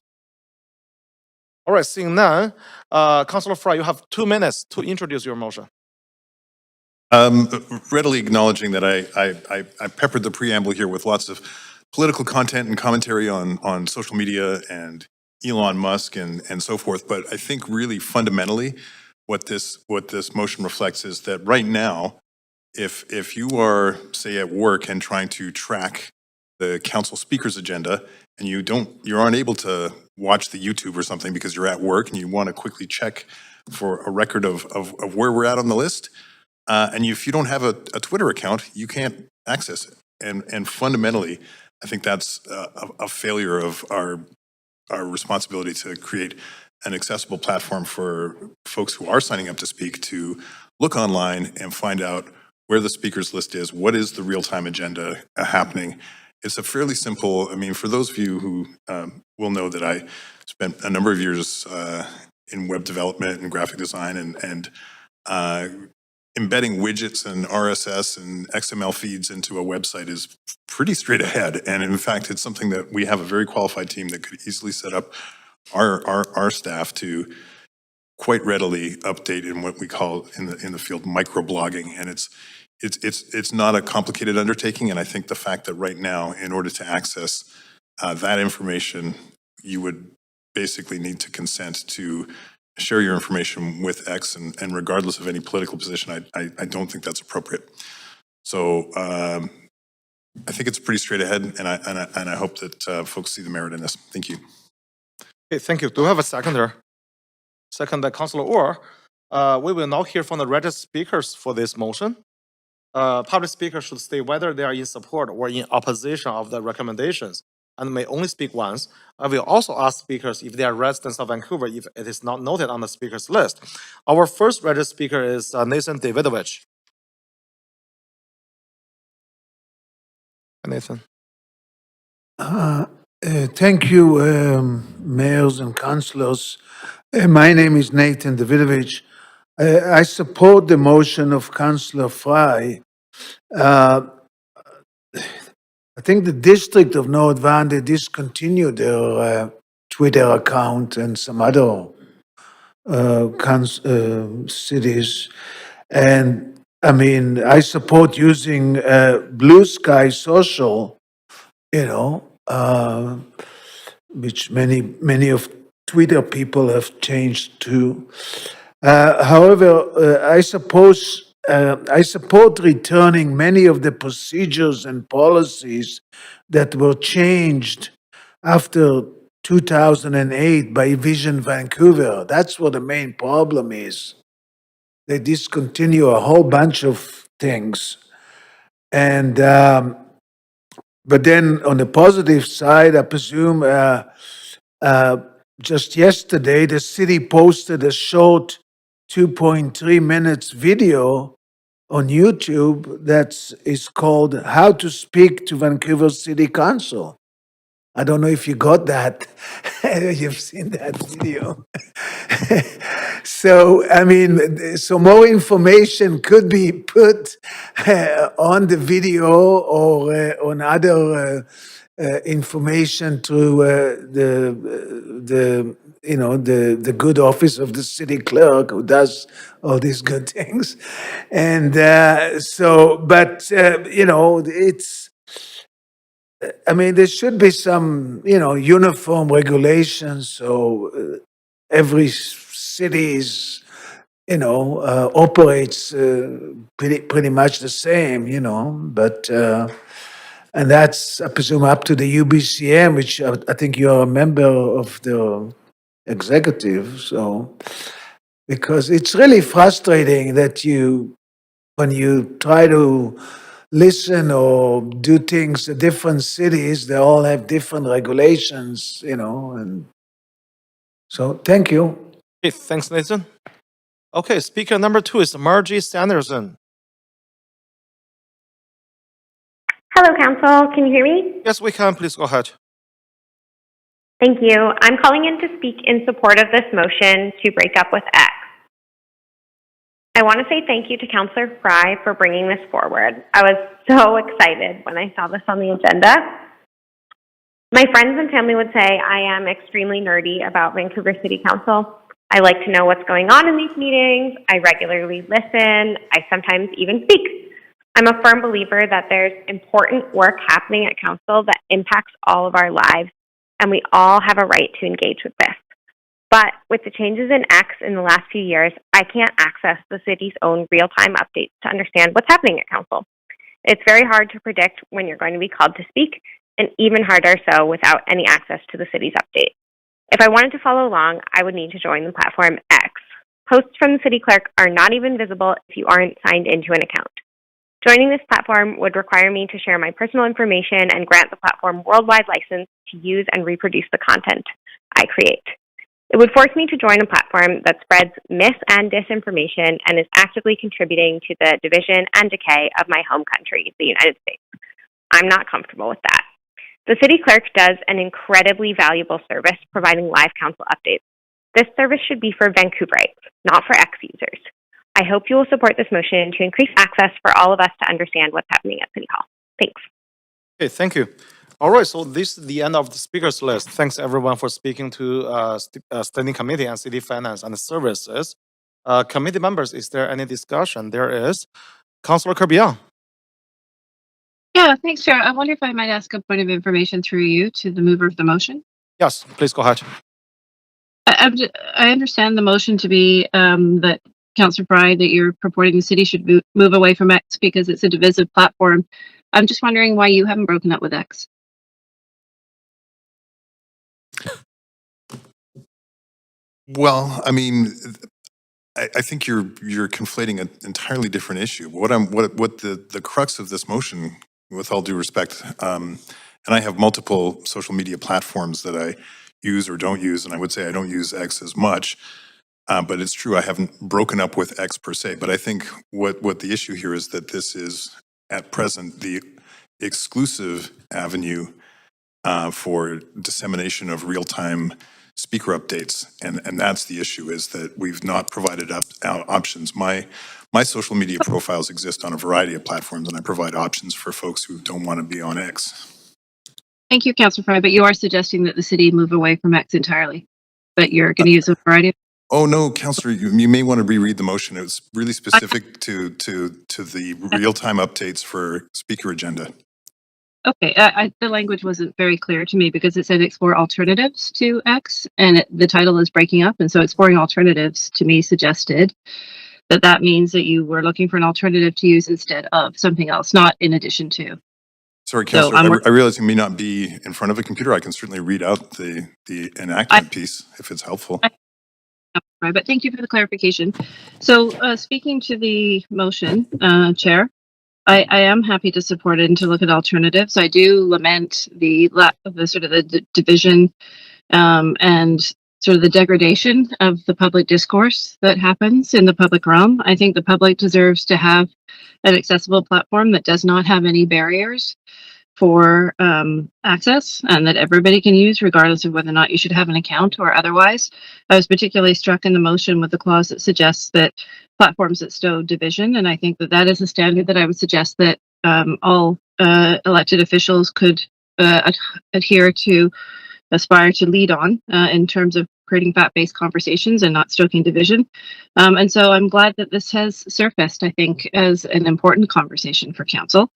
All right, seeing none, Councillor Fry, you have 2 minutes to introduce your motion. Readily acknowledging that I peppered the preamble here with lots of political content and commentary on social media and Elon Musk and so forth, but I think really fundamentally what this motion reflects is that right now, if you are, say, at work and trying to track the council speaker's agenda and you aren't able to watch the YouTube or something because you're at work and you want to quickly check for a record of where we're at on the list, and if you don't have a Twitter account, you can't access it. And fundamentally, I think that's a failure of our responsibility to create an accessible platform for folks who are signing up to speak to look online and find out where the speakers list is, what is the real-time agenda happening. It's a fairly simple, I mean, for those of you who will know that I spent a number of years in web development and graphic design and embedding widgets and RSS and XML feeds into a website is pretty straight ahead. And in fact, it's something that we have a very qualified team that could easily set up our staff to quite readily update in what we call in the field microblogging. And it's not a complicated undertaking. And I think the fact that right now, in order to access that information, you would basically need to consent to share your information with X, and regardless of any political position, I don't think that's appropriate. So I think it's pretty straight ahead, and I hope that folks see the merit in this. Thank you. Okay, thank you. Do we have a seconder? Second by Councillor Orr. We will now hear from the registered speakers for this motion. Public speakers should state whether they are in support or in opposition of the recommendations and may only speak once. I will also ask speakers if they are residents of Vancouver if it is not noted on the speakers list. Our first registered speaker is Nathan Davidovich. Nathan. Thank you, mayors and councillors. My name is Nathan Davidovich. I support the motion of Councillor Fry. I think the District of North Van, they discontinued their Twitter account and some other cities. And I mean, I support using Blue Sky Social, which many of Twitter people have changed to. However, I support returning many of the procedures and policies that were changed after 2008 by Vision Vancouver. That's what the main problem is. They discontinue a whole bunch of things. And, but then on the positive side, I presume just yesterday, the city posted a short 2.3 minutes video on YouTube that is called How to Speak to Vancouver City Council. I don't know if you got that. You've seen that video. So, I mean, so more information could be put on the video or on other information through the the good office of the city clerk who does all these good things. And it's, I mean, there should be some, uniform regulations. So every city's, operates pretty much the same, but, and that's, I presume, up to the UBCM, which I think you're a member of the executive. So, because it's really frustrating that when you try to listen or do things in different cities, they all have different regulations, and so thank you. Okay, thanks, Nathan. Okay, speaker number 2 is Margie Sanderson. Hello, Council. Can you hear me? Yes, we can. Please go ahead. Thank you. I'm calling in to speak in support of this motion to break up with X. I want to say thank you to Councillor Fry for bringing this forward. I was so excited when I saw this on the agenda. My friends and family would say I am extremely nerdy about Vancouver City Council. I like to know what's going on in these meetings. I regularly listen. I sometimes even speak. I'm a firm believer that there's important work happening at Council that impacts all of our lives, and we all have a right to engage with this. But with the changes in X in the last few years, I can't access the city's own real-time updates to understand what's happening at Council. It's very hard to predict when you're going to be called to speak, and even harder so without any access to the city's update. If I wanted to follow along, I would need to join the platform X. Posts from the city clerk are not even visible if you aren't signed into an account. Joining this platform would require me to share my personal information and grant the platform worldwide license to use and reproduce the content I create. It would force me to join a platform that spreads mis- and disinformation and is actively contributing to the division and decay of my home country, the United States. I'm not comfortable with that. The city clerk does an incredibly valuable service providing live council updates. This service should be for Vancouverites, not for X users. I hope you will support this motion to increase access for all of us to understand what's happening at City Hall. Thanks. Okay, thank you. All right, so this is the end of the speakers list. Thanks everyone for speaking to Standing Committee on City Finance and Services. Committee members, is there any discussion? There is. Councillor Kirby-Yung. Yeah, thanks, Chair. I wonder if I might ask a point of information through you to the mover of the motion. Yes, please go ahead. I understand the motion to be that Councillor Fry, that you're purporting the city should move away from X because it's a divisive platform. I'm just wondering why you haven't broken up with X. Well, I mean, I think you're conflating an entirely different issue. What the crux of this motion, with all due respect, and I have multiple social media platforms that I use or don't use, and I would say I don't use X as much, but it's true I haven't broken up with X per se. But I think what the issue here is that this is at present the exclusive avenue for dissemination of real-time speaker updates, and that's the issue, is that we've not provided options. My social media profiles exist on a variety of platforms, and I provide options for folks who don't want to be on X. Thank you, Councillor Fry, but you are suggesting that the city move away from X entirely, but you're going to use a variety of... Oh, no, Councillor, you may want to reread the motion. It's really specific to the real-time updates for speaker agenda. Okay, the language wasn't very clear to me because it said explore alternatives to X, and the title is breaking up, and so exploring alternatives to me suggested that means that you were looking for an alternative to use instead of something else, not in addition to. Sorry, Councillor, I realize you may not be in front of a computer. I can certainly read out the enactment piece if it's helpful. But thank you for the clarification. So speaking to the motion, Chair, I am happy to support it and to look at alternatives. I do lament the sort of the division and sort of the degradation of the public discourse that happens in the public realm. I think the public deserves to have an accessible platform that does not have any barriers for access and that everybody can use, regardless of whether or not you should have an account or otherwise. I was particularly struck in the motion with the clause that suggests that platforms that stow division, and I think that that is a standard that I would suggest that all elected officials could adhere to, aspire to lead on in terms of creating fact-based conversations and not stoking division. And so I'm glad that this has surfaced, I think, as an important conversation for council.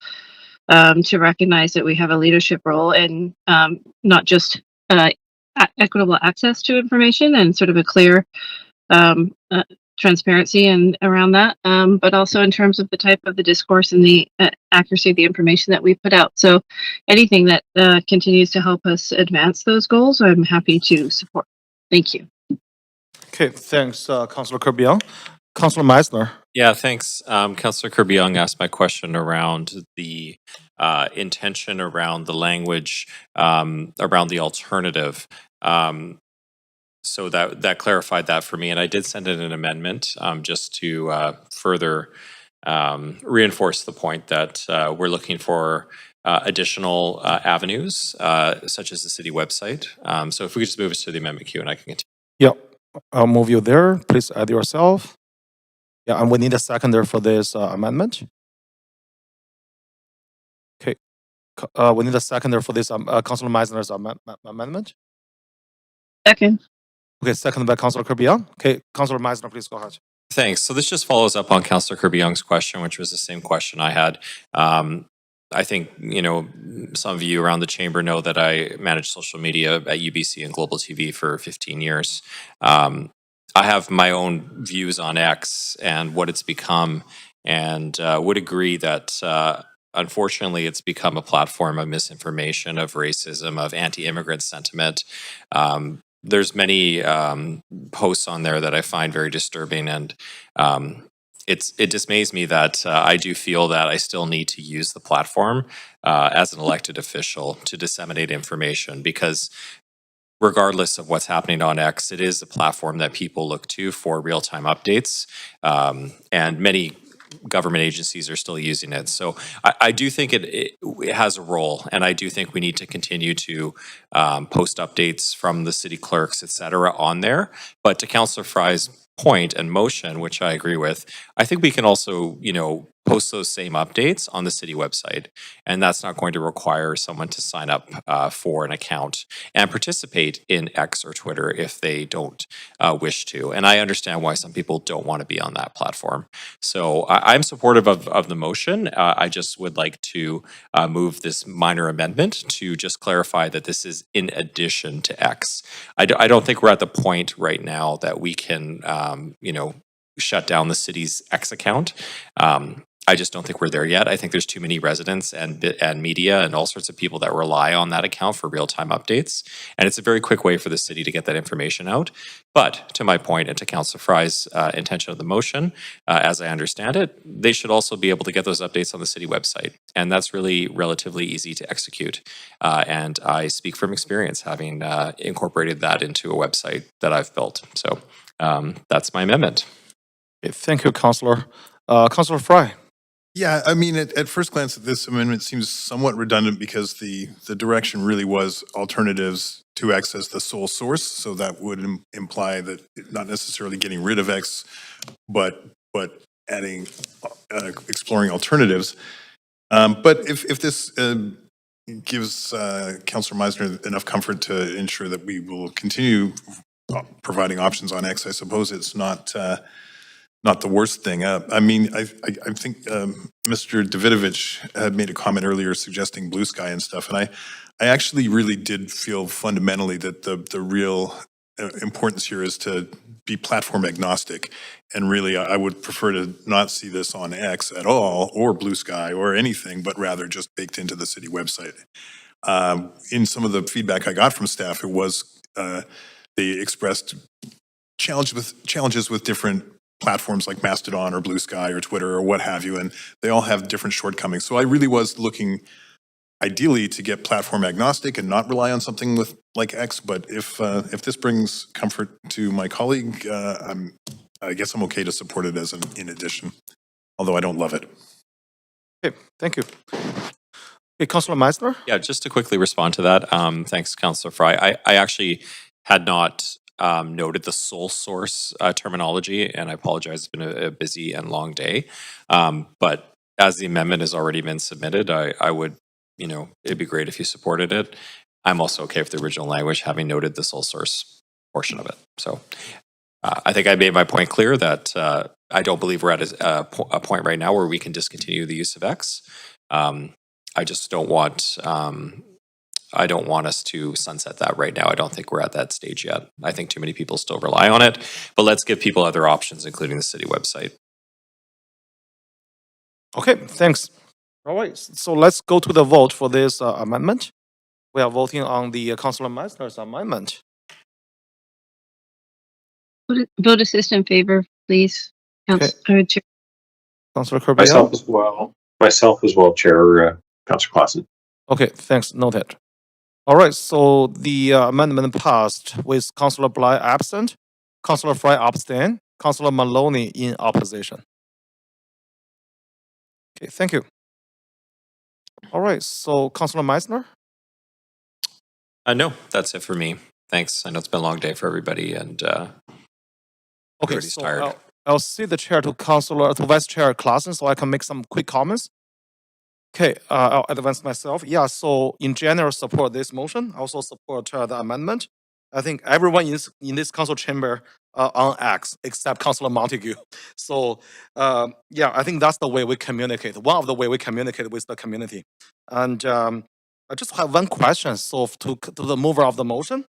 To recognize that we have a leadership role in not just equitable access to information and sort of a clear transparency and around that, but also in terms of the type of the discourse and the accuracy of the information that we put out. So anything that continues to help us advance those goals, I'm happy to support. Thank you. Okay, thanks, Councillor Kirby-Yung. Councillor Meisner. Yeah, thanks. Councillor Kirby-Yung asked my question around the intention around the language around the alternative. So that clarified that for me, and I did send in an amendment just to further reinforce the point that we're looking for additional avenues, such as the city website. So if we could just move us to the amendment queue, and I can continue. Yep, I'll move you there. Please add yourself. Yeah, and we need a seconder for this amendment. Okay, we need a seconder for this Councillor Meisner's amendment. Second. Okay, seconded by Councillor Kirby-Yung. Okay, Councillor Meisner, please go ahead. Thanks. So this just follows up on Councillor Kirby-Young's question, which was the same question I had. I think, some of you around the chamber know that I manage social media at UBC and Global TV for 15 years. I have my own views on X and what it's become, and would agree that unfortunately it's become a platform of misinformation, of racism, of anti-immigrant sentiment. There's many posts on there that I find very disturbing, and it dismays me that I do feel that I still need to use the platform as an elected official to disseminate information, because regardless of what's happening on X, it is a platform that people look to for real-time updates, and many government agencies are still using it. So I do think it has a role, and I do think we need to continue to post updates from the city clerks, et cetera, on there. But to Councillor Fry's point and motion, which I agree with, I think we can also, post those same updates on the city website. And that's not going to require someone to sign up for an account and participate in X or Twitter if they don't wish to. And I understand why some people don't want to be on that platform. So I'm supportive of the motion. I just would like to move this minor amendment to just clarify that this is in addition to X. I don't think we're at the point right now that we can, shut down the city's X account. I just don't think we're there yet. I think there's too many residents and media and all sorts of people that rely on that account for real-time updates. And it's a very quick way for the city to get that information out. But to my point and to Councillor Fry's intention of the motion, as I understand it, they should also be able to get those updates on the city website. And that's really relatively easy to execute. And I speak from experience, having incorporated that into a website that I've built. So that's my amendment. Okay, thank you, Councillor. Councillor Fry. Yeah, I mean, at first glance, this amendment seems somewhat redundant because the direction really was alternatives to X as the sole source. So that would imply that not necessarily getting rid of X, but adding, exploring alternatives. But if this gives Councillor Meisner enough comfort to ensure that we will continue providing options on X, I suppose it's not the worst thing. I mean, I think Mr. Davidovich had made a comment earlier suggesting Blue Sky and stuff, and I actually really did feel fundamentally that the real importance here is to be platform agnostic, and really I would prefer to not see this on X at all, or Blue Sky, or anything, but rather just baked into the city website. In some of the feedback I got from staff, it was they expressed challenges with different platforms like Mastodon or Blue Sky or Twitter or what have you, and they all have different shortcomings. So I really was looking ideally to get platform agnostic and not rely on something like X, but if this brings comfort to my colleague, I guess I'm okay to support it as an in addition, although I don't love it. Okay, thank you. Okay, Councillor Meissner? Yeah, just to quickly respond to that, thanks, Councillor Fry. I actually had not noted the sole source terminology, and I apologize, it's been a busy and long day. But as the amendment has already been submitted, I would, it'd be great if you supported it. I'm also okay with the original language, having noted the sole source portion of it. So I think I made my point clear that I don't believe we're at a point right now where we can discontinue the use of X. I just don't want us to sunset that right now. I don't think we're at that stage yet. I think too many people still rely on it, but let's give people other options, including the city website. Okay, thanks. All right, so let's go to the vote for this amendment. We are voting on the Councillor Meissner's amendment. Vote assist in favor, please. Councillor Chair. Councillor Corbeil? Myself as well, Chair. Councillor Clausen. Okay, thanks, noted. All right, so the amendment passed with Councillor Bly absent, Councillor Fry abstain, Councillor Maloney in opposition. Okay, thank you. All right, so Councillor Meissner? No, that's it for me. Thanks. I know it's been a long day for everybody, and okay, everybody's so tired. I'll cede the chair to Vice Chair Clausen so I can make some quick comments. Okay, I'll advance myself. Yeah, so in general, support this motion. I also support the amendment. I think everyone in this council chamber on X except Councillor Montague. So yeah, I think that's the way we communicate. One of the way we communicate with the community. And I just have one question. So to the mover of the motion.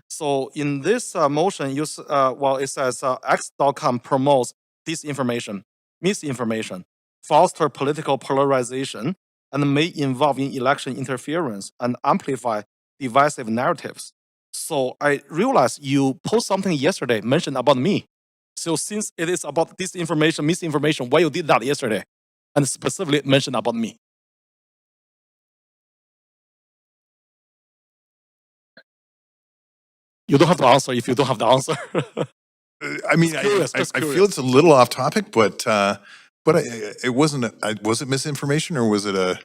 So in this motion, it says X.com promotes disinformation, misinformation, foster political polarization, and may involve in election interference and amplify divisive narratives. So I realized you posted something yesterday mentioned about me. So since it is about disinformation, misinformation, why you did that yesterday? And specifically mentioned about me. You don't have to answer if you don't have the answer. I mean, I feel it's a little off topic, but it wasn't. Was it misinformation or was it a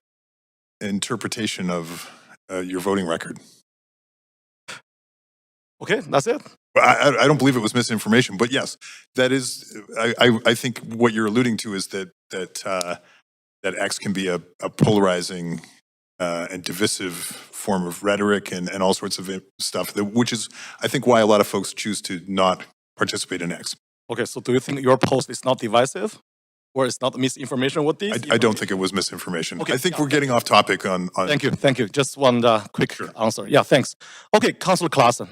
interpretation of your voting record? Okay, that's it. I don't believe it was misinformation, but yes, that is. I think what you're alluding to is that X can be a polarizing and divisive form of rhetoric and all sorts of stuff, which is, I think, why a lot of folks choose to not participate in X. Okay, so do you think your post is not divisive? Or it's not misinformation? What these? I don't think it was misinformation. Okay, I think we're getting off topic on Thank you. Just one quick answer. Yeah, thanks. Okay, Councillor Clausen.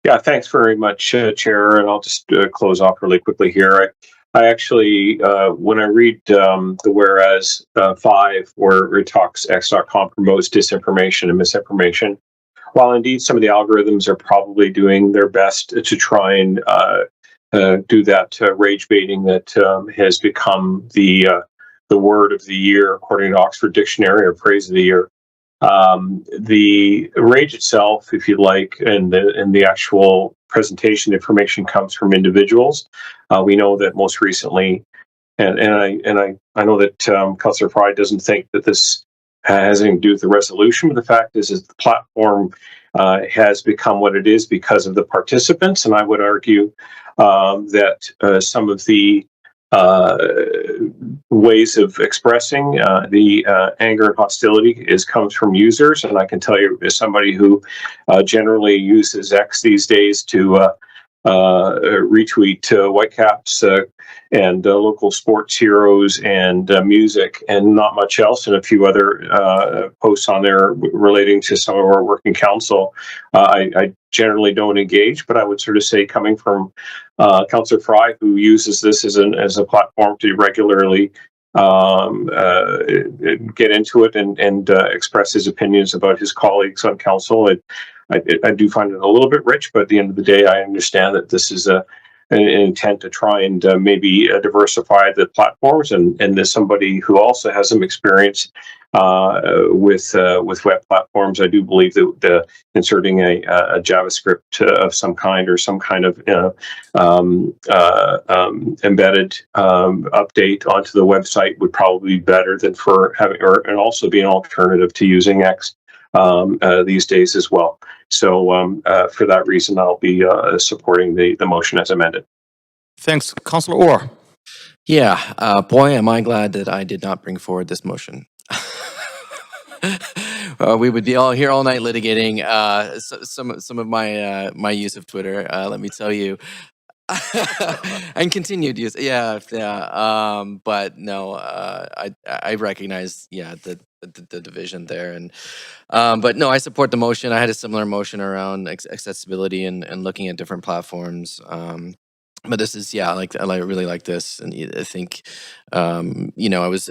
Yeah, thanks very much, Chair. And I'll just close off really quickly here. I actually, when I read the whereas 5, where it talks X.com promotes disinformation and misinformation, while indeed some of the algorithms are probably doing their best to try and do that rage baiting that has become the word of the year, according to Oxford Dictionary, or phrase of the year. The rage itself, if you like, and the actual presentation information comes from individuals. We know that most recently, and I know that Councillor Fry doesn't think that this has anything to do with the resolution, but the fact is the platform has become what it is because of the participants, and I would argue that some of the ways of expressing the anger and hostility comes from users. And I can tell you, as somebody who generally uses X these days to retweet Whitecaps and local sports heroes and music and not much else, and a few other posts on there relating to some of our working council, I generally don't engage, but I would sort of say, coming from Councillor Fry, who uses this as a platform to regularly get into it and express his opinions about his colleagues on council. I do find it a little bit rich, but at the end of the day, I understand that this is an intent to try and maybe diversify the platforms. And as somebody who also has some experience with web platforms, I do believe that inserting a JavaScript of some kind or some kind of embedded update onto the website would probably be better than for having, and also be an alternative to using X these days as well. So for that reason, I'll be supporting the motion as amended. Thanks, Councillor Orr. Yeah, boy, am I glad that I did not bring forward this motion. We would be all here all night litigating some of my use of Twitter. Let me tell you, and continued use. Yeah. But no, I recognize the division there, and but no, I support the motion. I had a similar motion around accessibility and looking at different platforms. But this is I really like this, and I think I was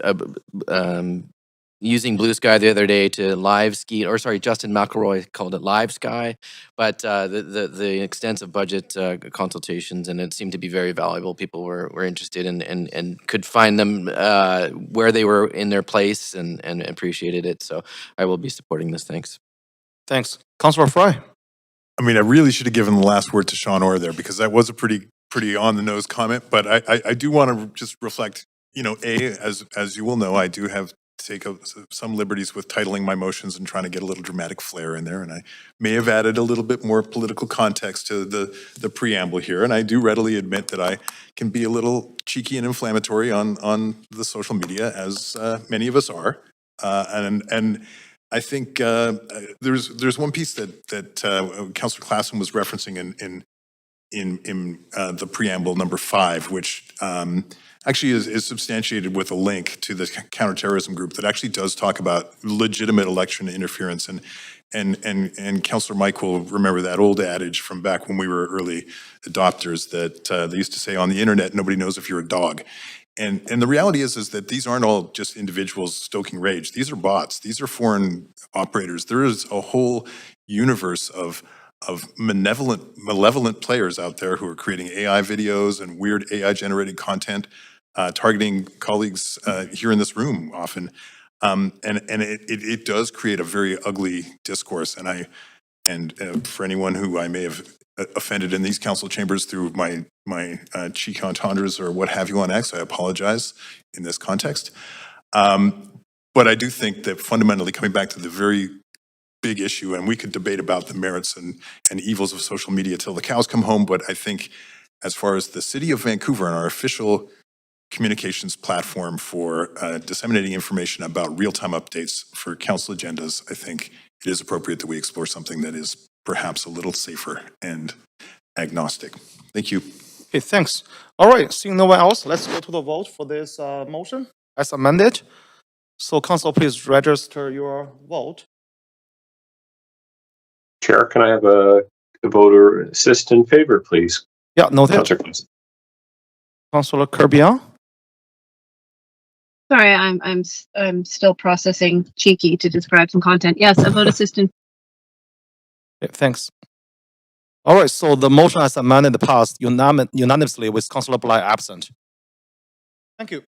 using Blue Sky the other day to live ski, or sorry, Justin McElroy called it Live Sky, but the extensive budget consultations, and it seemed to be very valuable. People were interested and could find them where they were in their place and appreciated it. So I will be supporting this. Thanks. Thanks, Councillor Fry. I mean, I really should have given the last word to Sean Orr there, because that was a pretty on the nose comment. But I do want to just reflect. As you will know, I do have take some liberties with titling my motions and trying to get a little dramatic flair in there, and I may have added a little bit more political context to the preamble here. And I do readily admit that I can be a little cheeky and inflammatory on the social media, as many of us are. And I think there's one piece that Councillor Klassen was referencing in the preamble number 5, which actually is substantiated with a link to the counterterrorism group that actually does talk about legitimate election interference. And Councillor Mike will remember that old adage from back when we were early adopters that they used to say, on the internet, nobody knows if you're a dog. And the reality is that these aren't all just individuals stoking rage. These are bots. These are foreign operators. There is a whole universe of malevolent players out there who are creating AI videos and weird AI generated content, targeting colleagues here in this room often. And it does create a very ugly discourse. And for anyone who I may have offended in these council chambers through my cheek entendres or what have you on X, I apologize in this context. But I do think that fundamentally, coming back to the very big issue, and we could debate about the merits and evils of social media till the cows come home, but I think as far as the City of Vancouver and our official communications platform for disseminating information about real-time updates for council agendas, I think it is appropriate that we explore something that is perhaps a little safer and agnostic. Thank you. Okay, thanks. All right, seeing no one else, let's go to the vote for this motion as amended. So council, please register your vote. Chair, can I have a voter assist in favor, please? Yeah, noted. Councillor Kirby-Yang. Sorry, I'm still processing cheeky to describe some content. Yes, a vote assistant. Okay, thanks. All right, so the motion as amended passed unanimously with Councillor Bly absent. Thank you.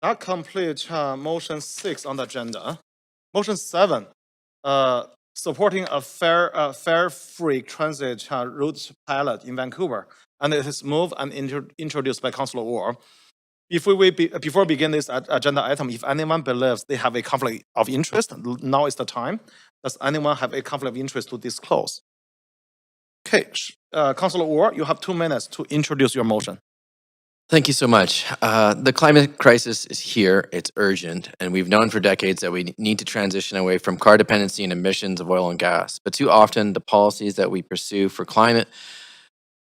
That completes motion 6 on the agenda. Motion 7, supporting a fare free transit route pilot in Vancouver, and it is moved and introduced by Councillor Orr. Before we begin this agenda item, if anyone believes they have a conflict of interest, now is the time. Does anyone have a conflict of interest to disclose? Okay, Councillor Orr, you have 2 minutes to introduce your motion. Thank you so much. The climate crisis is here, it's urgent, and we've known for decades that we need to transition away from car dependency and emissions of oil and gas. But too often, the policies that we pursue for climate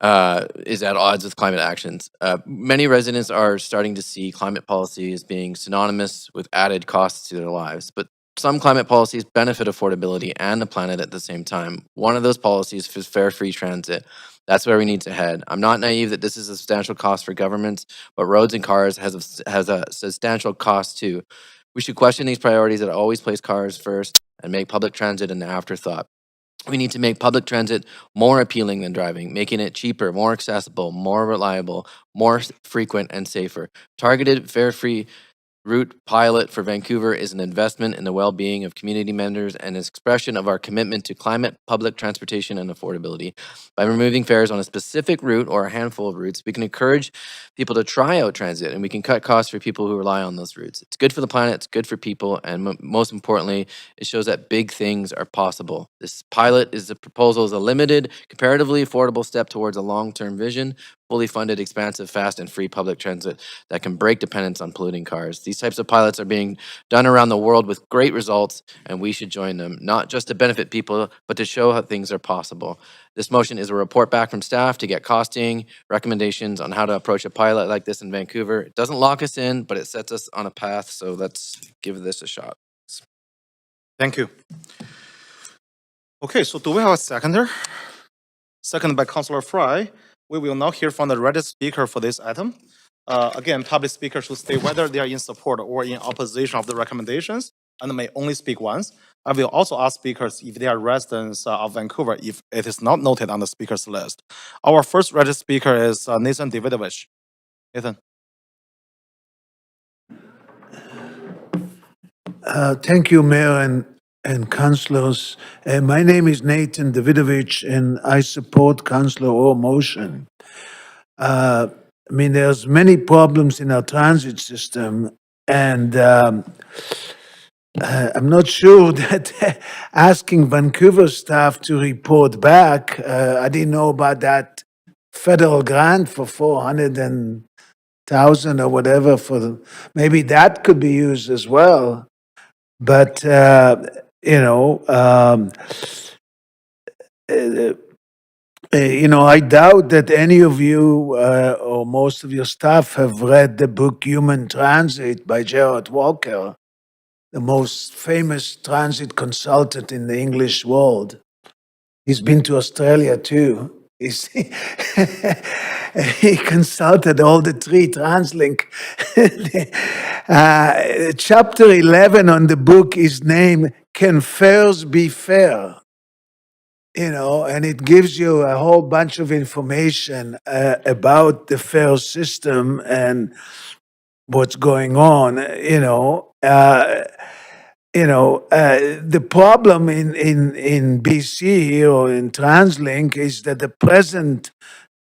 is at odds with climate actions. Many residents are starting to see climate policy as being synonymous with added costs to their lives, but some climate policies benefit affordability and the planet at the same time. One of those policies is fare-free transit. That's where we need to head. I'm not naive that this is a substantial cost for governments, but roads and cars has a substantial cost too. We should question these priorities that always place cars first and make public transit an afterthought. We need to make public transit more appealing than driving, making it cheaper, more accessible, more reliable, more frequent, and safer. Targeted, fare-free route pilot for Vancouver is an investment in the well-being of community members and an expression of our commitment to climate, public transportation, and affordability. By removing fares on a specific route or a handful of routes, we can encourage people to try out transit, and we can cut costs for people who rely on those routes. It's good for the planet, it's good for people, and most importantly, it shows that big things are possible. This pilot is a proposal is a limited, comparatively affordable step towards a long-term vision, fully funded, expansive, fast, and free public transit that can break dependence on polluting cars. These types of pilots are being done around the world with great results, and we should join them, not just to benefit people, but to show how things are possible. This motion is a report back from staff to get costing, recommendations on how to approach a pilot like this in Vancouver. It doesn't lock us in, but it sets us on a path, so let's give this a shot. Thank you. Okay, so do we have a seconder? Seconded by Councillor Fry. We will now hear from the registered speaker for this item. Again, public speakers should state whether they are in support or in opposition of the recommendations and may only speak once. I will also ask speakers if they are residents of Vancouver if it is not noted on the speakers list. Our first registered speaker is Nathan Davidovich. Nathan. Thank you, Mayor and councillors. My name is Nathan Davidovich, and I support Councillor Orr's motion. I mean, there's many problems in our transit system, and I'm not sure that asking Vancouver staff to report back, I didn't know about that federal grant for 400,000 or whatever maybe that could be used as well. But, I doubt that any of you or most of your staff have read the book Human Transit by Gerard Walker, the most famous transit consultant in the English world. He's been to Australia too. He consulted all the three TransLink. Chapter 11 on the book is named Can Fares Be Fair? And it gives you a whole bunch of information about the fare system and what's going on. The problem in BC or in TransLink is that the present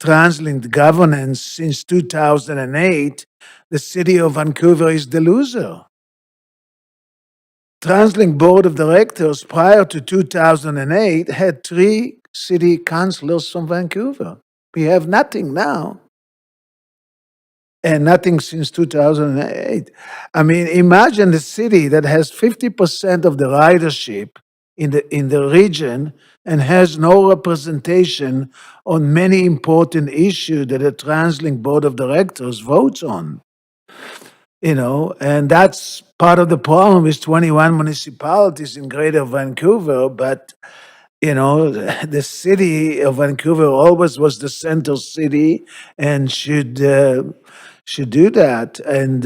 TransLink governance since 2008, the city of Vancouver is the loser. TransLink board of directors prior to 2008 had 3 city councillors from Vancouver. We have nothing now. And nothing since 2008. I mean, imagine a city that has 50% of the ridership in the region and has no representation on many important issues that a TransLink board of directors votes on. And that's part of the problem with 21 municipalities in Greater Vancouver, but the city of Vancouver always was the center city and should do that. And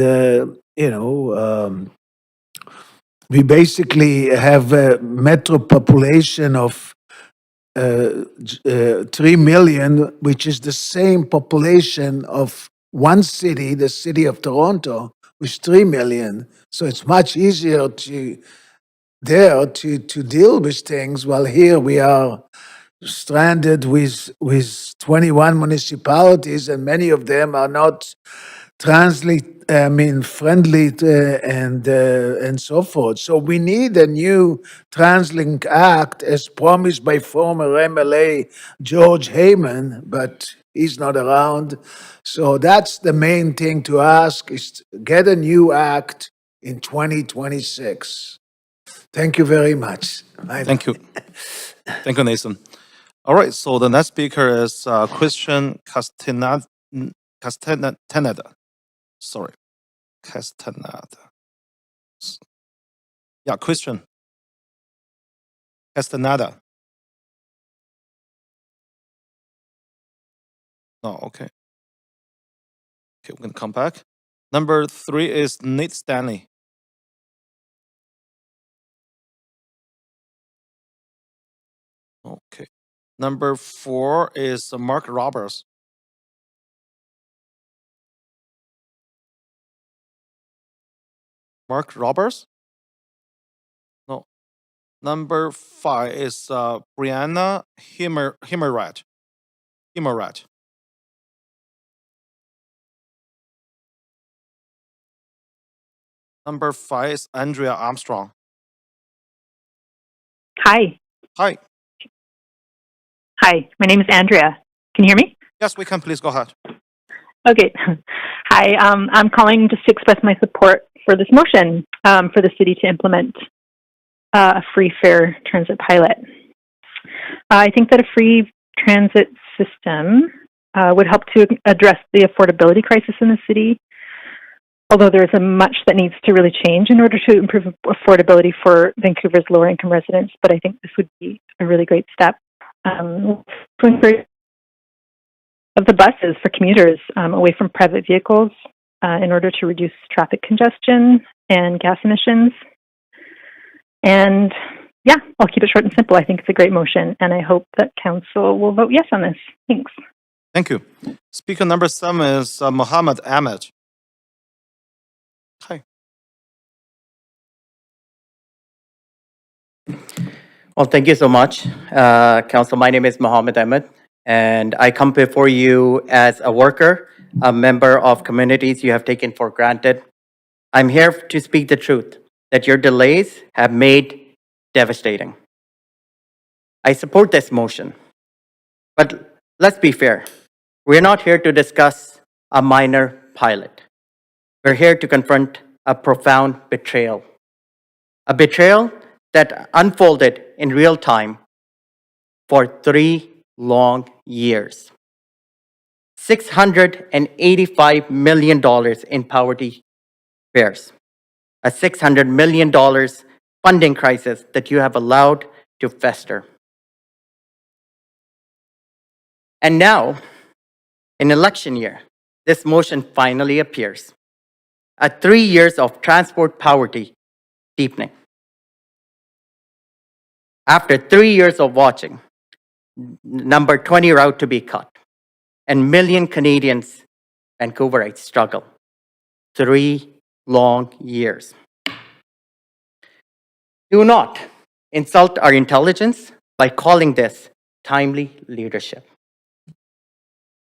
we basically have a metro population of 3 million, which is the same population of one city, the city of Toronto, with 3 million. So it's much easier to deal with things, while here we are stranded with 21 municipalities, and many of them are not friendly and so forth. So we need a new TransLink Act as promised by former MLA George Heyman, but he's not around. So that's the main thing to ask, is to get a new act in 2026. Thank you very much. Thank you. Thank you, Nathan. All right, so the next speaker is Christian Castaneda. Sorry, Castaneda. Yeah, Christian Castaneda. Oh, okay. Okay, we're gonna come back. Number 3 is Nate Stanley. Okay. Number 4 is Mark Roberts. Mark Roberts? No. Number 5 is Brianna Himmerat. Number 5 is Andrea Armstrong. Hi. Hi. Hi. My name is Andrea. Can you hear me? Yes, we can. Please go ahead. Okay. Hi. I'm calling just to express my support for this motion for the city to implement a free fare transit pilot. I think that a free transit system would help to address the affordability crisis in the city. Although there's much that needs to really change in order to improve affordability for Vancouver's lower income residents, but I think this would be a really great step to encourage of the buses for commuters away from private vehicles in order to reduce traffic congestion and gas emissions. And yeah, I'll keep it short and simple. I think it's a great motion, and I hope that council will vote yes on this. Thanks. Thank you. Speaker number 7 is Mohammed Ahmed. Hi. Well, thank you so much, Council. My name is Mohammed Ahmed, and I come before you as a worker, a member of communities you have taken for granted. I'm here to speak the truth that your delays have made devastating. I support this motion, but let's be fair. We're not here to discuss a minor pilot. We're here to confront a profound betrayal. A betrayal that unfolded in real time for 3 long years. $685 million in poverty fares. A $600 million funding crisis that you have allowed to fester. And now, in election year, this motion finally appears. 3 years of transport poverty deepening. After 3 years of watching, number 20 route to be cut, and million Canadians, Vancouverites, struggle. 3 long years. Do not insult our intelligence by calling this timely leadership.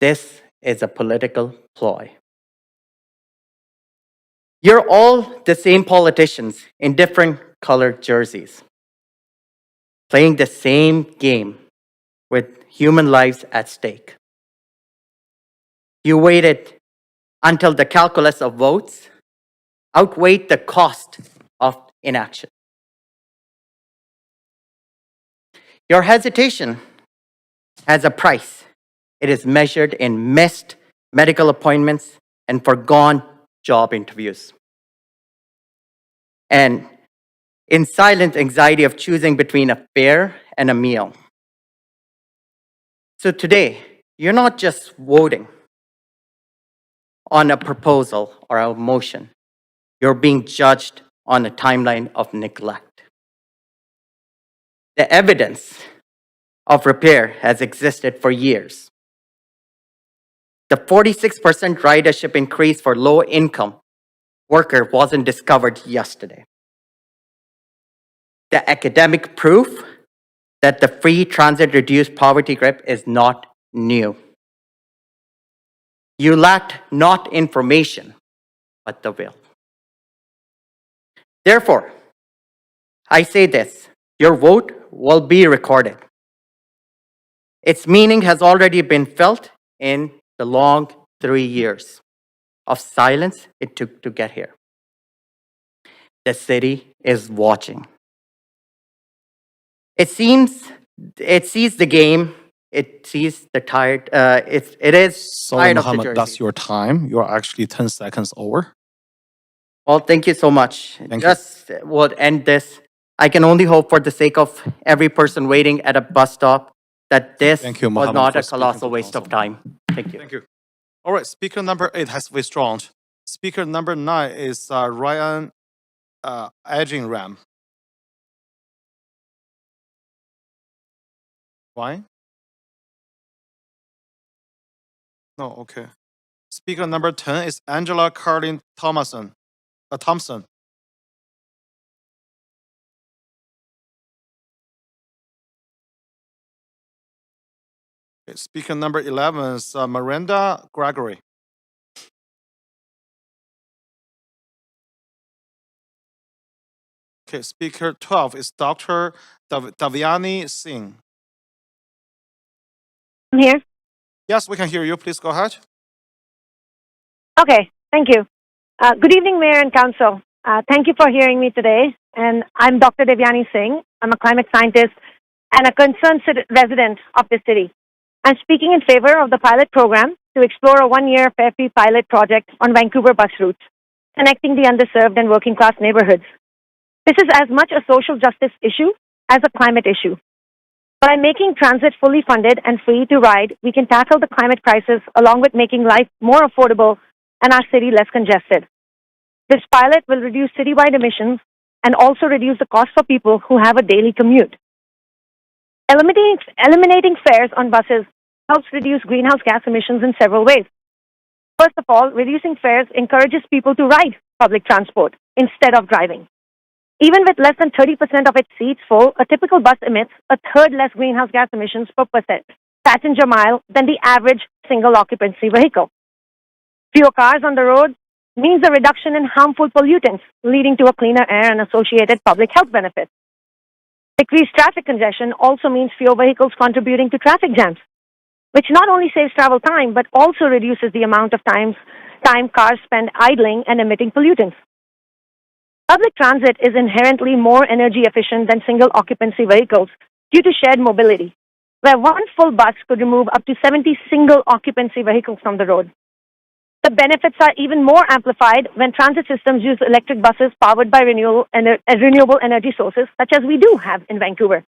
This is a political ploy. You're all the same politicians in different colored jerseys, playing the same game with human lives at stake. You waited until the calculus of votes outweighed the cost of inaction. Your hesitation has a price. It is measured in missed medical appointments and foregone job interviews. And in silent anxiety of choosing between a fare and a meal. So today, you're not just voting on a proposal or a motion. You're being judged on a timeline of neglect. The evidence of repair has existed for years. The 46% ridership increase for low-income worker wasn't discovered yesterday. The academic proof that the free transit reduced poverty grip is not new. You lacked not information, but the will. Therefore, I say this, your vote will be recorded. Its meaning has already been felt in the long 3 years of silence it took to get here. The city is watching. It sees the game. It sees the tired. It is Sorry, tired of the Mohammed, jersey. that's your time. You're actually 10 seconds over. Well, thank you so much. Just would end this. I can only hope for the sake of every person waiting at a bus stop that this Thank you, was Mohammed, not for a speaking colossal to waste of time. Thank you. Thank you. All right, speaker number 8 has withdrawn. Speaker number 9 is Ryan Edgingram. Why? No, okay. Speaker number 10 is Angela Carlin Thompson. Thompson. Okay, speaker number 11 is Miranda Gregory. Okay, speaker 12 is Dr. Daviani Singh. I'm here. Yes, we can hear you. Please go ahead. Okay, thank you. Good evening, Mayor and Council. Thank you for hearing me today. And I'm Dr. Devyani Singh. I'm a climate scientist and a concerned resident of the city. I'm speaking in favor of the pilot program to explore a one-year fare-free pilot project on Vancouver bus routes, connecting the underserved and working-class neighborhoods. This is as much a social justice issue as a climate issue. By making transit fully funded and free to ride, we can tackle the climate crisis along with making life more affordable and our city less congested. This pilot will reduce citywide emissions and also reduce the cost for people who have a daily commute. Eliminating fares on buses helps reduce greenhouse gas emissions in several ways. First of all, reducing fares encourages people to ride public transport instead of driving. Even with less than 30% of its seats full, a typical bus emits a third less greenhouse gas emissions per passenger mile than the average single occupancy vehicle. Fewer cars on the road means a reduction in harmful pollutants, leading to a cleaner air and associated public health benefits. Decreased traffic congestion also means fewer vehicles contributing to traffic jams, which not only saves travel time, but also reduces the amount of time cars spend idling and emitting pollutants. Public transit is inherently more energy efficient than single occupancy vehicles due to shared mobility, where one full bus could remove up to 70 single occupancy vehicles from the road. The benefits are even more amplified when transit systems use electric buses powered by renewable energy sources, such as we do have in Vancouver.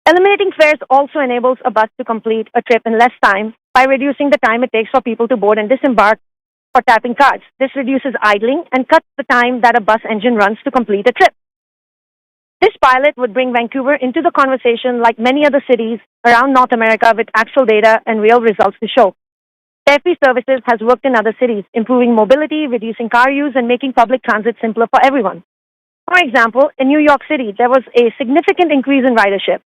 Eliminating fares also enables a bus to complete a trip in less time by reducing the time it takes for people to board and disembark for tapping cards. This reduces idling and cuts the time that a bus engine runs to complete a trip. This pilot would bring Vancouver into the conversation like many other cities around North America with actual data and real results to show. Fare-free services has worked in other cities, improving mobility, reducing car use, and making public transit simpler for everyone. For example, in New York City, there was a significant increase in ridership,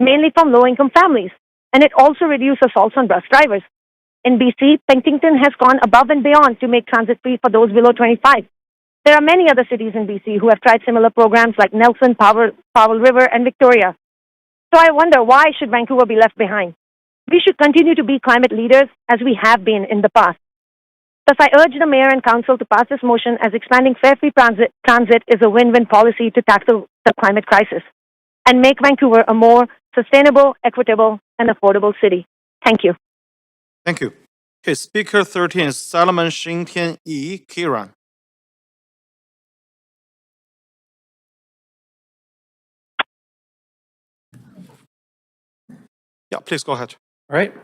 mainly from low-income families, and it also reduced assaults on bus drivers. In BC, Penticton has gone above and beyond to make transit free for those below 25. There are many other cities in BC who have tried similar programs like Nelson, Powell River, and Victoria. So I wonder, why should Vancouver be left behind? We should continue to be climate leaders as we have been in the past. Thus, I urge the Mayor and Council to pass this motion as expanding fare-free transit is a win-win policy to tackle the climate crisis and make Vancouver a more sustainable, equitable, and affordable city. Thank you. Thank you. Okay, speaker 13 is Solomon Xintian Yi Kiran. Yeah, please go ahead. All right.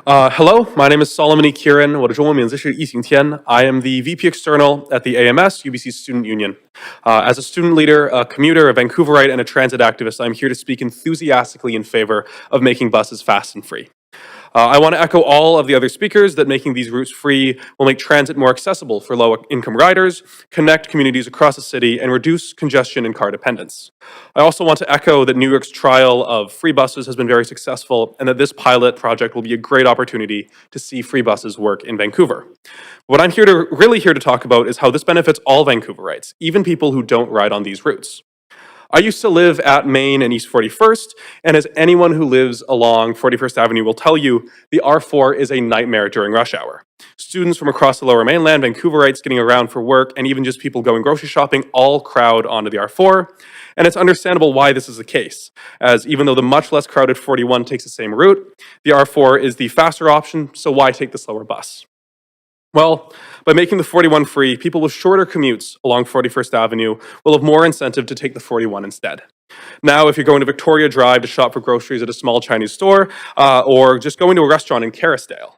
Hello, my name is Solomon E. Kieran. 我的中文名字是易行天. I am the VP External at the AMS, UBC Student Union. As a student leader, a commuter, a Vancouverite, and a transit activist, I'm here to speak enthusiastically in favor of making buses fast and free. I want to echo all of the other speakers that making these routes free will make transit more accessible for low-income riders, connect communities across the city, and reduce congestion and car dependence. I also want to echo that New York's trial of free buses has been very successful, and that this pilot project will be a great opportunity to see free buses work in Vancouver. What I'm really here to talk about is how this benefits all Vancouverites, even people who don't ride on these routes. I used to live at Main and East 41st, and as anyone who lives along 41st Avenue will tell you, the R4 is a nightmare during rush hour. Students from across the Lower Mainland, Vancouverites getting around for work, and even just people going grocery shopping all crowd onto the R4, and it's understandable why this is the case, as even though the much less crowded 41 takes the same route, the R4 is the faster option, so why take the slower bus? Well, by making the 41 free, people with shorter commutes along 41st Avenue will have more incentive to take the 41 instead. Now, if you're going to Victoria Drive to shop for groceries at a small Chinese store, or just going to a restaurant in Kerrisdale,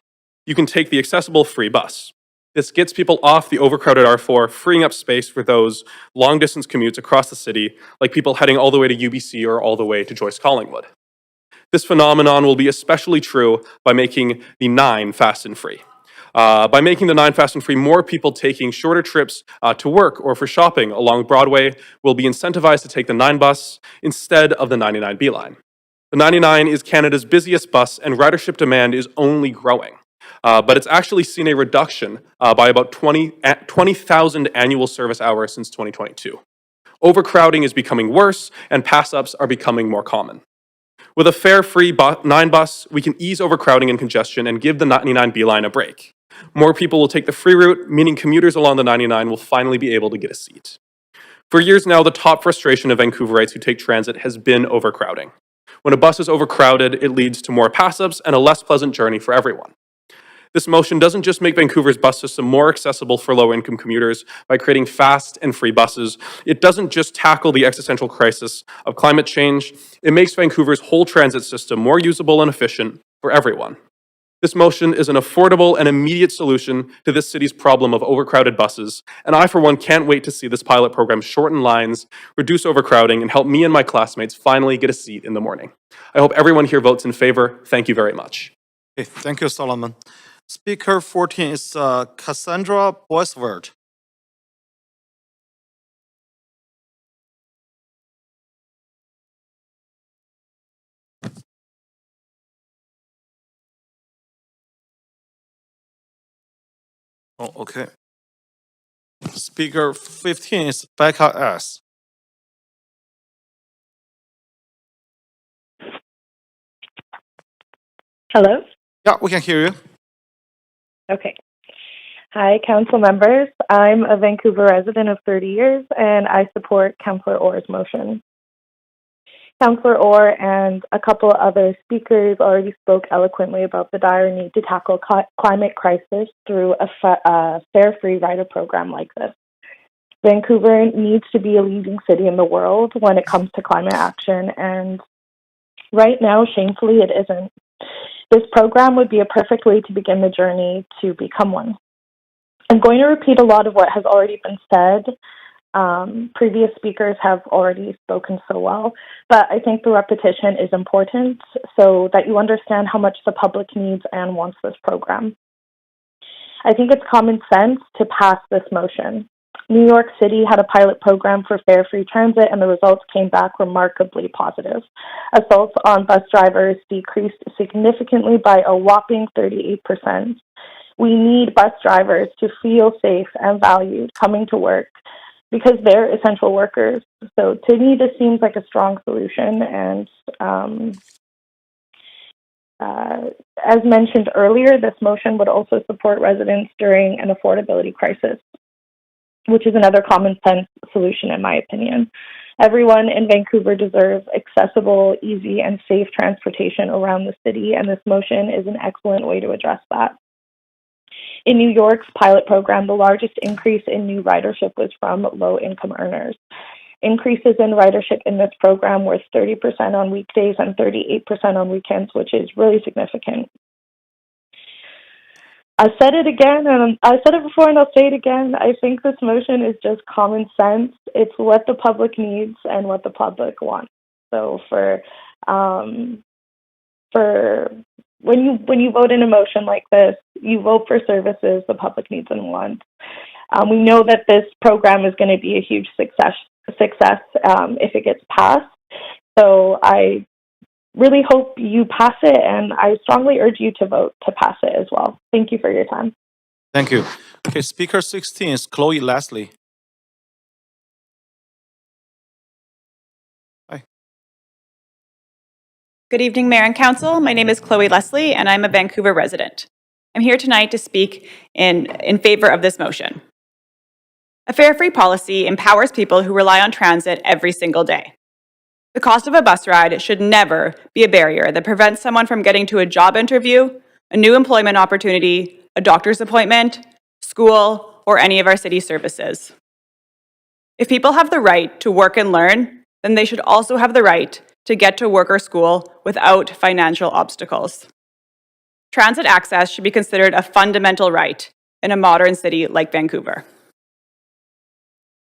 you can take the accessible free bus. This gets people off the overcrowded R4, freeing up space for those long-distance commutes across the city, like people heading all the way to UBC or all the way to Joyce Collingwood. This phenomenon will be especially true by making the 9 fast and free. By making the 9 fast and free, more people taking shorter trips to work or for shopping along Broadway will be incentivized to take the 9 bus instead of the 99B line. The 99 is Canada's busiest bus, and ridership demand is only growing. But it's actually seen a reduction by about 20,000 annual service hours since 2022. Overcrowding is becoming worse, and pass-ups are becoming more common. With a fare-free 9 bus, we can ease overcrowding and congestion and give the 99B line a break. More people will take the free route, meaning commuters along the 99 will finally be able to get a seat. For years now, the top frustration of Vancouverites who take transit has been overcrowding. When a bus is overcrowded, it leads to more pass-ups and a less pleasant journey for everyone. This motion doesn't just make Vancouver's bus system more accessible for low-income commuters by creating fast and free buses. It doesn't just tackle the existential crisis of climate change. It makes Vancouver's whole transit system more usable and efficient for everyone. This motion is an affordable and immediate solution to this city's problem of overcrowded buses, and I, for one, can't wait to see this pilot program shorten lines, reduce overcrowding, and help me and my classmates finally get a seat in the morning. I hope everyone here votes in favor. Thank you very much. Okay, thank you, Solomon. Speaker 14 is Cassandra Boisvert. Oh, okay. Speaker 15 is Becca S. Hello? Yeah, we can hear you. Okay. Hi, council members. I'm a Vancouver resident of 30 years, and I support Councillor Orr's motion. Councillor Orr and a couple of other speakers already spoke eloquently about the dire need to tackle climate crisis through a fare-free rider program like this. Vancouver needs to be a leading city in the world when it comes to climate action, and right now, shamefully, it isn't. This program would be a perfect way to begin the journey to become one. I'm going to repeat a lot of what has already been said. Previous speakers have already spoken so well, but I think the repetition is important so that you understand how much the public needs and wants this program. I think it's common sense to pass this motion. New York City had a pilot program for fare-free transit, and the results came back remarkably positive. Assaults on bus drivers decreased significantly by a whopping 38%. We need bus drivers to feel safe and valued coming to work because they're essential workers. So to me, this seems like a strong solution. And as mentioned earlier, this motion would also support residents during an affordability crisis, which is another common sense solution in my opinion. Everyone in Vancouver deserves accessible, easy, and safe transportation around the city, and this motion is an excellent way to address that. In New York's pilot program, the largest increase in new ridership was from low-income earners. Increases in ridership in this program were 30% on weekdays and 38% on weekends, which is really significant. I said it again, and I said it before, and I'll say it again. I think this motion is just common sense. It's what the public needs and what the public wants. So when you vote in a motion like this, you vote for services the public needs and wants. We know that this program is going to be a huge success if it gets passed. So I really hope you pass it, and I strongly urge you to vote to pass it as well. Thank you for your time. Thank you. Okay, Speaker 16 is Chloe Leslie. Hi. Good evening, Mayor and Council. My name is Chloe Leslie, and I'm a Vancouver resident. I'm here tonight to speak in favor of this motion. A fare-free policy empowers people who rely on transit every single day. The cost of a bus ride should never be a barrier that prevents someone from getting to a job interview, a new employment opportunity, a doctor's appointment, school, or any of our city services. If people have the right to work and learn, then they should also have the right to get to work or school without financial obstacles. Transit access should be considered a fundamental right in a modern city like Vancouver.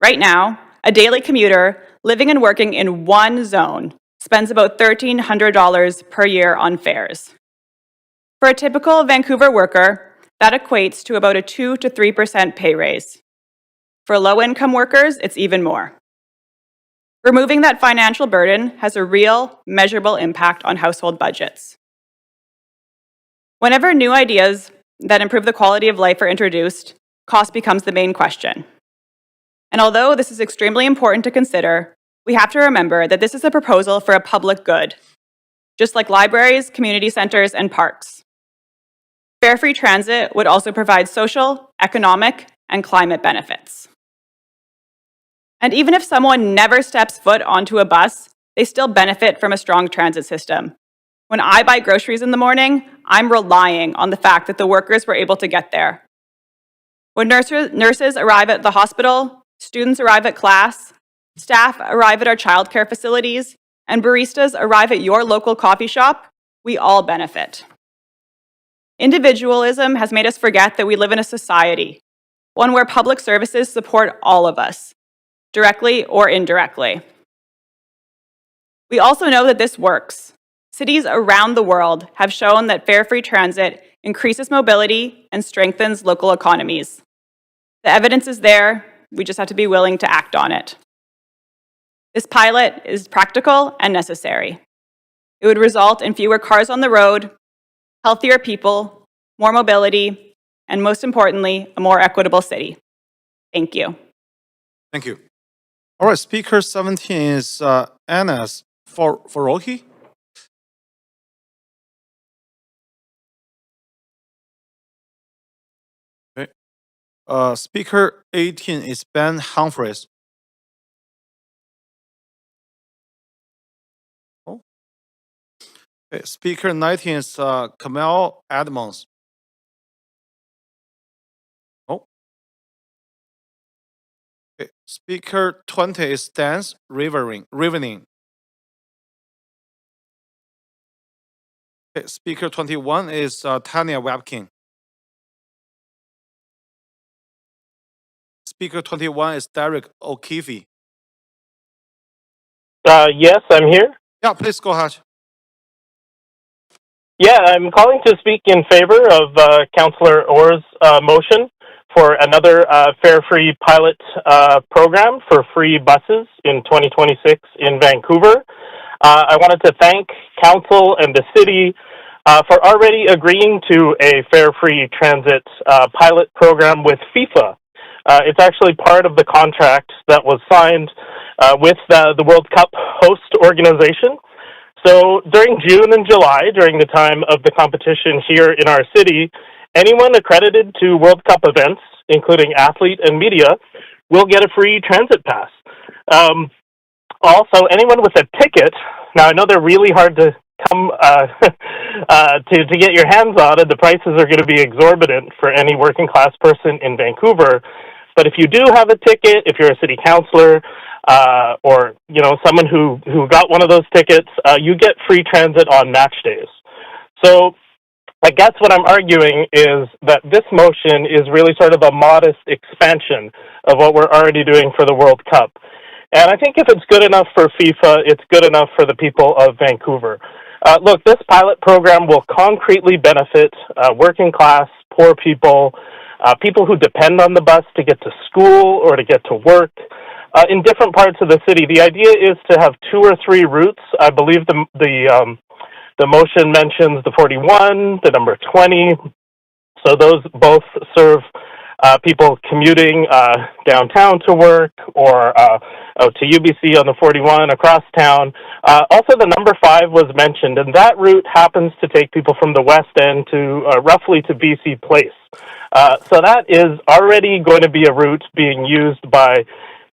Right now, a daily commuter living and working in one zone spends about $1,300 per year on fares. For a typical Vancouver worker, that equates to about a 2 to 3% pay raise. For low-income workers, it's even more. Removing that financial burden has a real, measurable impact on household budgets. Whenever new ideas that improve the quality of life are introduced, cost becomes the main question. And although this is extremely important to consider, we have to remember that this is a proposal for a public good, just like libraries, community centers, and parks. Fare-free transit would also provide social, economic, and climate benefits. And even if someone never steps foot onto a bus, they still benefit from a strong transit system. When I buy groceries in the morning, I'm relying on the fact that the workers were able to get there. When nurses arrive at the hospital, students arrive at class, staff arrive at our childcare facilities, and baristas arrive at your local coffee shop, we all benefit. Individualism has made us forget that we live in a society, one where public services support all of us, directly or indirectly. We also know that this works. Cities around the world have shown that fare-free transit increases mobility and strengthens local economies. The evidence is there, we just have to be willing to act on it. This pilot is practical and necessary. It would result in fewer cars on the road, healthier people, more mobility, and most importantly, a more equitable city. Thank you. Thank you. All right, speaker 17 is Anas Faroki. Okay. Speaker 18 is Ben Humphreys. Oh. Okay. Speaker 19 is Kamel Edmonds. Oh. Okay. Speaker 20 is Dan Rivening. Okay. Speaker 21 is Tanya Webkin. Speaker 21 is Derek O'Keefe. Yes, I'm here. Yeah, please go ahead. Yeah, I'm calling to speak in favor of Councillor Orr's motion for another fare-free pilot program for free buses in 2026 in Vancouver. I wanted to thank Council and the City for already agreeing to a fare-free transit pilot program with FIFA. It's actually part of the contract that was signed with the World Cup host organization. So during June and July, during the time of the competition here in our city, anyone accredited to World Cup events, including athlete and media, will get a free transit pass. Also, anyone with a ticket, now I know they're really hard to come to get your hands on, and the prices are going to be exorbitant for any working class person in Vancouver. But if you do have a ticket, if you're a city councillor, or someone who got one of those tickets, you get free transit on match days. So I guess what I'm arguing is that this motion is really sort of a modest expansion of what we're already doing for the World Cup. And I think if it's good enough for FIFA, it's good enough for the people of Vancouver. Look, this pilot program will concretely benefit working class, poor people, people who depend on the bus to get to school or to get to work. In different parts of the city, the idea is to have 2 or 3 routes. I believe the motion mentions the 41, the number 20. So those both serve people commuting downtown to work or out to UBC on the 41 across town. Also, the number 5 was mentioned, and that route happens to take people from the West End to roughly to BC Place. So that is already going to be a route being used by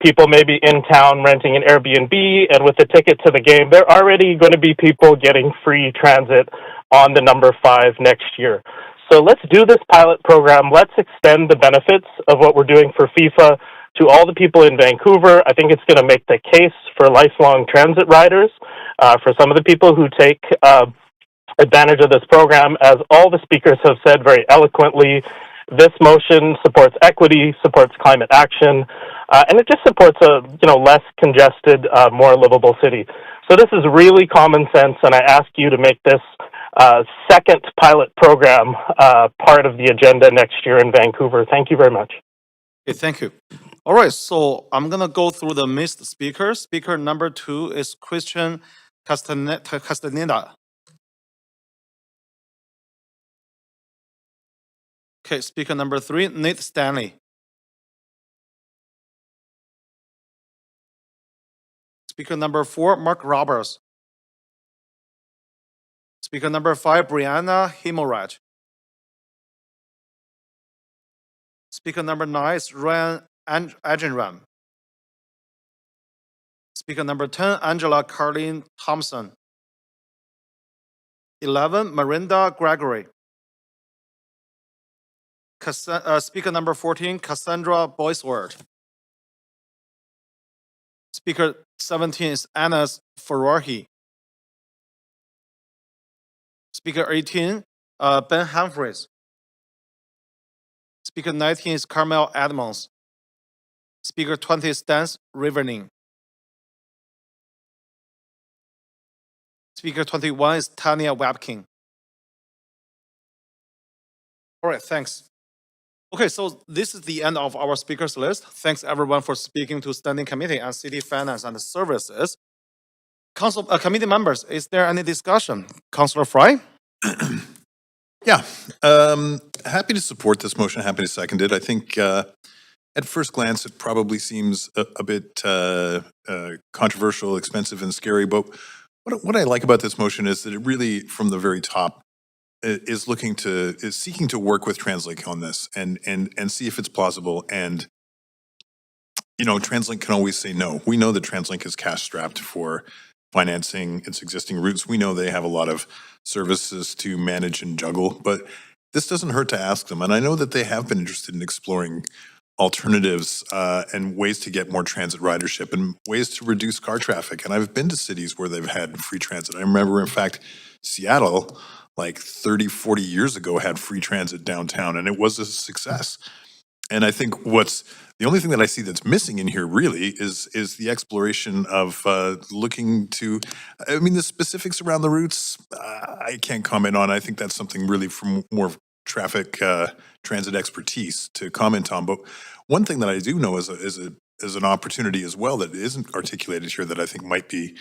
people maybe in town renting an Airbnb, and with a ticket to the game, there are already going to be people getting free transit on the number 5 next year. So let's do this pilot program. Let's extend the benefits of what we're doing for FIFA to all the people in Vancouver. I think it's going to make the case for lifelong transit riders, for some of the people who take advantage of this program. As all the speakers have said very eloquently, this motion supports equity, supports climate action, and it just supports a less congested, more livable city. So this is really common sense, and I ask you to make this second pilot program part of the agenda next year in Vancouver. Thank you very much. Okay, thank you. All right, so I'm gonna go through the missed speakers. Speaker number 2 is Christian Castaneda. Okay, speaker number 3, Nate Stanley. Speaker number 4, Mark Roberts. Speaker number 5, Brianna Himmelreich. Speaker number 9 is Ryan Ajenram. Speaker number 10, Angela Carlene Thompson. 11, Marinda Gregory. Speaker number 14, Cassandra Boisward. Speaker 17 is Anas Farahi. Speaker 18, Ben Humphreys. Speaker 19 is Carmel Edmonds. Speaker 20 is Dan Riverning. Speaker 21 is Tanya Webking. All right, thanks. Okay, so this is the end of our speakers list. Thanks everyone for speaking to Standing Committee on City Finance and Services. Council committee members, is there any discussion? Councillor Fry? Yeah, happy to support this motion, happy to second it. I think at first glance, it probably seems a bit controversial, expensive, and scary, but what I like about this motion is that it really, from the very top, is seeking to work with TransLink on this and see if it's plausible. And you know, TransLink can always say no. We know that TransLink is cash strapped for financing its existing routes. We know they have a lot of services to manage and juggle, but this doesn't hurt to ask them. And I know that they have been interested in exploring alternatives and ways to get more transit ridership and ways to reduce car traffic. And I've been to cities where they've had free transit. I remember, in fact, Seattle, like 30, 40 years ago, had free transit downtown, and it was a success. And I think the only thing that I see that's missing in here really is the exploration of looking to, I mean, the specifics around the routes, I can't comment on. I think that's something really from more traffic transit expertise to comment on. But one thing that I do know is an opportunity as well that isn't articulated here that I think might be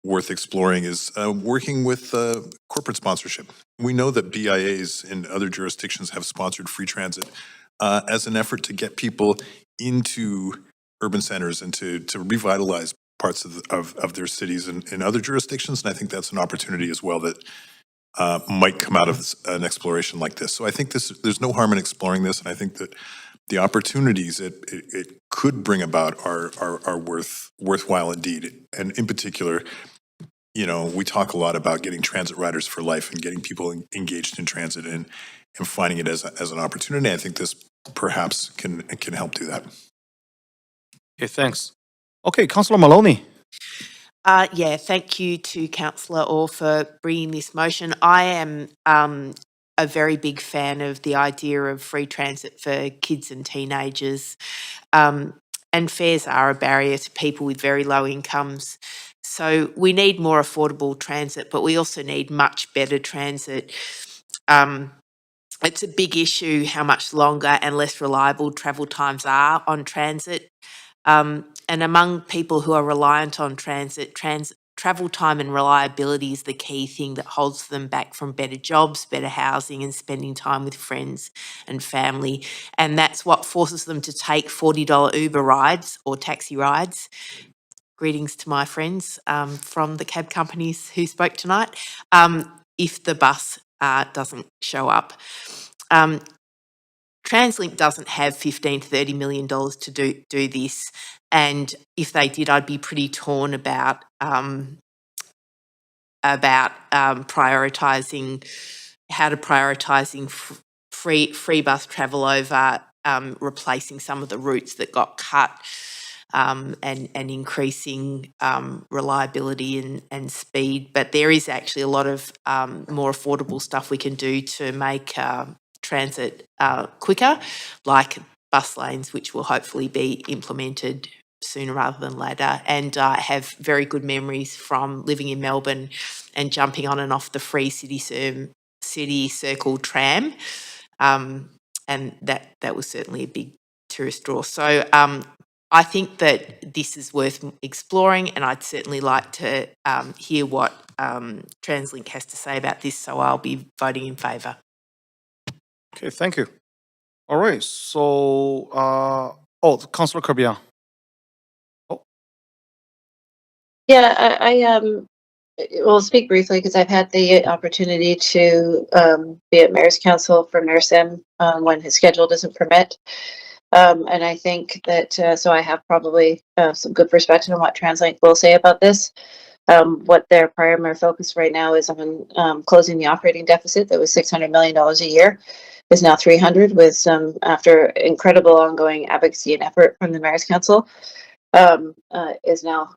worth exploring is working with corporate sponsorship. We know that BIAs in other jurisdictions have sponsored free transit as an effort to get people into urban centers and to revitalize parts of their cities in other jurisdictions. And I think that's an opportunity as well that might come out of an exploration like this. So I think there's no harm in exploring this, and I think that the opportunities it could bring about are worthwhile indeed. And in particular, you know, we talk a lot about getting transit riders for life and getting people engaged in transit and finding it as an opportunity. I think this perhaps can help do that. Okay, thanks. Okay, Councillor Maloney. Yeah, thank you to Councillor Orr for bringing this motion. I am a very big fan of the idea of free transit for kids and teenagers, and fares are a barrier to people with very low incomes. So we need more affordable transit, but we also need much better transit. It's a big issue how much longer and less reliable travel times are on transit. And among people who are reliant on transit, travel time and reliability is the key thing that holds them back from better jobs, better housing, and spending time with friends and family. And that's what forces them to take $40 Uber rides or taxi rides. Greetings to my friends from the cab companies who spoke tonight, if the bus doesn't show up. TransLink doesn't have $15 to $30 million to do this, and if they did, I'd be pretty torn about prioritising how to prioritising free bus travel over replacing some of the routes that got cut. And increasing reliability and speed. But there is actually a lot of more affordable stuff we can do to make transit quicker, like bus lanes, which will hopefully be implemented sooner rather than later. And I have very good memories from living in Melbourne and jumping on and off the free City Circle tram. And that was certainly a big tourist draw. So I think that this is worth exploring, and I'd certainly like to hear what TransLink has to say about this, so I'll be voting in favour. Okay, thank you. All right, so, Councillor Kirby. Yeah, I will speak briefly because I've had the opportunity to be at Mayor's Council for Mayor Sim when his schedule doesn't permit. And I think that, so I have probably some good perspective on what TransLink will say about this. What their primary focus right now is on closing the operating deficit that was $600 million a year, is now 300 with some, after incredible ongoing advocacy and effort from the Mayor's Council, is now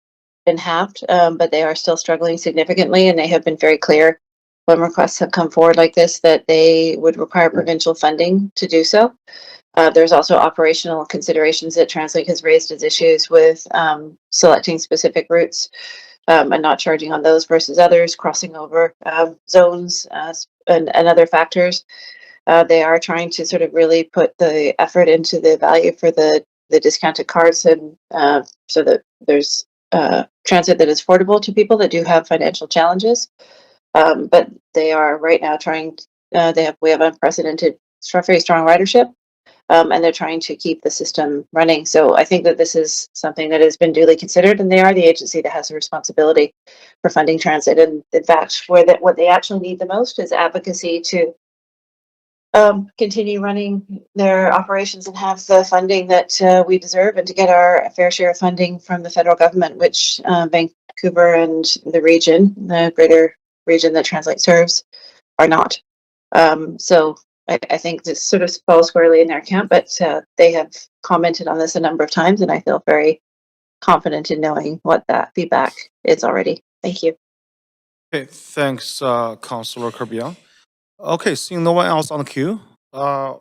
been halved, but they are still struggling significantly, and they have been very clear when requests have come forward like this that they would require provincial funding to do so. There's also operational considerations that TransLink has raised as issues with selecting specific routes and not charging on those versus others, crossing over zones and other factors. They are trying to sort of really put the effort into the value for the discounted cards, and so that there's transit that is affordable to people that do have financial challenges. But they are right now trying, we have unprecedented, very strong ridership, and they're trying to keep the system running. So I think that this is something that has been duly considered, and they are the agency that has a responsibility for funding transit. And in fact, what they actually need the most is advocacy to continue running their operations and have the funding that we deserve, and to get our fair share of funding from the federal government, which Vancouver and the region, the greater region that TransLink serves, are not. So I think this sort of falls squarely in their camp, but they have commented on this a number of times, and I feel very confident in knowing what that feedback is already. Thank you. Okay, thanks, Councillor Kirby. Okay, seeing no one else on the queue,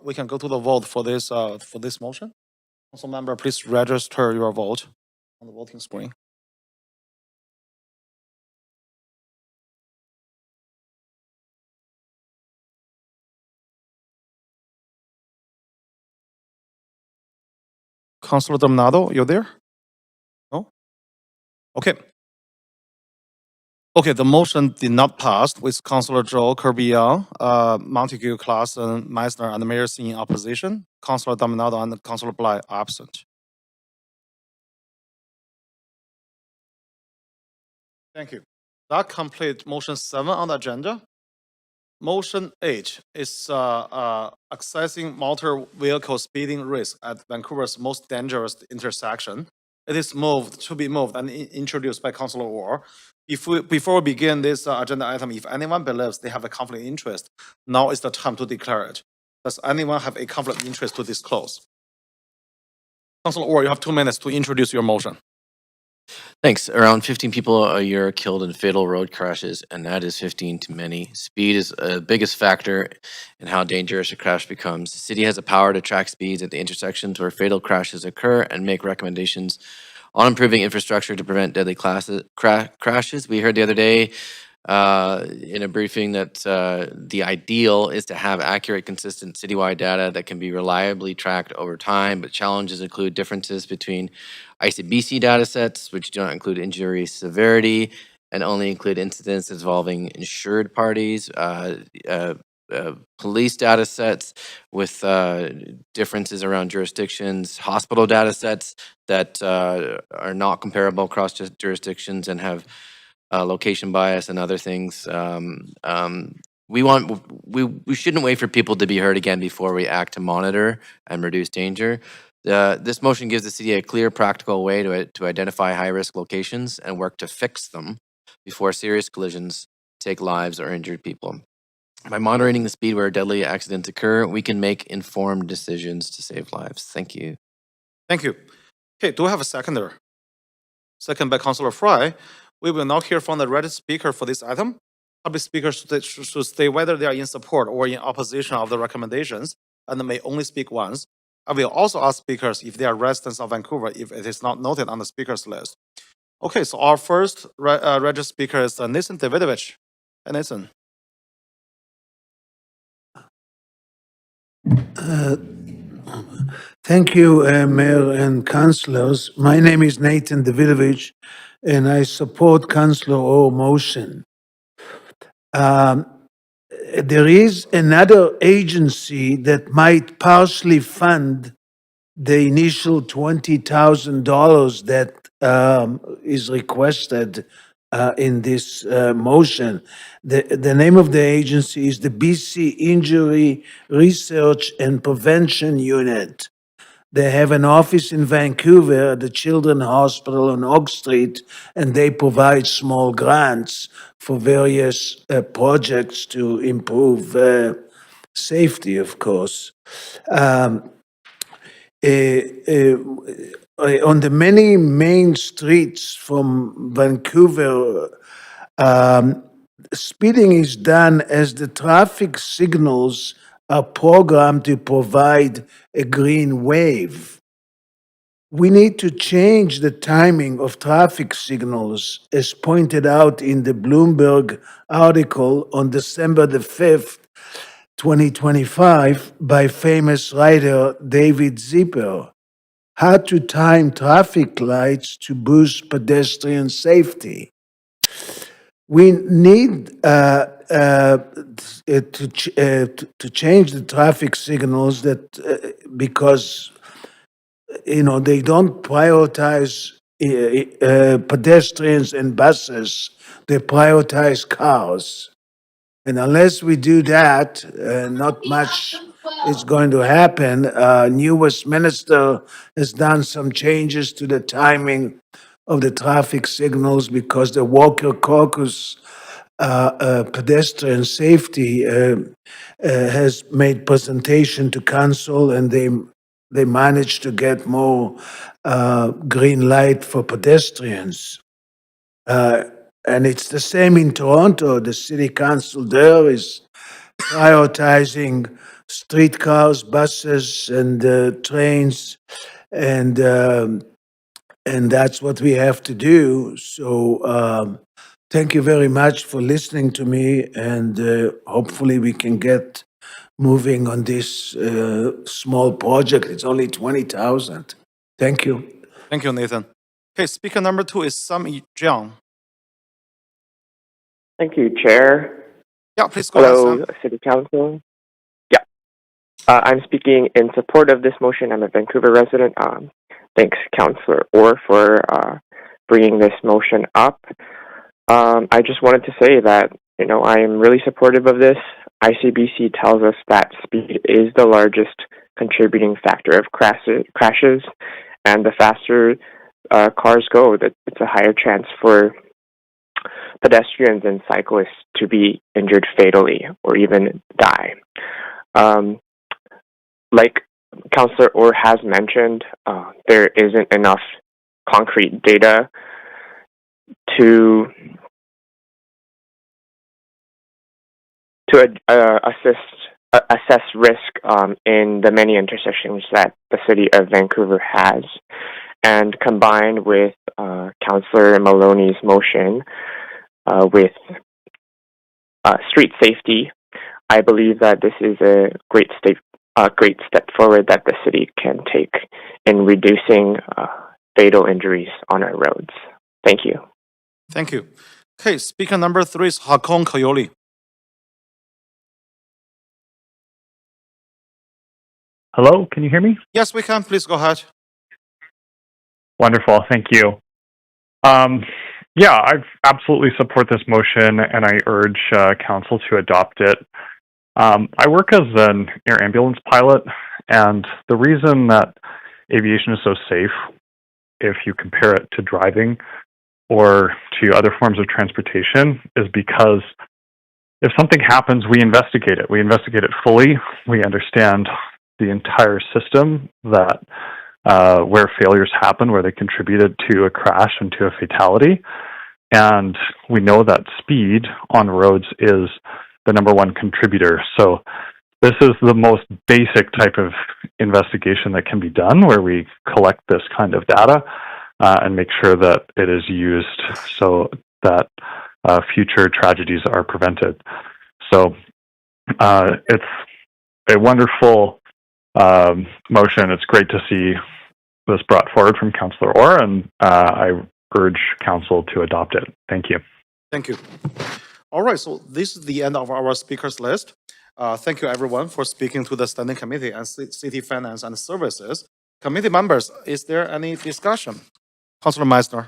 we can go to the vote for this motion. Council member, please register your vote on the voting screen. Councillor Dominado, you there? No? Okay. Okay, the motion did not pass with Councillor Joe Kirby, Montague, Claassen, Meissner, and Mayor Sim in opposition. Councillor Dominado and Councillor Bly absent. Thank you. That completes motion 7 on the agenda. Motion 8 is accessing motor vehicle speeding risk at Vancouver's most dangerous intersection. It is to be moved and introduced by Councillor Orr. Before we begin this agenda item, if anyone believes they have a conflict of interest, now is the time to declare it. Does anyone have a conflict of interest to disclose? Councillor Orr, you have 2 minutes to introduce your motion. Thanks. Around 15 people a year are killed in fatal road crashes, and that is 15 too many. Speed is the biggest factor in how dangerous a crash becomes. The city has the power to track speeds at the intersections where fatal crashes occur and make recommendations on improving infrastructure to prevent deadly crashes. We heard the other day in a briefing that the ideal is to have accurate, consistent citywide data that can be reliably tracked over time, but challenges include differences between ICBC data sets, which do not include injury severity and only include incidents involving insured parties, police data sets with differences around jurisdictions, hospital data sets that are not comparable across jurisdictions and have location bias and other things. We shouldn't wait for people to be heard again before we act to monitor and reduce danger. This motion gives the city a clear, practical way to identify high-risk locations and work to fix them before serious collisions take lives or injured people. By moderating the speed where deadly accidents occur, we can make informed decisions to save lives. Thank you. Thank you. Okay, do we have a seconder? Second by Councillor Fry. We will now hear from the registered speaker for this item. Public speakers should state whether they are in support or in opposition of the recommendations and may only speak once. I will also ask speakers if they are residents of Vancouver, if it is not noted on the speakers list. Okay, so our first registered speaker is Nathan Davidovich. Hey, Nathan. Thank you, Mayor and councillors. My name is Nathan Davidovich, and I support Councillor Orr's motion. There is another agency that might partially fund the initial $20,000 that is requested in this motion. The name of the agency is the BC Injury Research and Prevention Unit. They have an office in Vancouver at the Children's Hospital on Oak Street, and they provide small grants for various projects to improve safety, of course. On the many main streets from Vancouver, speeding is done as the traffic signals are programmed to provide a green wave. We need to change the timing of traffic signals, as pointed out in the Bloomberg article on December the 5th, 2025, by famous writer David Zipper. How to time traffic lights to boost pedestrian safety. We need to change the traffic signals because they don't prioritize pedestrians and buses; they prioritize cars. And unless we do that, not much is going to happen. New Westminster has done some changes to the timing of the traffic signals because the Walker Caucus pedestrian safety has made presentation to council, and they managed to get more green light for pedestrians. And it's the same in Toronto. The city council there is prioritizing streetcars, buses, and trains, and that's what we have to do. So thank you very much for listening to me, and hopefully we can get moving on this small project. It's only 20,000. Thank you. Thank you, Nathan. Okay, speaker number 2 is Sami Jiang. Thank you, Chair. Yeah, please go ahead, Hello, Sam. City Council. Yeah. I'm speaking in support of this motion. I'm a Vancouver resident. Thanks, Councillor Orr, for bringing this motion up. I just wanted to say that, I am really supportive of this. ICBC tells us that speed is the largest contributing factor of crashes, and the faster cars go, that it's a higher chance for pedestrians and cyclists to be injured fatally or even die. Like Councillor Orr has mentioned, there isn't enough concrete data to assess risk in the many intersections that the city of Vancouver has. And combined with Councillor Maloney's motion with street safety, I believe that this is a great step forward that the city can take in reducing fatal injuries on our roads. Thank you. Thank you. Okay, speaker number 3 is Hakon Koyoli. Hello, can you hear me? Yes, we can. Please go ahead. Wonderful, thank you. Yeah, I absolutely support this motion, and I urge council to adopt it. I work as an air ambulance pilot, and the reason that aviation is so safe, if you compare it to driving or to other forms of transportation, is because if something happens, we investigate it. We investigate it fully. We understand the entire system that where failures happen, where they contributed to a crash and to a fatality. And we know that speed on roads is the number one contributor. So this is the most basic type of investigation that can be done, where we collect this kind of data and make sure that it is used so that future tragedies are prevented. So it's a wonderful motion. It's great to see this brought forward from Councillor Orr, and I urge Council to adopt it. Thank you. Thank you. All right, so this is the end of our speakers list. Thank you everyone for speaking to the Standing Committee on City Finance and Services. Committee members, is there any discussion? Councillor Meissner.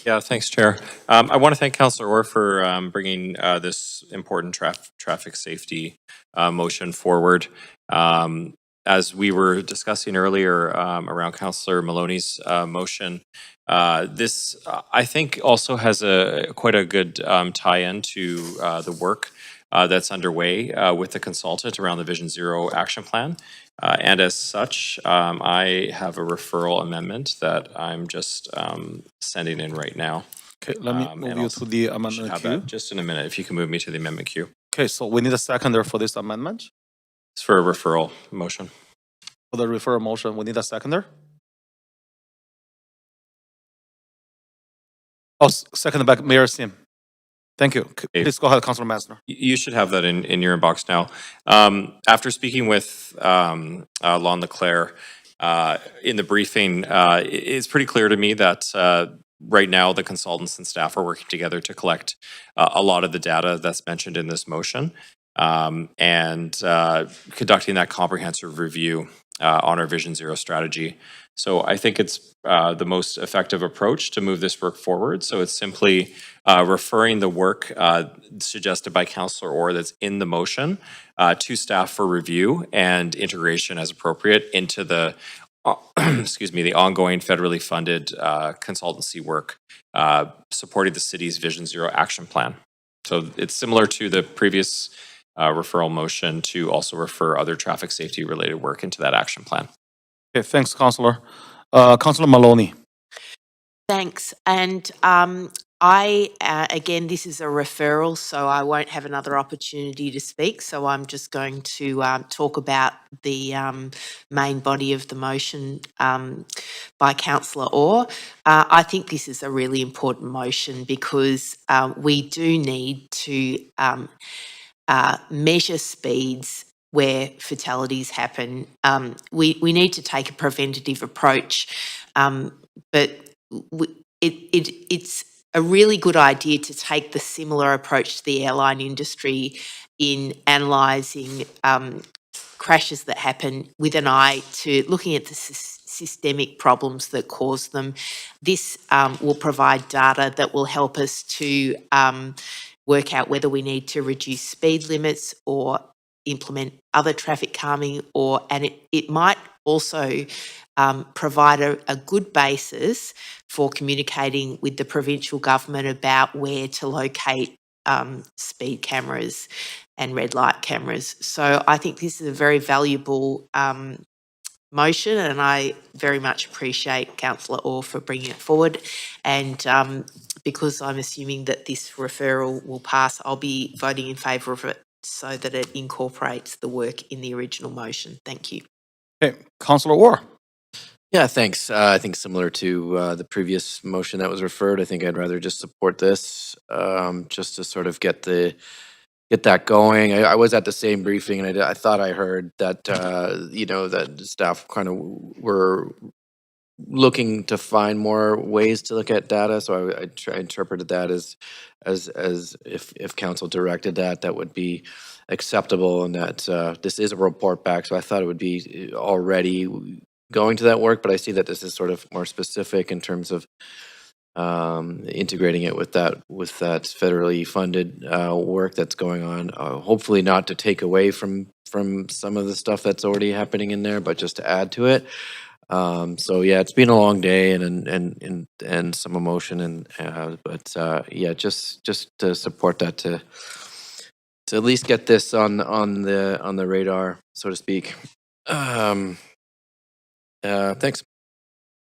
Yeah, thanks, Chair. I want to thank Councillor Orr for bringing this important traffic safety motion forward. As we were discussing earlier around Councillor Maloney's motion, this I think also has quite a good tie-in to the work that's underway with the consultant around the Vision Zero action plan. And as such, I have a referral amendment that I'm just sending in right now. Okay, let me move you to the amendment queue. Just in a minute, if you can move me to the amendment queue. Okay, so we need a seconder for this amendment. It's for a referral motion. For the referral motion, we need a seconder. Oh, seconded by Mayor Sim. Thank you. Please go ahead, Councillor Meissner. You should have that in your inbox now. After speaking with Lon Leclerc in the briefing, it's pretty clear to me that right now the consultants and staff are working together to collect a lot of the data that's mentioned in this motion and conducting that comprehensive review on our Vision Zero strategy. So I think it's the most effective approach to move this work forward. So it's simply referring the work suggested by Councillor Orr that's in the motion to staff for review and integration as appropriate into the excuse me, the ongoing federally funded consultancy work supporting the city's Vision Zero action plan. So it's similar to the previous referral motion to also refer other traffic safety related work into that action plan. Okay, thanks, Councillor. Councillor Maloney. Thanks. And again, this is a referral, so I won't have another opportunity to speak. So I'm just going to talk about the main body of the motion by Councillor Orr. I think this is a really important motion because we do need to measure speeds where fatalities happen. We need to take a preventative approach, but it's a really good idea to take the similar approach to the airline industry in analysing crashes that happen with an eye to looking at the systemic problems that cause them. This will provide data that will help us to work out whether we need to reduce speed limits or implement other traffic calming, and it might also provide a good basis for communicating with the provincial government about where to locate speed cameras and red light cameras. So I think this is a very valuable motion, and I very much appreciate Councillor Orr for bringing it forward. And because I'm assuming that this referral will pass, I'll be voting in favour of it so that it incorporates the work in the original motion. Thank you. Okay, Councillor Orr. Yeah, thanks. I think similar to the previous motion that was referred, I think I'd rather just support this just to sort of get that going. I was at the same briefing, and I thought I heard that that staff kind of were looking to find more ways to look at data. So I interpreted that as if council directed that would be acceptable, and that this is a report back. So I thought it would be already going to that work, but I see that this is sort of more specific in terms of integrating it with that federally funded work that's going on. Hopefully not to take away from some of the stuff that's already happening in there, but just to add to it. So yeah, it's been a long day and some emotion, but yeah, just to support that, to at least get this on the radar, so to speak. Thanks.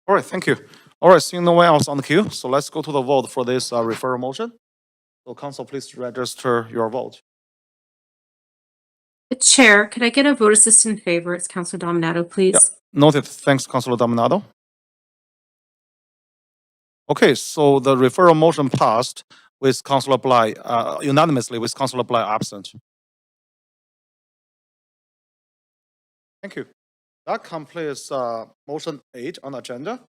All right, thank you. All right, seeing no one else on the queue, so let's go to the vote for this referral motion. So council, please register your vote. Chair, could I get a vote assist in favor? It's Councilor Dominato, please. Noted. Thanks, Councilor Dominato. Okay, so the referral motion passed with Councilor Bly, unanimously with Councilor Bly absent. Thank you. That completes motion 8 on the agenda.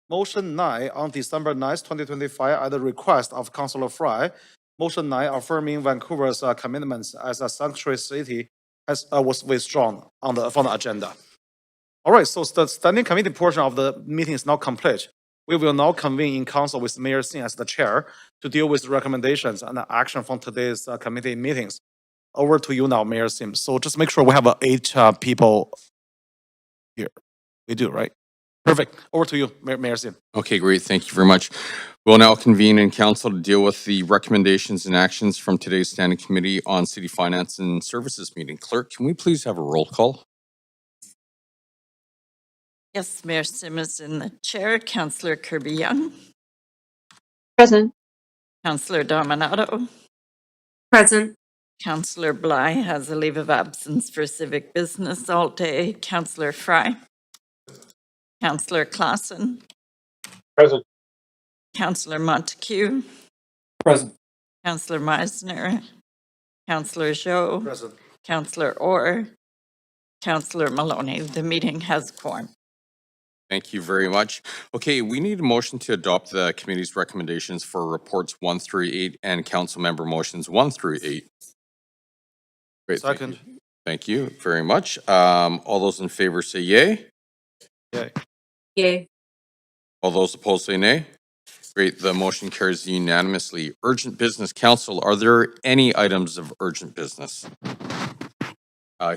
Motion 9 on December 9th, 2025, at the request of Councilor Fry. Motion 9 affirming Vancouver's commitments as a sanctuary city was withdrawn from the agenda. All right, so the standing committee portion of the meeting is now complete. We will now convene in council with Mayor Sim as the chair to deal with recommendations and action from today's committee meetings. Over to you now, Mayor Sim. So just make sure we have 8 people here. We do, right? Perfect. Over to you, Mayor Sim. Okay, great. Thank you very much. We'll now convene in council to deal with the recommendations and actions from today's standing committee on city finance and services meeting. Clerk, can we please have a roll call? Yes, Mayor Simmons in the chair. Councillor Kirby-Young. Present. Councillor Dominato. Present. Councillor Bly has a leave of absence for civic business all day. Councillor Fry. Councillor Claassen. Present. Councillor Montague. Present. Councillor Meisner. Councillor Zhou. Present. Councillor Orr. Councillor Maloney. The meeting has quorum. Thank you very much. Okay, we need a motion to adopt the committee's recommendations for reports 1 through 8 and council member motions 1 through 8. Great. Second. Thank you very much. All those in favor say yay. Yay. Yay. All those opposed say nay. Great. The motion carries unanimously. Urgent business. Council, are there any items of urgent business?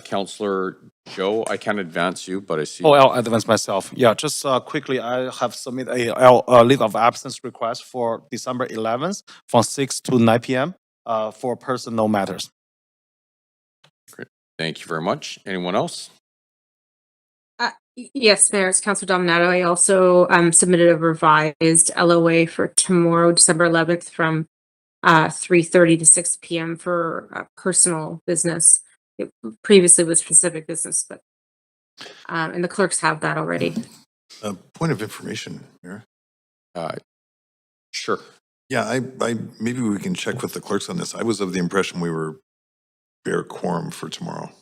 Councillor Joe, I can't advance you, but I see. Oh, I'll advance myself. Yeah, just quickly, I have submitted a leave of absence request for December 11th from 6 to 9 p.m. For personal matters. Great. Thank you very much. Anyone else? Yes, Mayor, it's Councilor Dominato. I also submitted a revised LOA for tomorrow, December 11th, from 3:30 to 6 p.m. for personal business. It previously was specific business, but and the clerks have that already. Point of information, Mayor. Sure. Yeah, I maybe we can check with the clerks on this. I was of the impression we were bare quorum for tomorrow.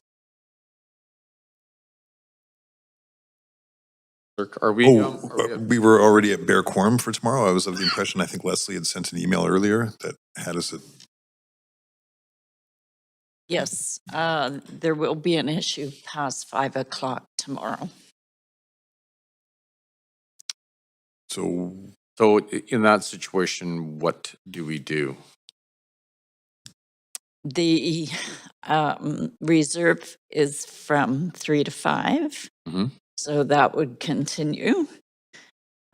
Clerk, are we? We were already at bare quorum for tomorrow. I was of the impression, I think Leslie had sent an email earlier that had us at. Yes, there will be an issue past 5 o'clock tomorrow. So in that situation, what do we do? The reserve is from 3 to 5. Mhm. So that would continue.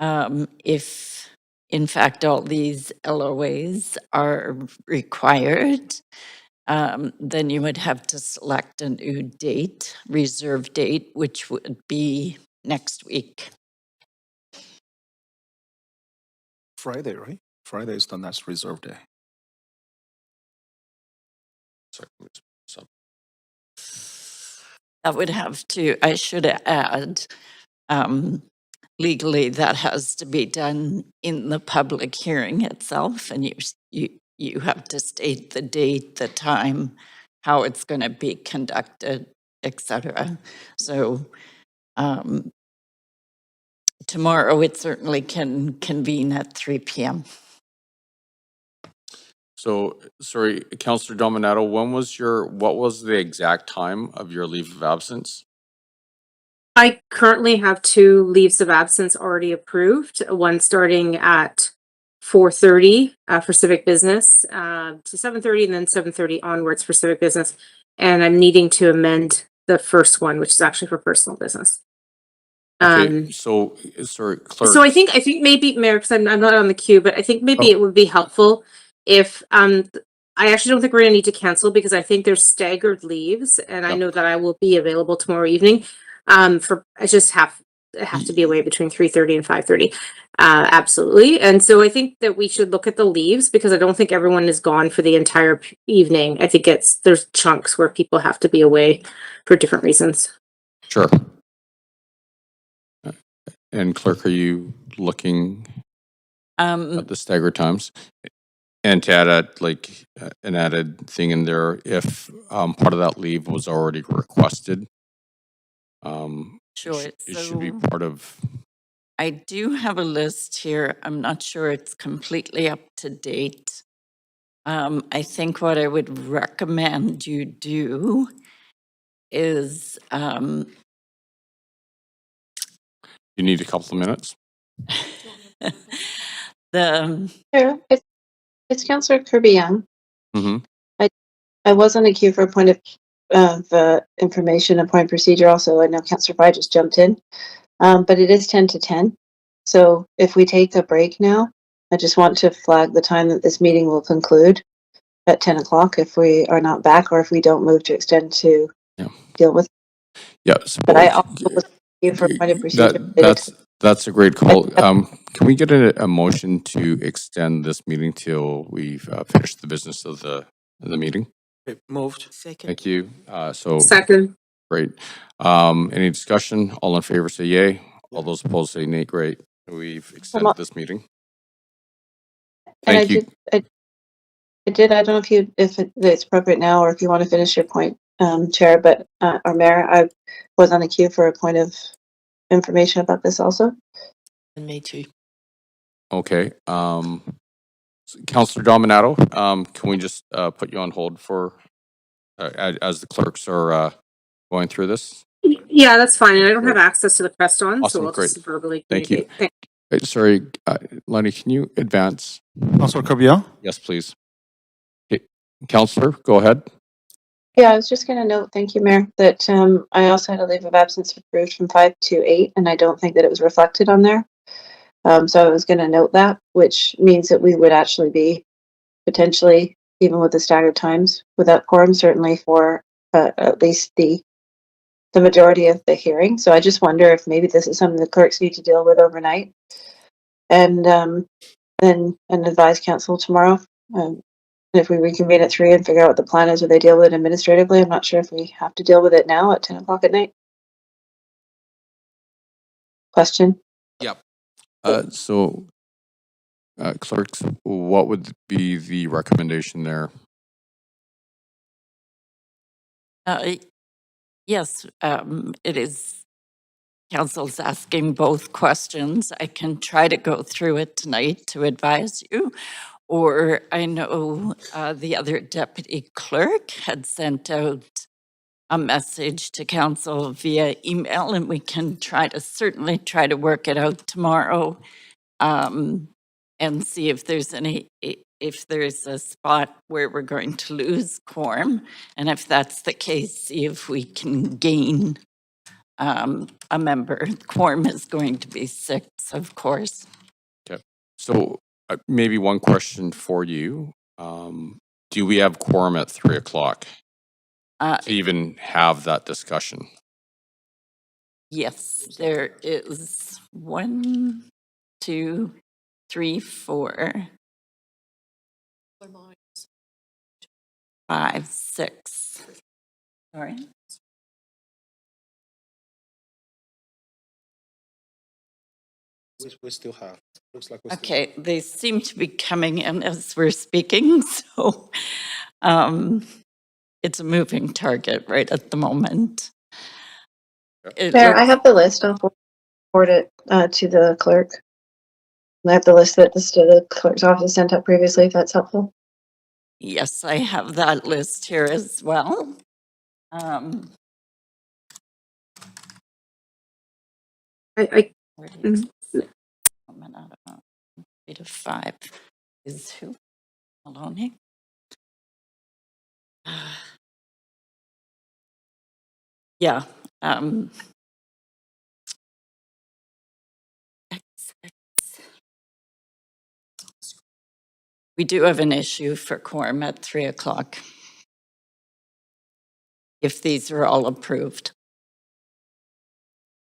If, in fact, all these LOAs are required, then you would have to select a new date, reserve date, which would be next week. Friday, right? Friday is the next reserve day. That would have to, I should add, legally, that has to be done in the public hearing itself, and you have to state the date, the time, how it's going to be conducted, etc. So tomorrow it certainly can convene at 3 p.m. So, sorry, Councillor Dominato, what was the exact time of your leave of absence? I currently have 2 leaves of absence already approved. One starting at 4:30 for civic business to 7:30, and then 7:30 onwards for civic business. And I'm needing to amend the first one, which is actually for personal business. Okay, so, sorry, clerk. So I think maybe, Mayor, because I'm not on the queue, but I think maybe it would be helpful if I actually don't think we're gonna need to cancel, because I think there's staggered leaves, and I know that I will be available tomorrow evening. I just have have to be away between 3:30 and 5:30. Absolutely. And so I think that we should look at the leaves because I don't think everyone is gone for the entire evening. I think there's chunks where people have to be away for different reasons. Sure. And clerk, are you looking at the staggered times? And to add an added thing in there, if part of that leave was already requested, Sure. it should be So part of. I do have a list here. I'm not sure it's completely up to date. I think what I would recommend you do is You need a couple of minutes. Sure. It's Councillor Kirby Young. Mm-hmm. I was on the queue for a point of information, a point of procedure also. I know Councillor Fry just jumped in. But it is 10 to 10. So if we take a break now, I just want to flag the time that this meeting will conclude at 10 o'clock if we are not back or if we don't move to extend to deal with. Yeah. But I also was here for a point of procedure. That's a great call. Can we get a motion to extend this meeting till we've finished the business of the meeting? Okay, moved. Second. Thank you. So Second. great. Any discussion? All in favor say yay. All those opposed say nay. Great. We've extended this meeting. And Thank you. I don't know if it's appropriate now or if you want to finish your point, Chair, but or Mayor, I was on the queue for a point of information about this also. And me too. Okay. Councillor Dominato, can we just put you on hold for as the clerks are going through this? Yeah, that's fine. And I don't have access to the press on, Awesome, so I'll great. just verbally Thank you. communicate. Sorry, Lenny, can you advance? Councillor Kirby Young? Yes, please. Okay. Councillor, go ahead. Yeah, I was just going to note, thank you, Mayor, that I also had a leave of absence approved from 5 to 8, and I don't think that it was reflected on there. So I was going to note that, which means that we would actually be potentially, even with the staggered times, without quorum, certainly for at least the majority of the hearing. So I just wonder if maybe this is something the clerks need to deal with overnight, and advise council tomorrow. If we reconvene at 3 and figure out what the plan is, or they deal with it administratively, I'm not sure if we have to deal with it now at 10 o'clock at night. Question? Yep. So, clerks, what would be the recommendation there? Yes, it is. Council's asking both questions. I can try to go through it tonight to advise you. Or I know the other deputy clerk had sent out a message to council via email, and we can certainly try to work it out tomorrow and see if there's if there's a spot where we're going to lose quorum. And if that's the case, see if we can gain a member. Quorum is going to be 6, of course. Okay. So maybe one question for you. Do we have quorum at 3 o'clock to even have that discussion? Yes, there is 1, 2, 3, 4, 5, 6. Sorry. We still have. Looks like we Okay, they seem to be coming in as we're speaking, so it's a moving target right at the moment. Mayor, I have the list. I'll forward it to the clerk. I have the list that the clerk's office sent out previously, if that's helpful. Yes, I have that list here as well. Eight of 5 is who? Maloney. Yeah. We do have an issue for quorum at 3 o'clock. If these are all approved.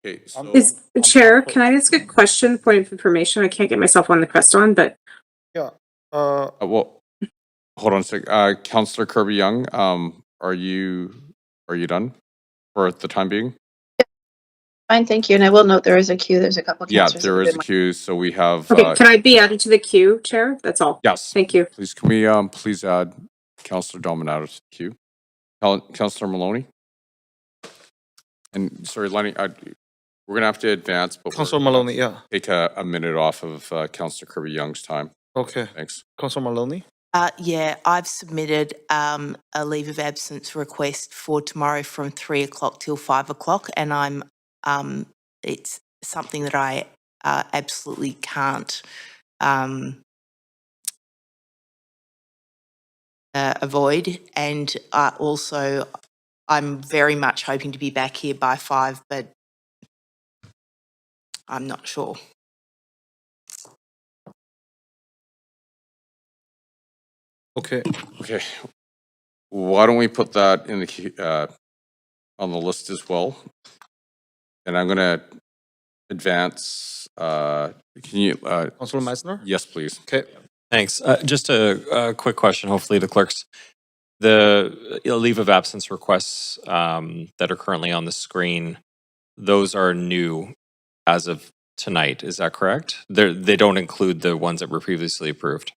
Okay, so Is Chair, can I ask a question, point of information? I can't get myself on the crest on, but Yeah. well, hold on a sec. Councillor Kirby Young, are you done for the time being? Fine, thank you. And I will note there is a queue. There's a couple Yeah, councillors that there have is been a queue, so we have. okay, can I be added to the queue, Chair? That's all. Yes. Thank you. Please, can we please add Councillor Dominato to the queue? Councillor Maloney? And sorry, Lenny, we're gonna have to advance, but Councillor we're gonna Maloney, yeah. take a minute off of Councillor Kirby Young's time. Okay. Thanks. Councillor Maloney? Yeah, I've submitted a leave of absence request for tomorrow from 3 o'clock till 5 o'clock, and it's something that I absolutely can't avoid. And also, I'm very much hoping to be back here by 5, but I'm not sure. Okay. Okay. Why don't we put that in the on the list as well? And I'm gonna advance. Can you? Councillor Meissner? Yes, please. Okay. Thanks. Just a quick question, hopefully the clerks. The leave of absence requests that are currently on the screen, those are new as of tonight. Is that correct? They don't include the ones that were previously approved.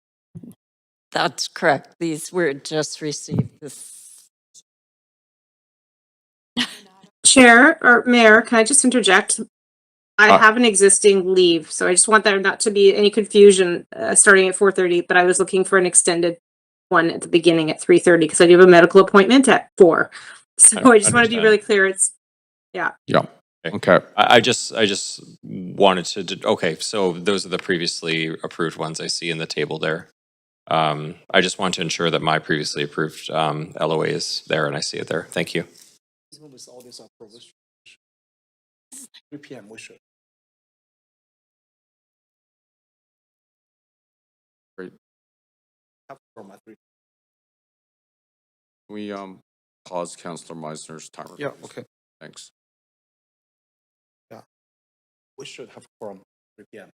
That's correct. These were just received this. Chair or Mayor, can I just interject? I have an existing leave, so I just want there not to be any confusion starting at 4:30, but I was looking for an extended one at the beginning at 3:30 because I do have a medical appointment at 4. So I just want to be really clear. It's, yeah. Yeah. Okay. I just wanted to, okay, so those are the previously approved ones I see in the table there. I just want to ensure that my previously approved LOA is there and I see it there. Thank you. 3 p.m. we should. Great. Have from at 3. Can we pause Councillor Meissner's timer? Yeah, please? okay. Thanks. Yeah. We should have from 3 p.m.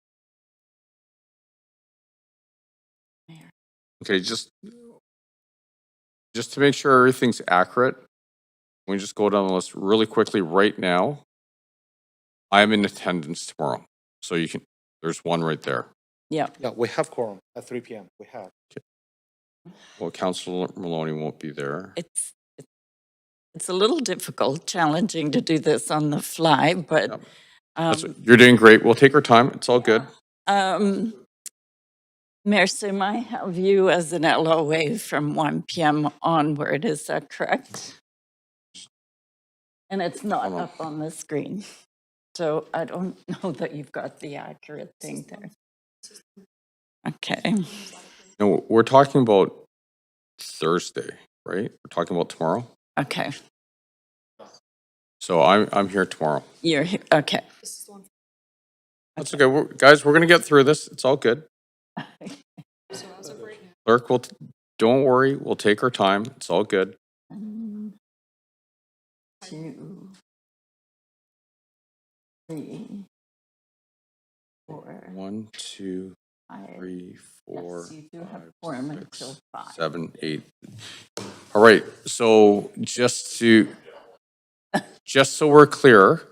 Okay, just to make sure everything's accurate, we just go down the list really quickly right now. I am in attendance tomorrow, so you can. There's one right there. Yeah. Yeah, we have quorum at 3 p.m. We have. Well, Councillor Maloney won't be there. It's a little difficult, challenging to do this on the fly, but You're doing great. We'll take our time. It's all good. Mayor Sim, I have you as an LOA from 1 p.m. onward. Is that correct? And it's not up on the screen. So I don't know that you've got the accurate thing there. Okay. No, we're talking about Thursday, right? We're talking about tomorrow. Okay. So I'm here tomorrow. You're here. Okay. That's okay. Guys, we're gonna get through this. It's all good. Clerk will. Don't worry. We'll take our time. It's all good. 1, 2, 3, 4. 1, 2, 3, 4, Yes, you do have 5, quorum 6, until 5. 7, 8. All right. So just so we're clear,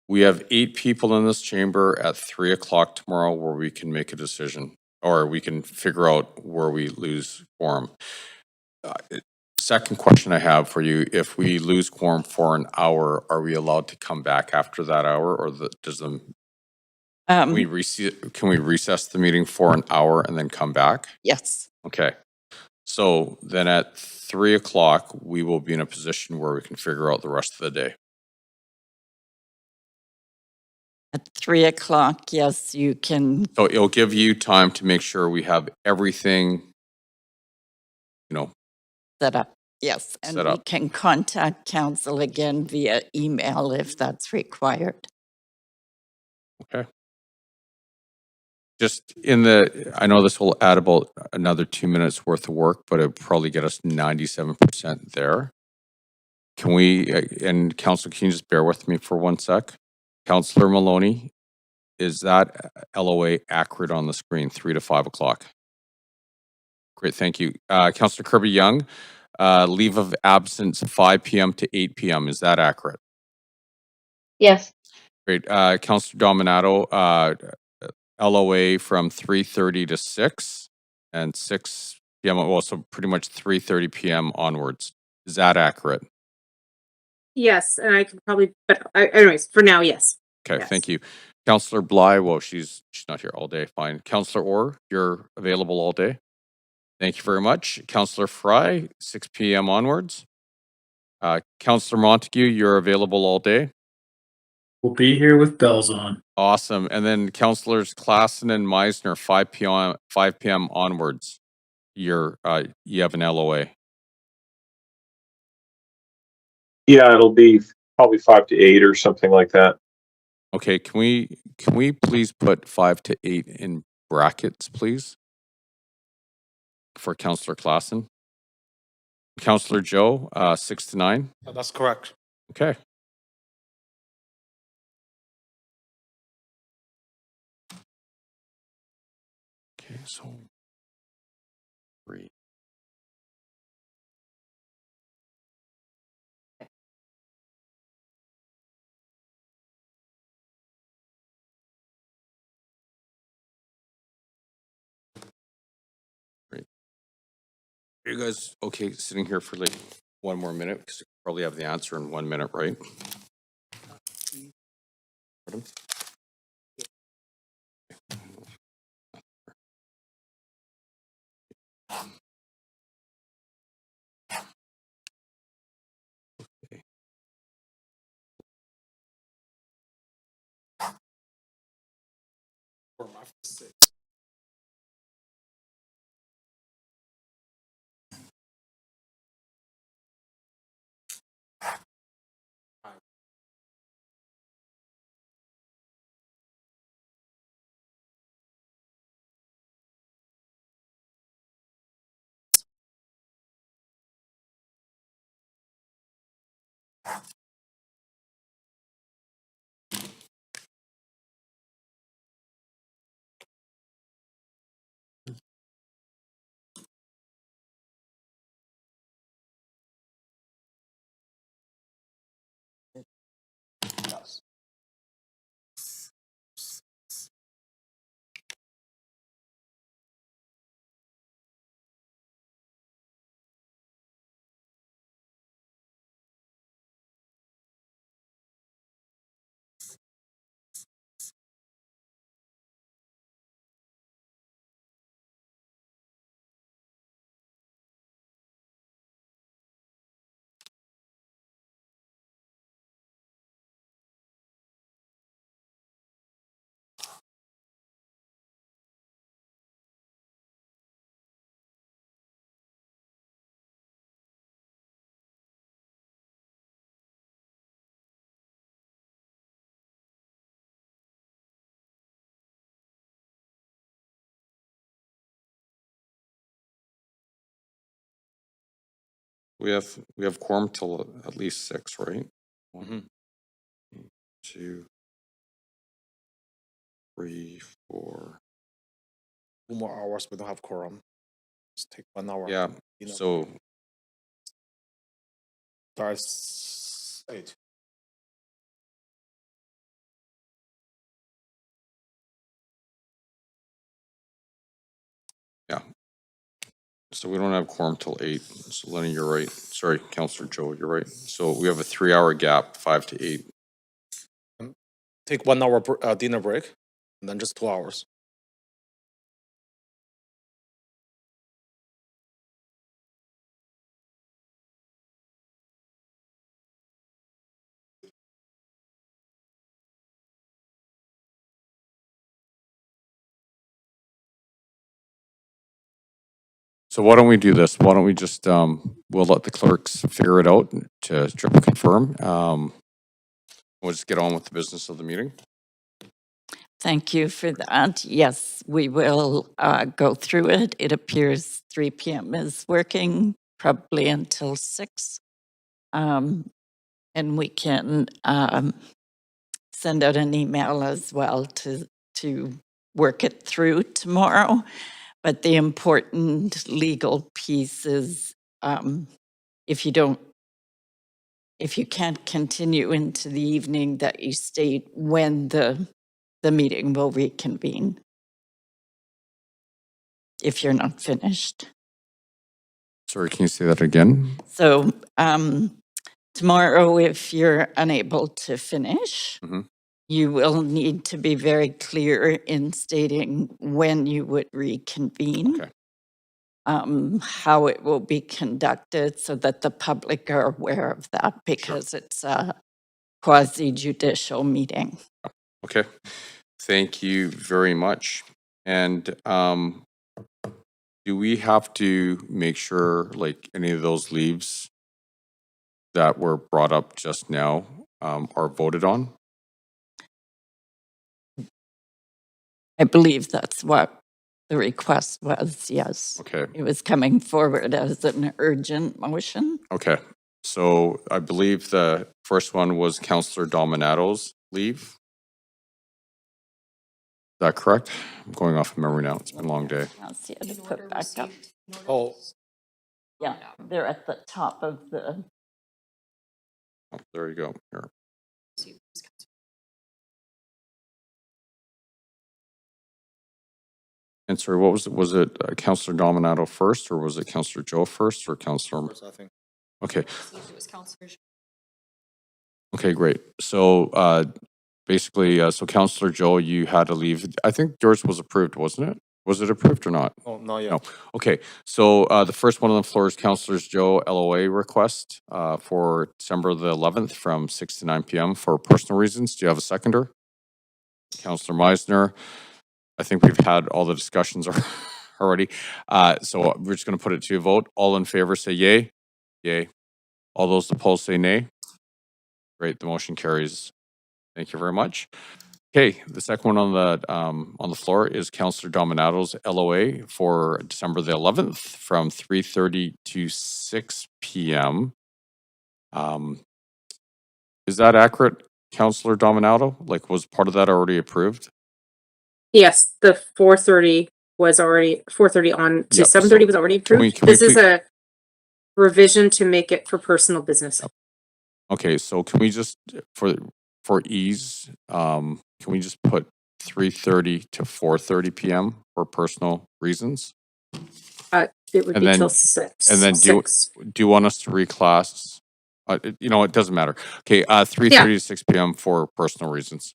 we have 8 people in this chamber at 3 o'clock tomorrow where we can make a decision, or we can figure out where we lose quorum. Second question I have for you: if we lose quorum for an hour, are we allowed to come back after that hour, or can we recess the meeting for an hour and then come back? Yes. Okay. So then at 3 o'clock, we will be in a position where we can figure out the rest of the day. At 3 o'clock, yes, you can. So it'll give you time to make sure we have everything, Set up. Yes. And set we up. can contact council again via email if that's required. Okay. Just I know this will add about another 2 minutes worth of work, but it'll probably get us 97% there. Can we, and council, can you just bear with me for 1 sec? Councillor Maloney, is that LOA accurate on the screen, 3 to 5 o'clock? Great, thank you. Councillor Kirby Young, leave of absence 5 p.m. to 8 p.m. Is that accurate? Yes. Great. Councillor Dominato, LOA from 3:30 to 6 and 6 p.m. Well, so pretty much 3:30 p.m. onwards. Is that accurate? Yes, and I could probably, but anyways, for now, yes. Okay, Yes. thank you. Councillor Bly, well, she's not here all day. Fine. Councillor Orr, you're available all day. Thank you very much. Councillor Fry, 6 p.m. onwards. Councillor Montague, you're available all day. We'll be here with bells on. Awesome. And then Councillors Klassen and Meisner, 5 p.m. onwards. You have an LOA. Yeah, it'll be probably 5 to 8 or something like that. Okay, can we please put 5 to 8 in brackets, please? For Councillor Klassen. Councillor Joe, 6 to 9. That's correct. Okay. Okay, so 3. Great. Are you guys okay sitting here for like 1 more minute? Because you probably have the answer in 1 minute, right? Pardon? Okay. Yes. We have quorum till at least 6, right? 1, 2, 3, 4. 2 more hours, we don't have quorum. Just take 1 hour. Yeah. You know, So starts 8. yeah. So we don't have quorum till 8. So Lenny, you're right. Sorry, Councillor Joe, you're right. So we have a 3-hour gap, 5 to 8. Take 1 hour dinner break, and then just 2 hours. So why don't we do this? Why don't we just, we'll let the clerks figure it out to triple confirm. We'll just get on with the business of the meeting. Thank you for that. Yes, we will go through it. It appears 3 p.m. is working, probably until 6. And we can send out an email as well to work it through tomorrow. But the important legal piece is if you can't continue into the evening, that you state when the meeting will reconvene. If you're not finished. Sorry, can you say that again? So tomorrow, if you're unable to finish, you will need to be very clear in stating when you would reconvene, how it will be conducted so that the public are aware of that, because it's a quasi-judicial meeting. Okay. Thank you very much. And do we have to make sure like any of those leaves that were brought up just now are voted on? I believe that's what the request was, yes. Okay. It was coming forward as an urgent motion. Okay. So I believe the first one was Councillor Dominato's leave. Is that correct? I'm going off of memory now. It's been a long day. I'll see it put back up. Oh, Yeah, they're at the top of the. Oh, there you go. Here. And sorry, what was it? Was it Councillor Dominato first, or was it Councillor Joe first, or Councillor? I think. Okay. It was Councillor. Okay, great. So basically, so Councillor Joe, you had to leave. I think yours was approved, wasn't it? Was it approved or not? Oh, not yet. No. Okay. So the first one on the floor is Councillor Joe LOA request for December the 11th from 6 to 9 p.m. for personal reasons. Do you have a seconder? Councillor Meisner. I think we've had all the discussions already. So we're just going to put it to a vote. All in favor say yay. Yay. All those opposed say nay. Great. The motion carries. Thank you very much. Okay, the second one on the floor is Councillor Dominato's LOA for December the 11th from 3:30 to 6 p.m. Is that accurate, Councillor Dominato? Like, was part of that already approved? Yes, the 4:30 was already 4:30 on to Yep, 7:30 so was already can we- approved. can we This is please- a revision to make it for personal business. Okay, so can we just for ease, can we just put 3:30 to 4:30 p.m. for personal reasons? It would And be then- till 6. And then do you want us to reclass? You know, it doesn't matter. Okay, 3:30 to 6 p.m. for personal reasons.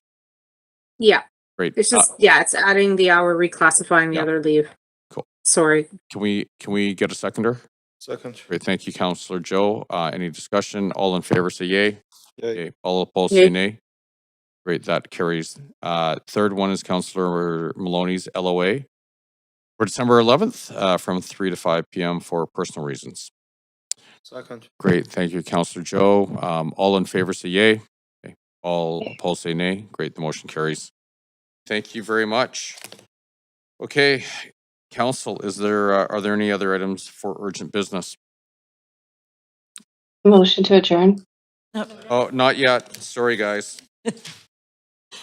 Yeah, Great. it's just it's adding the hour, reclassifying the yeah. other leave. Cool. Sorry. Can we get a seconder? Second. Great, thank you, Councillor Joe. Any discussion? All in favor say yay. Yay. All opposed Yay. say nay. Great, that carries. Third one is Councillor Maloney's LOA for December 11th from 3 to 5 p.m. for personal reasons. Second. Great, thank you, Councillor Joe. All in favor say yay. Okay. All opposed say nay. Great, the motion carries. Thank you very much. Okay, Council, are there any other items for urgent business? Motion to adjourn. Oh, not yet. Sorry, guys.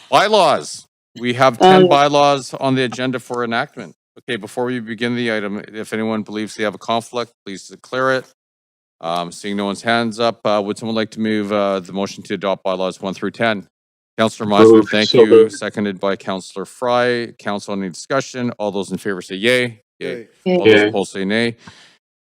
Bylaws. We have 10 bylaws on the agenda for enactment. Okay, before we begin the item, if anyone believes they have a conflict, please declare it. Seeing no one's hands up, would someone like to move the motion to adopt bylaws 1 through 10? Councillor Meisner, Moved. thank So you. moved. Seconded by Councillor Fry. Council, any discussion? All those in favor say yay. Yay. Yay. All those Yay. opposed say nay.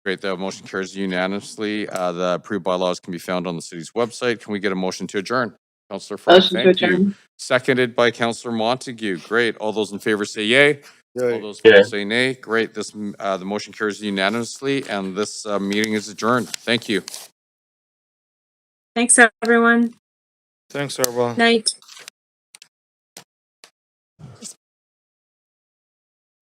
Great, the motion carries unanimously. The approved bylaws can be found on the city's website. Can we get a motion to adjourn? Councillor Fry, Motion to thank you. adjourn. Seconded by Councillor Montague. Great. All those in favor say yay. Yay. All those Yay. opposed say nay. Great. This the motion carries unanimously, and this meeting is adjourned. Thank you. Thanks, everyone. Thanks, everyone. Night.